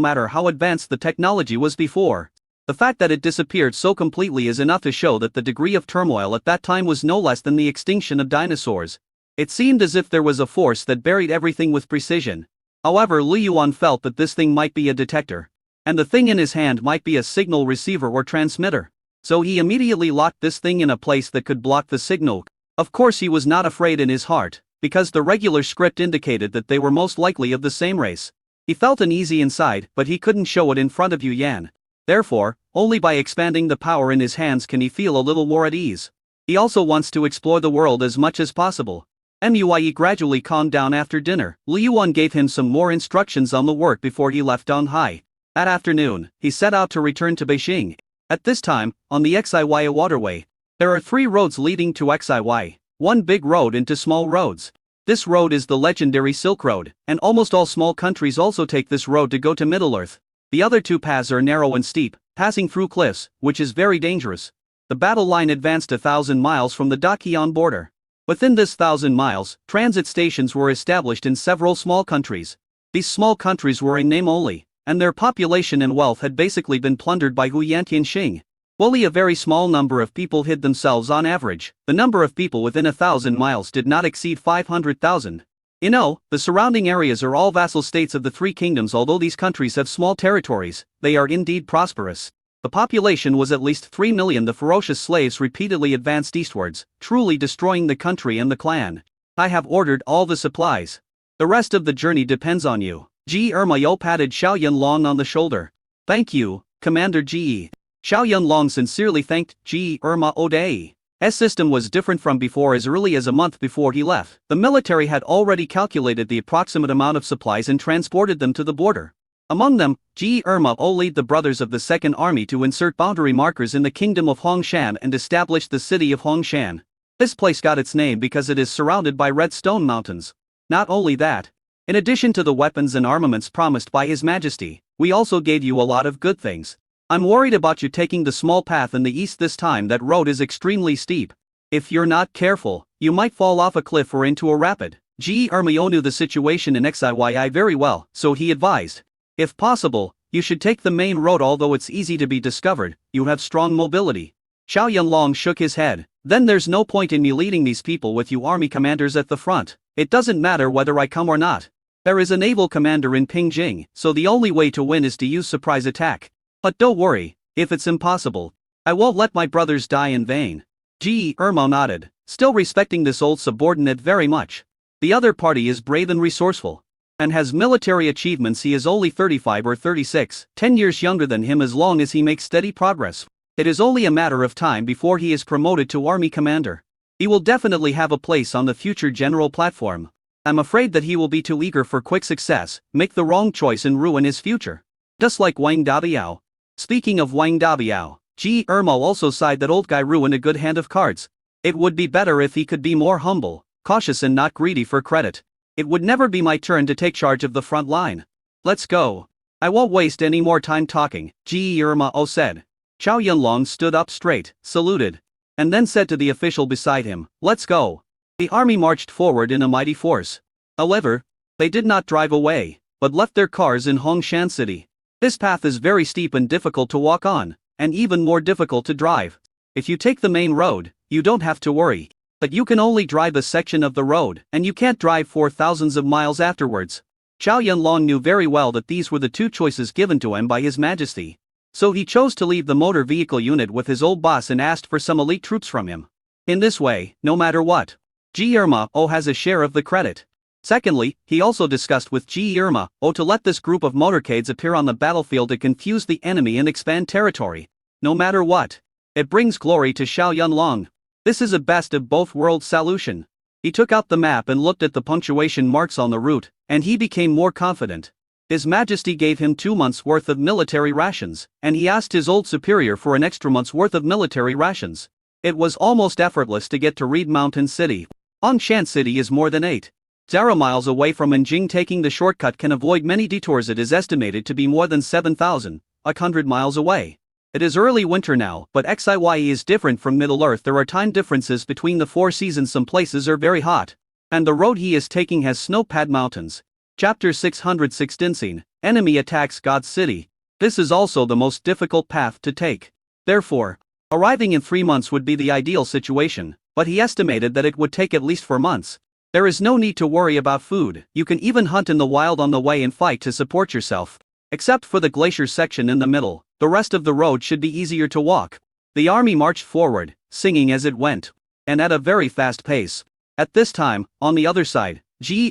matter how advanced the technology was before. The fact that it disappeared so completely is enough to show that the degree of turmoil at that time was no less than the extinction of dinosaurs. It seemed as if there was a force that buried everything with precision. However, Lu Yuan felt that this thing might be a detector. And the thing in his hand might be a signal receiver or transmitter. So he immediately locked this thing in a place that could block the signal. Of course he was not afraid in his heart, because the regular script indicated that they were most likely of the same race. He felt uneasy inside, but he couldn't show it in front of Yu Yan. Therefore, only by expanding the power in his hands can he feel a little more at ease. He also wants to explore the world as much as possible. Muye gradually calmed down after dinner. Lu Yuan gave him some more instructions on the work before he left Donghai. That afternoon, he set out to return to Beijing. At this time, on the Xiya waterway, there are 3 roads leading to Xiy, one big road into small roads. This road is the legendary Silk Road, and almost all small countries also take this road to go to Middle-earth. The other 2 paths are narrow and steep, passing through cliffs, which is very dangerous. The battle line advanced 1,000 miles from the Daqian border. Within this 1,000 miles, transit stations were established in several small countries. These small countries were in name only, and their population and wealth had basically been plundered by Huyan Tianxing. Only a very small number of people hid themselves on average. The number of people within 1,000 miles did not exceed 500,000. The surrounding areas are all vassal states of the 3 kingdoms. Although these countries have small territories, they are indeed prosperous. The population was at least 3 million. The ferocious slaves repeatedly advanced eastwards, truly destroying the country and the clan. I have ordered all the supplies. The rest of the journey depends on you. Ji Ermayo patted Xiao Yanlong on the shoulder. Thank you, Commander Ji. Xiao Yanlong sincerely thanked Ji Erma Odei. S system was different from before. As early as a month before he left, the military had already calculated the approximate amount of supplies and transported them to the border. Among them, Ji Erma O led the brothers of the Second Army to insert boundary markers in the kingdom of Hongshan and establish the city of Hongshan. This place got its name because it is surrounded by red stone mountains. Not only that, in addition to the weapons and armaments promised by His Majesty, we also gave you a lot of good things. I'm worried about you taking the small path in the east this time. That road is extremely steep. If you're not careful, you might fall off a cliff or into a rapid. Ji Ermio knew the situation in Xiyi very well, so he advised. If possible, you should take the main road. Although it's easy to be discovered, you have strong mobility. Xiao Yanlong shook his head. Then there's no point in me leading these people with you army commanders at the front. It doesn't matter whether I come or not. There is a naval commander in Pingjing, so the only way to win is to use surprise attack. But don't worry, if it's impossible, I won't let my brothers die in vain. Ji Ermo nodded, still respecting this old subordinate very much. The other party is brave and resourceful, and has military achievements. He is only 35 or 36, 10 years younger than him. As long as he makes steady progress, it is only a matter of time before he is promoted to army commander. He will definitely have a place on the future general platform. I'm afraid that he will be too eager for quick success, make the wrong choice and ruin his future. Just like Wang Dabiao. Speaking of Wang Dabiao, Ji Ermo also sighed that old guy ruined a good hand of cards. It would be better if he could be more humble, cautious and not greedy for credit. It would never be my turn to take charge of the front line. Let's go. I won't waste any more time talking, Ji Ermo said. Xiao Yanlong stood up straight, saluted, and then said to the official beside him, let's go. The army marched forward in a mighty force. However, they did not drive away, but left their cars in Hongshan City. This path is very steep and difficult to walk on, and even more difficult to drive. If you take the main road, you don't have to worry. But you can only drive a section of the road, and you can't drive for thousands of miles afterwards. Xiao Yanlong knew very well that these were the 2 choices given to him by His Majesty. So he chose to leave the motor vehicle unit with his old boss and asked for some elite troops from him. In this way, no matter what, Ji Erma has a share of the credit. Secondly, he also discussed with Ji Erma to let this group of motorcades appear on the battlefield to confuse the enemy and expand territory. No matter what, it brings glory to Xiao Yanlong. This is a best of both worlds solution. He took out the map and looked at the punctuation marks on the route, and he became more confident. His Majesty gave him 2 months' worth of military rations, and he asked his old superior for an extra month's worth of military rations. It was almost effortless to get to Reed Mountain City. Hongshan City is more than 8 0 miles away from Nanjing. Taking the shortcut can avoid many detours. It is estimated to be more than 7,100 miles away. It is early winter now, but Xie is different from Middle Earth. There are time differences between the 4 seasons. Some places are very hot. And the road he is taking has snow-pad mountains. Chapter 616. Enemy attacks God's city. This is also the most difficult path to take. Therefore, arriving in 3 months would be the ideal situation, but he estimated that it would take at least 4 months. There is no need to worry about food. You can even hunt in the wild on the way and fight to support yourself. Except for the glacier section in the middle, the rest of the road should be easier to walk. The army marched forward, singing as it went, and at a very fast pace. At this time, on the other side,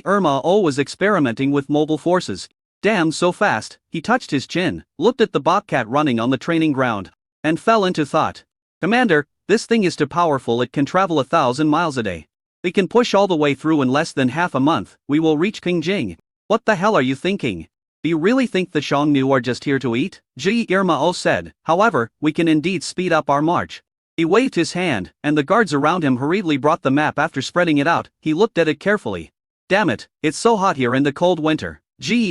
Irma was experimenting with mobile forces. Damn, so fast. He touched his chin, looked at the bobcat running on the training ground, and fell into thought. Commander, this thing is too powerful. It can travel 1,000 miles a day. We can push all the way through in less than half a month. We will reach Qingjing. What the hell are you thinking? Do you really think the Xiongnu are just here to eat? Irma said. However, we can indeed speed up our march. He waved his hand, and the guards around him hurriedly brought the map. After spreading it out, he looked at it carefully. Damn it, it's so hot here in the cold winter.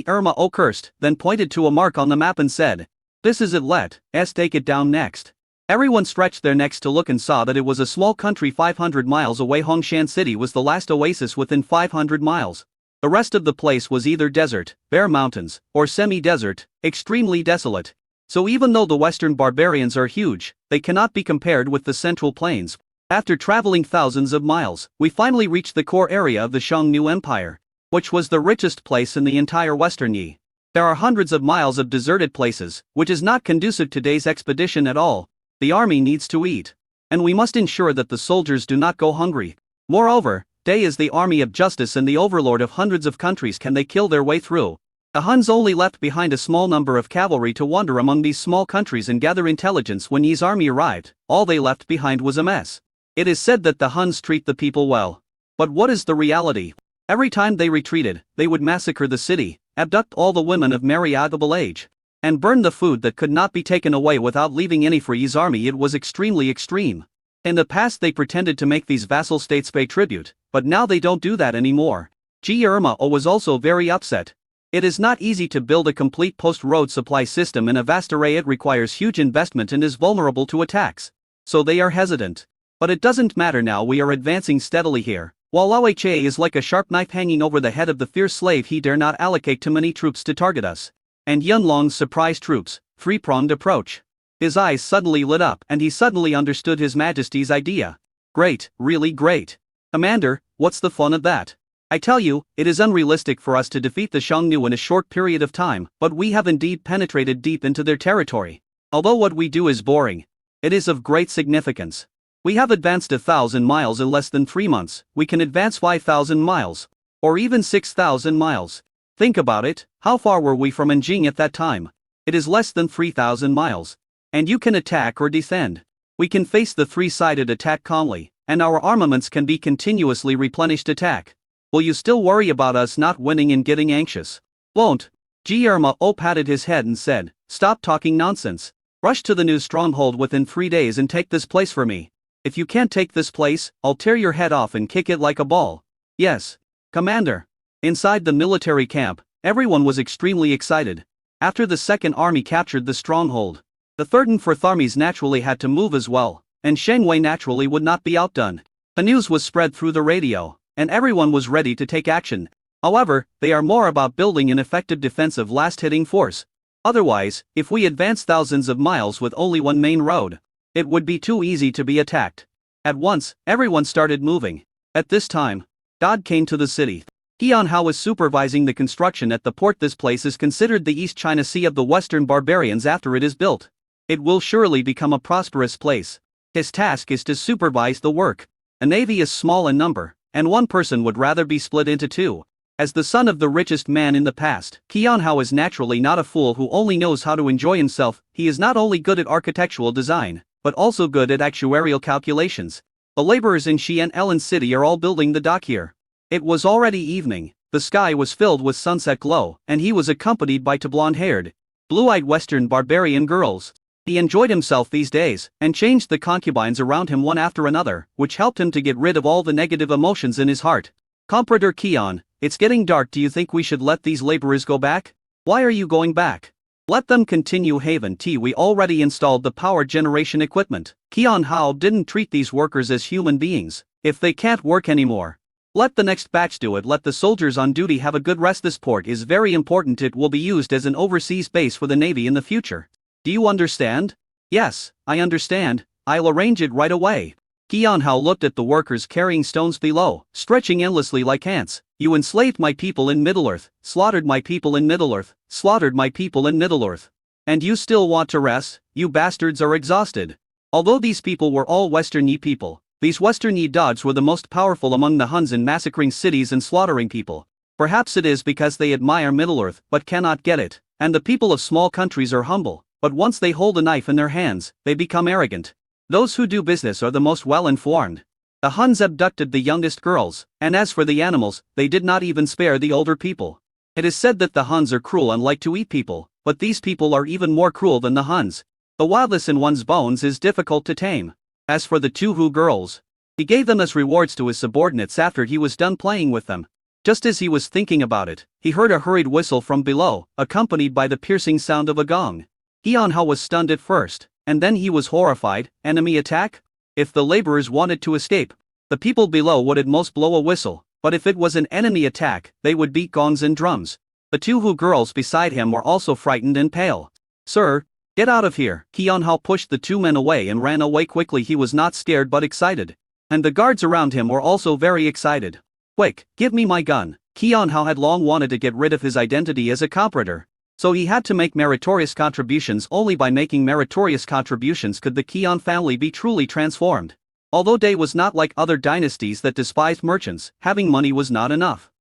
Irma cursed, then pointed to a mark on the map and said, "This is it. Let's take it down next." Everyone stretched their necks to look and saw that it was a small country 500 miles away. Hongshan City was the last oasis within 500 miles. The rest of the place was either desert, bare mountains, or semi-desert, extremely desolate. So even though the western barbarians are huge, they cannot be compared with the central plains. After traveling thousands of miles, we finally reached the core area of the Xiongnu Empire, which was the richest place in the entire Western Yi. There are hundreds of miles of deserted places, which is not conducive to today's expedition at all. The army needs to eat, and we must ensure that the soldiers do not go hungry. Moreover, Day is the army of justice and the overlord of hundreds of countries. Can they kill their way through? The Huns only left behind a small number of cavalry to wander among these small countries and gather intelligence. When Yi's army arrived, all they left behind was a mess. It is said that the Huns treat the people well. But what is the reality? Every time they retreated, they would massacre the city, abduct all the women of marriageable age, and burn the food that could not be taken away without leaving any for Yi's army. It was extremely extreme. In the past they pretended to make these vassal states pay tribute, but now they don't do that anymore. Irma was also very upset. It is not easy to build a complete post-road supply system in a vast array. It requires huge investment and is vulnerable to attacks. So they are hesitant. But it doesn't matter now. We are advancing steadily here. While Oha is like a sharp knife hanging over the head of the fierce slave, he dare not allocate too many troops to target us. And Yunlong's surprise troops, three-pronged approach. His eyes suddenly lit up and he suddenly understood His Majesty's idea. Great, really great. Commander, what's the fun of that? I tell you, it is unrealistic for us to defeat the Xiongnu in a short period of time, but we have indeed penetrated deep into their territory. Although what we do is boring, it is of great significance. We have advanced 1,000 miles in less than 3 months. We can advance 5,000 miles. Or even 6,000 miles. Think about it, how far were we from Nanjing at that time? It is less than 3,000 miles. And you can attack or defend. We can face the three-sided attack calmly, and our armaments can be continuously replenished. Attack. Will you still worry about us not winning and getting anxious? Won't. Irma patted his head and said, "Stop talking nonsense. Rush to the new stronghold within 3 days and take this place for me. If you can't take this place, I'll tear your head off and kick it like a ball." "Yes, Commander." Inside the military camp, everyone was extremely excited. After the Second Army captured the stronghold, the Third and Fourth Armies naturally had to move as well, and Shengwei naturally would not be outdone. The news was spread through the radio, and everyone was ready to take action. However, they are more about building an effective defensive last-hitting force. Otherwise, if we advance thousands of miles with only one main road, it would be too easy to be attacked. At once, everyone started moving. At this time, God came to the city. Qian Hao is supervising the construction at the port. This place is considered the East China Sea of the Western barbarians. After it is built, it will surely become a prosperous place. His task is to supervise the work. A navy is small in number, and one person would rather be split into two. As the son of the richest man in the past, Qian Hao is naturally not a fool who only knows how to enjoy himself. He is not only good at architectural design, but also good at actuarial calculations. The laborers in Xian Ellen City are all building the dock here. It was already evening, the sky was filled with sunset glow, and he was accompanied by two blonde-haired, blue-eyed Western barbarian girls. He enjoyed himself these days, and changed the concubines around him one after another, which helped him to get rid of all the negative emotions in his heart. Comprador Qian, It's getting dark. Do you think we should let these laborers go back? Why are you going back? Let them continue. Haven T. We already installed the power generation equipment. Qian Hao didn't treat these workers as human beings. If they can't work anymore, let the next batch do it. Let the soldiers on duty have a good rest. This port is very important. It will be used as an overseas base for the Navy in the future. Do you understand? Yes, I understand. I'll arrange it right away. Qian Hao looked at the workers carrying stones below, stretching endlessly like ants. You enslaved my people in Middle-earth, slaughtered my people in Middle-earth, slaughtered my people in Middle-earth. And you still want to rest? You bastards are exhausted. Although these people were all Western Yi people, these Western Yi dogs were the most powerful among the Huns in massacring cities and slaughtering people. Perhaps it is because they admire Middle-earth but cannot get it, and the people of small countries are humble, but once they hold a knife in their hands, they become arrogant. Those who do business are the most well-informed. The Huns abducted the youngest girls, and as for the animals, they did not even spare the older people. It is said that the Huns are cruel and like to eat people, but these people are even more cruel than the Huns. The wildness in one's bones is difficult to tame. As for the two Hu girls, he gave them as rewards to his subordinates after he was done playing with them. Just as he was thinking about it, he heard a hurried whistle from below, accompanied by the piercing sound of a gong. Qian Hao was stunned at first, and then he was horrified. Enemy attack? If the laborers wanted to escape, the people below would at most blow a whistle, but if it was an enemy attack, they would beat gongs and drums. The two Hu girls beside him were also frightened and pale. Sir, get out of here. Qian Hao pushed the two men away and ran away quickly. He was not scared but excited. And the guards around him were also very excited. Quick, give me my gun. Qian Hao had long wanted to get rid of his identity as a comprador. So he had to make meritorious contributions. Only by making meritorious contributions could the Qian family be truly transformed. Although Day was not like other dynasties that despised merchants, having money was not enough.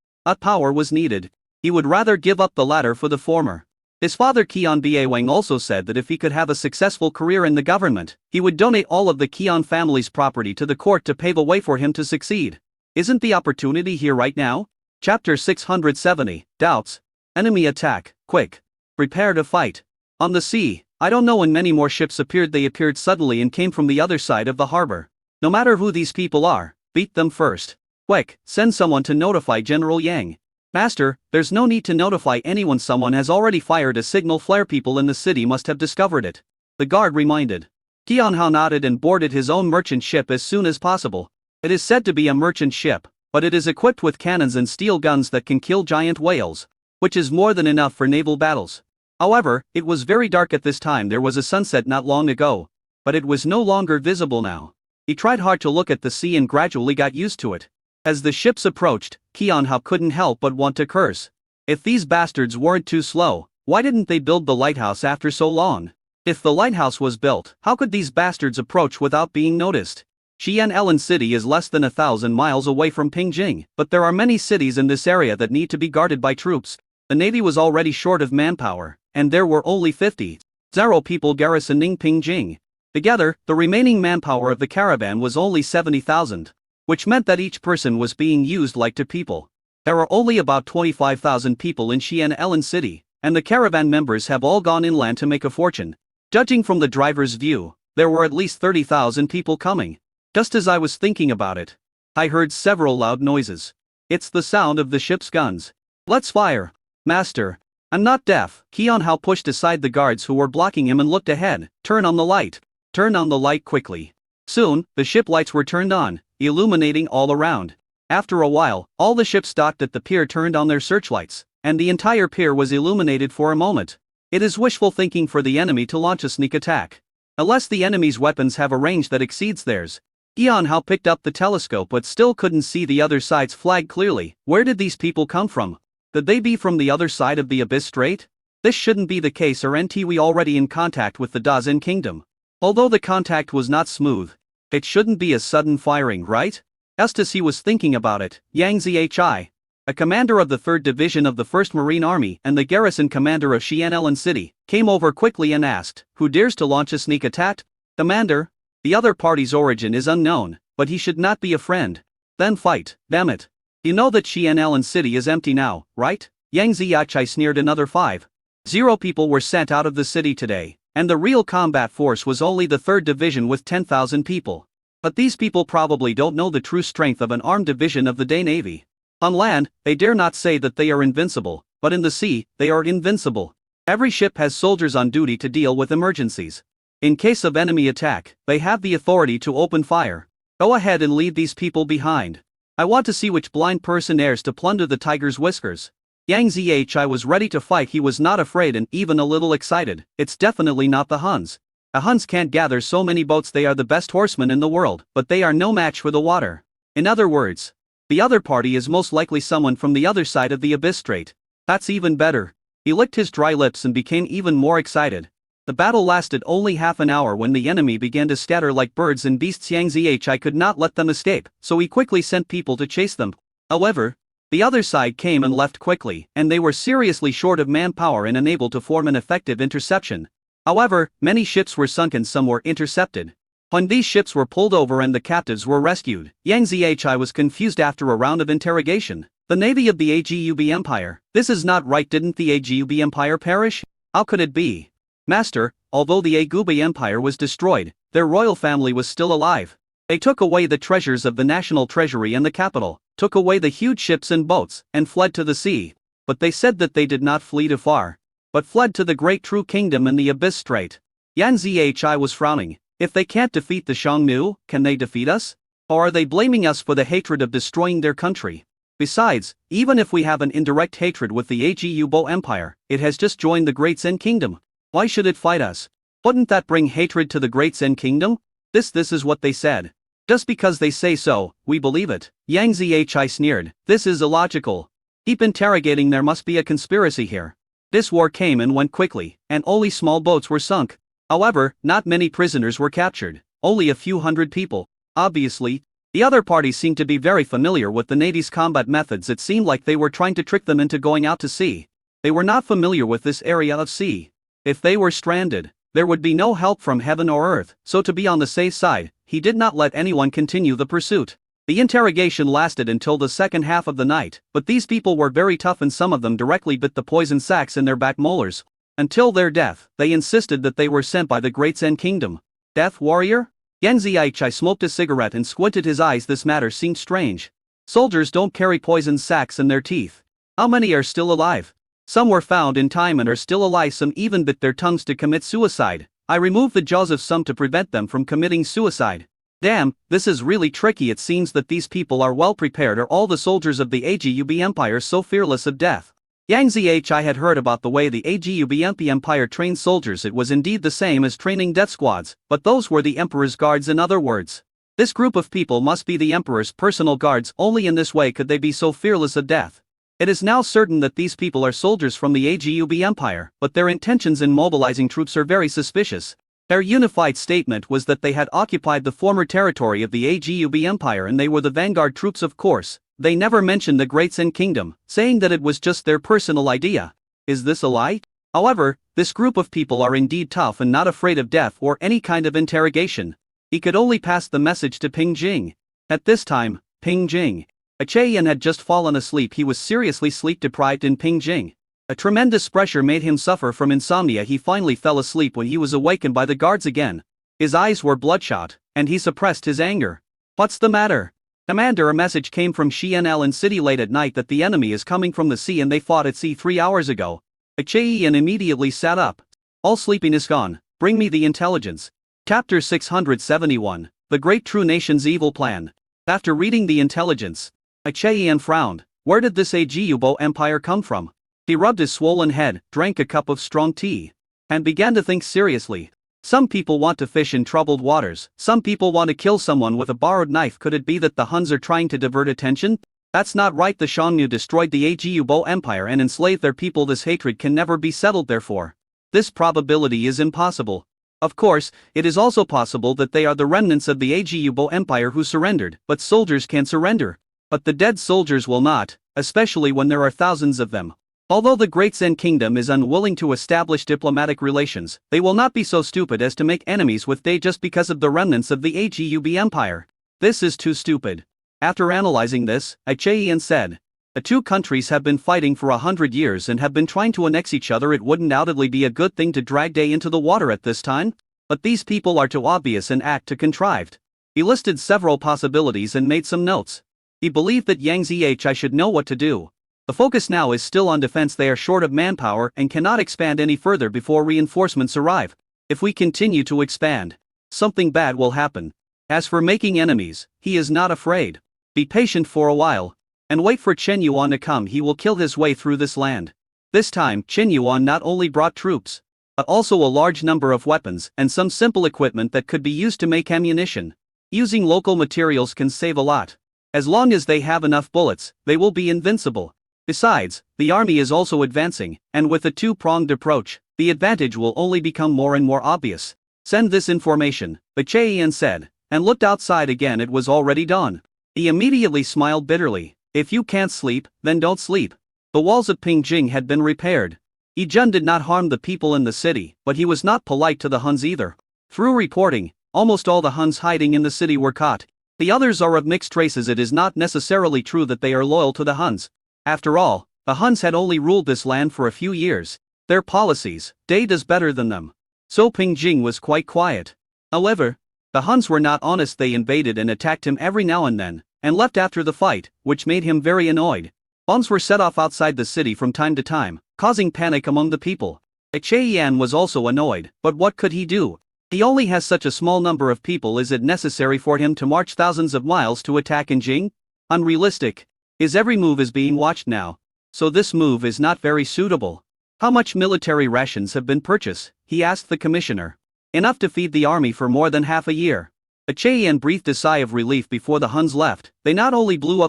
Power was needed. He would rather give up the latter for the former. His father Qian Bawang also said that if he could have a successful career in the government, he would donate all of the Qian family's property to the court to pave a way for him to succeed. Isn't the opportunity here right now? Chapter 670, Doubts. Enemy attack, quick. Prepare to fight. On the sea, I don't know when many more ships appeared. They appeared suddenly and came from the other side of the harbor. No matter who these people are, beat them first. Quick, send someone to notify General Yang. Master, there's no need to notify anyone. Someone has already fired a signal flare. People in the city must have discovered it. The guard reminded. Qian Hao nodded and boarded his own merchant ship as soon as possible. It is said to be a merchant ship, but it is equipped with cannons and steel guns that can kill giant whales, which is more than enough for naval battles. However, it was very dark at this time. There was a sunset not long ago, but it was no longer visible now. He tried hard to look at the sea and gradually got used to it. As the ships approached, Qian Hao couldn't help but want to curse. If these bastards weren't too slow, why didn't they build the lighthouse after so long? If the lighthouse was built, how could these bastards approach without being noticed? Xian'an City is less than 1,000 miles away from Pingjing, but there are many cities in this area that need to be guarded by troops. The navy was already short of manpower, and there were only 50,000 people garrisoning Pingjing. Together, the remaining manpower of the caravan was only 70,000, which meant that each person was being used like two people. There are only about 25,000 people in Xian'an City, and the caravan members have all gone inland to make a fortune. Judging from the driver's view, there were at least 30,000 people coming. Just as I was thinking about it, I heard several loud noises. It's the sound of the ship's guns. Let's fire. Master, I'm not deaf. Qian Hao pushed aside the guards who were blocking him and looked ahead. Turn on the light. Turn on the light quickly. Soon, the ship lights were turned on, illuminating all around. After a while, all the ships docked at the pier turned on their searchlights, and the entire pier was illuminated for a moment. It is wishful thinking for the enemy to launch a sneak attack. Unless the enemy's weapons have a range that exceeds theirs. Qian Hao picked up the telescope but still couldn't see the other side's flag clearly. Where did these people come from? Could they be from the other side of the Abyss Strait? This shouldn't be the case. Aren't we already in contact with the Dazin Kingdom? Although the contact was not smooth, it shouldn't be a sudden firing, right? Just as he was thinking about it, Yang Zhi, a commander of the 3rd Division of the 1st Marine Army and the garrison commander of Xian'an City, came over quickly and asked, "Who dares to launch a sneak attack?" "Commander, the other party's origin is unknown, but he should not be a friend." "Then fight, damn it. You know that Xian'an City is empty now, right?" Yang Zhi sneered. Another 5,000 people were sent out of the city today, and the real combat force was only the 3rd Division with 10,000 people. But these people probably don't know the true strength of an armed division of the Day Navy. On land, they dare not say that they are invincible, but in the sea, they are invincible. Every ship has soldiers on duty to deal with emergencies. In case of enemy attack, they have the authority to open fire. Go ahead and leave these people behind. I want to see which blind person dares to plunder the tiger's whiskers. Yang Zhi was ready to fight. He was not afraid and even a little excited. It's definitely not the Huns. The Huns can't gather so many boats. They are the best horsemen in the world, but they are no match for the water. In other words, the other party is most likely someone from the other side of the Abyss Strait. That's even better. He licked his dry lips and became even more excited. The battle lasted only half an hour when the enemy began to scatter like birds and beasts. Yang Zhi could not let them escape, so he quickly sent people to chase them. However, the other side came and left quickly, and they were seriously short of manpower and unable to form an effective interception. However, many ships were sunk and some were intercepted. When these ships were pulled over and the captives were rescued, Yang Zhi was confused after a round of interrogation. The navy of the Agub Empire. This is not right. Didn't the Agub Empire perish? How could it be? Master, although the Agub Empire was destroyed, their royal family was still alive. They took away the treasures of the national treasury and the capital, took away the huge ships and boats, and fled to the sea. But they said that they did not flee too far, but fled to the great true kingdom in the Abyss Strait. Yang Zhi was frowning. If they can't defeat the Xiongnu, can they defeat us? Or are they blaming us for the hatred of destroying their country? Besides, even if we have an indirect hatred with the Agub Empire, it has just joined the Great Zen Kingdom. Why should it fight us? Wouldn't that bring hatred to the Great Zen Kingdom? This is what they said. Just because they say so, we believe it. Yang Zhi sneered. This is illogical. Keep interrogating. There must be a conspiracy here. This war came and went quickly, and only small boats were sunk. However, not many prisoners were captured. Only a few hundred people. Obviously, the other parties seemed to be very familiar with the Navy's combat methods. It seemed like they were trying to trick them into going out to sea. They were not familiar with this area of sea. If they were stranded, there would be no help from heaven or earth, so to be on the safe side, he did not let anyone continue the pursuit. The interrogation lasted until the second half of the night, but these people were very tough and some of them directly bit the poison sacs in their back molars. Until their death, they insisted that they were sent by the Great Zen Kingdom. Death warrior? Yang Zhi smoked a cigarette and squinted his eyes. This matter seemed strange. Soldiers don't carry poison sacs in their teeth. How many are still alive? Some were found in time and are still alive. Some even bit their tongues to commit suicide. I removed the jaws of some to prevent them from committing suicide. Damn, this is really tricky. It seems that these people are well prepared. Are all the soldiers of the Agub Empire so fearless of death? Yang Zhi had heard about the way the Agub Empire trained soldiers. It was indeed the same as training death squads, but those were the Emperor's guards. In other words, this group of people must be the Emperor's personal guards. Only in this way could they be so fearless of death. It is now certain that these people are soldiers from the Agub Empire, but their intentions in mobilizing troops are very suspicious. Their unified statement was that they had occupied the former territory of the Agub Empire and they were the vanguard troops. Of course, they never mentioned the Great Zen Kingdom, saying that it was just their personal idea. Is this a lie? However, this group of people are indeed tough and not afraid of death or any kind of interrogation. He could only pass the message to Ping Jing. At this time, Ping Jing Achaean had just fallen asleep. He was seriously sleep-deprived in Ping Jing. A tremendous pressure made him suffer from insomnia. He finally fell asleep when he was awakened by the guards again. His eyes were bloodshot, and he suppressed his anger. What's the matter? Commander, a message came from Xian'an City late at night that the enemy is coming from the sea and they fought at sea 3 hours ago. Achaean immediately sat up. All sleepiness gone, bring me the intelligence. Chapter 671, The Great True Nation's Evil Plan. After reading the intelligence, Achaean frowned. Where did this Agub Empire come from? He rubbed his swollen head, drank a cup of strong tea, and began to think seriously. Some people want to fish in troubled waters. Some people want to kill someone with a borrowed knife. Could it be that the Huns are trying to divert attention? That's not right. The Xiongnu destroyed the Agub Empire and enslaved their people. This hatred can never be settled. Therefore, this probability is impossible. Of course, it is also possible that they are the remnants of the Agub Empire who surrendered, but soldiers can surrender. But the dead soldiers will not, especially when there are thousands of them. Although the Great Zen Kingdom is unwilling to establish diplomatic relations, they will not be so stupid as to make enemies with they just because of the remnants of the Agub Empire. This is too stupid. After analyzing this, Achaean said, the two countries have been fighting for 100 years and have been trying to annex each other. It wouldn't undoubtedly be a good thing to drag Day into the water at this time, but these people are too obvious and act too contrived. He listed several possibilities and made some notes. He believed that Yang Zhi should know what to do. The focus now is still on defense. They are short of manpower and cannot expand any further before reinforcements arrive. If we continue to expand, something bad will happen. As for making enemies, he is not afraid. Be patient for a while, and wait for Chen Yuan to come. He will kill his way through this land. This time, Chen Yuan not only brought troops, but also a large number of weapons and some simple equipment that could be used to make ammunition. Using local materials can save a lot. As long as they have enough bullets, they will be invincible. Besides, the army is also advancing, and with a two-pronged approach, the advantage will only become more and more obvious. Send this information, the Chaiyan said, and looked outside again. It was already dawn. He immediately smiled bitterly. If you can't sleep, then don't sleep. The walls of Pingjing had been repaired. Yi Jun did not harm the people in the city, but he was not polite to the Huns either. Through reporting, almost all the Huns hiding in the city were caught. The others are of mixed races. It is not necessarily true that they are loyal to the Huns. After all, the Huns had only ruled this land for a few years. Their policies, Day does better than them. So Pingjing was quite quiet. However, the Huns were not honest. They invaded and attacked him every now and then, and left after the fight, which made him very annoyed. Bombs were set off outside the city from time to time, causing panic among the people. Chaiyan was also annoyed, but what could he do? He only has such a small number of people. Is it necessary for him to march thousands of miles to attack Jing? Unrealistic. His every move is being watched now. So this move is not very suitable. How much military rations have been purchased? He asked the commissioner. Enough to feed the army for more than half a year. Chaiyan breathed a sigh of relief before the Huns left. They not only blew up